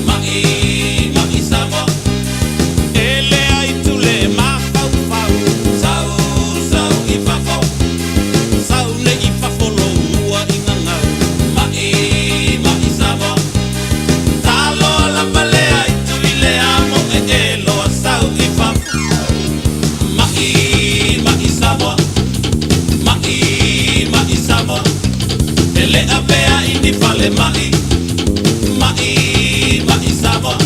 Mai Samoa. E le ai tu le mafau fau. Sau i fafau. Sau ne i fafolo ua i ngangau. Mai Samoa. Talo la bale ai tu i le amo e loa sau i fafu. Mai Samoa. Mai Samoa. E le avea i ni fale mai. Mai Samoa.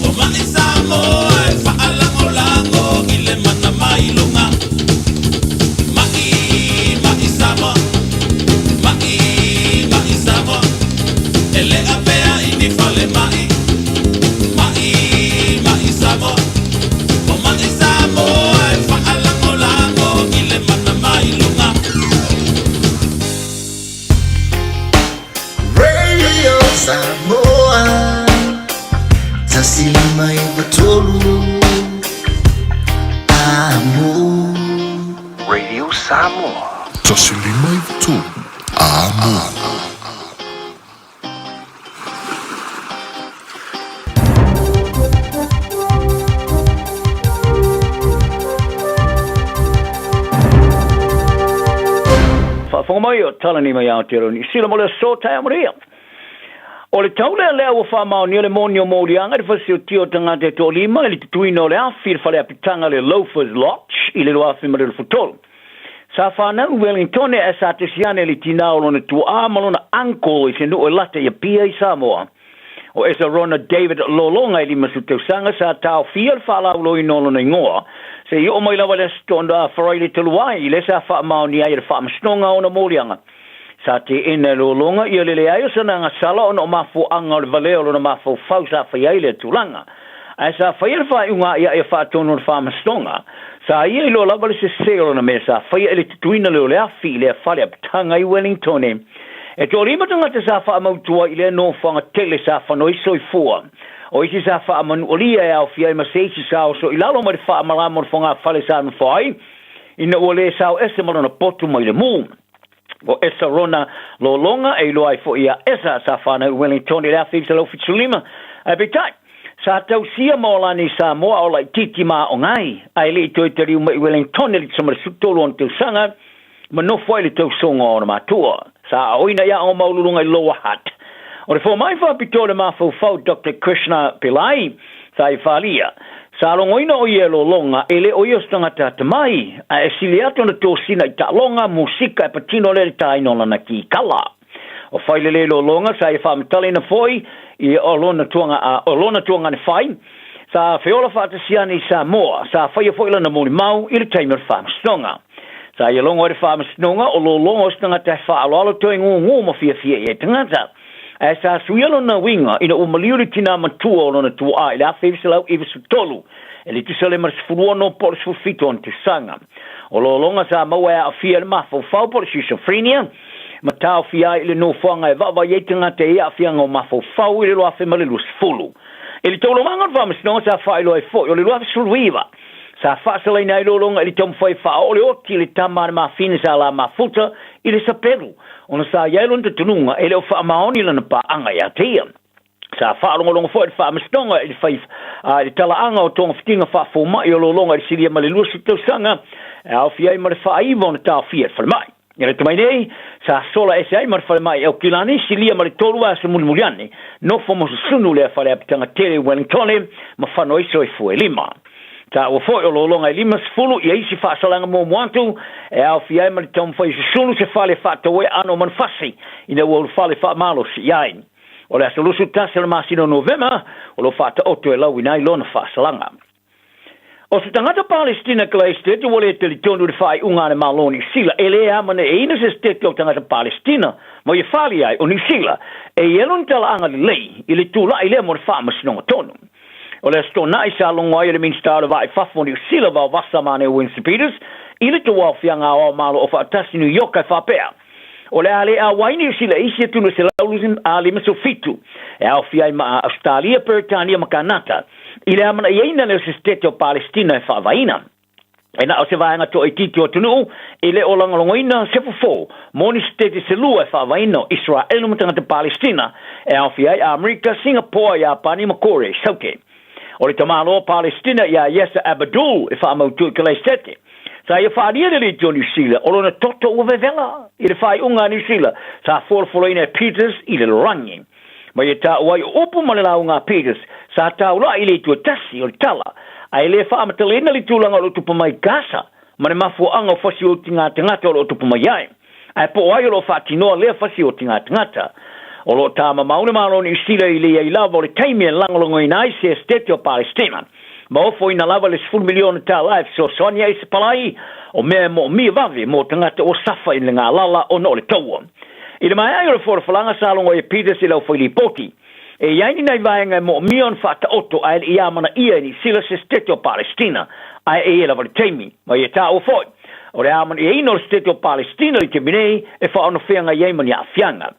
O mai Samoa e fa'alango lango i le mana mai lunga. Mai Samoa. Mai Samoa. E le avea i ni fale mai. Mai Samoa. O mai Samoa e fa'alango lango i le mana mai lunga. Radio Samoa Tasili mai batolu Amo Radio Samoa Tasili mai tu. Amo. Whangomai o tala ni mai Aotearoa ni sila mo le so tai amorea. O le taule lea ua whamao ni le moni o Morianga le whasi o tio tangate to lima ili tutuina o le awhi le whale apitanga le Loafers Lodge i le loafi ma le futolo. Sa whanau Wellington e sa te siane li tina o lona tua amalona uncle i se nu o lata i pia i Samoa. O esa Rona David Lolonga i li masu teusanga sa tau fia le whala ulo i nolona ingoa. Se i o mai lawa le stonda a wharaile te luai i le sa whaamao ni ai le whaamastonga o na Morianga. Sa te ina Lolonga i le le aio sana nga sala o na o mafu anga o le valeo lo na mafu fau sa whaiaile tulanga. A sa whaiaile whaunga i a whaatono le whaamastonga. Sa ia i lo lawa le se seo na me sa whaiaile tutuina leo le afi le a whale apitanga i Wellington e. E to lima tanga te sa whaamautua i le no whanga tele sa whanoi soifua. O isi sa whaamanu o lia e au fia i maseisi sa o so i lalo mai whaamalamo whanga whale sa anu whai. Ina o le sa o ese marana potu mai le mū. O esa Rona Lolonga e loa i fo ia esa sa whanau Wellington i le awhi sa lau fitsulima. E betai. Sa tau sia maolani sa moa o lai titi maa o ngai. Ai le i toi te riu mai Wellington e li samara sutolo on teu sanga. Ma no fwai le tau songa o na matua. Sa oina ia o maululunga i loa hat. O le mai whapito le mawhau Dr. Krishna Pillai, sa i whalia. Sa longoina o ia Lolonga, e le o ia stangata tamai, a e siliato na tōsina i ta longa, musika e patino le ta inona na ki kala. O whaile le Lolonga, sa i whamitale na foi, i o lona tuanga ne whai, sa whiola whaatasiani sa moa, sa whaia whaila na moni mau, i le taimar whamastonga. Sa i longo e whamastonga, o Lolonga o stangata e whaaloalo toi ngu ma fia e tangata. E sa suialo na winga ina o maliuri tina matua o lona tua ai la fevselau iwa sutolu e li tisale mar sifurua no por sifurfito on te sanga o Lolonga sa maua e a fia le mafau fau por schizophrenia ma tau fia ile no whanga e wawa yeitanga te ea fia ngau mafau fau ile loa fe malilu sifulu e li tolo manga o whamasnonga sa whailo e fo o li loa fe suluiwa sa whaasala ina ilolonga ili tom whai whaole o ki le tamane ma fine sa la ma futa ili sa peru. Ona sa yailon te tununga ele o wha maoni lana pa anga ya tia. Sa whaalonga fo ili wha mastonga ili whai ili tala anga o tonga whitinga wha fuma i ololonga ili siria male lua sutau sanga au fiai mare wha iwa ona tau fiat whalemai. Ia te mai nei, sa sola SI mare whalemai au kilani silia mare tolua sa mulimuliane no fomo sunu lea whale apitanga tere Wellingtone ma whano iso i fue lima. Ta o foi o longa lima sfulu ia isi fa salanga mo moantu e au fiai mari tom foi sulu se fale fa to we ano man fasi ina wo fale fa malo si yain o la solusu tasel masino novema o lo fa to oto e lau ina ilona fa salanga o se tangata Palestina klai state o le telitonu de fai ungane maloni sila ele amane e ina se state o tangata Palestina mo ye fali ai o ni sila e yelon tala anga lei ile tula ile mo fa masino tonu. O le sto na isa longo ai le minstara vai fafo ni sila va vasa mane Winston Peters ile to wa fianga o malo of atasi New York ai fapea o le ale a waini sila isi tu no sila luzin ali meso fitu e au fiai ma Australia Britania ma Canada ile amana yeina le state o Palestina e fa vaina e na o se vaanga to i titi o tunu ile o langa longoina sefo moni state se lua fa vaina Israel no tanga te Palestina e au fiai America Singapore ya pani ma Korea sauke o le tamalo Palestina ya Yasser Abdul e fa mautu ke le sete sa ia fa dia le New Zealand o lona toto o vevela i le fai unga New Zealand sa forfolina Peters i le rangi ma ia ta wai upu ma le launga Peters sa ta ula i le tu tasi o tala ai le fa matalena le tulanga o tupu mai Gaza ma le mafu anga fasi o tinga tangata o tupu mai ai ai po ai lo fa tino le fasi o tinga tangata o lo tama maune maloni sila ili ya ilava o le taimia langolongo inai se state o Palestina. Ma ofo ina lava le 10 miliona ta life so sonia isi palai o mea mo mi vavi mo tangata o safa in ngā lala o no le taua. I le mai ai o le forfalanga salongo e Peters ila o Filipoti. E yaini nai vaenga mo mion fata oto ai i amana ia ni sila se state o Palestina ai e lava le taimi. Ma ia ta o foi. O le amana i ino le state o Palestina i te minei e fa ono whianga yeimani a fianga.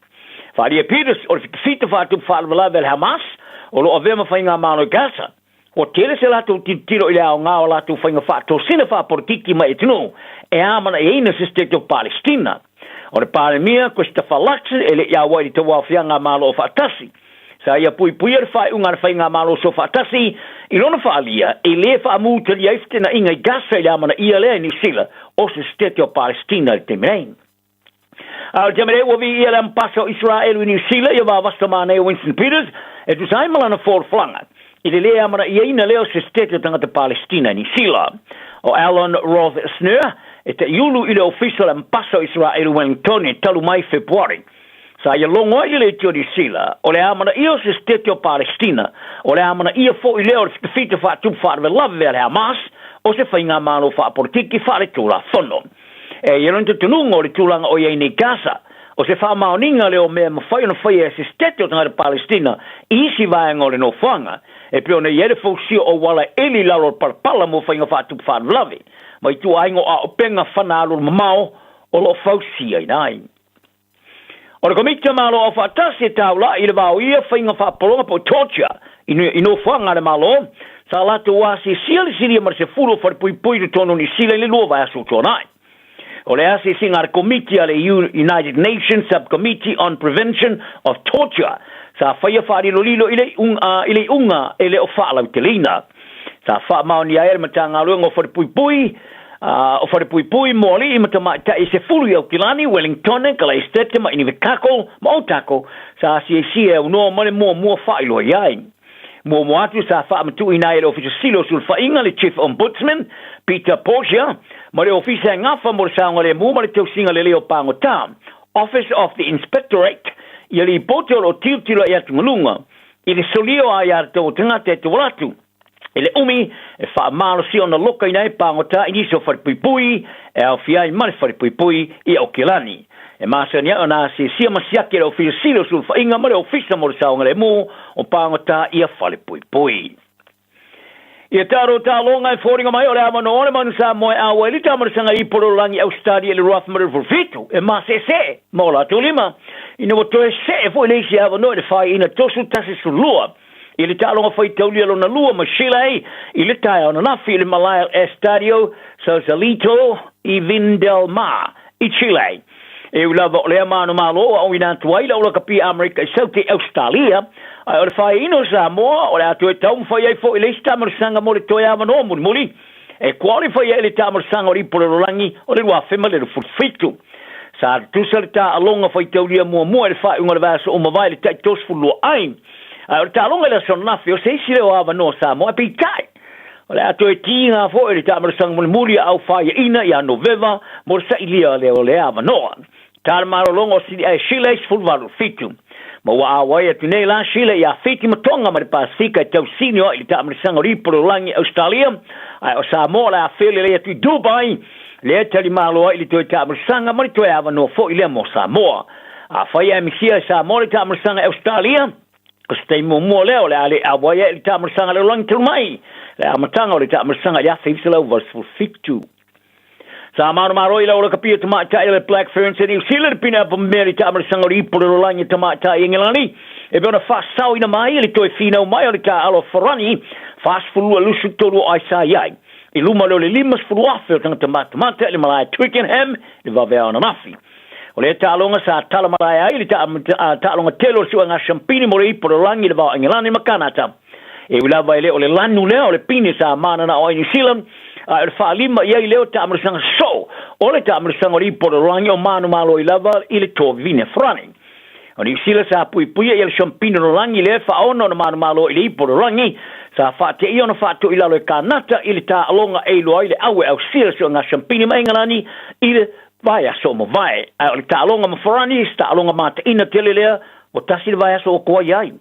Faria Peters o le fita fatu falvala vel Hamas o lo avema fainga malo Gaza o tele se latu tiro ile au ngao latu fainga fatu sina fa politiki mai tino e amana e ina se state o Palestina o le palemia questa falax ele ya wai to wa fianga malo fatasi sa ia pui fai unga fainga malo so fatasi ilona falia ele fa muta li na inga Gaza ile amana ia le ni sila o se state o Palestina te main. Al jamere wo vi elam paso Israel in New Zealand ia va vasta mane Winston Peters e tu sai malana for flanga i le amana ia ina leo se state tanga te Palestina ni Sila o Alan Roth Snur e te yulu ile official am paso Israel Wellington e talu mai February sa ia longo ile te di Sila o le amana ia se state o Palestina o le amana ia fo ile o te fita fa tu fa love ver Hamas o se fainga malo fa politiki fa le tula fono e yeron te tununga o le tulanga o ia ni Gaza o se wha maoninga leo mea mawhai ona whai e se stete o tanga de Palestina isi vaenga o le no whanga e pio na iere fausia o wala eli lalo parpala mo whainga whatupu whanlawe mai tu aingo a o penga whanalo mamao o lo fausia inai o le komita malo o whatasi e taula i le vau ia whainga whapolonga po torture ino whanga le malo sa latu wasi siali siria mar se furo wharipui de tono ni sila le lua vai asu tonai o le asi singa committee ale United Nations Subcommittee on Prevention of Torture sa whaia whaari lolilo ile unga ele o whaala utelina sa wha maoni a ere matanga luenga o wharipui moli i matama ta e se fulu au kilani Wellington kala estete ma ini vekako ma otako sa si e si e unoa male mua whailo iai Mo atu sa fa mtu ina ele officer silo sul fa inga le chief ombudsman Peter Portia ma le officer ngafa mo sa ngale mo ma le tau singa le leo pango tam office of the inspectorate yeli poto o tilo ya tungulunga ile solio ya to tangate to watu ele umi e fa malo si ona loka ina e pango ta iniso fa pui e al fiai mal fa pui e okilani e masania ona si masia ke officer silo sul fa inga ma le officer mo sa ngale mo o pangota ia fale pui. Ia taro ta longa e fōringa mai o le amano o le manu sa moe awa e li tamara sanga i porolangi au stadi e le Rothmere for fitu e ma se mo la tu lima ina wato e se e fo leisi ava no e whai ina tosu tasi su lua I le tālonga whaitauli alo na lua ma Chile, I le tai ona nafi le Malaya Estadio Sausalito I Vindelmar, I Chile. E ulawa o lea manu malo o ina tuaila o laka pia Amerika I Sauti Australia, ai o le whai ino Samoa, o le atu e tau mwhai ai fo I le tamarsanga mo le toi awa no muli. E qualify e le tamarsanga o ripore rolangi o le wafema le fufitu. Sa tusa le ta alonga whaitaulia mua le whai unga le vasa o mawai le tai tosfulu ai. O le ta alonga le sonafi o se isi le o awa no Samoa pi tai. O le atu e tinga fo e le tamarsanga mo le muri au whai ina I November mo le sa ilia le o le awa noa. Ta maro longa o sidi ai Chile fulvaru fitu. Ma wa awai atu nei la Chile ia fiti matonga ma le Pasifika tau sinio I le tamarsanga o ripore rolangi Australia. Ai o Samoa la afele le atu Dubai. Le tali malo I le toi tamarsanga ma le toi awa no fo I le mo Samoa. A whai e misia Samoa le tamarsanga Australia. O stei mo leo le ale awai le tamarsanga le rolangi tulmai. Le amatanga o le tamarsanga le afeifsela o varsful fitu. Sa maro I la ora kapia tamata I le Black Ferns e New Zealand pina pa meri tamarsanga o ripore rolangi tamata I Engilani. E beona whasau ina mai le toi fina o mai o le ka alo wharani. Whasfulua lusu tolu o Aisaiai. I luma leo le limas furuafe o tangata matamata le malaya Twickenham le vavea ona nafi. O le tālonga sa tala malaya ai le tālonga telo sua ngā champini mo le ipore rangi le vau Engilani makanata. E ulawa I le o le lanu leo o le pini sa manana o New Zealand. O le whaalima iai leo tāmarisanga so. O le tāmarisanga o le ipore rangi o manu malo I lava I le tō vine frani. O New Zealand sa pui I le champini no rangi le whaona na manu malo I le ipore rangi. Sa whaate I ona whaato I lalo e kānata I le tā alonga e loa I le awe au sila so ngā champini ma Engilani I le vai aso mo vai. O le tā alonga ma wharani, tā alonga mata ina tele lea, o tasi le vai aso o kua iai.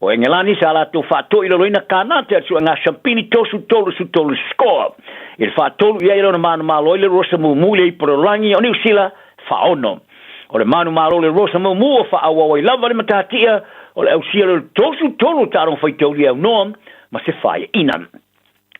O Engilani sa la tō whaato I lalo ina kānata so ngā champini tosu tolu score. I le whaatolu iai lona manu malo I le rosa mumu le I pororangi o New Zealand whaono. O le manu malo le rosa mumu o whaawa I lava le matatia o le au sia le tosu tolu tāron whaitauri au noam. Ma se whaia ina.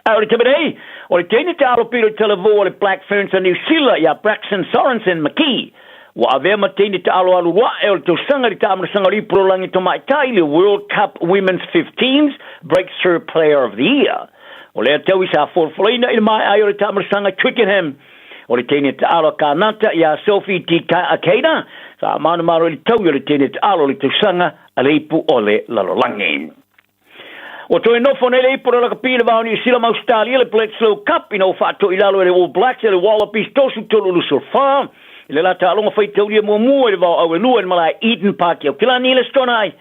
O le taberei, o le teine te aro piro televo o le Black Ferns a New Zealand ia Braxton Sorensen McKee. Wa avea ma teine te alo alu wa e o le tausanga li tāmarasanga ri prolangi tomai tai le World Cup Women's 15s Breakthrough Player of the Year. O le atau isa forfolaina I mai ai o le tāmarasanga Twickenham. O le teine te alo kānata ia Sophie T. Akeda. Sa manu maro le tau o le teine te alo le tausanga a le ipu o le lalolangi. O toi no fone le ipora la kapina va New Zealand Australia le Bledisloe Cup ino fato I lalo le All Blacks le Wallabies tosu tolu lu surfa le la talonga faitaulia mo le va au lua malai Eden Park o kilani le stonai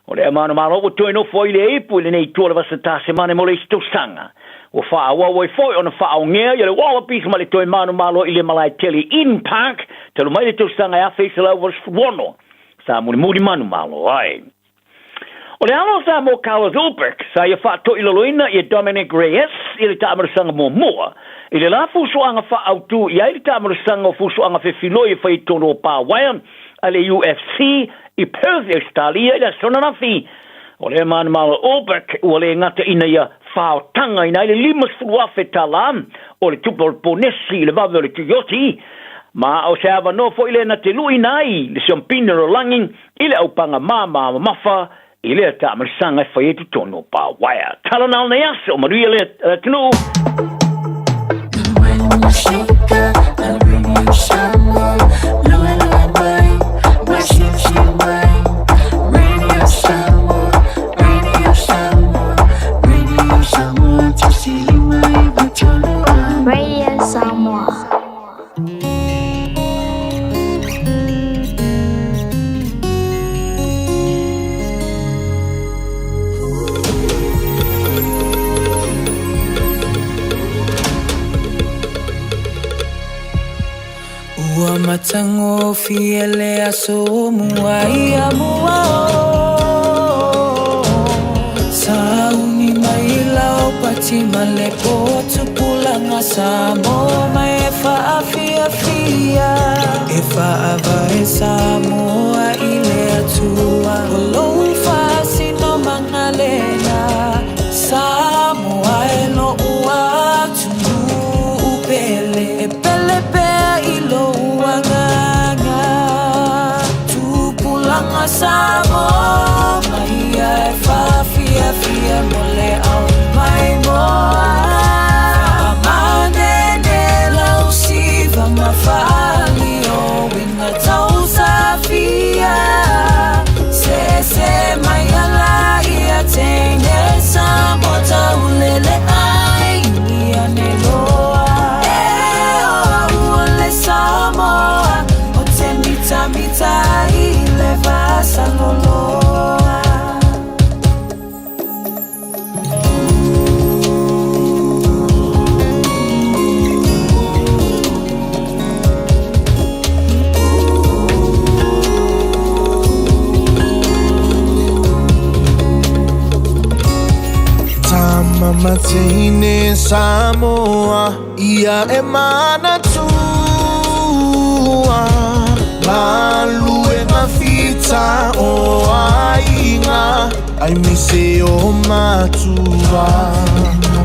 o le mano malo o toi no foi le ipu le nei tola va sa semana mo le stosanga o fa wa foi ona fa ngea le Wallabies ma le toi mano malo I le malai tele Eden Park telu mai le stosanga ya face la over wono sa mo mudi mano malo ai. O le alo sa mo Carlos Ulbrich, sa ia whaato I loloina I Dominic Reyes, I le tāmarasanga mo mua. I le la fusuanga whaautu, I le tāmarasanga fusuanga whewhinoi whai tono pāwaia, a le UFC, I Perth, Australia, I le sonanafi. O le manu malo Ulbrich, o le ngata ina ia whaotanga ina, I le limas furuafe talam, o le tupol ponesi, le vave o le tuyoti, ma o se ava no fo I le na te lui nai, le siompina ro langing, I le aupanga mama mafa, I le tāmarisanga e whai etu tono pāwaia. Tala nao nei aso, maria le tunu. When you shake up, I'll bring you someone. Lua lua mai, washi mai. Radio Samoa, Radio Samoa, tisili mai batolo. Radio Samoa. Ua matango fiele aso muai amua Sauni mai lau pati malepo tupulanga samo mai fa afia fia e fa avai samoa ile atua Oloi fa sino mangalena samoa elo ua tunu upele e pele pe ilo uanganga tupulanga samo mai fa fia fia Matine Samoa ia e mana tua Malu e mafita o ainga Ai mise o matua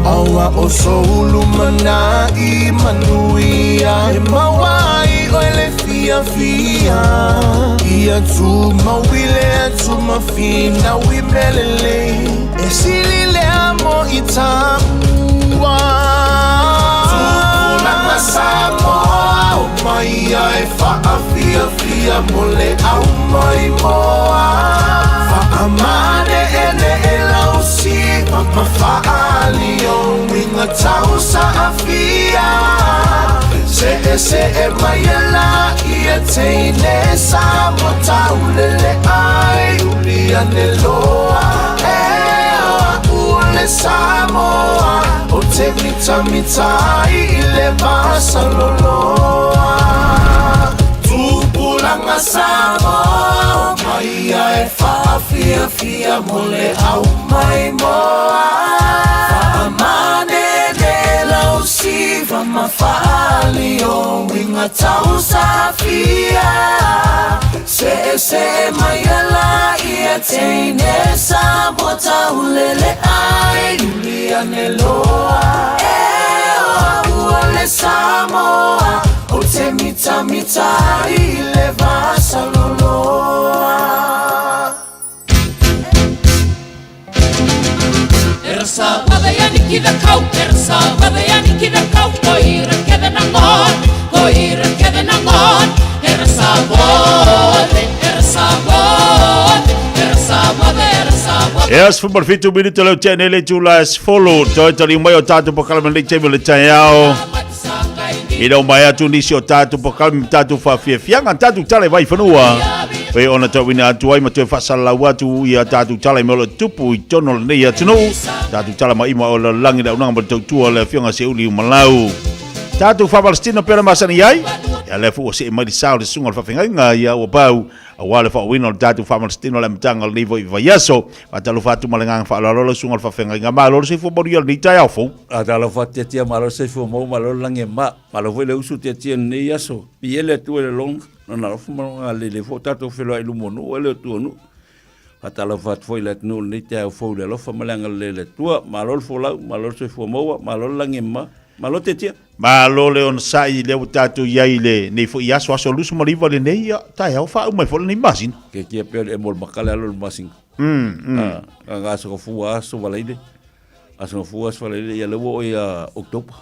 Aua o soulu mana I manuia E mawai o ele fia fia Ia tu mawile tu mafina wi melele E sili le amo itamua Tupuna Samoa o mai ai faa fia fia mole au mai moa Faa mane ene e lausi Mama faa lio winga tau sa afia Se e mayela ia teine sa mo tau lele ai Ulia ne loa Ule Samoa o te mita I le vasa loloa Tupulanga Samoa o mai ai faa fia fia mole au mai moa Faa mane de lausi Vama faa lio winga tau sa fia Se mayala ia teine sa bota ulele ai Julia neloa Ule Samoa o te mita I le vasa loloa Ersa wadayani kida kau Ersa wadayani kida kau Koira keda nangon Koira keda nangon Ersa wode Ersa wode Ersa wode Ersa wode Yes, football fit 2 minutes lo channel to last follow to tali mai o tatu pokal men table le tayao Ida mai atu nisi o tatu pokal tatu fa fianga tatu tale vai fanua Pe ona to wina atu ai mate fasala watu ia tatu tale me lo tupu I tono le ia tunu tatu tale mai ma o le langi da unanga to tu le fianga se uli malau Tatu fa Palestina pera masani ai ya le fu se mai sa le sunga fa finga ia o pau wale fa wino tatu fa Palestina le mtanga le vo va yaso atalo fa tu malenga fa lo sunga fa finga ma lo se fu borio ni tai afu atalo fa tia ma lo se fu mo ma lo lange ma lo le usu tia ni yaso piele tu le long na fu ma le fo tatu fe lo ilu monu le tu nu atalo fa foi le nu ni tai fo le lo fa malenga le tua ma lo fo la ma lo se fu mo ma lo lange ma lo tia ma lo le on sai le tatu yai le nei fo yaso aso lusu mo liva le nei tai au fa mai fo le masin ke pe e mol makala lo masin nga so fu aso valide aso fu aso valide ya le wo ya oktober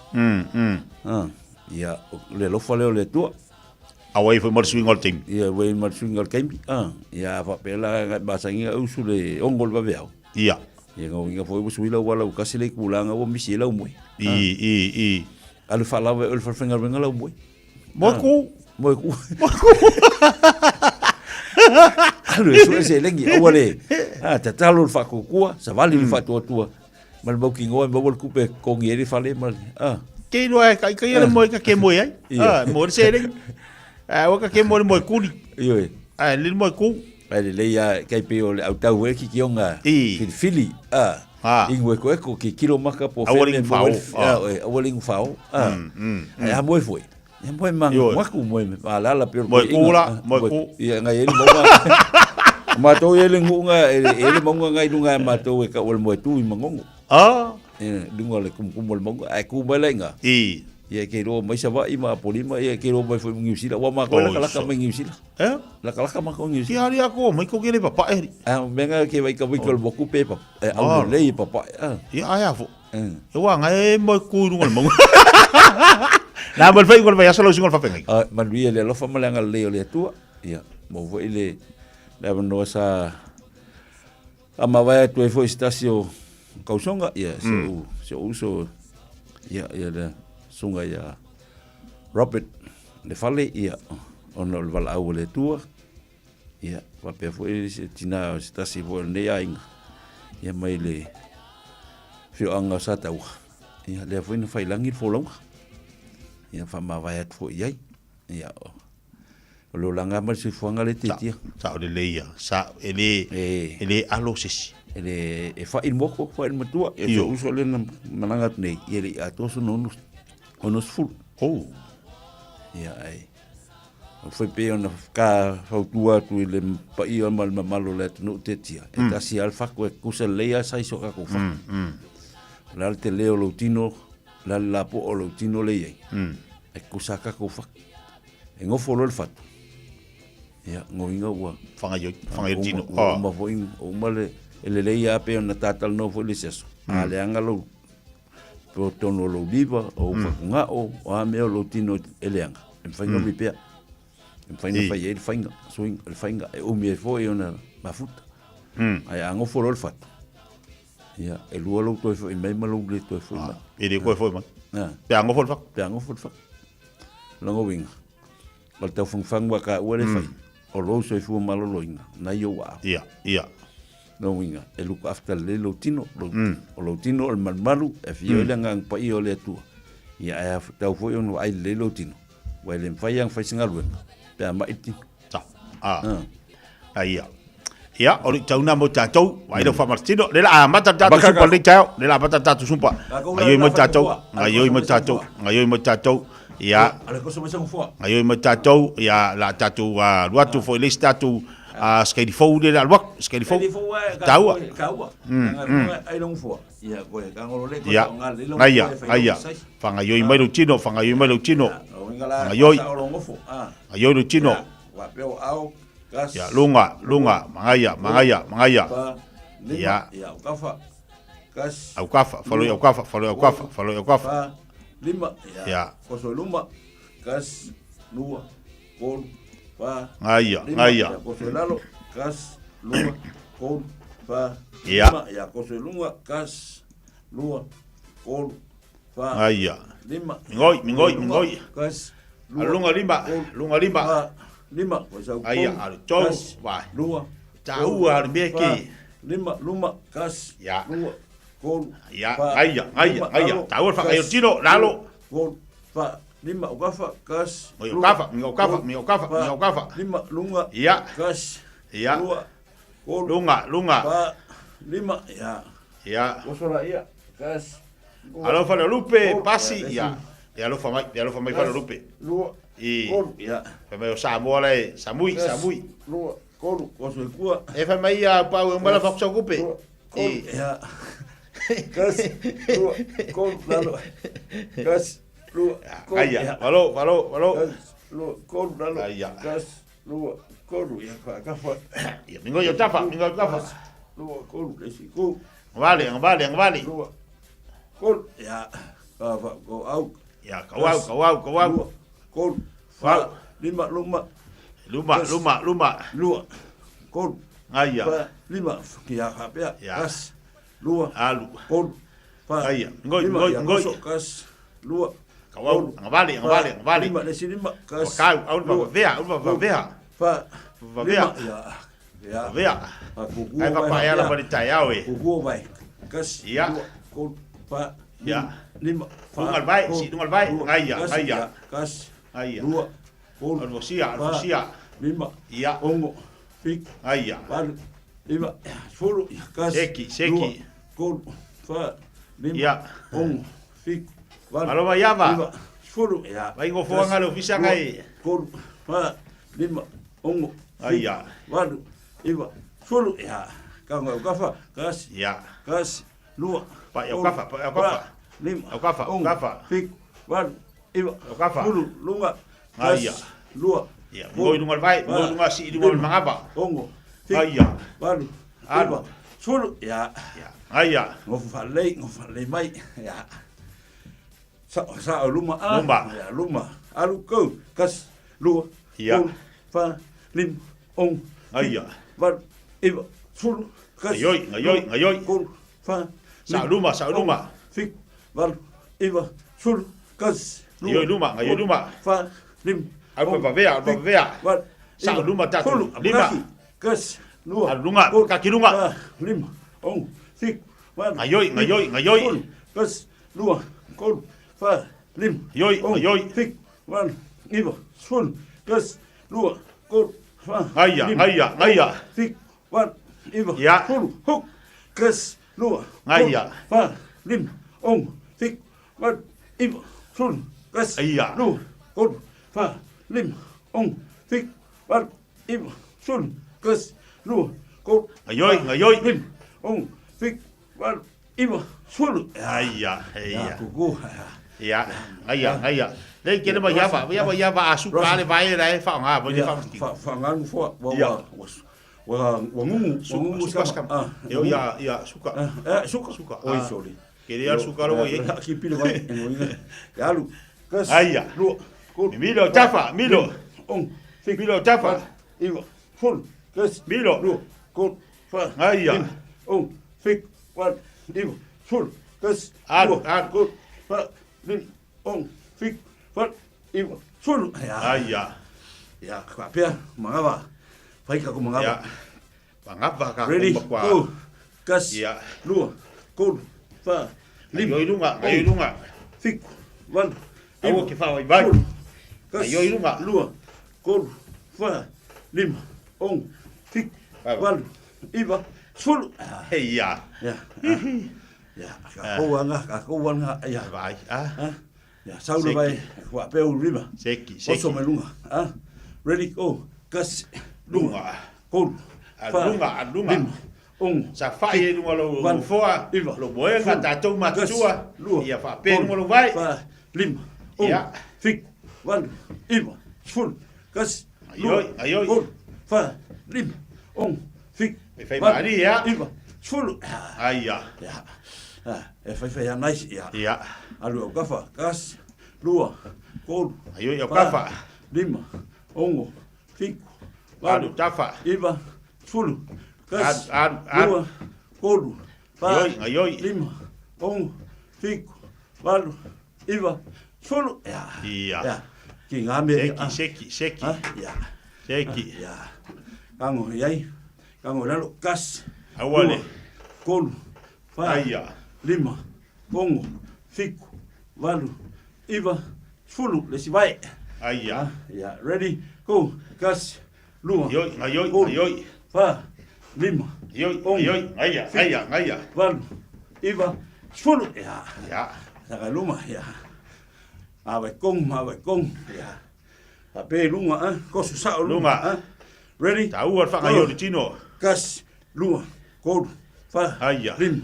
ya le lo fa le tua away fo mo swing all team ya we mo swing all game ya fa pela basangi usu le ongol ba veo ya ya nga fo bu suila wala u kasile kulanga wo misila mo I alu fala we ul farfinga ringa la boy moku alu so se lengi awale tatalu fa kukua sa vali fa tua mal booking o bol kupe ko ngeri fale mal ke no ai kai ele mo ka ke mo ai mo se lengi o ka ke mo kuni yo le mo ku ale le ya kai pe o au tau e ki onga fili ingwe ko ki kilo maka po awaling fao ya moi foi ya moi mang waku moi ala la per moi kula moi ku ya ngai ele monga ma to ele ngunga ele monga ngai dunga ma to e ka ol moi tu mangongo dunga le kum mol monga ai ku balenga ya ke ro mai sa va ima polima ya ke ro mai foi ngiusila wa ma ko la ka mai ngiusila la ka ma ko ngiusila ya ri ako mai ko ke le papa venga ke vai ka vai ko boku pe papa au le papa ya aya fo wa ngai mai ku ngol mo la mal fai ko vai asalo singol fa pengai man wi le lo fa malanga le tua ya mo vo ile la no sa ama vai tu foi stasio kausonga ya se uso ya da sunga ya Robert le fale ia ono le vala au le tua ia va pe foi tina stasi vo ne ainga ia mai le fio anga sa tau ia le foi no fai langi folong ia fa ma vai at foi ia ia lo langa ma se fuanga le titia sa o le leia sa ele alo sesi ele e fa in moko fa in matua e so uso le na mananga nei ele a toso no nos full ia ai foi pe ona ka fautua tu le pa ia mal malo le no tetia e tasi alfa ko kusa leia sai so ka ko fa la te leo lotino la po o lotino le ye e kusa ka ko fa e ngofo lo le fatu ia ngoinga wa fanga tino ma foi o male ele leia pe ona tatal no foi leseso ale angalo po tono lo viva o fa o a me lo tino eleanga en fainga mi pe en fainga fa ye fainga swing el fainga o mi foi ona mafuta ai ango folo fat ya el lo to foi me malo le to foi ma e de ko foi ma pe ango fol fa longo winga al tau fang wa ka o le fai o lo so fu malo loinga na yo wa ia no winga e look after le lotino o lotino el malmalu e fio le ngang pa io le tu ia e tau foi on ai le lotino wa le fai ang fai singal wen pe ma iti ta ia ia o le tauna mo tatou wa ile fa martino le la mata tatu supa le tau le la mata tatu supa ayo mo tatou ia ale ko so me fo ayo mo tatou ia la tatu wa luatu foi le tatu skedi fo de la wak skedi fo tau ai long fo ia ko e kangolo le ko ngal le ai fanga yo mai lo chino ayo lo chino wa peo au gas ya lunga mangaya ya ukafa gas follow ukafa lima ya koso luma gas lua kol pa ngaya koso lalo gas lua kol pa ya koso lunga gas lua kol pa ngaya lima mingoi gas lunga lima al tos vai lua tau al beki lima gas ya lua kol ngaya tau fa ayo tino lalo kol pa lima ukafa gas mi ukafa lima lunga ya gas ya lua kol lunga pa lima ya kosora ya gas alo fa lupe pasi ya lo fa mai fa lupe lua kol ya fa mai Samoa le samui lua kol koso kua e fa mai ya pa o mala fa so kupe ya gas lua kol lalo gas lua kaya valo lua kol lalo gas lua kol ya ka fa ya mingo yo tafa lua kol lesiku vale lua kol ya fa go out ya kau kol fa lima lua kol ngaya lima ya hapea gas lua alu kol fa ngaya ngoi gas lua kau ngavale lima lima gas kau au vea fa vea ai pa ya la bonita ya we kuku vai gas ya kol fa ya lima dungal vai ngaya gas ngaya lua kol alvosia lima ya ongo fik ngaya lima fulu gas seki kol fa lima ya ongo fik alo mayava fulu ya vai go fo ngalo fisa ngai kol fa lima ongo ngaya walu lima fulu ya kanga ukafa gas ya gas lua pa ya ukafa lima ukafa fik walu lima ukafa fulu lunga ngaya lua ya ngoi dungal vai si dungal mangapa ongo ngaya walu lima fulu ya ngaya ngofalei mai ya sa luma ya luma alu ko kas lua ya fa lim ong ngaya walu lima fulu kas ngayoi kol fa sa luma fik walu lima fulu kas ngayoi luma fa lim alpa vea sa luma tatu lima kas lua lunga kaki lunga lim ong fik walu ngayoi kas lua kol fa lim ngayoi fik walu lima fulu kas lua kol fa ngaya fik walu lima ya fulu huk Kas, lua. Aia. Fa, lim, ong, fik, wat, iwa, sul, kas. Aia. Lua, kol, fa, lim, ong, fik, wat, iwa, sul, kas. Lua, kol. Ayoi. Lim, ong, fik, wat, iwa, sul. Aia. Kuku. Ya, aia. Nei kena ba yava asuka le vai le fa nga bo fa nga fo wa ngungu suka. Eu ya suka. Suka. Oi sorry. Queria suka lo ye. Aqui pile vai. Ya lu. Kas. Aia. Lu. Milo tafa, milo. Fik. Milo tafa. Iwa. Full. Kas. Milo. Lu. Kol. Fa. Aia. Fik. Wat. Iwa. Full. Kas. Kol. Fa. Lim. Fik. Wat. Iwa. Full. Aia. Ya, kapia. Mangava. Fai ka ko mangava. Ya. Mangava ka Ready. Go. Kas. Ya. Lua. Kol. Fa. Lim. Ayoi lunga. Fik. Wan. Awo ke fa vai. Ayoi lunga. Lua. Kol. Fa. Lim. Fik. Wan. Iwa. Full. Hey ya. Ya. Ya. Ka ko anga. Ya. Vai. Ya, saula vai. Wa peu river. Seki. Oso melunga. Ready. Go. Kas. Lunga. Kol. Lunga. Lim. Sa fai lunga lo foa. Lo boe ka tatou matua. Ia fa pe lo vai. Fa. Lim. Ya. Fik. Wan. Iwa. Full. Kas. Ayoi. Kol. Fa. Lim. Fik. Me fai mari ya. Iwa. Full. Aia. Ya. E fai ya nice ya. Ya. Alu au kafa. Kas. Lua. Kol. Ayoi au kafa. Lima. Fik. Alu tafa. Iwa. Full. Kas. Lua. Kol. Ayoi. Lima. Fik. Walu. Iwa. Full. Ya. Ya. Ki ngame. Seki. Ya. Seki. Ya. Kango yai. Kango lalo. Kas. Awale. Kol. Aia. Lima. Fik. Walu. Iwa. Full. Lesi vai. Aia. Ya. Ready. Go. Kas. Lua. Ayoi. Fa. Lima. Ayoi. Aia. Walu. Iwa. Full. Ya. Ya. Saka luma. Ya. Awe kong. Ya. Ape lunga. Kosu sao lunga. Ready. Tau al whanga yo tino. Kas. Lua. Kol. Fa. Aia. Lim.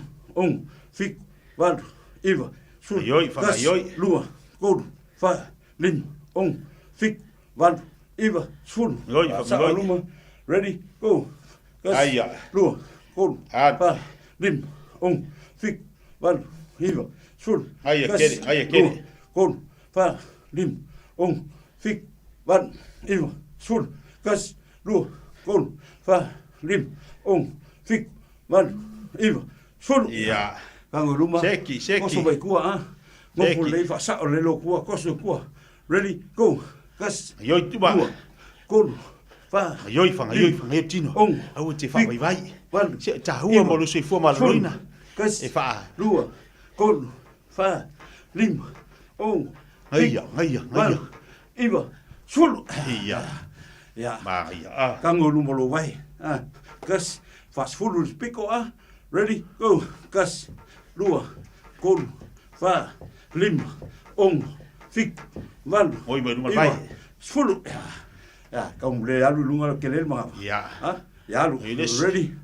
Fik. Walu. Iwa. Full. Ayoi. Kas. Ayoi. Lua. Kol. Fa. Lim. Fik. Walu. Iwa. Full. Sao luma. Ready. Go. Kas. Aia. Lua. Kol. Fa. Lim. Fik. Walu. Iwa. Full. Aia kere. Kol. Fa. Lim. Fik. Walu. Iwa. Full. Kas. Lua. Kol. Fa. Lim. Fik. Walu. Iwa. Full. Ya. Kango luma. Seki. Koso bai kua. Ngofu lei fa sao le lo kua. Koso kua. Ready. Go. Kas. Ayoi tuba. Kol. Fa. Ayoi whanga yo tino. Au te wha vai. Walu. Se tahua mo lo se fua maloina. Kas. E wha. Lua. Kol. Fa. Lim. Aia. Walu. Iwa. Full. Ia. Ya. Maria. Kango luma lo vai. Kas. Fast full piko. Ready. Go. Kas. Lua. Kol. Fa. Lim. Fik. Walu. Oi mai luma vai. Full. Ya. Kau le alu lunga ke le mga. Ya. Ya alu. Ready.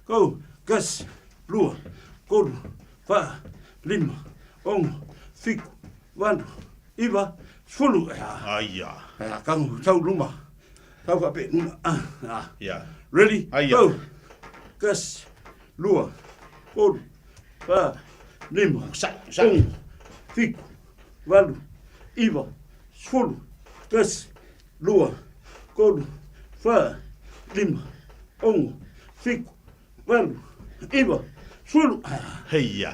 Go. Kas. Lua. Kol. Fa. Lim. Fik. Walu. Iwa. Full. Aia. Ya. Kau tau luma. Kau ka pe luma. Ya. Ready. Aia. Go. Kas. Lua. Kol. Fa. Lim. Fik. Walu. Iwa. Full. Kas. Lua. Kol. Fa. Lim. Fik. Walu. Iwa. Full. Heia.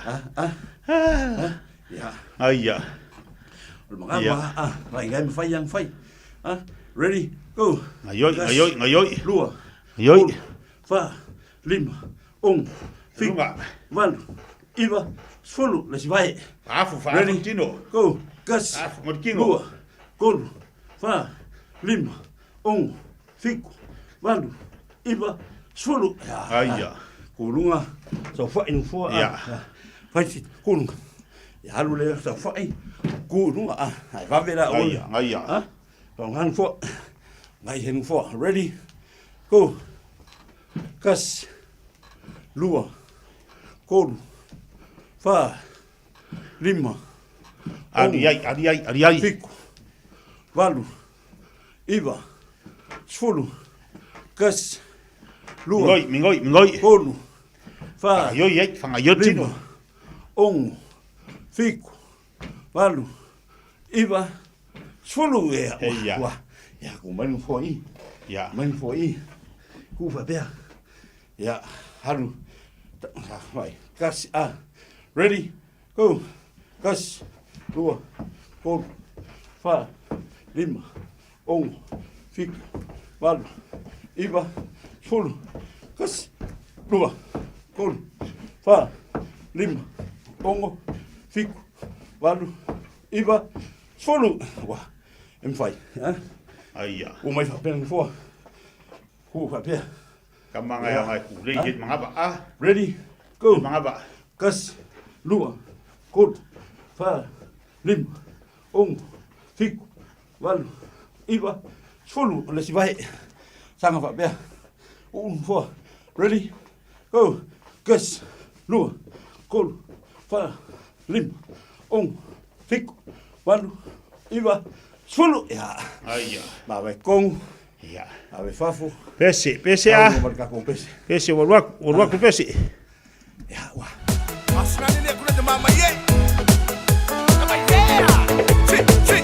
Ya. Aia. Mangapa. Vai ngai me fai yang fai. Ready. Go. Ayoi. Lua. Ayoi. Fa. Lim. Fik. Walu. Iwa. Full. Lesi vai. Afu fa. Ready. Tino. Go. Kas. Afu mo kingo. Lua. Kol. Fa. Lim. Fik. Walu. Iwa. Full. Aia. Kulunga so fai no fo Ia. Fai si kulunga. Ya halu le so fai kulunga ai va vera o. Ai. Tong han fo. Ngai hen fo. Ready? Go. Kas. Lua. Kolu. Fa. Lima. Ari ai. Fiku. Valu. Iva. Sfulu. Kas. Lua. Mingoi. Kolu. Fa. Whangaioi tino. Lima. Ongo. Fiku. Valu. Iva. Sfulu e. Heia. Ya, ku manu fo i. Ya. Manu fo i. Ku fa bea. Ya, halu. Vai. Kas a. Ready? Go. Kas. Lua. Kolu. Fa. Lima. Ongo. Fiku. Valu. Iva. Sfulu. Kas. Lua. Kolu. Fa. Lima. Ongo. Fiku. Valu. Iva. Sfulu. Wah. Fai. Aia. O mai fa pena fo. Ku fa pena. Kamanga ya mai ku le mangaba. Ready? Go. Mangaba. Kas. Lua. Kolu. Fa. Lima. Ongo. Fiku. Valu. Iva. Sfulu. Le si vai. Sanga fa pena. Fo. Ready? Go. Kas. Lua. Kolu. Fa. Lima. Ongo. Fiku. Valu. Iva. Sfulu. Ya. Aia. Ma vai kong. Ya. Ave fafo. Pese a. Pese walua ku pese. Ya, wa. Australia ne kuna mama ye. Mama ye. Si. Si.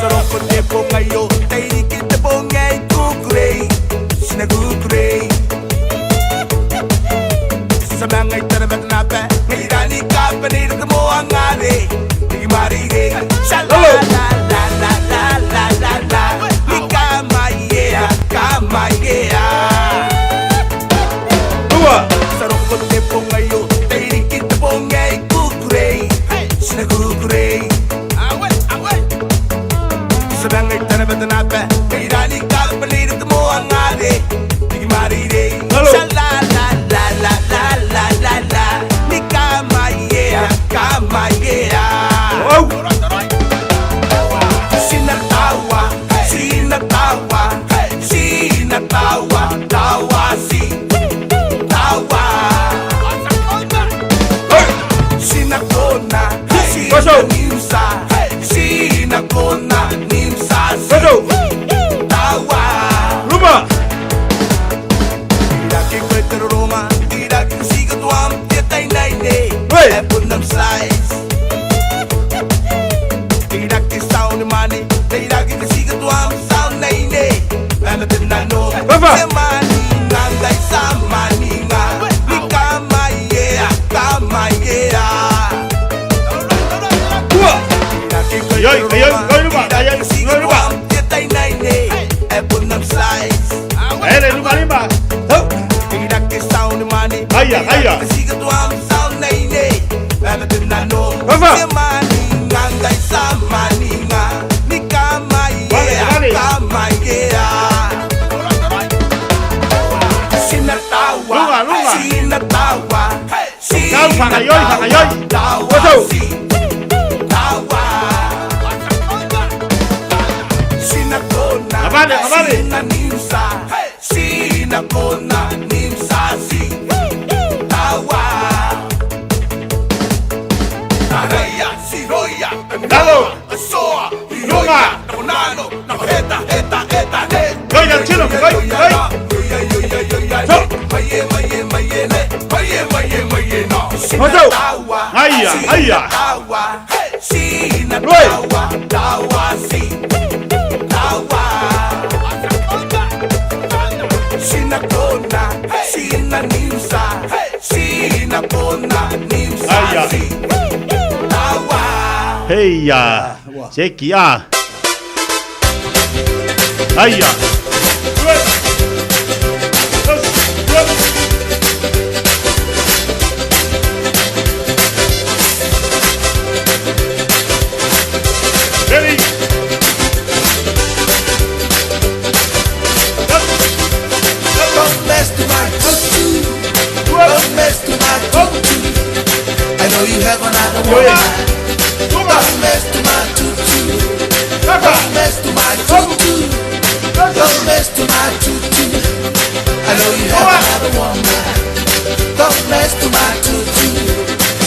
Soro kote pongayo, tairi kite pongai kukurei. Sina kukurei. Samangai tarabat nape, nirani kape nirta mo angare. Digi mari re, shala la la la la la la la. Kama yeah. Dua. Saroko te pongayo, tairi kite pongai kukurei. Sina kukurei. Awe. Samangai tarabat nape, nirani kape nirta mo angare. Digi mari re, shala la la la la la la la. Ni kama yeah. Oh. Heia. Sekia. Aia. mess to my tutu. Don't mess to my tutu. Don't mess to my tutu. I know you have another woman. Don't mess to my tutu.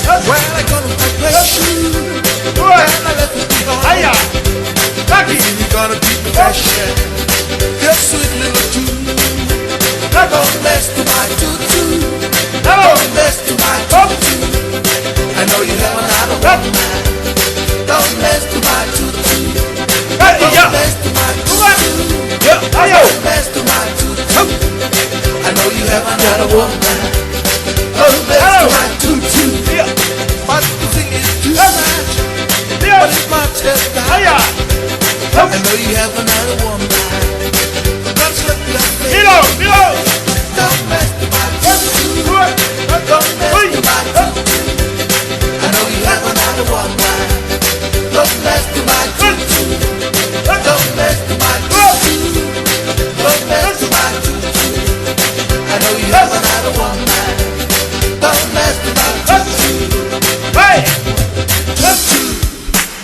Well, I gonna break you. Well, I left it behind. You're gonna beat me passion. Your sweet little tutu. Don't mess to my tutu. Don't mess to my tutu. I know you have another woman. Don't mess to my tutu. Don't mess to my tutu. Don't mess to my tutu. I know you have another woman. Don't mess to my tutu. But the thing is too much. But it's my chest now. I know you have another woman. Don't slip your face. Don't mess to my tutu. Don't mess to my tutu. I know you have another woman. Don't mess to my tutu. Don't mess to my tutu. Don't mess to my tutu. I know you have another woman. Don't mess to my tutu. Hey! Tutu.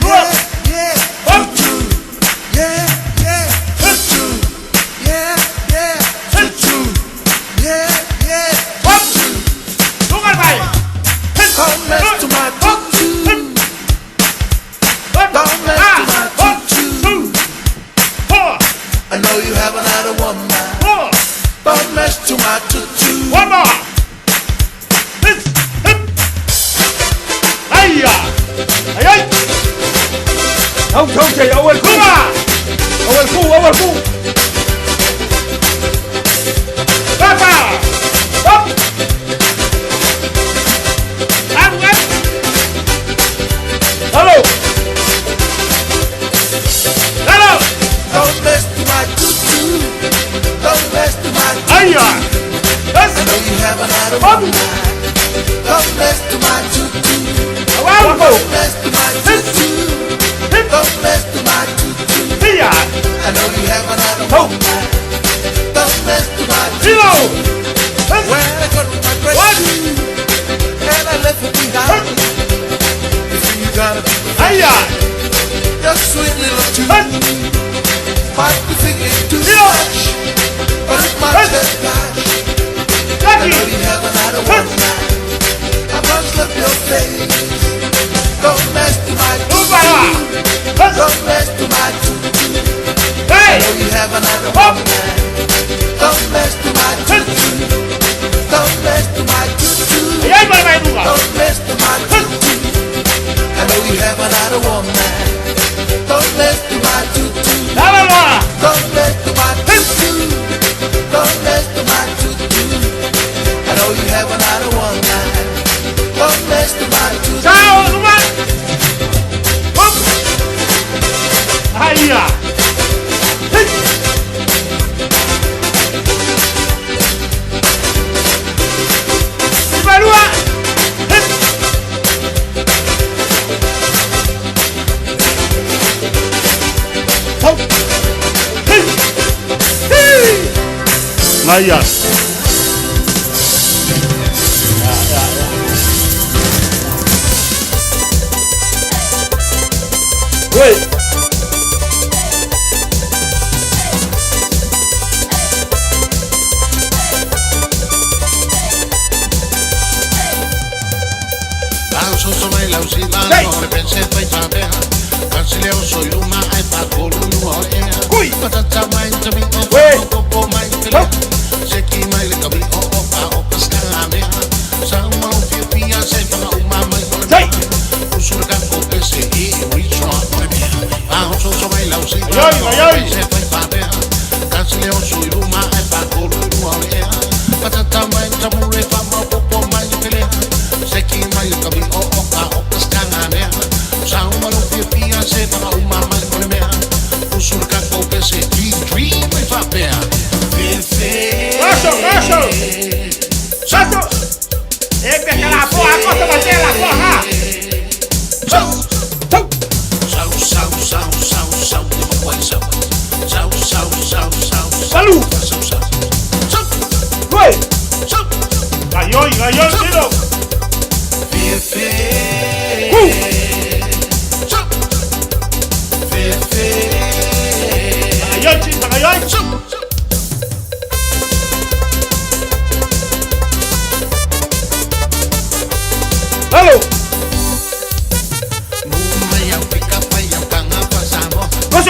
Yeah, yeah. Tutu. Yeah, yeah. Tutu. Yeah, yeah. Tutu. Yeah, yeah. Tutu. Don't mess to my tutu. Don't mess to my tutu. I know you have another woman. Don't mess to my tutu. One more. أول كوبا أول كوب بابا هوب أبغى هلو هلو Don't mess to my tutu. Don't mess to my tutu. أيوة بس I know you have another woman. Don't mess to my tutu. Don't mess to my tutu. Don't mess to my tutu. I know you have another woman. Don't mess to my tutu. When I got my great shoe and I left it behind, you see you gotta be your sweet little tutu. But you think it's too much, but it's my chest cash. I know you have another woman. I must slip your face. Don't mess to my tutu. Don't mess to my tutu. I know you have another woman. Don't mess to my tutu. Don't mess to my tutu. Don't mess to my tutu. I know you have another woman. Don't mess to my tutu. Don't mess to my tutu. Don't mess to my tutu. I know you have another woman. Don't mess to my tutu. Hiya! Ibalua! Hiya! Wait!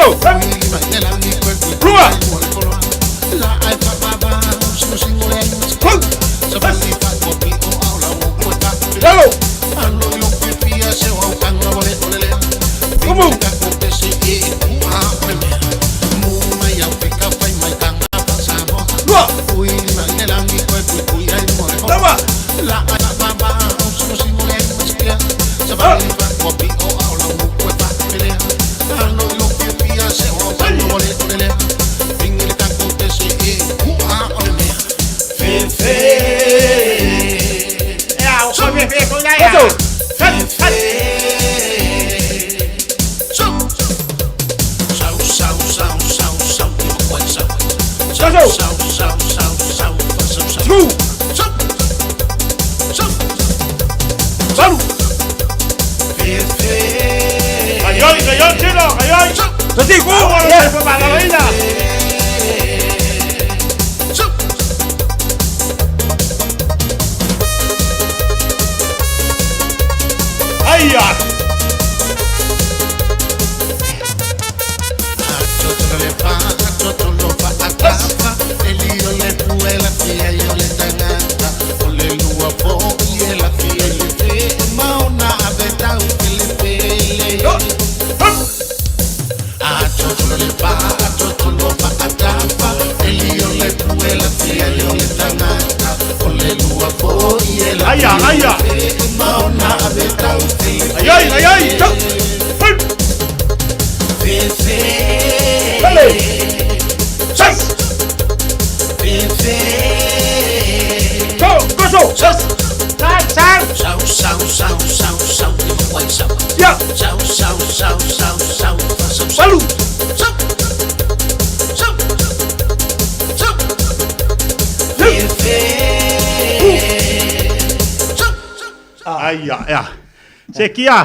Koso. Pluma. Hello. Como?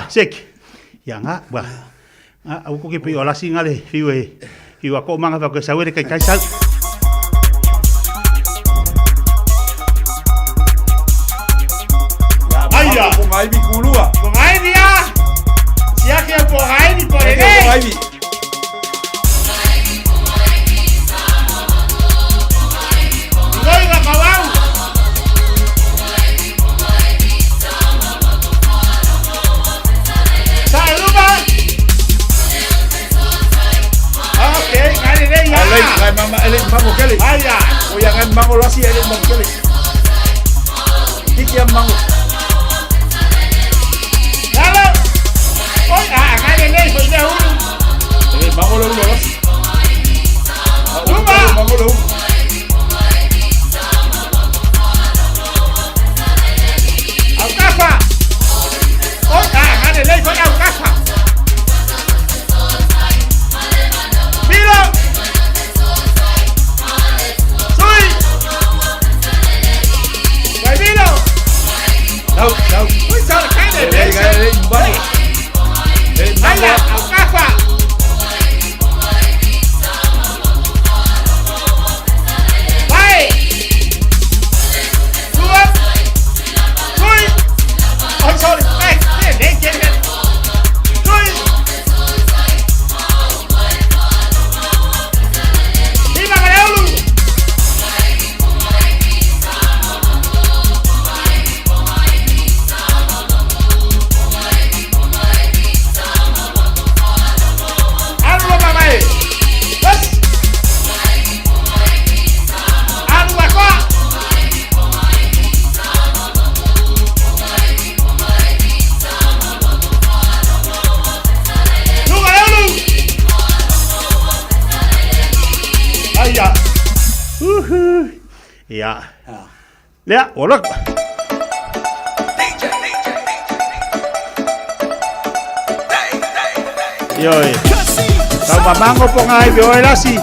Seki. Ya nga, ba. Au ko ki pe ola singa le fiwe ko manga fa ko sawere kai sa. Aya, ngai bi kulua. Ngai dia. Sia ke po ngai ni po ele. Ngai bi. Ngai ga kawau. Ngai mama ele mango kele. Aya, o ya ngai mango lasi ele mango kele. Iki mango. Halo. Oi, ngai ele so de ulu. Ele mango lo lasi. Lupa. Mango lo. Au kafa. Oi, ngai ele so au kafa. Đâu. Ui sao lại cái này đấy? Đây, vâng. Đây là ảo cáp à? Đây. Luôn. Ui. Ôi sao lại cái này trên đây. Ui. Đi vào cái đeo luôn. Ja. Ja, hoor. Yoi. Tama mango po nga ibi oy lasi.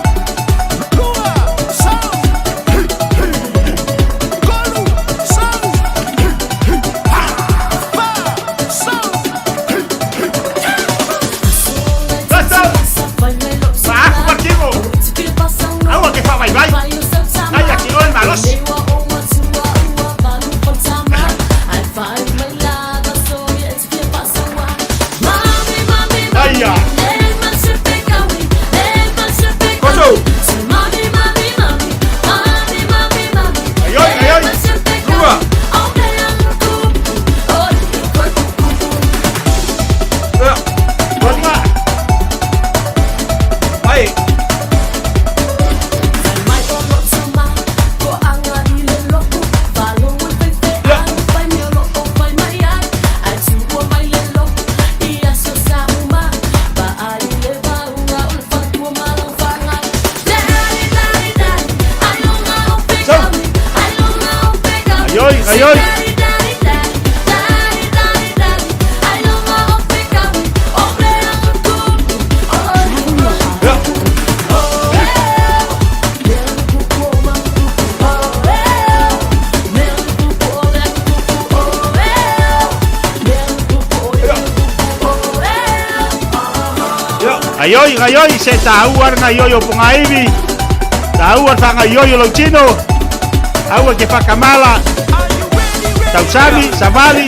Ayun. Ayoy, ayoy, se tauar na yoyo pungaivi. Tauar fanga yoyo lo chino. Awa ke pakamala. Tausami, Samali.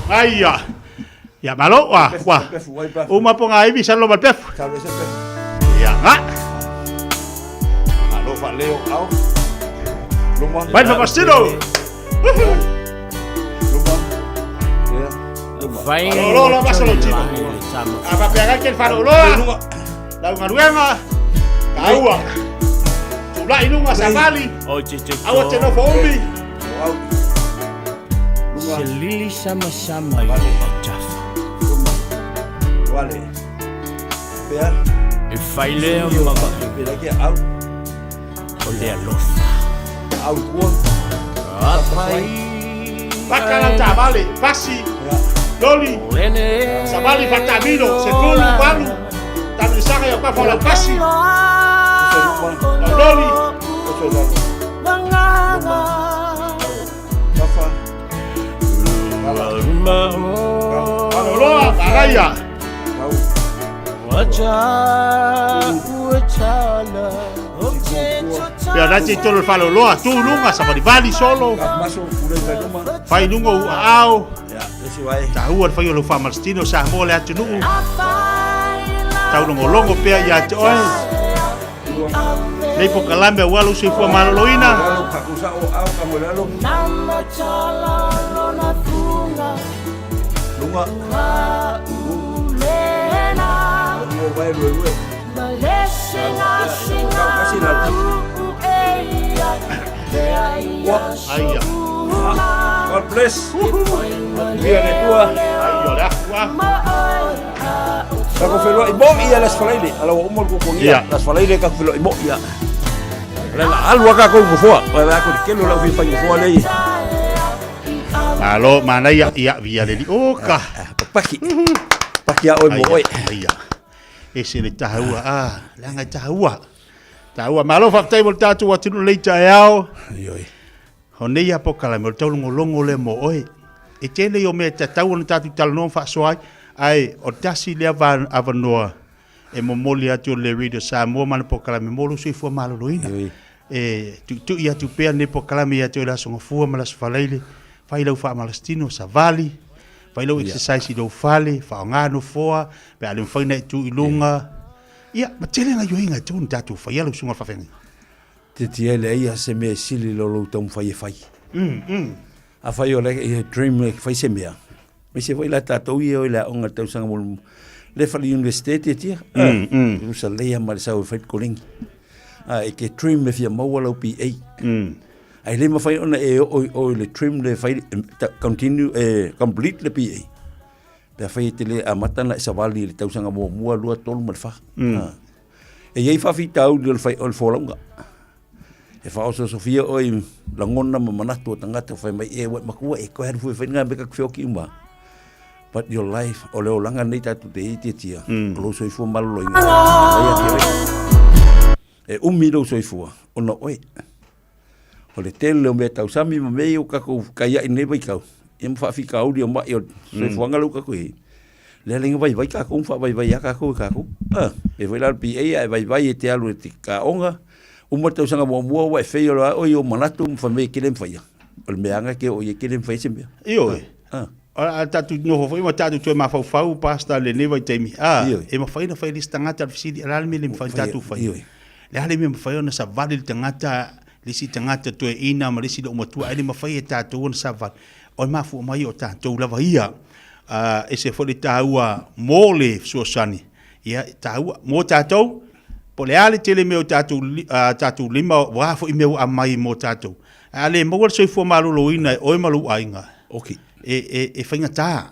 Aia. Ya malo wah. Uma po nga ibi salo malpef. Ya nga. Malo. fa leo au. Luma. Vai fa Pastino. Luma. Vai. Lo pasa lo chino. Apa pegar que el faro lo. La ngaruenga. Kaua. Tula inunga sabali. O chichi. Awa teno foumi. Selili sama-sama yung pagchafa. Wale. Pea. Ifaile ang mga Pilagi out. Ole alofa. Out kuwa. Apay. Bakalan sabali. Pasi. Loli. Sabali fatamino. Sekulu balu. Tapi saka ya pa fala pasi. Loli. Loa, Araya. Ya nanti tolong follow loa, tu lunga sama di Bali solo. Fai lunga au. Tahu fai lo fa Malstino sa mo le atu nu. Tahu longo pea ya oi. Lei po kalambe walu si fu maloloina. Lunga. Ayah. God bless. Biar tua. Ayo dah. Kako felo ibo ia las falaile. Ala umur ko ko ia. Las falaile kako felo ibo ia. La alwa ka ko fo. Wa ko kelo la fi fa fo le. Alo mana ya via de oka. Paki ya oi mo oi. Iya. Ese le tahua langa tahua. Tahua malo faktai vol tatu wa tinu le tayao. Yoi. Hone ya pokala mo tau longo le mo oi. E tele yo me tatu na tatu tal non fa soai. Ai o tasi le avanoa. E mo moli atu le radio sa mo man pokala me molu sui fo malo loina. E tu ia tu pe ne pokala me atu la songo fu malas falaile. Fai lau fa Malstino sa vali. Fai lau exercise do fale, fa ngano foa, pe ale fai na tu ilunga. Ia, ma tele na yoinga tu tatu fai lau sunga fa fengi. Te tiele ia se me sili lo tom fai fai. A fai o le dream fai se mea. Me se vai la tatu ia o la onga tau sanga mo le fa university tia. Usa le ma sa o fai kolingi. E ke dream me fia mau lau PA. Ai le ma fai ona o le trim le fai continue complete le PA. Pe fai te le amata na savali le tau sanga mo mua lua tolu mal fa. E ei fa fi tau le fai ol folonga. E fa oso Sofia oi langona ma manatu tangata fai mai e wa makua e ko her fu fai nga be ka fioki uma. But your life o le olanga nei tatu te iti tia. Lo so fu mal lo inga. E umiro so fu ona oi. O le tele o me tau sami ma mei o kako kaya ine vai kau. Ia mwha whika auri o mai o se fuanga lau kako he. Le lenga vai kako, mwha vai kako kako. E vai lar PA e vai e te alu e te ka onga. Uma tau sanga mua wa e whei o loa o i o manatu mwha mei kele mwhaia. O le meanga ke o i kele mwhai se mea. Io e. A tatu noho foi ma tatu tue ma fau pasta le neva i teimi. E ma whai na whai lista ngata al fisidi alal me le mwhai tatu whai. Le hale me mwhai ona sa vali le tangata lisi tangata tue ina ma lisi le umatua ele ma whai e tatu ona sa vali. O ma fu mai o tatu lava ia. E se fo le taua mo le suosani. Ia taua mo tatou. Po le ale tele me o tatu lima wafo i meu amai mo tatou. Ale mo wal soifua malolo ina o malu ainga. Okay. E whainga tā.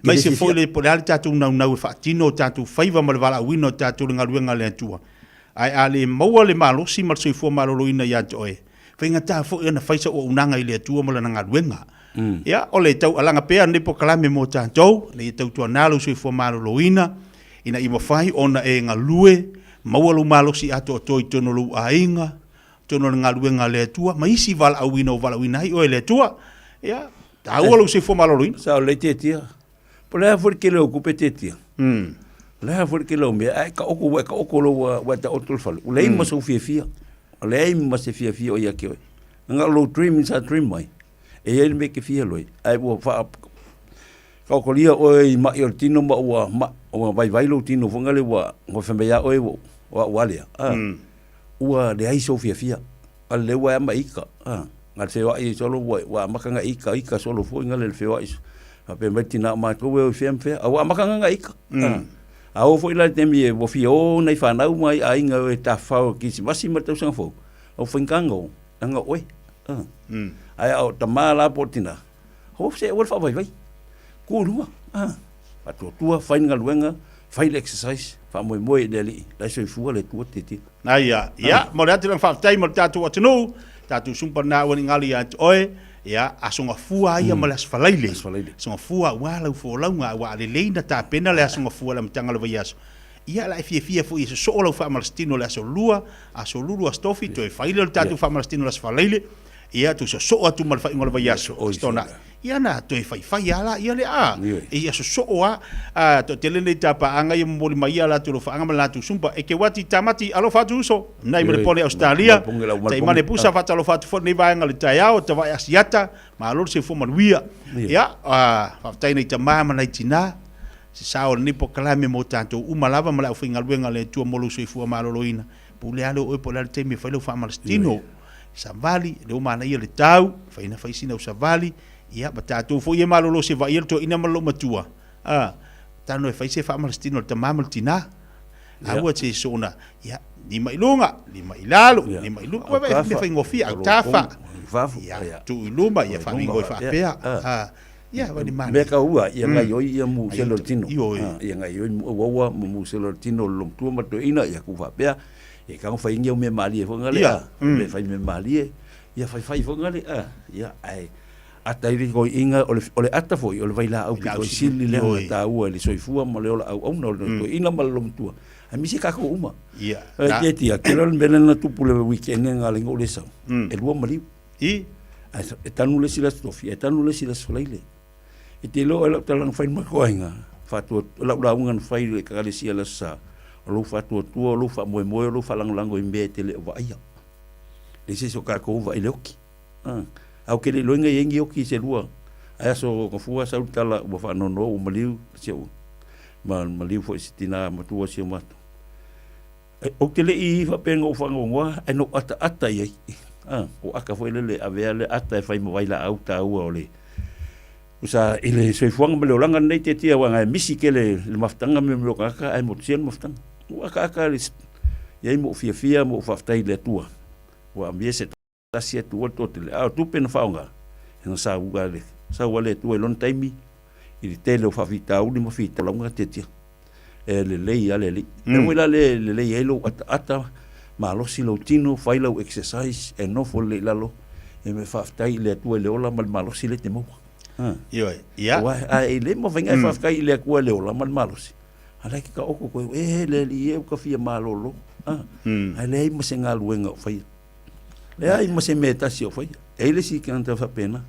Mai se fo le po le ale tatou nau whaatino tatou whaiva ma le wala wino tatou le ngaruenga le atua. Ai ale maua le malosi mal soifua malolo ina ia to e. Whainga tā fo ina whaisa o unanga i le atua ma le ngaruenga. Ia, o le tau alanga pea ne po kalame mo tātou, le tau tua nalo soifua malolo ina, ina ima whai ona e ngalue, maua lu malosi ato atoi tono lu ainga, tono le ngaruenga le atua, ma isi vala awina hai o e le atua. Ia, tāua lu soifua malolo ina. Sao le te tia. Po lea fwere ke leo kupe te tia. Lea fwere ke leo mea, ai ka oko lo wa ta otol falu. U lei ma so fia. O lei ma se fia o ia ke oi. Nga lo dream sa dream mai. E ele me ke fia loi. Ai bo fa ka ko lia oi ma yo tino ma wa ma o vai lo tino fonga le wa ngo fembe ya oi wa le. ua le ai so fia a le wa ma ika ngal se wa i solo wa makanga ika solo fo ngal le feo is a pe metina ma ko we fem fe a wa makanga ika a o fo ila temi e wo fio nei fa na mai ai nga e ta fa ki si masi ma tau sang fo o finkango anga oi ai au ta mala portina ho se wo fa vai ku lua a tua fa ngal wenga fa exercise fa mo deli la so fu le tu titi na ya mo le atu fa tai mo tatu atunu tatu sumpa na woni ngali at oi ya asunga fua ia mo le asfalaile sunga fua wala fo launga wa le leina ta pena le asunga fua le mtanga le viaso ia la fia fu iso so lo fa malstino le aso lua aso lulu astofi to fa ile tatu fa malstino le asfalaile ia tu so atu mal fa ingol viaso stona ia na to fa ala ia le ia so to telene tapa anga ia mo mai ala tu fa anga la tu sumpa e ke wati tamati alo fa tu so nai me pole Australia tai mane pusa fa talo fa tu fo nei vai ngali tai au te vai asiata ma lo se fo manuia ia fa tai nei tama mai tina se sao ni po kalame mo tanto uma lava mala o finga luenga le tu mo lo se fu ma loina pule alo o pole te me fa lo fa malstino Savali le mana ia le tau fa ina fa sina Savali ia batatu fo ia malo se va ia to ina malo matua tano e fa se fa malstino te mamal tina awa se sona ia ni mai lunga ni mai lalo ni mai lu ko va fa ngofia tafa ia tu luma ia fa ngo fa pea ia va ni mana me ka ua ia ngai oi ia mu se lo tino ia ngai oi wa mu se lo tino lo tu ma to ina ia ku fa pea e ka fa ingia me mali fo ngale me fa me mali ia fa fo ngale ia ai ata i ko inga ole ata fo ole vai la au ko sili le ta ua le soifua mo le ola au no to ina malom tua a mi se ka ko uma ia e ti a kelo bele na tu pule weekend ngale ngole sa e lua mali e tanu le sila stofi e tanu le sila solaile e te lo ala talang fai ma ko inga fa tu la ngan fai le ka le sila sa lo fa tu lo fa mo lo fa lang imbe te le va ia le se so ka ko va ile oki au ke le loinga yengi oki se lua ai so ko fua sa utala wa fa no o maliu se o maliu fo sitina matua se ma o ke le I fa pengo fa ngwa ai no ata ye o aka fo le ave le ata fa mo vai la auta o le usa ile so fuang me lo langa nei te tia wa ngai misi ke le maftanga me lo ka ai mo tien maftanga wa ka ye mo fia mo fa tai le tua wa ambiese tasia tu to le tu pen faunga no sa ugale sa wale tu lon taimi I tele fa vita u mo fita longa te tia le ale le wela le elo ata ma lo si lo tino fai lo exercise e no fo le lalo e me fa tai le tu le ola mal malo si le temo ia wa ai le mo venga fa kai le ku le ola mal malo si ala ki ka oko ko le li ka fia malo lo ai le mo se ngaluenga fai le ai mo se meta si fai e le si kan ta fa pena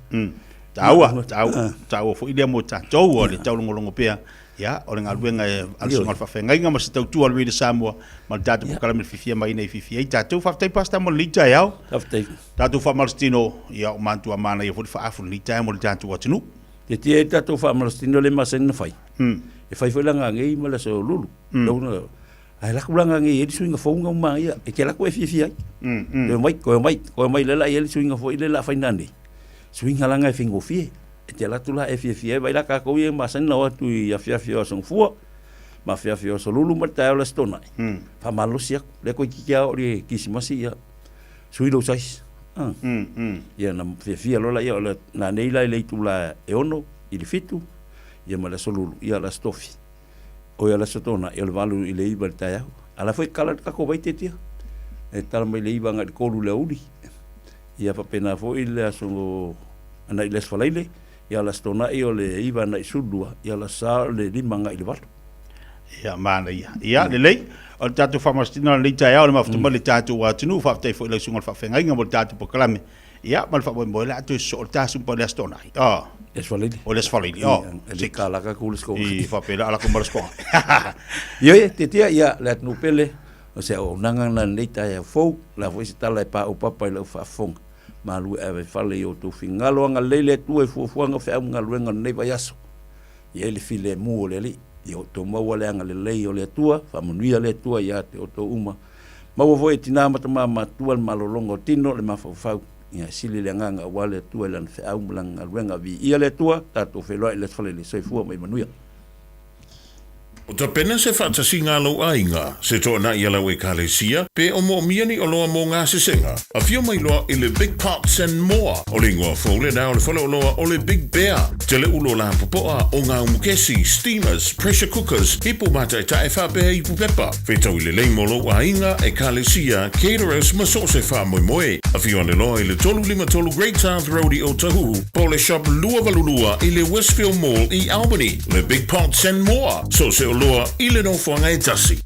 tau fo ile mo ta tau o le tau longo pea ya o nga luenga al songa fa fenga nga mas tau tu al de Samoa mal tatu kala me fifia mai nei fifia tatu fa tai pasta mo lita ya tatu fa malstino ya o mantu amana ya fo fa afu lita mo tatu watunu te tatu fa malstino le masen fai e fai foi langa ngai mala so lulu lo ai la kulanga ngai e suinga fo nga ma ya e ke la ko fifia ko mai le la ye suinga fo ile la fai nani suinga langa fingo fie te la tula fie vai la ka ko ye masen no tu ya fia son fu ma fia so lulu mata la stona fa malusia le ko ki ya ori kisimasi ya suilo sais ya na fia lo la ya na nei la le tula e ono I fitu ya mala so lulu ya la stofi o ya la stona el valu I le iba ta ya ala foi kala ka ko vai te tia e tal mai le iba ngal ko lu le uli ya pa pena foi le aso ana ile sfalaile ya la stona o le iba na isudua ya la sa le limanga I le valu ya mana ya le lei o tatu famastino le tai o le maftu le tatu wa tunu fa tai foi le sungal fa fenga nga mo tatu po kalame ya mal fa bo la tu so tasu po le stona esfalaile o le esfalaile se kala ka kules ko I fa pela ala ko mar sko yo te tia ya la nu pele o se o nanga na le tai fo la foi stala pa o papa le fa fong malu ave fale o tu fingalo nga lele tu e fu nga fa nga luenga nei vayaso ye le file mu le li yo to mo wale nga le o le tua fa munuia le tua ya te o to uma Mau foi tina matama matua malolongo tino le mafau ia sili le nganga wale tua lan fe au mlang alwenga vi ia le tua tato felo le fale le soifua mai manuia. O ta pena se whaatasi ngā lau ainga, se tō na ia lau e kālesia, pe o mo miani o loa mō ngā sesenga. A whio mai loa i le Big Pots and More. O le ngua fōle nā o le whale o loa o le Big Bear. Te le ulo la popoa o ngā umukesi, steamers, pressure cookers, hipo mata e tae whapea hipu pepa. Whetau i le leimo lo ainga e kālesia, caterers maso se wha moe moe. A whio ane loa i le 353 Great South Roadie o Tahuhu, po le shop Lua Valulua i le Westfield Mall i Albany. Le Big Pots and More. So se loa ile no whanga e tasi.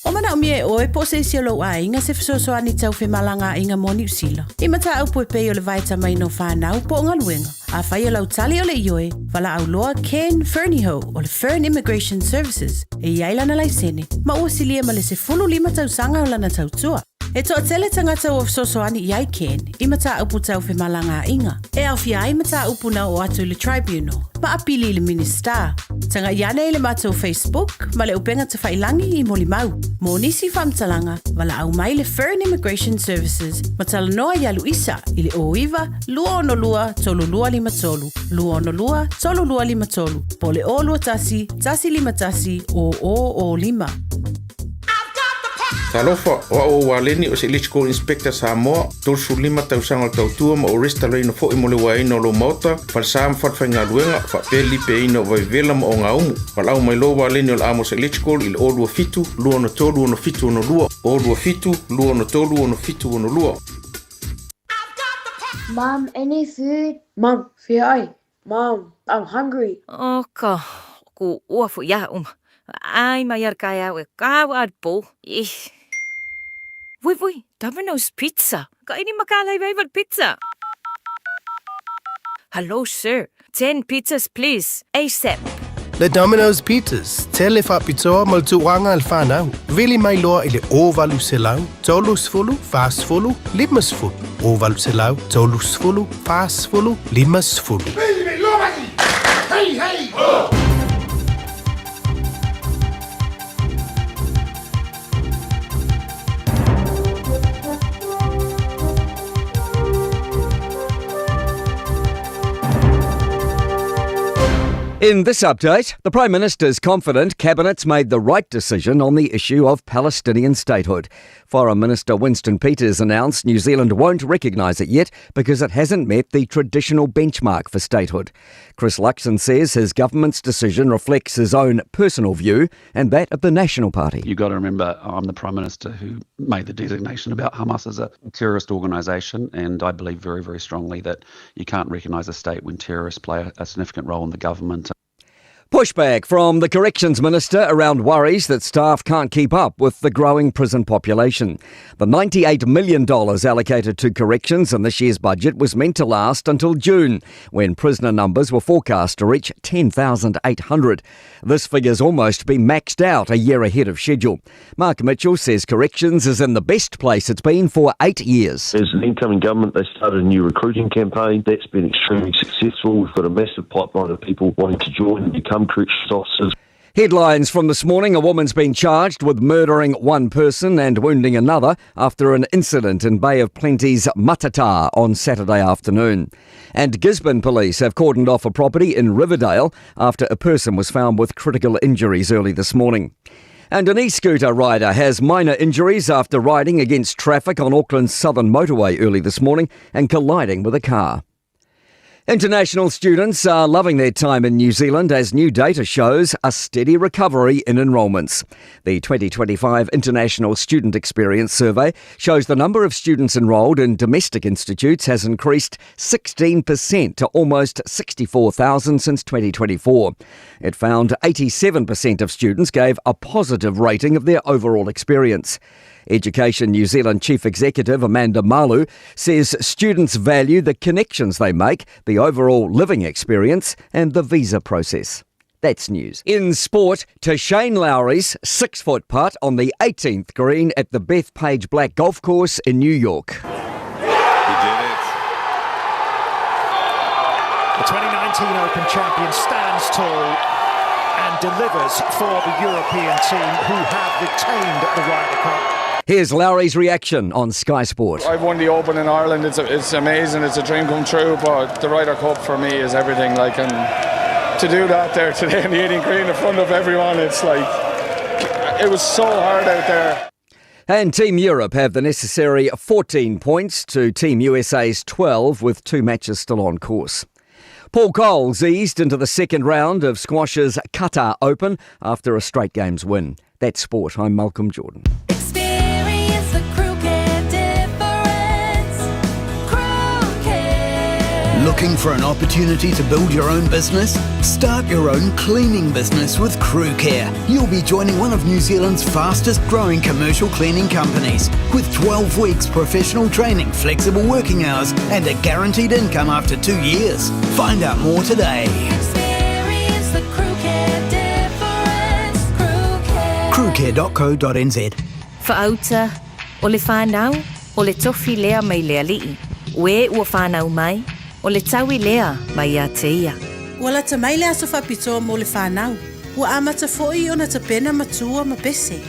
O mana o mie o e po se isi o lo a inga se fisoso ani tau whi malanga inga mo New Zealand. I mata au po e pei o le vaita mai no whanau po ngā luenga. A whai o lau tali o le ioe, wala au loa Ken Fernieho o le Fern Immigration Services. E iaila na lai sene, ma ua silia ma le se fulu lima tau sanga o lana tau tua. E toa tele tangata o fisoso ani iai Ken, i mata upu tau whi malanga inga. E au fia ai mata upu na o atu le tribunal. Ma apili le minister. Tanga iane le matou Facebook, ma le upenga te whailangi i moli mau. Mo nisi whamtalanga, wala au mai le Fern Immigration Services, ma tala noa ia Luisa, i le oiva, lua ono lua, tolu lua lima tolu. Lua ono lua, tolu lua lima tolu. Po le o lua tasi, tasi lima tasi, o lima. Talofa o o waleni o se Electrical Inspector Samoa, tolsu lima tausanga o tautua ma o resta leino fo i mole waino lo mota, falsam fatwhainga luenga, fa peli pe ino vai vela ma o ngā umu. Walau mai lo waleni o Amos Electrical il o lua fitu, lua no tolu ono fitu ono lua, o lua fitu, lua no tolu ono fitu ono lua. Mom, any food? Mom, fear I. Mom, I'm hungry. Oka, ku uafu ya Ai mai ar kai au e kau ar po. Vui, Domino's Pizza. Ka ini makalai favorite pizza. Hello, sir. 10 pizzas, please. ASAP. Le Domino's Pizzas. Tele whapitoa mal tuanga al whanau. Vili mai loa i le ovalu selau, tolus fulu, fast fulu, limas fulu. Ovalu selau, tolus fulu, fast fulu, limas fulu. Hey! Oh! In this update, the Prime Minister is confident Cabinet's made the right decision on the issue of Palestinian statehood. Foreign Minister Winston Peters announced New Zealand won't recognise it yet because it hasn't met the traditional benchmark for statehood. Chris Luxon says his government's decision reflects his own personal view and that of the National Party. You've got to remember, I'm the Prime Minister who made the designation about Hamas as a terrorist organisation, and I believe very, very strongly that you can't recognise a state when terrorists play a significant role in the government. Pushback from the Corrections Minister around worries that staff can't keep up with the growing prison population. The $98 million allocated to corrections in this year's budget was meant to last until June, when prisoner numbers were forecast to reach 10,800. This figure's almost been maxed out a year ahead of schedule. Mark Mitchell says corrections is in the best place it's been for 8 years. As an incoming government, they started a new recruiting campaign. That's been extremely successful. We've got a massive pipeline of people wanting to join and become corrections officers. Headlines from this morning: a woman's been charged with murdering one person and wounding another after an incident in Bay of Plenty's Matata on Saturday afternoon. And Gisborne police have cordoned off a property in Riverdale after a person was found with critical injuries early this morning. And an e-scooter rider has minor injuries after riding against traffic on Auckland's southern motorway early this morning and colliding with a car. International students are loving their time in New Zealand as new data shows a steady recovery in enrolments. The 2025 International Student Experience Survey shows the number of students enrolled in domestic institutes has increased 16% to almost 64,000 since 2024. It found 87% of students gave a positive rating of their overall experience. Education New Zealand Chief Executive Amanda Malu says students value the connections they make, the overall living experience and the visa process. That's news. In sport, to Shane Lowry's 6-foot putt on the 18th green at the Bethpage Black Golf Course in New York. He did it. The 2019 Open champion stands tall and delivers for the European team who have retained the Ryder Cup. Here's Lowry's reaction on Sky Sport. I've won the Open in Ireland. It's amazing. It's a dream come true. But the Ryder Cup for me is everything. Like, and to do that there today in the Eating Green in front of everyone, it's like it was so hard out there. And Team Europe have the necessary 14 points to Team USA's 12 with 2 matches still on course. Paul Coles eased into the second round of squash's Qatar Open after a straight games win. That's sport. I'm Malcolm Jordan. Experience the Crewcare difference. Crewcare. Looking for an opportunity to build your own business? Start your own cleaning business with Crewcare. You'll be joining one of New Zealand's fastest growing commercial cleaning companies with 12 weeks professional training, flexible working hours and a guaranteed income after 2 years. Find out more today. Experience the Crewcare difference. Crewcare.co.nz. Whaauta, o le whanau, o le tofi lea mai lea lii. We ua whanau mai, o le taui lea mai a te ia. Ua la tamai le aso whapitoa mo le whanau. Ua amata fo'i o na tapena matua ma pese.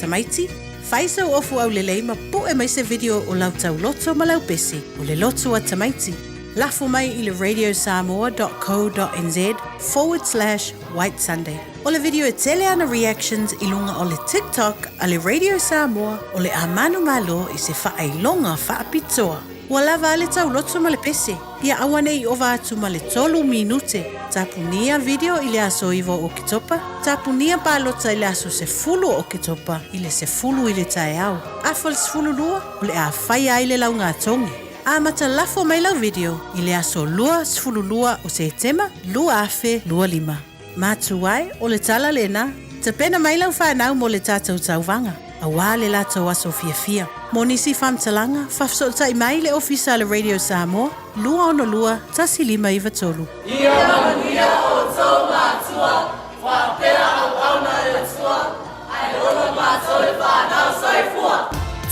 Tamaiti, whaisa o ofu au lelei ma po e mai se video o lau tau loto ma lau pese. O le loto a tamaiti. Lafo mai i le radiosamoa.co.nz/White Sunday. O le video e tele ana reactions i lunga o le TikTok a le Radio Samoa o le amanu malo i se whaailonga whaapitoa. Ua lava ale tau loto ma le pese. Ia awane i ova atu ma le 3 minute. Tapunia video i le aso iwo o kitopa. Tapunia palota i le aso se fulu o kitopa i le se fulu i le tae au. Afa le se fulu lua o le a whai ai le launga atongi. A mata lafo mai lau video i le aso lua sfulu lua o se tema lua afe lua lima. Matu ai o le tala lena, te pena mai lau whanau mo le tātou tauwanga. A wā le lātou aso fia. Mo nisi whamtalanga, whafsota i mai le ofisa le Radio Samoa, lua ono lua, tasi lima iwa tolu. Ia mania o tau mātua, whapea au auna e tua, ai ono mātou e whanau saifua.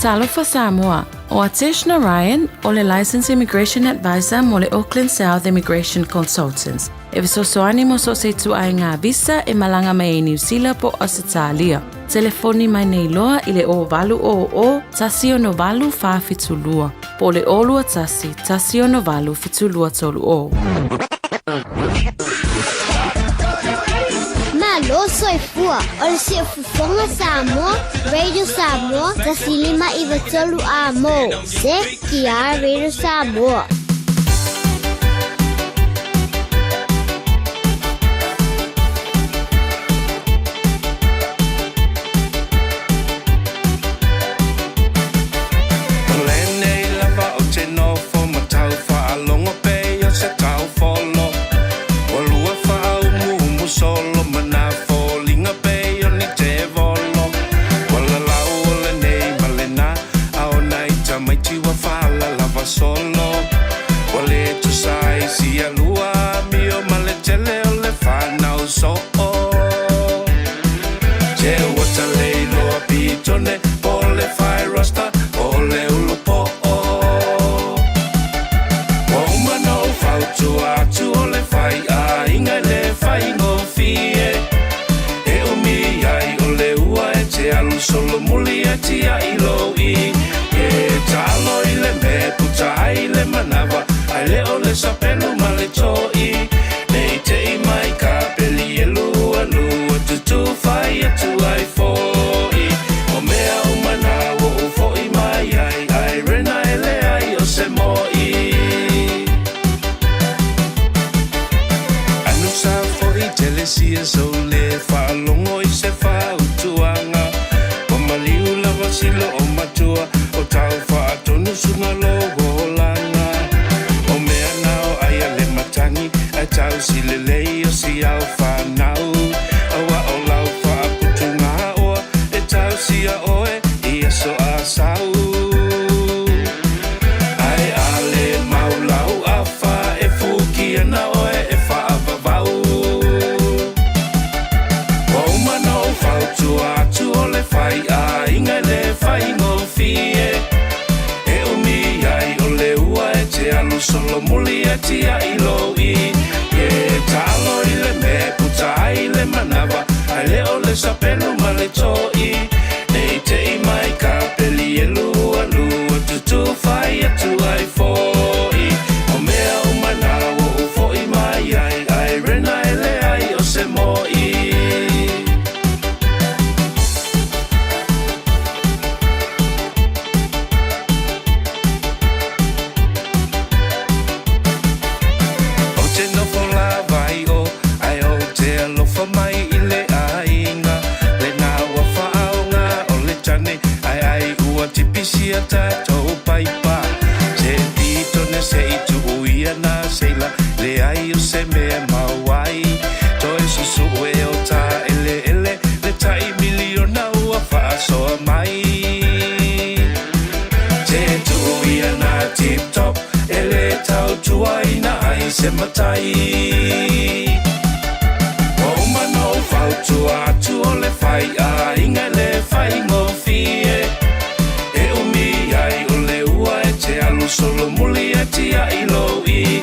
Talofa Samoa, o Ateshna Ryan, o le Licensed Immigration Advisor mo le Auckland South Immigration Consultants. E visosoani mo so se tu ai ngā visa e malanga mai e New Zealand po Australia. Telefoni mai nei loa i le o valu o tasi o no valu wha fitulua. Po le olua tasi o no valu fitulua tolu o. Malo soifua, o le si fufonga Samoa, Radio Samoa, tasi lima iwa tolu a mo. Se ki a Radio Samoa. Solo mulia tia ilo I E talo ile me puta ile manava Ale ole sapelu male toi Nei te I mai ka peli elu alu Tutu fai atu ai foi O mea umana wo ufoi mai ai Ai rena ele ai o se moi Anu sa foi telesia so le fa longo I se fa utuanga Silo o matua o tau whaatonu sunga logo langa O mea nao ai ale matangi ai tau silelei o si au whanau Awa o lau whaaputunga oa e tau sia oe I aso a sau Ai ale maulau a wha e fuki ana oe e whaavavau te matai. O mano fautu atu o le fai a inga le fai ngofie. E umi ai o le ua e te alu solo muli e tia ilo i.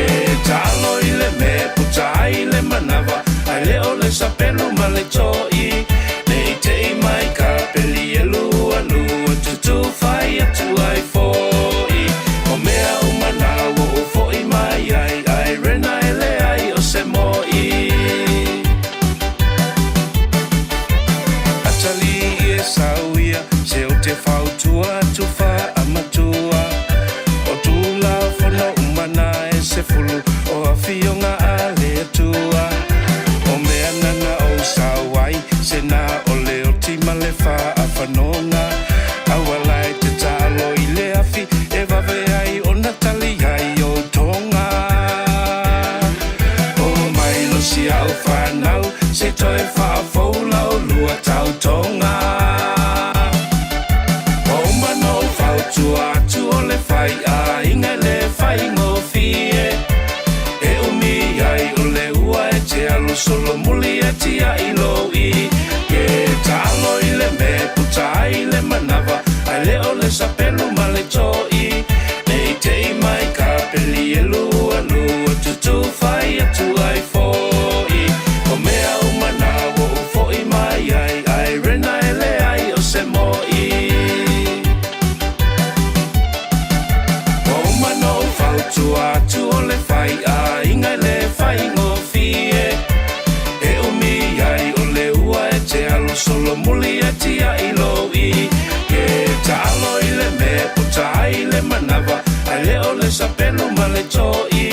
E talo i le me puta ai le manava. Ai le o le sapelu ma le toi. Nei te i mai ka peli e lua lua tutu fai atu ai foi. O mea umana wo o foi mai ai. Ai rena e le ai o se moi. Atali e sauia se o te fautua tu fa amatua. O tu la fono umana e se fulu o afionga a le tua. O mea nana o sawai se na o le o tima le fa a whanonga. Awalai te talo i le afi e wawe ai o natali ai o tonga. O mai lo si au whanau se toi wha faulau lua tau tonga. O mano fautu atu o le fai a inga le fai ngofie. E umi ai o le ua e te alu solo muli e tia ilo i. Ke talo i le me puta ai le manava. Ai le o le sapelu ma le toi. Nei te i mai ka peli e lua lua tutu fai atu ai foi. O mea umana wo u foi mai ai. Ai rena e le ai o se moi. O mano fautu atu o le fai a inga le fai ngofie. E umi ai o le ua e te alu solo muli e tia ilo i. Ke talo i le me puta ai le manava. Ai le o le sapelu ma le toi.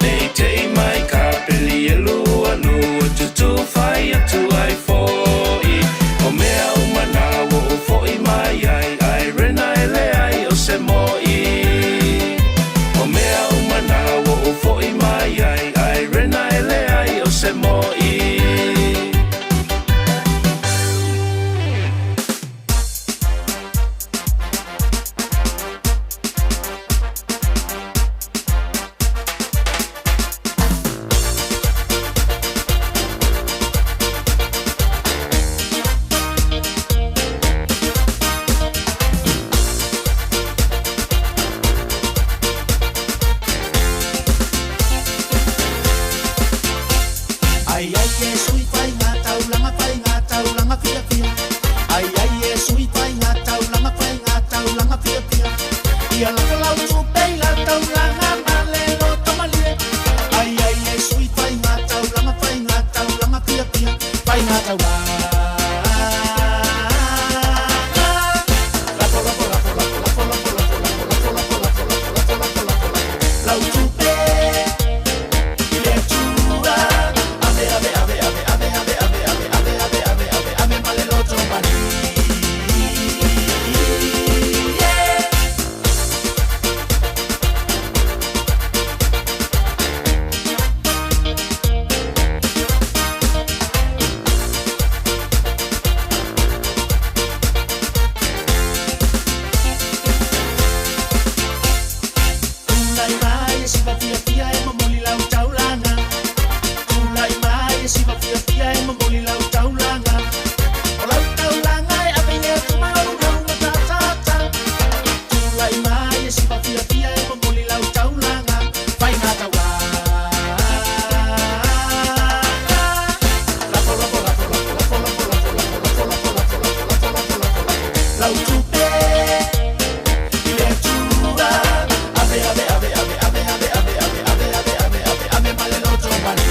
Nei te i mai ka peli e lua lua tutu fai atu ai foi. O mea umana wo u foi mai ai. Ai rena e le ai o se moi. O mea umana wo u foi mai ai. Ai rena e le ai o se moi. Ai ai e sui fai ngā taulanga pia pia. Ai ai e sui fai ngā taulanga pia pia. Ia laka lau tupei la taulanga ma lelo tamalie. Ai ai e sui fai ngā taulanga pia pia. Fai ngā taulanga. Lau tupei le tua. Ave ave ave ave ave ave ave ave ave ave ave ave ave malelo tomani. Kulai mai si va pia pia e mamoli lau taulanga. Kulai mai si va pia pia e mamoli lau taulanga. O lau taulanga e avenia tumau lau matatata. Kulai mai si va pia pia e mamoli lau taulanga. Fai ngā taulanga. Lapo lapo lapo lapo lapo lapo lapo lapo lapo lapo lapo lapo lapo lapo lapo. Lau tupe ile tua. Ave ave ave ave ave ave ave ave ave ave ave ave ave malelo tomani.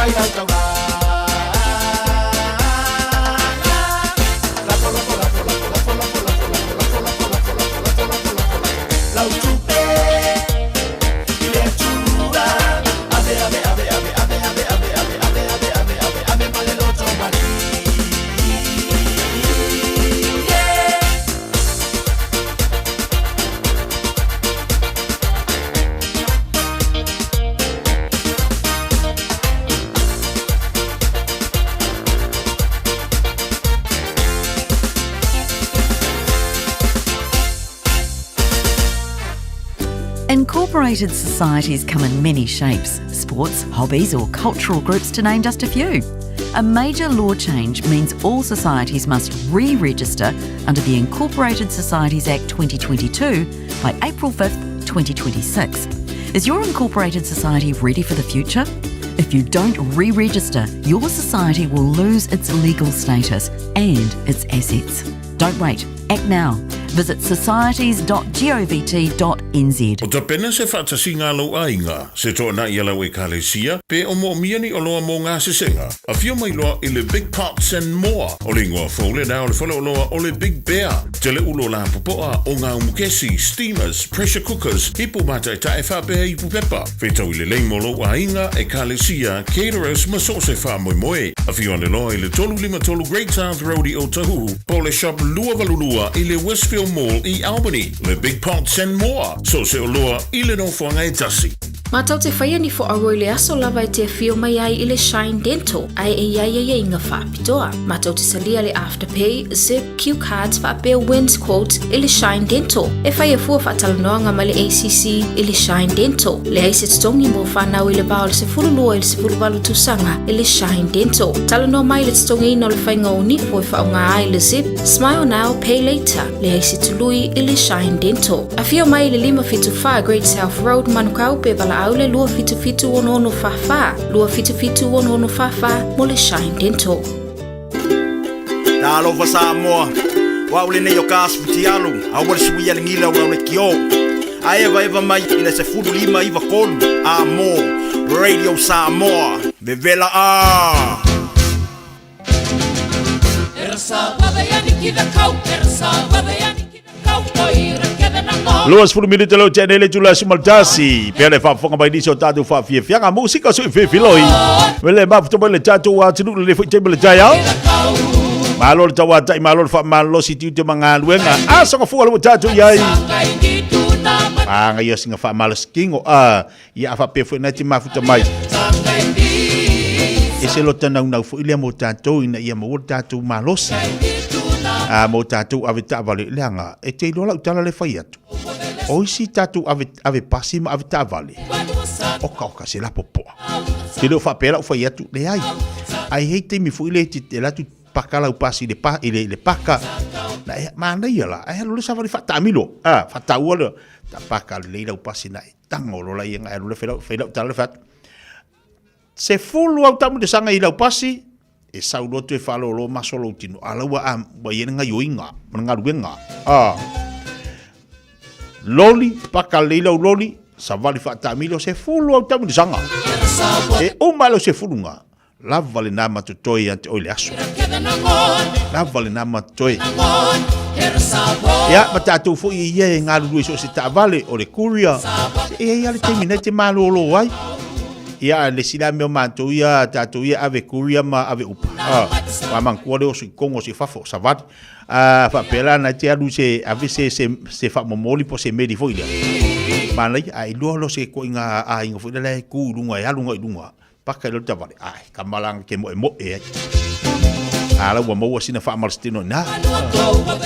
mai lau tau la. Lau tupe, ile chura, ave, ave, ave, ave, ave, ave, ave, ave, ave, ave, ave, ave, ave, male lo tomari. Incorporated societies come in many shapes, sports, hobbies or cultural groups to name just a few. A major law change means all societies must re-register under the Incorporated Societies Act 2022 by April 5th, 2026. Is your incorporated society ready for the future? If you don't re-register, your society will lose its legal status and its assets. Don't wait. Act now. Visit societies.govt.nz. O ta pena se whaatasinga lau ainga, se tō na ia lau e kālesia, pe o mo miani o loa mō ngā sesenga. A whio mai loa i le Big Pots and More. O le ngoa fōle na o le whala o loa o le Big Bear. Te le ulo la popoa o ngā umukesi, steamers, pressure cookers, hipu mata e tae whapea hipu pepa. Whetau i le leimo lo ainga e kālesia, caterers ma so se wha moe moe. A whio ane loa i le tolu lima tolu Great South Roadie o Tahuhu, po le shop lua valulua i le Westfield Mall i Albany, le Big Pots and More. So se o loa i le no whanga e tasi. Mātau te whaia ni fo aroi le aso lava i te whio mai ai i le Shine Dental, ai e iai e inga whaapitoa. Mātau te salia le Afterpay, Zip, Q Cards, whaapea Wins Quotes i le Shine Dental. E whaia fua whaatalanoanga ma le ACC i le Shine Dental. Le aise tongi mo whanau i le bao le se furulua i le se furuwalu tusanga i le Shine Dental. Talanoa mai le tongi ino le whainga o nifo i whaunga ai le Zip, Smile Now, Pay Later. Le aise tului i le Shine Dental. A whio mai le 575 Great South Road, Manukau pe vala aule lua fitu ono fafa. Lua fitu ono fafa mo le Shine Dental. Talo fa Samoa. Wa ule ne yo kasputi alu. Awal suia le ngila wa le kio. Aeva eva mai ina se fudu lima iva kolu. Amo Radio Samoa. Bevela a. Ersa wada yani kida kau. Ersa wada yani kida kau. Oira keda na mo. Luas fulu minute lo chanele tula simaldasi. Pele fa fonga bai diso tatu fa fie fianga musika so fe filoi. Wele ba fto le tatu wa tulu le fo table jaya. Malol tawa tai malol fa malo situ te manga luenga. Asa ko fu lo tatu yai. Anga yo singa fa malos kingo ia fa pe fo na ti mafuta mai. Ese lo tana una fo ile mo tatu ina ia mo tatu malos. Mo tatu ave tavale leanga e te lola utala le fai atu. Oisi tatu ave pasima ave tavale. Oka se la popoa. Te lo fa pela fai atu le ai. Ai heite mi fu ile te la tu pakala upasi le pa ile paka. Na mana ia la. Ai lo sa fa tamilo. Fa tauolo. Ta paka le la upasi na tango lo la ia ngai lo le fela utala le fat. Se fulu au tamu de sanga ila upasi. E sauloto e falo lo masolo tino ala wa yenga yoinga nga ruenga loli pakaleila loli savali fa tamilo se fulu au tamu sanga e o malo se fulunga la vale na matoi ante ole aso la vale na matoi ya matatu fu ye nga lu so se tavale o le kuria e ya le terminate malo lo wai ia le sila me manto ia tatu ia ave kuria ma ave upa wa man ko o si kongo si fafo savat fa pela na tia lu se ave se fa momoli po se medi foi mana ai lo se ko inga a inga foi le ku lunga ya lunga paka lo tavale ai kamalang ke mo e ala wa mo sina fa malstino na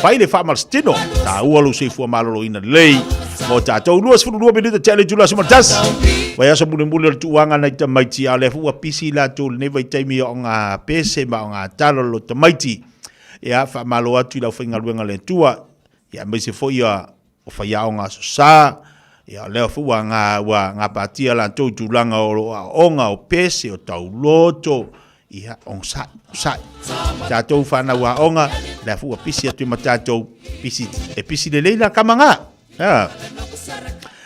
fai le fa malstino ta u lo se fu malo ina lei mo tatou luas fu 2 minuta challenge jula simatas wa ya sabune mule tuanga na tamaiti ale fu a pisi la tu ne vai taimi o nga pese ma nga talo lo tamaiti ya fa malo atu la finga luenga le tua ya me se foi ya o fa ya nga sa ya le fu nga patia la tu tulanga o nga o pese o tau loto ia on sa tatou fa na wa onga la fu a pisi atu matatou pisi le leila kamanga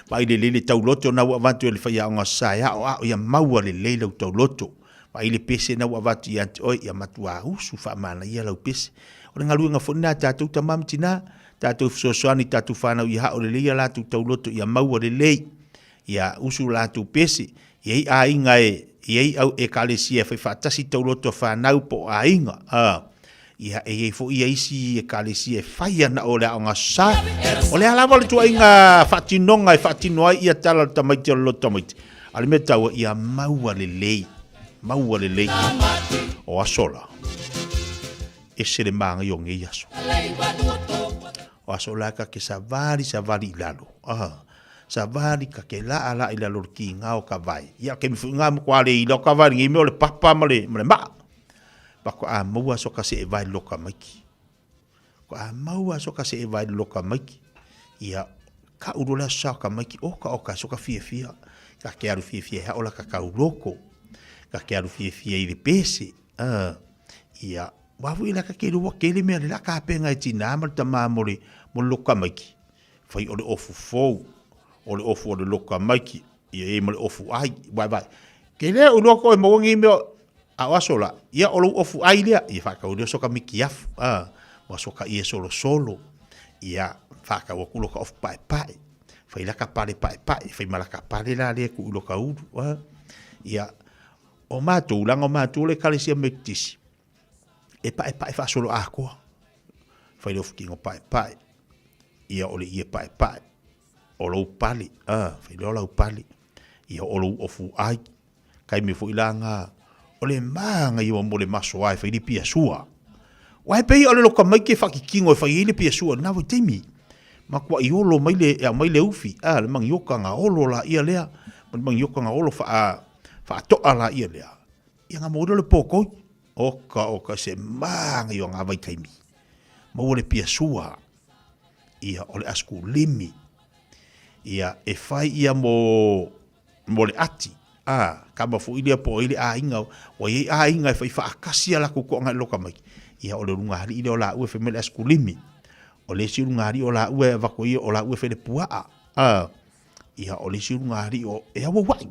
Pai le tau loto na wa vantu le fai nga sa ya o ia maua le leila tau loto Pai le pese na wa vatu ia oi ia matua usu fa mana ia lau pese. O le ngaluenga fona tātou tamam tina, tātou fisosoani tātou whanau i hao le leia lātou tauloto ia maua le lei, ia usu lātou pese, iei a inga iei au e kalesia fai whaatasi tauloto whanau po a inga, ia e fo ia isi e kalesia fai ana o le aonga sa, o le alawa le tua inga whaatinonga e whaatinoa ia tala tamaiti o lo tamaiti, ale me taua ia maua le lei, o asola. E se le manga i o nge aso. O aso la ka ke savali ilalo. Savali ka ke la ala ilalo ki ngao ka vai. Ia ke mifu ngā mkwale ilo ka vai ngi me o le papa ma le ma. Bako a maua so ka se e vai loka maiki. Ko a maua so ka se e vai loka maiki. Ia ka urola sa ka maiki oka so ka fia. Ka ke aru fia ha ola ka kauloko. Ka ke aru fia i le pese. Ia wafu ila ka kele wa kele mea le la ka penga i tina amal tama mole mo loka maiki. Fai o le ofu fou. O le ofu o le loka maiki. Ia e mo le ofu ai. Vai. Kele u loko e mawangi mea a wasola. Ia o le ofu ai lea. Ia whaka u leo soka miki afu. Wa soka ia solo. Ia whaka u kulo ka ofu pai. Fai la ka pare pai. Fai malaka pare la lea ku ulo ka uru. Ia o mātou langa o mātou le kalesia mektisi. E pai fa solo a koa. Fai lo fukingo pai. Ia ole ia pai. O lo pali. Fai lo lau pali. Ia o lo ofu ai. Kai me fu ilanga. Ole manga ia mo le maso ai. Fai li pia sua. Wai pei ole lo ka mai ke whakikingo e fai li pia sua. Na wai teimi. Ma kua i olo mai le ufi. Le mang yoka nga olo la ia lea. Mang yoka nga olo fa toa la ia lea. Ia nga mo le pokoi. Oka se manga i o ngā vai kaimi. Ma ole pia sua. Ia ole asku limi. Ia e fai ia mo le ati. Kama fu ilia po ili a inga. Wa iei a inga e fai fa akasia la kuko ngai loka mai. Ia ole runga hari ili o la ue fe mele asku limi. Ole si runga hari o la ue vako ia o la ue fe le puaa. Ia ole si runga hari o e awa wai.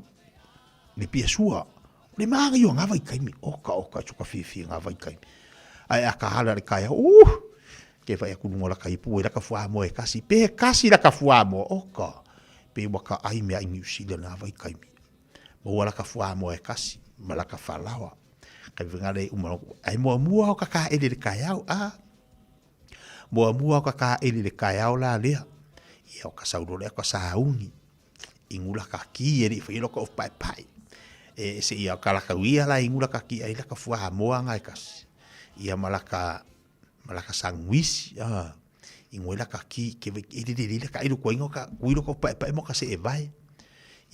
Le pia sua. Le maanga yo ngā vai kaimi. Oka chuka fifi ngā vai kaimi. Ai a ka hala re kai. Ke vai aku nungola kai pu e la ka fua mo e kasi. Pe kasi la ka fua mo. Oka. Pe waka ai mea i New Zealand ngā vai kaimi. Mo wala ka fua mo e kasi. Ma la ka whalawa. Kai vingare umano. Ai mua o ka ka ele le kai au. Mua o ka ka ele le kai au la lea. Ia o ka sauro lea ka saungi. Ingula ka ki e ri whailo ka of pai. Se ia kalaka wia la ingula ka ki ai la ka fua moa ngai kas. Ia malaka sangwisi. Ingoila ka ki ke ele ka iru ko ingo ka kuiro ko pai mo ka se e vai.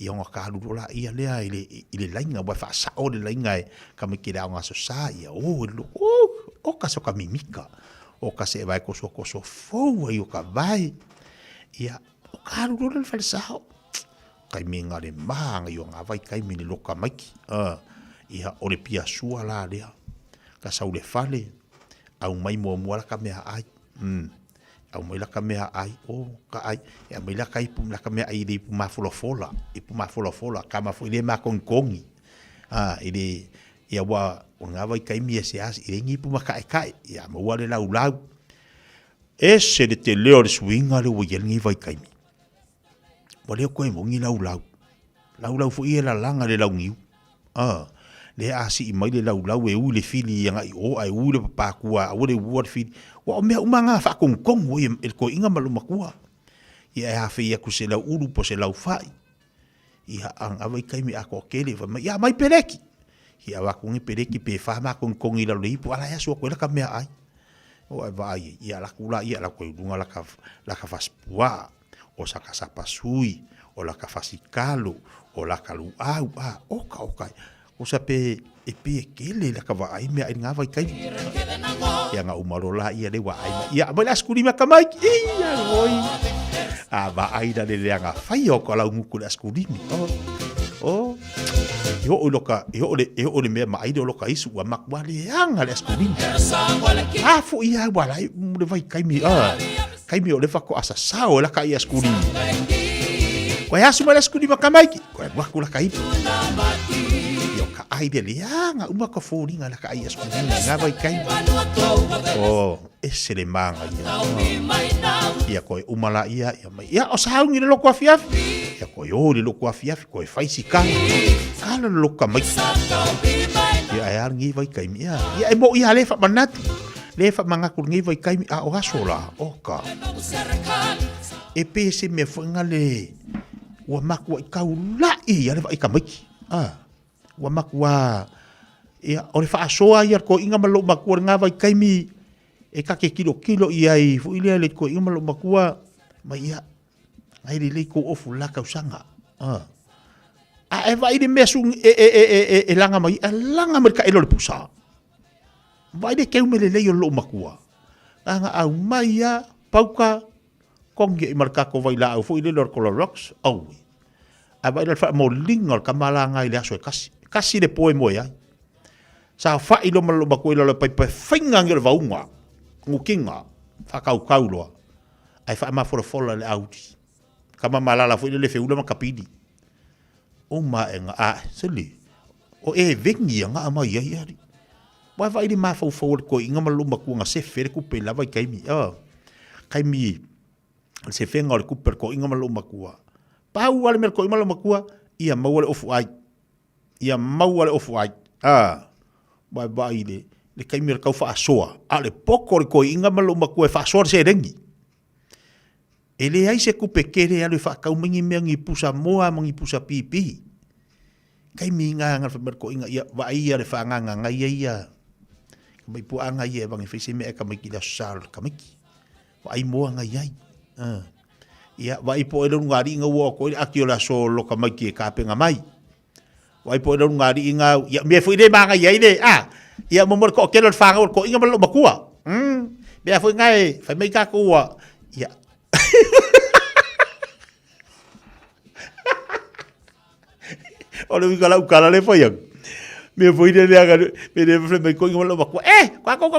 Ia nga ka lu la ia lea ile lainga wa fa sa o le lainga ka me kira nga so sa ia o ka so ka mimika. O ka se vai ko so fo ia ka vai. Ia o ka lu le fa sa kai minga le maanga yo ngā vai kai mini loka maiki. Ia o le pia sua la lea. Ka sau le fale. Au mai mua la ka mea ai. Au mai la ka mea ai. Ka ai. Ia mai la ka ipu la ka mea ai le ipu mafolofola. Ipu mafolofola. Ka mafo ile ma kongi. Ile ia wa o ngā vai kai mia se asi. Ile ngi ipu kai. Ia maua le lau. Se le te leo le swinga le wajel ngi vai kai mi. Wale koe mongi lau. Lau fu ia la langa le lau ngiu. Le asi i mai le lau e u le fili yanga i o ai u le papakua. O le uar fili. Wa o mea umanga wha kongkong o e koe inga malumakua. Ia e hawhi ia ku se lau uru po se lau whai. Ia ang awai kaimi a ko kele. Ia mai pereki. Ia wakungi pereki pe whama kongkong i lau le hipo. Ala ia sua koe laka mea ai. O ai vai. Ia lakula ia la koe runga laka faspua. O saka sapasui, o la ka fasikalo, o la ka luau, oka. O sa pe e pe kele la ka vai mea i ngā vai kai. Ia ngā umarola ia le wai. Ia mai la skuli mea ka mai. Ia ngoi. Vai da le leanga whai o ka lau nguku le skuli mi. Iho o le mea mai o loka isu wa makwa le anga le skuli mi. Fu ia wala le vai kai mi. Kai mi o le whako asa sao la ka ia skuli. Koe asu mai la skuli maka maiki. Koe waku la ka ipu. Io ka ai de lianga uma ka fōringa la ka ai asko nga vai kai ese le manga ia koe umala ia mai ia o saungi le loko afiafi ia koe o le loko afiafi koe faisi ka ala le loka mai ia ai ngi vai kai ia e mo ia le fa manat le fa manga ku ngi vai kai a o asola o ka e pese me fonga le wa makwa kaula ia le vai ka mai wa makwa ia o le fa soa ia ko inga malo makwa nga vai kai mi e ka ke kilo ia i fu ile le ko inga malo makwa mai ia ai le ko ofu la ka usanga e vai de mesung e langa mai langa mer ka elo le pusa vai de ke me le yo lo makwa anga au mai ia pauka kongi i marka ko vai la fu ile lor color rocks au vai le fa mo lingol kamalanga ile aso kasi le poe mo ia sa fa ilo malo makwa ilo le pai finga ngel vaunga ngukinga fa kau lo ai fa ma for fola le auti kama malala fu ile le feula makapidi o ma enga seli o vengi nga ama ia ia wa vai di ma fo ko inga malo makwa se fere ku pela vai kai mi se fenga le ku per ko inga malo makwa pau wale mer ko inga malo makwa ia mawale ofu ai vai le kai mer kau fa soa ale poko ko inga malo makwa fa soa se rengi ele ai se ku pekere ale fa kau mengi pusa moa mengi pusa pipi kai minga nga fa mer ko inga ia vai ia le fa nga ia mai pu anga ia bang fese me ka mai kila sal ka mai vai mo nga ia ia vai po elo ngari nga wo ko akiola solo ka mai ki ka penga mai vai po elo ngari nga ia me foi de manga ia ide ia mo ko kelo fa ko inga malo makua be foi ngai fa mai ka ko ia ole vi kala le foi me foi de aga me de me ko inga malo makua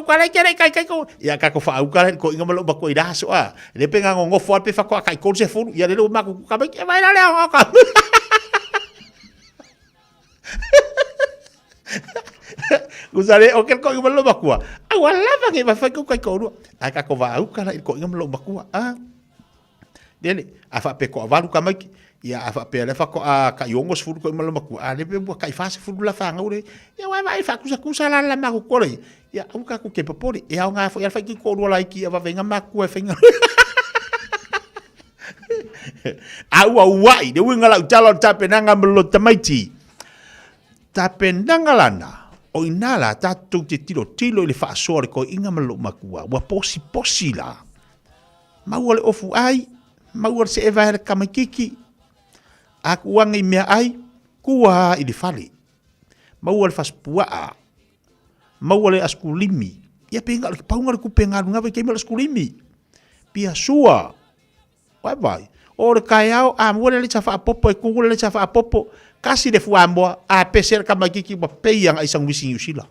kwa le kere kai ko ia ka ko fa au kala ko inga malo makua ida so le penga ngo fo pe fa ko kai ko se fu ia le ma ko ka mai vai la le ka Gusare o kel ko inga malo makua awala va nge va fa ko kai ko ka ko va au kala ko inga malo makua dele afa pe ko valu ka mai ia afa pe le fa ko ka yongos fu ko malo makua le pe bo kai fa se fu la fa ngure ia vai fa kusa la ma ko le ia u ka ku ke popori ia nga fo ia fa ki ko la ki va venga makua venga au wai de winga la talo tapenanga melo tamaiti tapenanga lana o inala tatu te tilo le fa sore ko inga melo makua wa posi la mawale ofu ai mawale se eva her kamakiki aku wangi mea ai kuwa i le fale mawale faspua mawale askulimi ia penga le paunga ku penga nga ke mele askulimi pia sua vai o le kaiao mawale le chafa popo e kungule le chafa popo kasi le fuambo peser kamakiki ba peyang ai sang wisi usila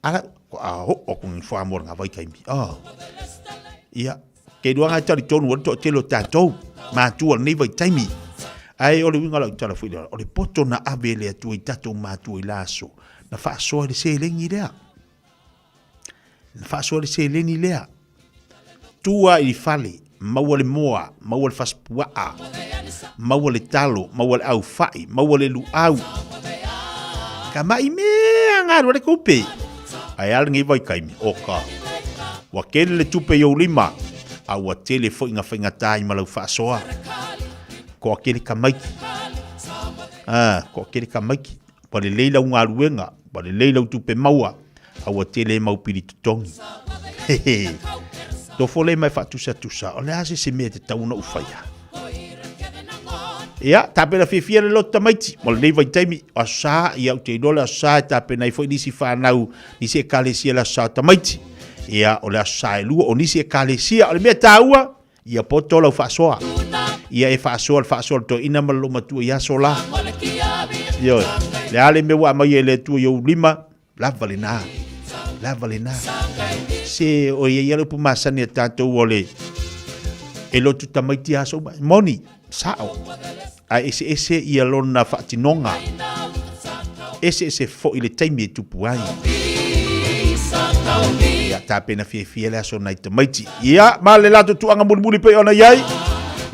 ala o kun fuambo nga vai kai mi ia ke duanga tali tonu to telo tatou ma tu ni vai taimi ai o le winga la tala fu o le poto na abele tu i tatou ma tu i laso na fa so le se lengi lea na fa so le se lengi lea tua i fale mawale moa mawale faspua mawale talo mawale au fai mawale lu au kama i mea ngaro le kupe ai al ngi vai kaimi oka wa kele le tupe yo lima au tele fo inga finga tai malau fa soa ko kele kamaiki ko kele kamaiki pa le leila unga ruenga pa le leila tupe maua au tele mau pili tutongi to fole mai fa tusa o le ase se me te tauna ufaia ia tapena fifia le lota maiti mo le vai taimi a sa ia te dola sa tapena foi disi fa nau disi kalesia la sa tamaiti ia o le sa lu o nisi kalesia o le me taua ia potola fa soa ia e fa soa to ina malo matu ia sola yo le ale me wa mai le tu yo lima la valina se o ia le pu masani tanto ole e lo tu tamaiti aso moni sao a ese ia lona fatinonga ese fo i le taimi e tupu ai. Ia tā pena fia le aso nai te maiti. Ia, ma le lato tuanga muli pe ona iai.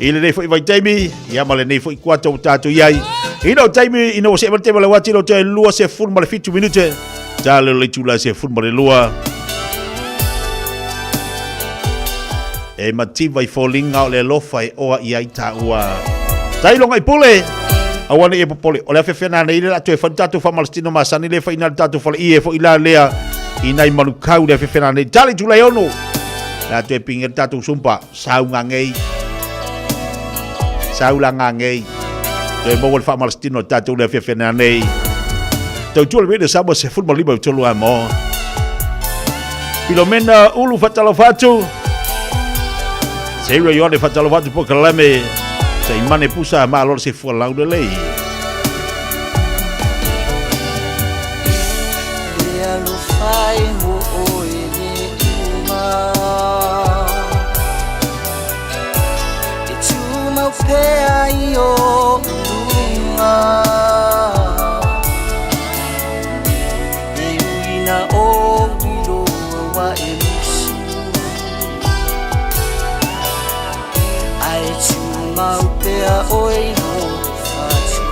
I le nei fo i vai taimi, ia ma le nei fo i kuata o tātou iai. Ino taimi, ino o se emate ma le wati no te lua se fun ma le fitu minute. Tā le le tula se fun ma le lua. E mativa i fōlinga o le lofa e oa i ai tā ua. Tailonga i pule. Awane e popole. O le awhewhena nei le lato e whantatu whamalastino masani le whaina le tatu whala i e fo i la lea. I nai manukau le awhewhena nei. Tali tula ono. Lato e pinga le tatu sumpa. Saunga ngei. Saulanga ngei. Te mo le whamalastino tatu le awhewhena nei. Tau tula mene sama se fulma lima utolu a mo. Pilomena ulu whatalo whatu. Seira ione whatalo whatu po kalame. Sei mane pusa ma lor se fu lau de lei. Ia lo fai mo o e tuma. E tuma pea I o lunga. E uina o ilo wa e musu. Ai tuma pea oi no fatu.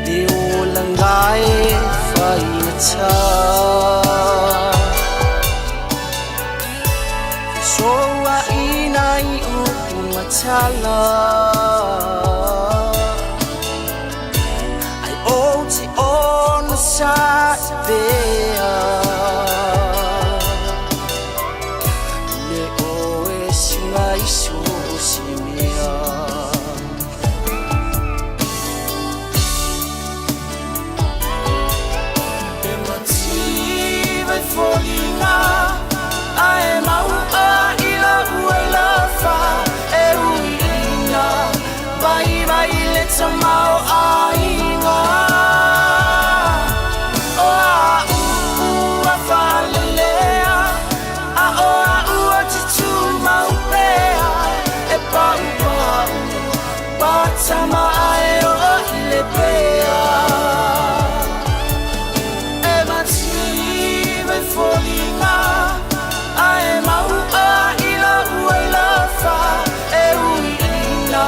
Ni o langai fai ta. So a ina I o matala. Ai o te ona sa pea. Somehow I Sama ai o ile pea. E mati vai folinga. Ai mau a ila uela fa. E uina.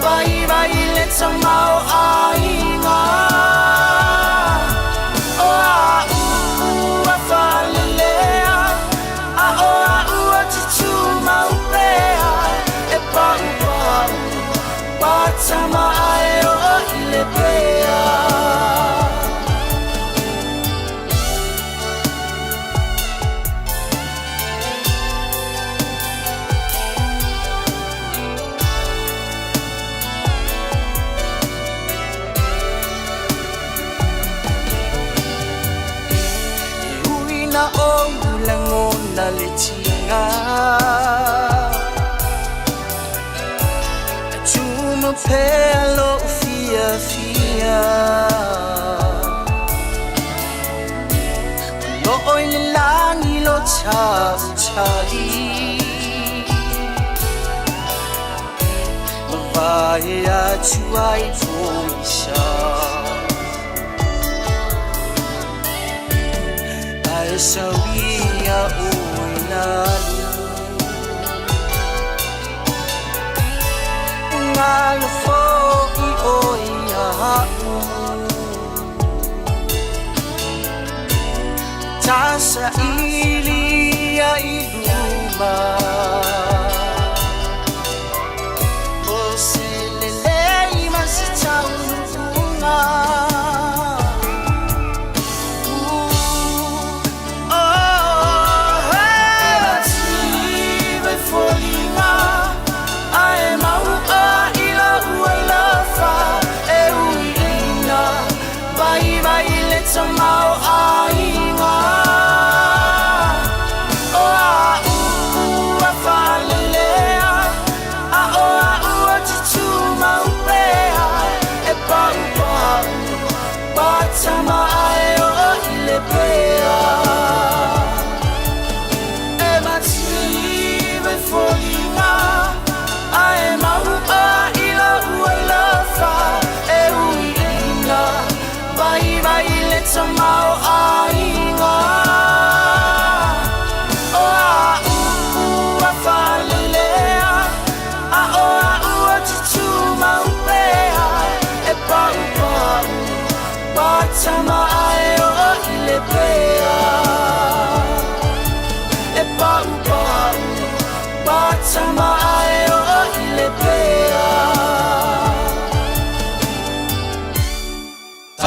Vai le tamau ainga. O a ua fa lelea. A o a ua titu mau pea. E pa upa. Sama ai o ile pea. E uina o ulangona le tinga. Pelo fia fia lo oile langi lo chali vai a chuai foisha ai sabia oina Ngalo fo'i o ia ha'u Tasa ilia I luma O se lelei masi tau lunga Somehow ainga O a ua whalelea A o a ua titu mau pea E pa upa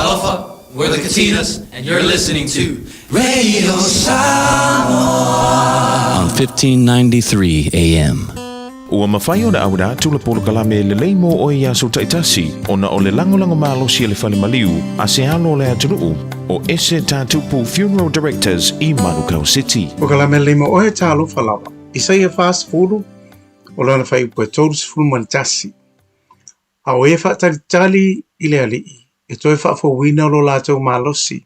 Alpha, we're the Katinas, and you're listening to Radio Samoa on 1593 AM. Ua mawhai o na aura tula polo kalame le leimo o ia so taitasi o na o le langolango malo si le fale maliu a se alo le atunuu o ese tatupu Funeral Directors i Manukau City. O kalame leimo o he talo falawa. Isa ia fast food o lana fai ua tolus fulman tasi. A o e whaatalitali i le alii. E toi whaafowina o lo lātou malosi.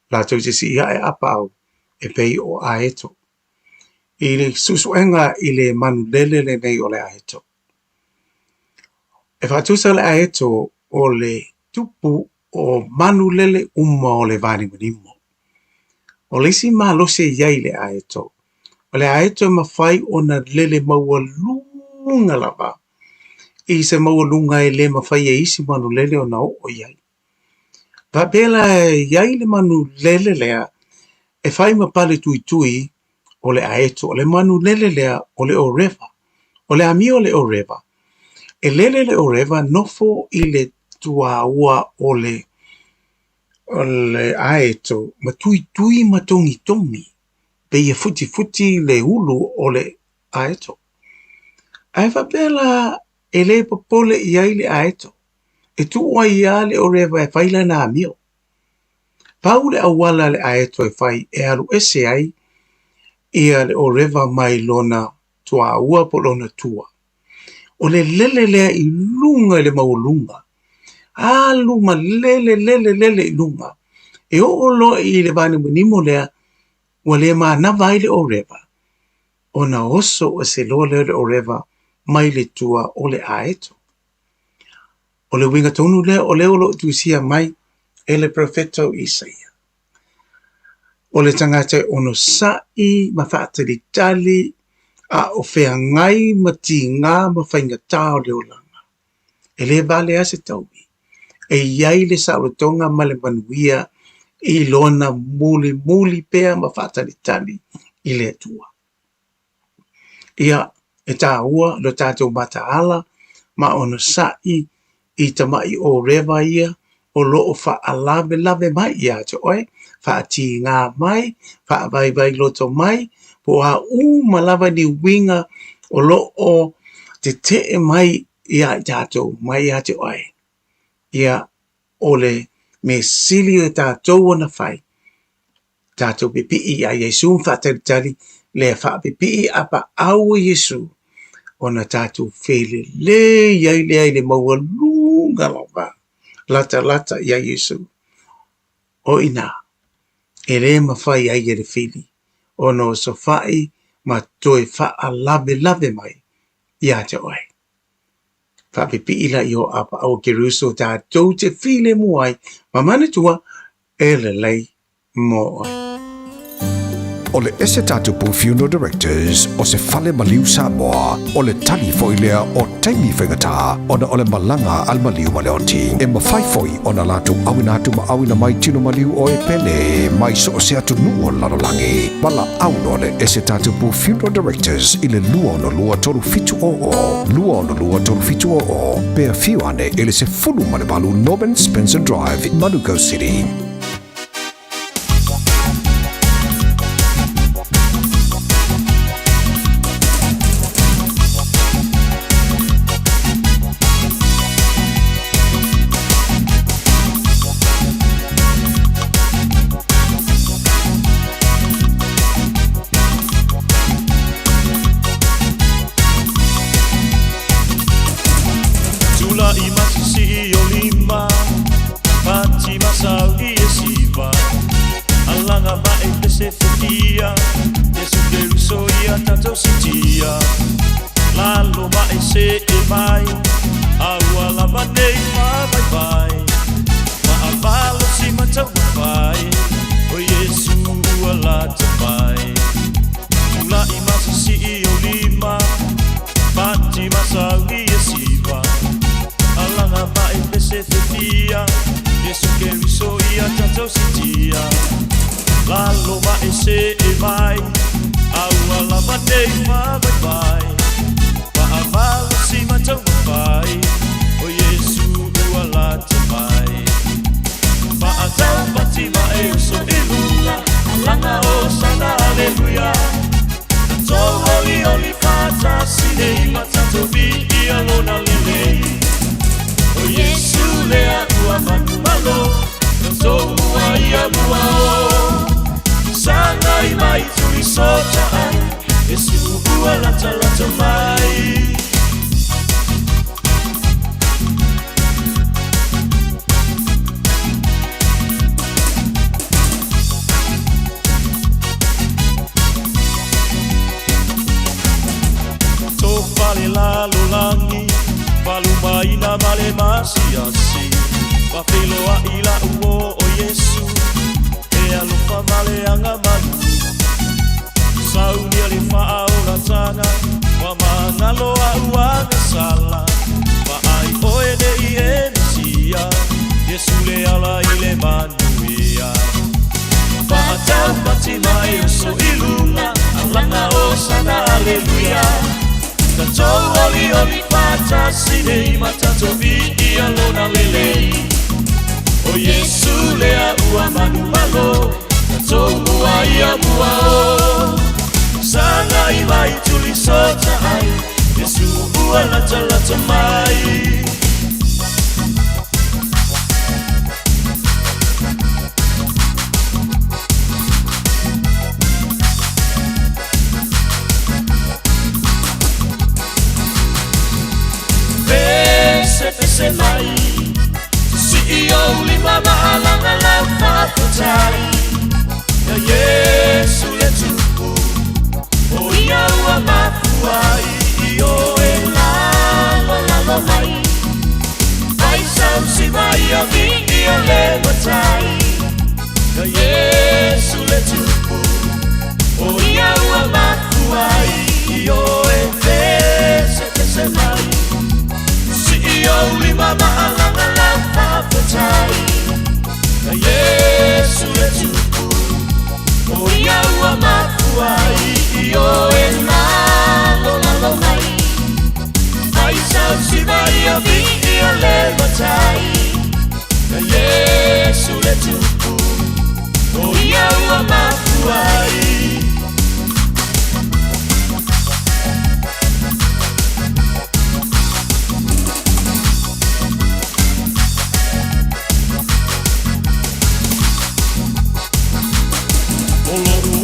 Lātou te si ia e apa au. E pei o aeto. I le susuenga i le manu lele le nei o le aeto. E whaatusa le aeto o le tupu o manu lele uma o le vani manimo. O le si malosi iai le aeto. O le aeto mawhai o na lele maua lunga lava. I se maua lunga e le mawhai e isi manu lele o na o iai. Vapela iai le manu lele lea e whai mapale tui tui o le aeto, o le manu lele lea o le oreva, o le ami o le oreva. E lele le oreva nofo i le tuaua o le aeto, ma tui tui ma tongi tongi, pe ia futi futi le ulu o le aeto. Ai vapela e le popole iai le aeto, e tua ia le oreva e whaila na amio. Pau le awala le aeto e whai e alu ese ai, ia le oreva mai lona tua ua po lona tua. O le lele lea i lunga le maulunga. A luma lele i lunga. E o lo i le vani manimo lea, wa le maa na vai le oreva. O na oso o se loa le oreva mai le tua o le aeto. O le winga tonu lea o le olo tuisia mai e le profeto Isaia. O le tangata ono sai ma whaatari tali a o whea ngai ma ti ngā ma whainga tāo leo langa. E le vale ase tauwi. E iai le saurotonga ma le manuia i lona muli pea ma whaatari tali i le tua. Ia e tā ua lo tātou mata ala ma ono sai i tamai o rewa ia o lo o wha alave mai ia te oe. Whaati ngā mai, whaavai loto mai, po a malava ni winga o lo o te mai ia tātou, mai ia te oe. Ia ole me sili o tātou ana whai. Tātou pipi i a Yesu whaataritari, le whaapipi apa au Yesu. Ona tātou whele le iai le maua lunga lawa. Lata ia Yesu. O ina. E re mawhai ai e re whiri. O no so whai ma toi wha lave mai. Ia te oe. Whapipi ila i o apa au Keruso tā tau te while muai. Ma manatua e le lei mo oe. O le ese tatupu Funeral Directors o se fale maliu Samoa o le tali foilea o taimi whengata o na o le malanga al maliu maleoti e mawhai foi o na latu awina atu ma awina mai tino maliu o e pele mai so o se atu nuo lalolangi wala auno le ese tatupu Funeral Directors i le lua no lua tolu fitu o pea fiu ane ele se fulu mane balu Norman Spencer Drive Manukau City. langa o sana aleluia to oli fata sine matato vi alona lele o Yesu le tua manumalo to muaia muao sana i mai tu sota ai Yesu ua lata mai la lulangi palumaina male masiasi papeloa ila uo o Yesu e alufa male anga manu sauni ali faaula tanga wa mangaloa uanga sala wa ai oene i enisia Yesu le ala ile manuia wa atau pati mai o so ilunga alanga o sana aleluia Tato oli fata sine matato vi alona lele O Yesu lea ua manumalo Tato muaia muao Sana i mai tuli sota ai Yesu ua lata mai Pese mai CEO lima maalanga la fatai Ya Yesu le tupu O ia ua mafuai Io e la mai Ai sau si vai a vingi o le matai Ya Yesu le tupu O ia ua mafuai Io e pese mai Io lima maalanga la fatai Na Yesu le tupu O ia ua mafuai Io e la mai Ai sau si vai a vingi o le matai Na Yesu le tupu O ia ua mafuai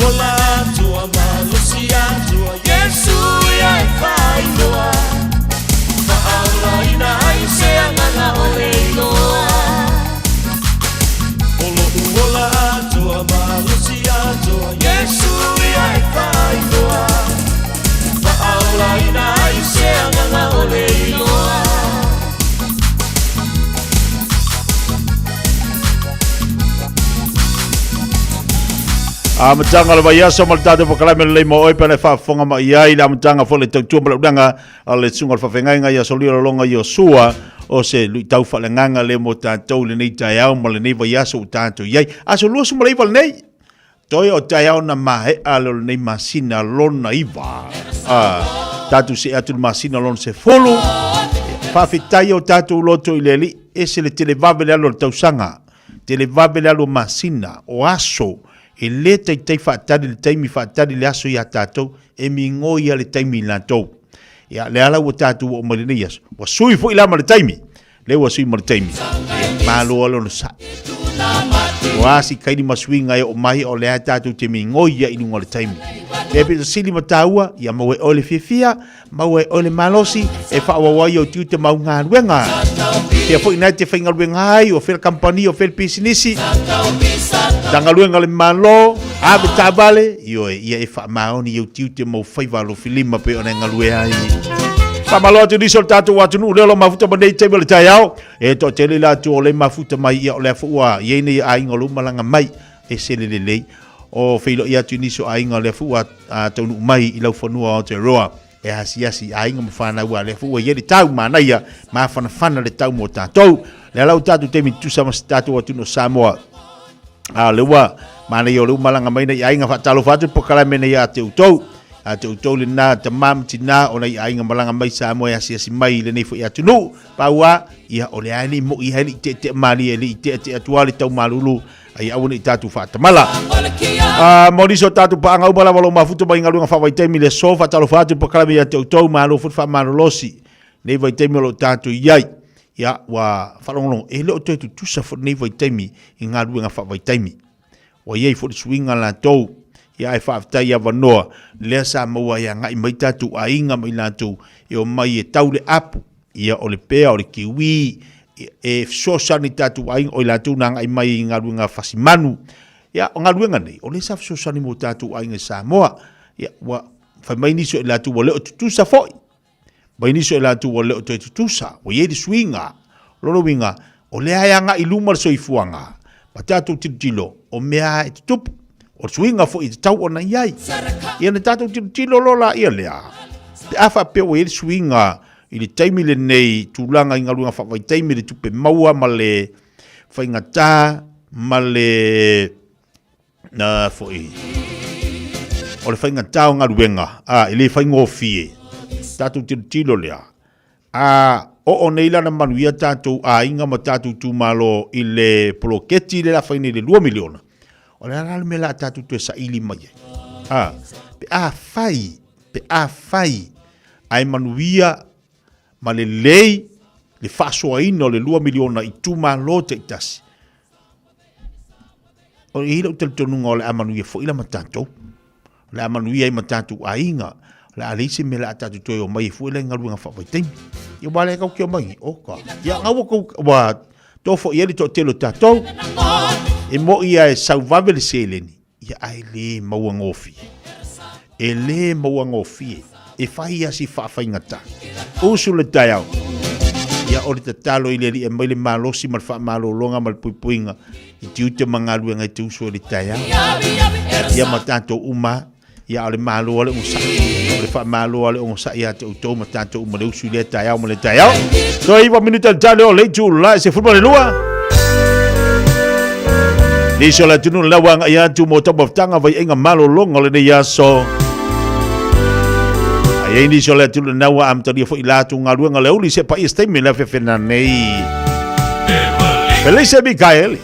Ola tua malusia tua Yesu ya fai noa Fa'aula ina ai se angana o leiloa Ola tua malusia tua Yesu ya fai noa Fa'aula ina ai se angana o leiloa Matanga le vai aso mal tatu pakalame le mo oi pele fa fonga ma iai la matanga fo le tautua ma udanga ale tsunga fa fenga ia so lio longa yo sua o se lui tau fa nganga le mo tatou le nei tai au ma le nei vai aso tatu iai aso lu so mai val nei toi o tai au na mai alo nei masina lona iva tatu se atu masina lon se folo fa fitai o tatu loto ileli ese le televabele alo tausanga televabele alo masina o aso e le tai whaatari le taimi whaatari le aso ia tātou e mi ngoi a le taimi la tau. Ia le ala ua tātou o marinei aso. Wa sui fo ilama le taimi. Le wa sui ma le taimi. Malo alo no sa. Wa asi kaini masuinga e o mahi o le a tātou te mi ngoi a inunga le taimi. Le pita sili mataua, ia mawe ole fia, mawe ole malosi, e whaawawai o tiu te mau ngā ruenga. Ia fo inai te whainga ruenga ai, o whela kampani, o whela pisinisi. Tanga luenga le malo, abe tabale, ia e wha maoni au tiu te mau whaiwalo filima pe o nenga lue ai. Wha malo atu nisol tātou watu nu, leo lo mafuta manei teimu le tai au, e to te le latu o le mafuta mai ia o le afua, iene ia ainga lu malanga mai, e se le lei. O whilo ia tu niso ainga le afua taunu mai i lau whanua o te roa, e hasi ainga mawhana ua le afua, iene tau manaia, ma whana le tau mo tātou, le lau tātou temi tusama tātou atu no Samoa, lewa mana yo lu malanga mai na ainga fa talo fa po kala mena ya te utou le na tamam tina ona ainga malanga mai sa mo ya si mai le nei fo ya tunu paua ia ole ani mo i heli te mali eli te atuali tau malulu ai au ni tatu whātamala. Moriso tatu paanga upala walo mafuta mai ngalunga whawaitemi le sofa talo whātu pakalami ya te utau malo futa whamarolosi. Nei waitemi lo tatu iai. Ia wa whalongolong e leo te tutusa futa nei waitemi i ngalunga whawaitemi. Wa iei futa swinga la tau. Ia e whaafitai ia wanoa. Lea sa maua ia ngai mai tatu a inga mai la tau. E o mai e tau le apu. Ia o le pea o le kiwi. E sosani tatu a inga o le tau na ngai mai i ngalunga whasimanu. Ya nga luenga nei o le sa sosani mo tatu ainga Samoa ya wa fa mai ni so la tu wole tutusa foi mai ni so la tu wole tutusa o ye di swinga lo winga o le anga iluma so ifuanga patatu titilo o mea tup o swinga foi tau ona yai ya na tatu titilo lo la ia le afa pe o ye swinga ili taimi le nei tulanga inga luenga fa vai taimi le tupe maua male fa inga ta male na foi o le fainga tau ngā ruenga ele fainga o fie tatu tilo lea o neila na manuia tatu inga ma tatu tu malo ile poloketi le la faini le 2 miliona o le ala me la tatu tu sa ili mai pe a fai ai manuia ma le lei le faso ino le 2 miliona i tu malo te itasi o ilo tel tonu ngol amanu ye fo ila matanto la amanu ye matanto ainga la alisi me la tatu to yo mai fu ila ngalu nga fa tem yo bale ka kyo mai o ka ya ngawo ko wa to fo ye to telo tato e mo ia e salvable seleni ya ai le mawangofi ele mawangofi e fai asi fa ngata o su le tayao ya o le talo ile e mai le malosi mal fa malo longa mal puipuinga i tiute mangalu nga tu so le taya ya matanto uma ya le malo ole usa le fa malo ole usa ya te to matanto uma le usu le taya mo le taya so i 1 minuto talo le tu la se football le lua ni so la tunu la wanga ya tu mo top of tanga vai enga malo longa le ya so ai ni so la tunu na wa am tadi fo ilatu ngalu nga le uli se pa este me la fe fena nei Felice Mikael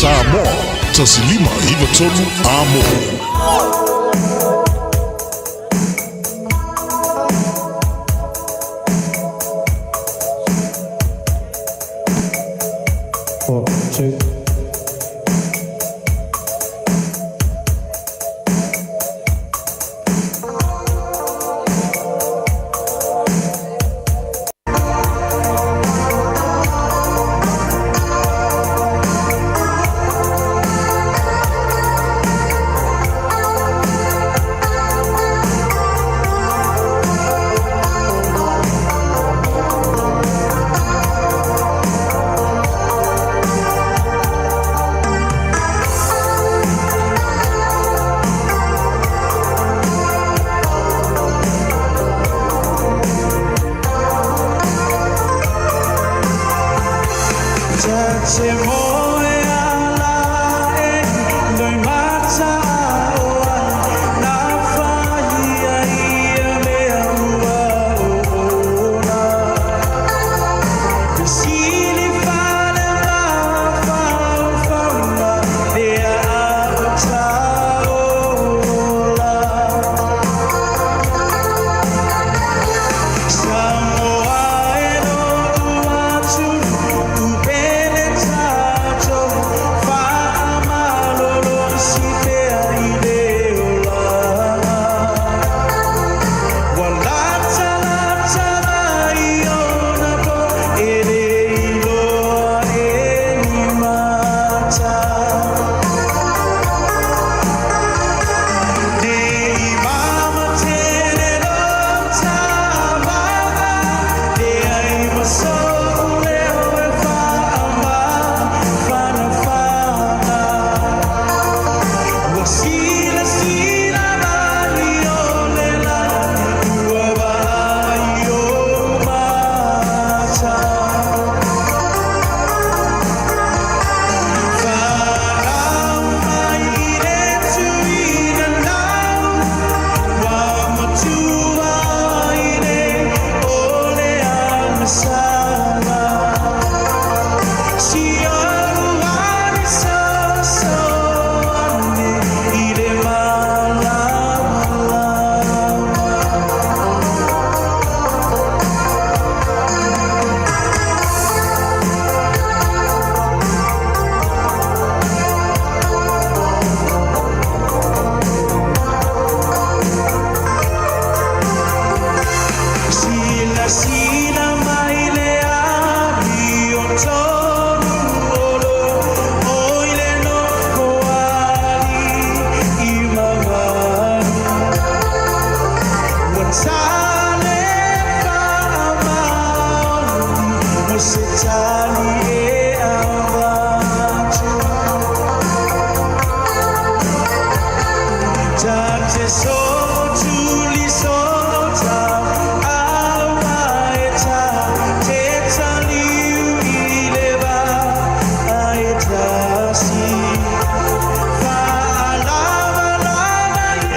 Samoa. Tasilima Ivatolu Amo.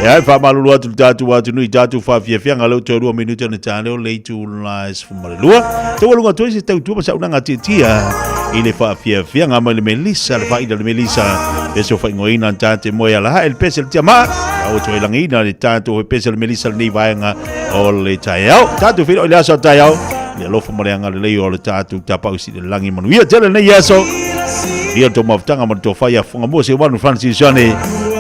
Ai fa malulu atu tatu watu nui tatu fa fia ngalo to 2 minuto na tane o leitu lies from malulu to lunga to se tau tu sa unanga titia ile fa fia ngama le Melissa fa ida le Melissa eso fa ngoina tante moya la el pesel tiama o to langina le tatu o pesel Melissa ni vaenga o le tayao tatu filo ile so tayao le lo fa morenga le o le tatu tapa usi le langi manu ia tele ne yaso ia to maftanga man to fa ya funga mo se wanu Francis Jane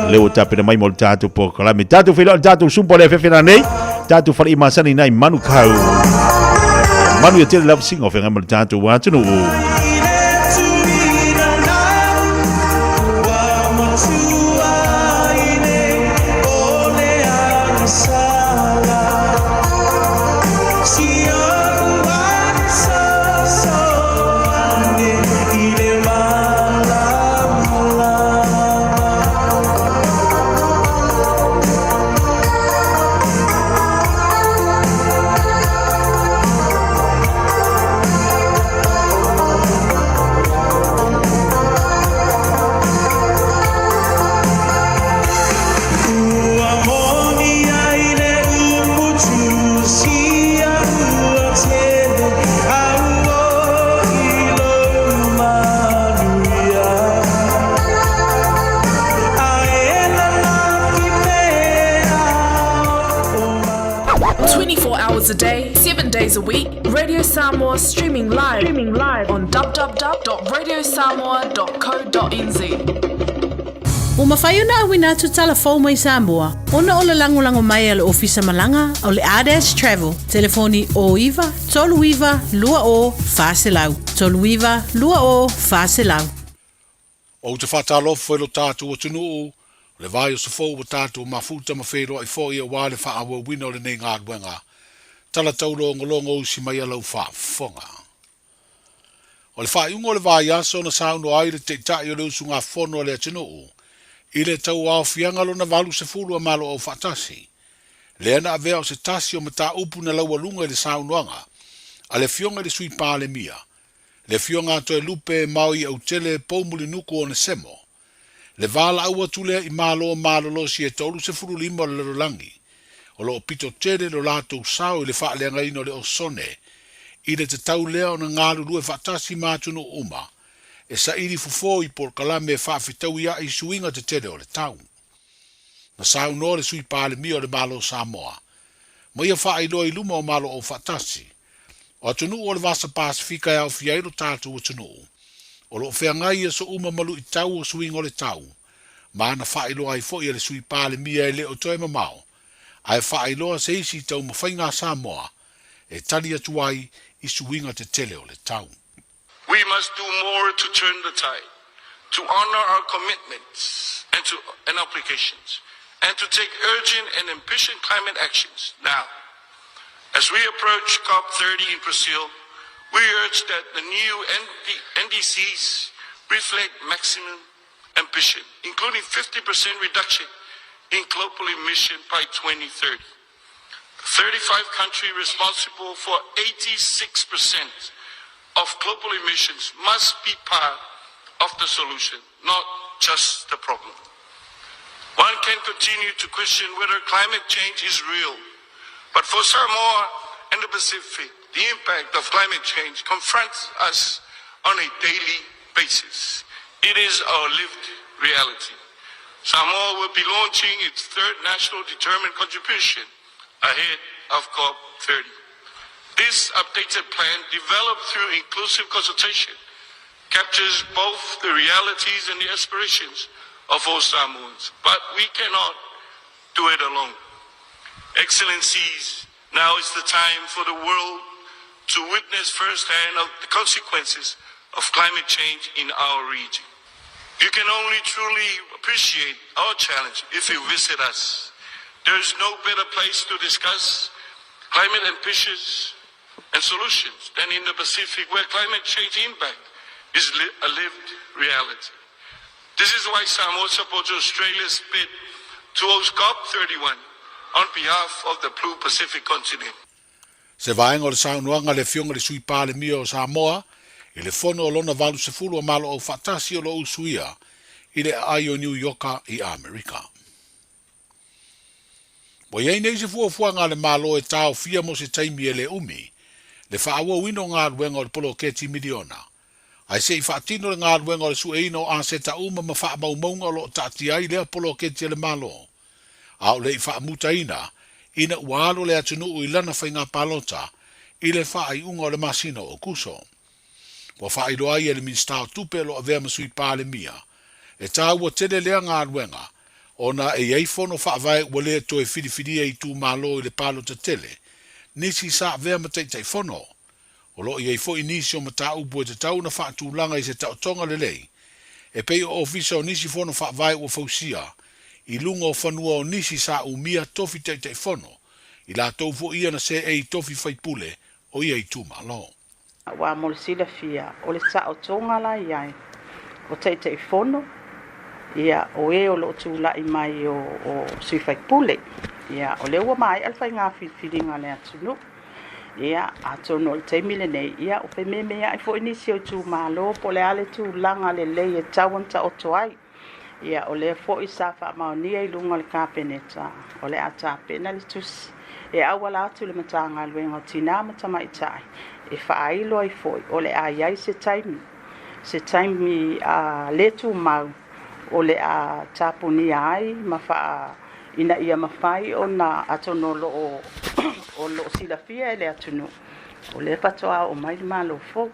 leo tapena mai mo tatu po kalame tatu filo tatu sumpo le fefena nei tatu far imasani nai manu kau manu ya tele love sing of ngamal tatu wa tunu hours a day, 7 days a week. Radio Samoa streaming live on www.radiosamoa.co.nz. O mawhai ona awina atu talafou mai Samoa. Ona o le lango mai ale ofisa malanga o le Ades Travel. Telefoni o iwa, tolu iwa, lua o, whaselau. Tolu iwa, lua o, whaselau. O te whatalofo e lo tātou o tunu le vai o se fōu o tātou mafuta mawhero i fōi e wāle wha awa wina o le nei ngā duenga. Tala taulo ngolongo usi mai alau wha fonga. O le wha iungo le vai aso na sauno aile te tai o le usu ngā fono le atinu. I le tau au fianga lo na valu se fulu a malo o whatasi. Le ana avea o se tasi o mata upu na laua lunga i le saunoanga. A le fionga le sui pāle mia. Le fionga to e lupe maui au tele poumuli nuku o ne semo. Le vala aua tule i malo si e tolu se furu lima o le rolangi. O lo pito tere lo lato sao i le wha leanga ino le o sone. I le te tau lea o na ngāru lue whatasi mātunu uma. E sa iri fufo i por kalame e whaafitau ia i suinga te tere o le tau. Na sao no le sui pāle mi o le malo Samoa. Mai a wha i loa i luma o malo o whatasi. O atunu o le vasa Pasifika e au fiairo tātu o tunu. O lo whea ngai e so uma malu i tau o suinga o le tau. Ma ana whaeloa ai fo i le sui pāle mia e le o toe mamao. Ai whaeloa se isi tau mawhainga Samoa. E tali atu ai i suinga te tele o le tau. We must do more to turn the tide, to honor our commitments and obligations, and to take urgent and ambitious climate actions now. As we approach COP30 in Brazil, we urge that the new NDCs reflect maximum ambition, including 50% reduction in global emission by 2030. 35 countries responsible for 86% of global emissions must be part of the solution, not just the problem. One can continue to question whether climate change is real, but for Samoa and the Pacific, the impact of climate change confronts us on a daily basis. It is our lived reality. Samoa will be launching its third national determined contribution ahead of COP30. This updated plan, developed through inclusive consultation, captures both the realities and the aspirations of all Samoans, but we cannot do it alone. Excellencies, now is the time for the world to witness firsthand of the consequences of climate change in our region. You can only truly appreciate our challenge if you visit us. There is no better place to discuss climate ambitions and solutions than in the Pacific, where climate change impact is a lived reality. This is why Samoa supports Australia's bid to host COP31 on behalf of the Blue Pacific continent. Se vaenga o le saunoanga le fionga le sui pāle mia o Samoa, i le fono o lona valu se fulu o malo o whatasi o lo usuia, i le ai o New Yorka i Amerika. Mo iei nei se fuafuanga le malo e tau fia mo se taimi e le umi, le whaaua wino ngā ruenga o le polo keti miliona. Ai se i whaatino le ngā ruenga o le sueino a se ta uma ma whaamaumaunga o lo tati ai lea polo keti le malo. Au le i whaamuta ina ualo le atunu i lana whainga palota, i le whaai unga o le masino o kuso. Wa whaai loa i e le minstao tupe lo avea masui pāle mia, e tā ua tele lea ngā ruenga, ona e eifono whaavai ua lea toe whiriwhiria i tū malo i le palota tele, nisi sa avea matei tai fono, o lo i eifo i nisi o mata upu e te tau na whaatu langa i se tautonga le lei, e pei o ofisa o nisi fono whaavai ua fausia, i lunga o whanua o nisi sa umia tofi tei tei fono, i la taufu ia na se ei tofi whaipule o ia i tū malo. Wa molisila fia, o le sa o tonga la iai, o tei tei fono, ia o e o lo tūla i mai o sui whaipule, ia o le ua mai alwhai ngā whiringa le atunu, ia atono o te mile nei, ia o pe mea i fo inisi o tū malo, po le ale tū langa le lei e tauanta o toai, ia o le fo i sa wha maonia i lunga le kāpeneta, o le ata pena le tusi, e awala atu le matanga luenga o tina matama i tai, e whaailo ai foi, o le aiai se taimi le tū mau, o le a tapuni ai, ma wha ina ia mawhai o na atono lo o silafia e le atunu. O le patoa o mai malo fo.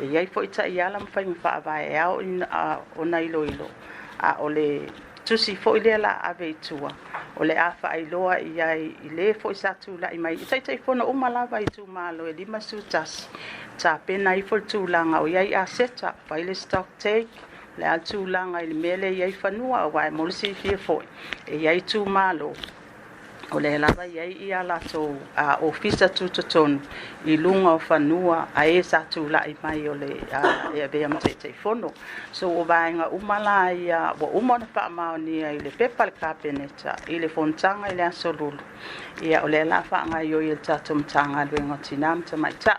E iai fo ita i ala mawhai mwhaawai e au o na ilo. A o le tusi fo i le la ave itua. O le afa ai loa i le fo i sa tūla i mai. Itai fono umalava i tū malo e 5 sutas. Ta pena i fo tūlanga o iai a seta. Pai le stock take. Le a tūlanga i le mele iai whanua o wai molisi i fia fo. E iai tū malo. O le lava iai i ala tō ofisa tūtotonu i lunga o whanua a e sa tūla i mai o le e bea matei fono. So o vaenga umala i wa umona wha maonia i le pepa le kapeneta i le fontanga i le asolulu. Ia o le la wha ngai o i le tato mtanga luenga tina mta mai ta.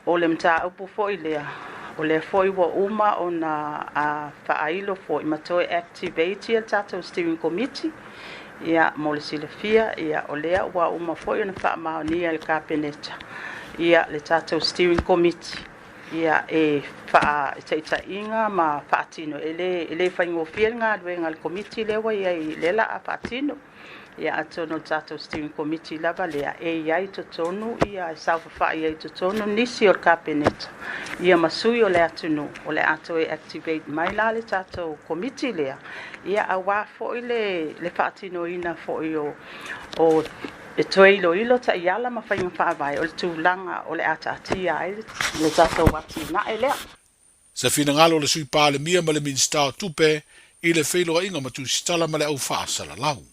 O le mta upu fo i lea. O le foi wa uma o na whaailo fo i matoe activate i le tato steering committee. Ia mo le silafia ia o lea ua uma foi ona whaamaonia le kapeneta ia le tatou steering committee ia e taitainga ma whaatino ele whaingofia ngā ruenga le committee lewa ia i lela a whaatino ia atono tatou steering committee lava lea e iai totonu ia e sauwhawha iai totonu nisi o le kapeneta ia masui o le atunu o le ato e activate mai la le tatou committee lea ia awa fo i le whaatino ina fo i o e toe ilo ta iala ma whainga whaavai o le tūlanga o le atatia ai le tatou wati na e lea. Sa fina ngalo le sui pāle mia ma le minstao tupe i le whailoa inga ma tu sitala ma le au whaasala lau.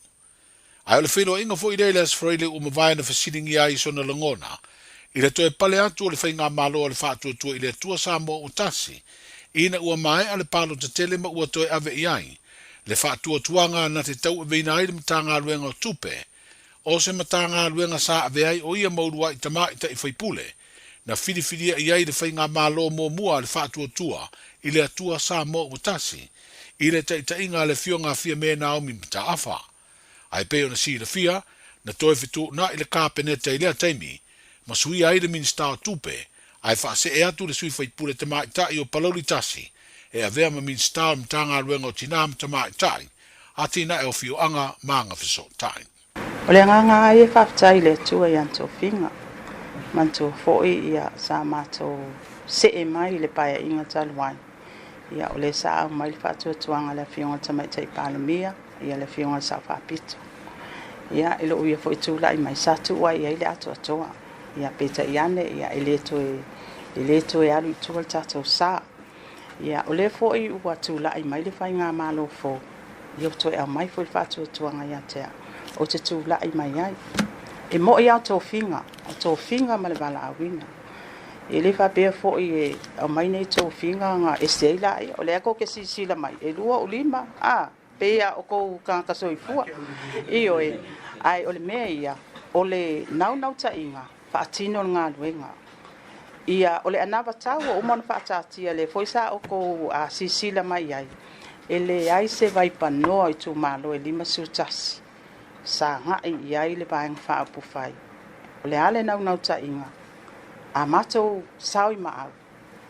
Ai o le whailoa inga fo i reile as freile umawai na whasiringi ai sona langona i le toe pale atu o le whainga malo o le whaatua i le tua Samoa o tasi ina ua mai a le palo te tele ma ua toe ave i ai le whaatua tuanga na te tau e veina ai le matanga luenga o tupe o se matanga luenga sa ave ai o ia maurua i tama i ta i whaipule na whiriwhiria i ai le whainga malo mo mua le whaatua tua i le atua Samoa o tasi i le ta inga le fionga fia me na omi mta afa. Ai peo na si le fia na toe fitu na i le kapeneta i lea taimi ma sui ai le minstao tupe ai whaase e atu le sui whaipule tama i tai o palauli tasi e a vea ma minstao mtanga luenga o tinam tama i tai a tina e o fio anga maanga fiso tai. O le nganga ai e whaftai le tua i anto finga manto foi ia sa mato se e mai le paia inga taluai ia o le sa au mai le whaatua tuanga le fionga tama i tai palamia ia le fionga sa whapito ia ilo uia foi tula i mai satu wa ia ile ato atoa ia peta iane ia ile to e alu i tua tato sa ia o le foi ua tula i mai le whainga malo fo ia to e au mai foi whaatua tuanga ia tea o te tula i mai ai e mo ia to finga ma le bala awina e le fa pe fo e au mai nei to finga nga estela o le ako ke sisila mai e lua o lima pea o kou ka soifua io e ai o le mea ia o le nau ta inga whaatino ngā luenga ia o le anawa tau o umana whaatatia le foisa o kou a sisila mai ai e le ai se vai panoa i tu malo e 5 sutasi sa ngai iai le vaenga whaapufai o le ale nau ta inga a matou sao i maau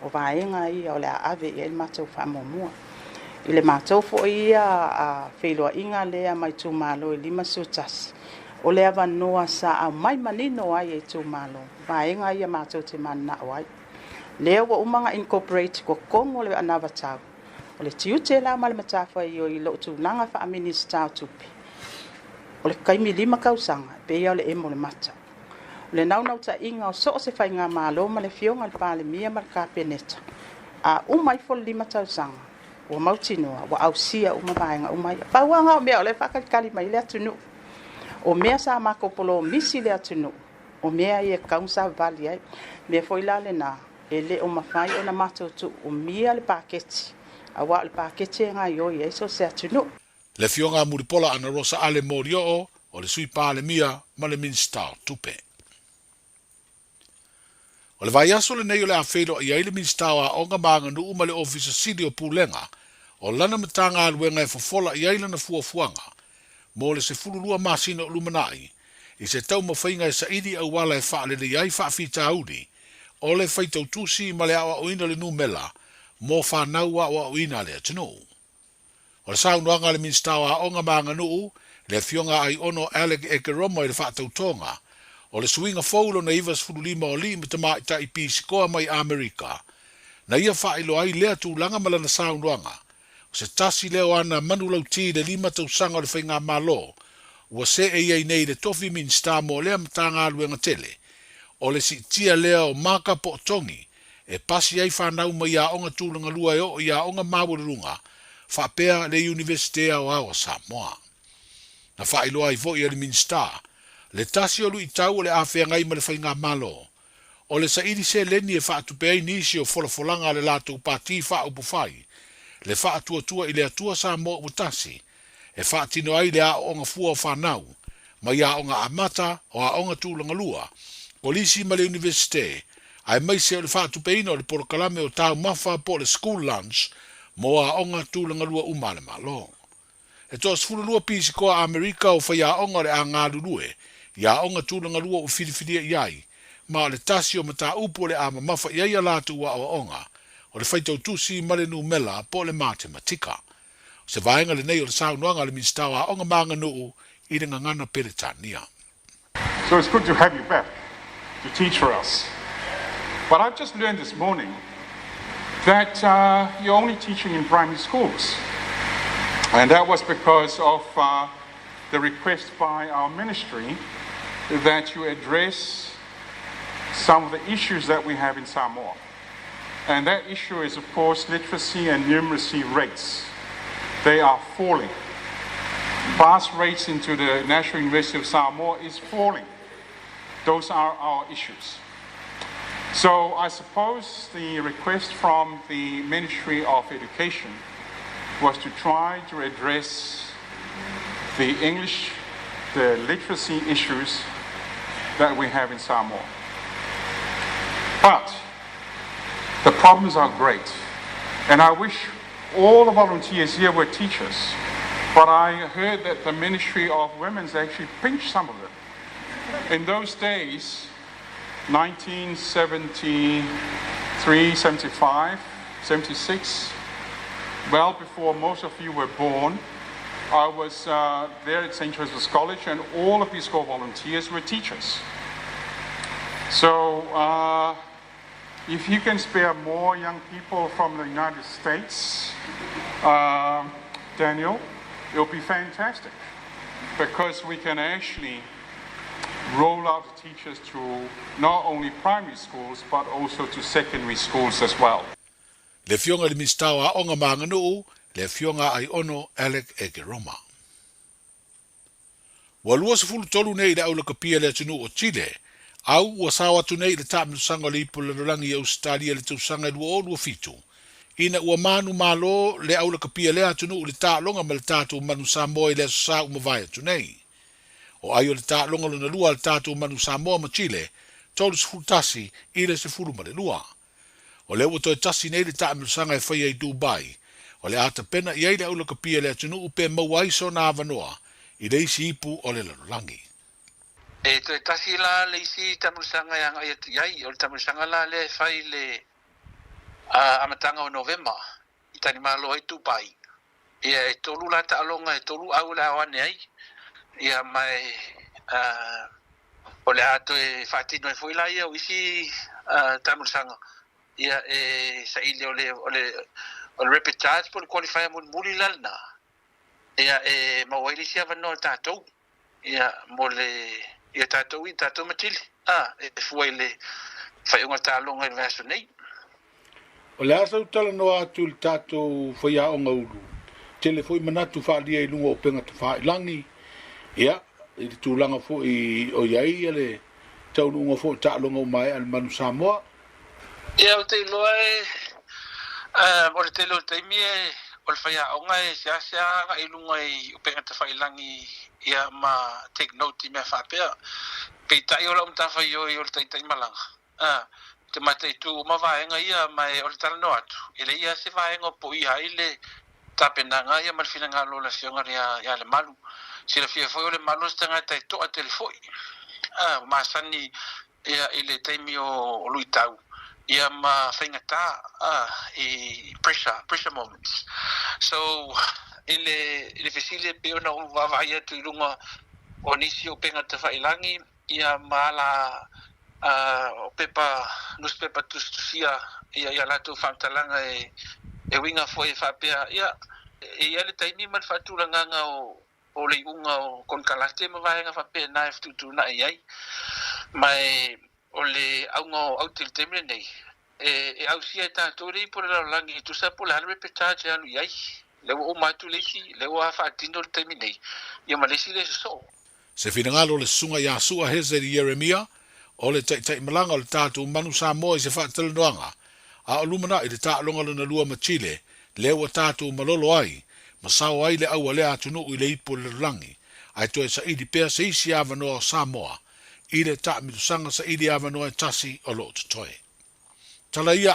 o vaenga ia o le ave ia il matou whaamomua i le matou fo ia a wheloa inga lea mai tu malo i 5 sutasi o le avanoa sa a mai manino ai e tu malo vaenga ia matou te mana o ai lea wa umanga incorporate ko kongo le anawa tau o le tiute la ma le matafa i o i lo tu langa wha minista tupi o le kaimi 5 kausanga pe ia o le emo le mata o le nau ta inga o so se whainga malo ma le fionga le pale mia ma le kapeneta a umai fo le 5 tausanga o mautinoa wa ausia uma vaenga uma pauanga o mea o le whakakali mai le atunu o mea sa makopolo misi le atunu o mea i e kaunsa vali ai mea foila le na e le o mawhai o na matotu o mia le paketi a wa le paketi ngā ioi e so se atunu le fionga muripola ana rosa ale morio o le sui pale mia ma le minstao tupe o le vai aso le nei o le awhelo i aile minstao a onga maanga nuu ma le ofisa sidi o pulenga o lana matanga aluenga e fofola i aile na fuafuanga mo le se fululua masina o lumanai i se tau mawhainga e saidi au wala e whaale le iai whaafita audi o le whaitau tusi ma le awa oina le numela mo whanau wa oina le atino. O le saunuanga le minstao a onga maanga nuu le fionga ai ono Alec Ekeroma i le whaatautonga, o le swinga faulo na iwa sfurulima o li matama i ta i pisikoa mai Amerika, na ia whailo ai lea tūlanga malana saunwanga, o se tasi leo ana manulau ti le 5 tausanga o le whainga malo, ua se e iei nei le tofi min star mo lea matanga aluenga tele, o le si tia lea o maka po tongi, e pasi ai whanau ma ia onga tūlanga lua o ia onga mawurunga, whapea le Universitea o Awa Samoa. Na whailo ai vo i le min star, le tasi o lui tau o le awhea ngai ma le whainga malo, o le sairi se leni e whaatupea nisi o wholafolanga le lato upati whaupufai, le whaatuatua i le atua sa mo utasi, e whaatino ai le a onga fua o whanau, ma ia onga amata o a onga tūlanga lua, polisi ma le universite, ai mai se o le whaatupeina o le porokalame o tau mafa po le school lunch, mo a onga tūlanga lua umale malo. E toa sfuru lua pisi koa Amerika o whaia onga le a ngā lulue, ia onga tūlanga lua o whiriwhiria iai, ma o le tasi o mata upo le a mamafa iai alatu ua o onga, o le whaitau tusi ma le numela po le matematika. Se vaenga le nei o le saunuanga le minstawa onga maanga nuu i le ngangana Peretania. So it's good to have you back to teach for us. But I've just learned this morning that you're only teaching in primary schools. And that was because of the request by our ministry that you address some of the issues that we have in Samoa. And that issue is, of course, literacy and numeracy rates. They are falling. Pass rates into the National University of Samoa is falling. Those are our issues. So I suppose the request from the Ministry of Education was to try to address the English, the literacy issues that we have in Samoa. But the problems are great. And I wish all the volunteers here were teachers. But I heard that the Ministry of Women's actually pinched some of them. In those days, 1973, 75, 76, well before most of you were born, I was there at St. Joseph's College, and all of these school volunteers were teachers. So if you can spare more young people from the United States, Daniel, it'll be fantastic, because we can actually roll out the teachers to not only primary schools, but also to secondary schools as well. Le fionga le mistawa onga maanga nuu, le fionga ai ono Alec Ekeroma. Walua se fulu tolu nei le aula kapia le atunu o Chile, au ua sawa tu nei le tāminusanga le ipo le rolangi i Australia le tausanga e lua o lua fitu. Ina ua manu malo le aula kapia le atunu le tālonga ma le tātu manu Samoa i le asasa umawai atu nei. O ai o le tālonga luna lua le tātu manu Samoa ma Chile, tolu se fulu tasi i le se fulu ma le lua. O le ua toi tasi nei le tāminusanga e whaia i Dubai, o le ata pena i le aula kapia le atunu upe mawai so na avanoa, i le isi ipu o le lalangi. E toi tasi la le isi tamusanga yang ayat yai, o le tamusanga la le fai le amatanga o November, i tani malo ai Dubai. Ia e tolu la ta alonga, e tolu au la awane ai, ia mai o le ato e whaatino e fuila ia o isi tamusanga. Ia e sa ile o le rapid charge po le qualifier muli lalna. Ia e mawaili si avano tātou. Ia mo le ia tātou i tātou matili. E fuai le whaiunga tālonga i vaso nei. O le asa utala no atu le tātou whaia o ngauru. Tele fui manatu whaalia i lunga o penga tu whaailangi. Ia, i le tūlanga fo i o iai le taununga fo tālonga o mai al manu Samoa. Ia o te iloa o le te iloa teimi o le whaia o ngai sia i lunga i upenga te whailangi ia ma take note i mea whapea. Pei tai o la umta whai o le taitai malanga. Te matei tu o mawaenga ia mai o le talano atu. Ile ia se waenga po i haile tapenanga ia malfina ngā lola fionga ia le malu. Si la fia foi o le malu stanga tai toa telefoi. Masani ia ile teimi o luitau. Ia ma whaingata i pressure moments. So ile fesile pe ona o vai atu i lunga o nisi o penga te whailangi ia maala o pepa newspaper tustusia ia latu whamtalanga e winga foi e whapea ia ia le taimi man whatulanganga o le unga o konkalate ma vaenga whapea na e ftutu na iai mai o le aunga au til temle nei e au sia tātou rei por la langi tu sa por la repetage alu iai le o matu lesi le o fa tino le taimi nei ia malesi le so Se finangalo le sunga ya sua heze di Yeremia o le tai malanga o le tātou manu sa moa i se whaatele noanga a o lumana i le tālonga luna lua ma Chile le o tātou malolo ai ma sao ai le au a le atunu i le ipo le langi ai toi sa idi pea se isi avanoa o Samoa i le ta mitusanga sa idi avanoa e tasi o lo tutoe. Tala ia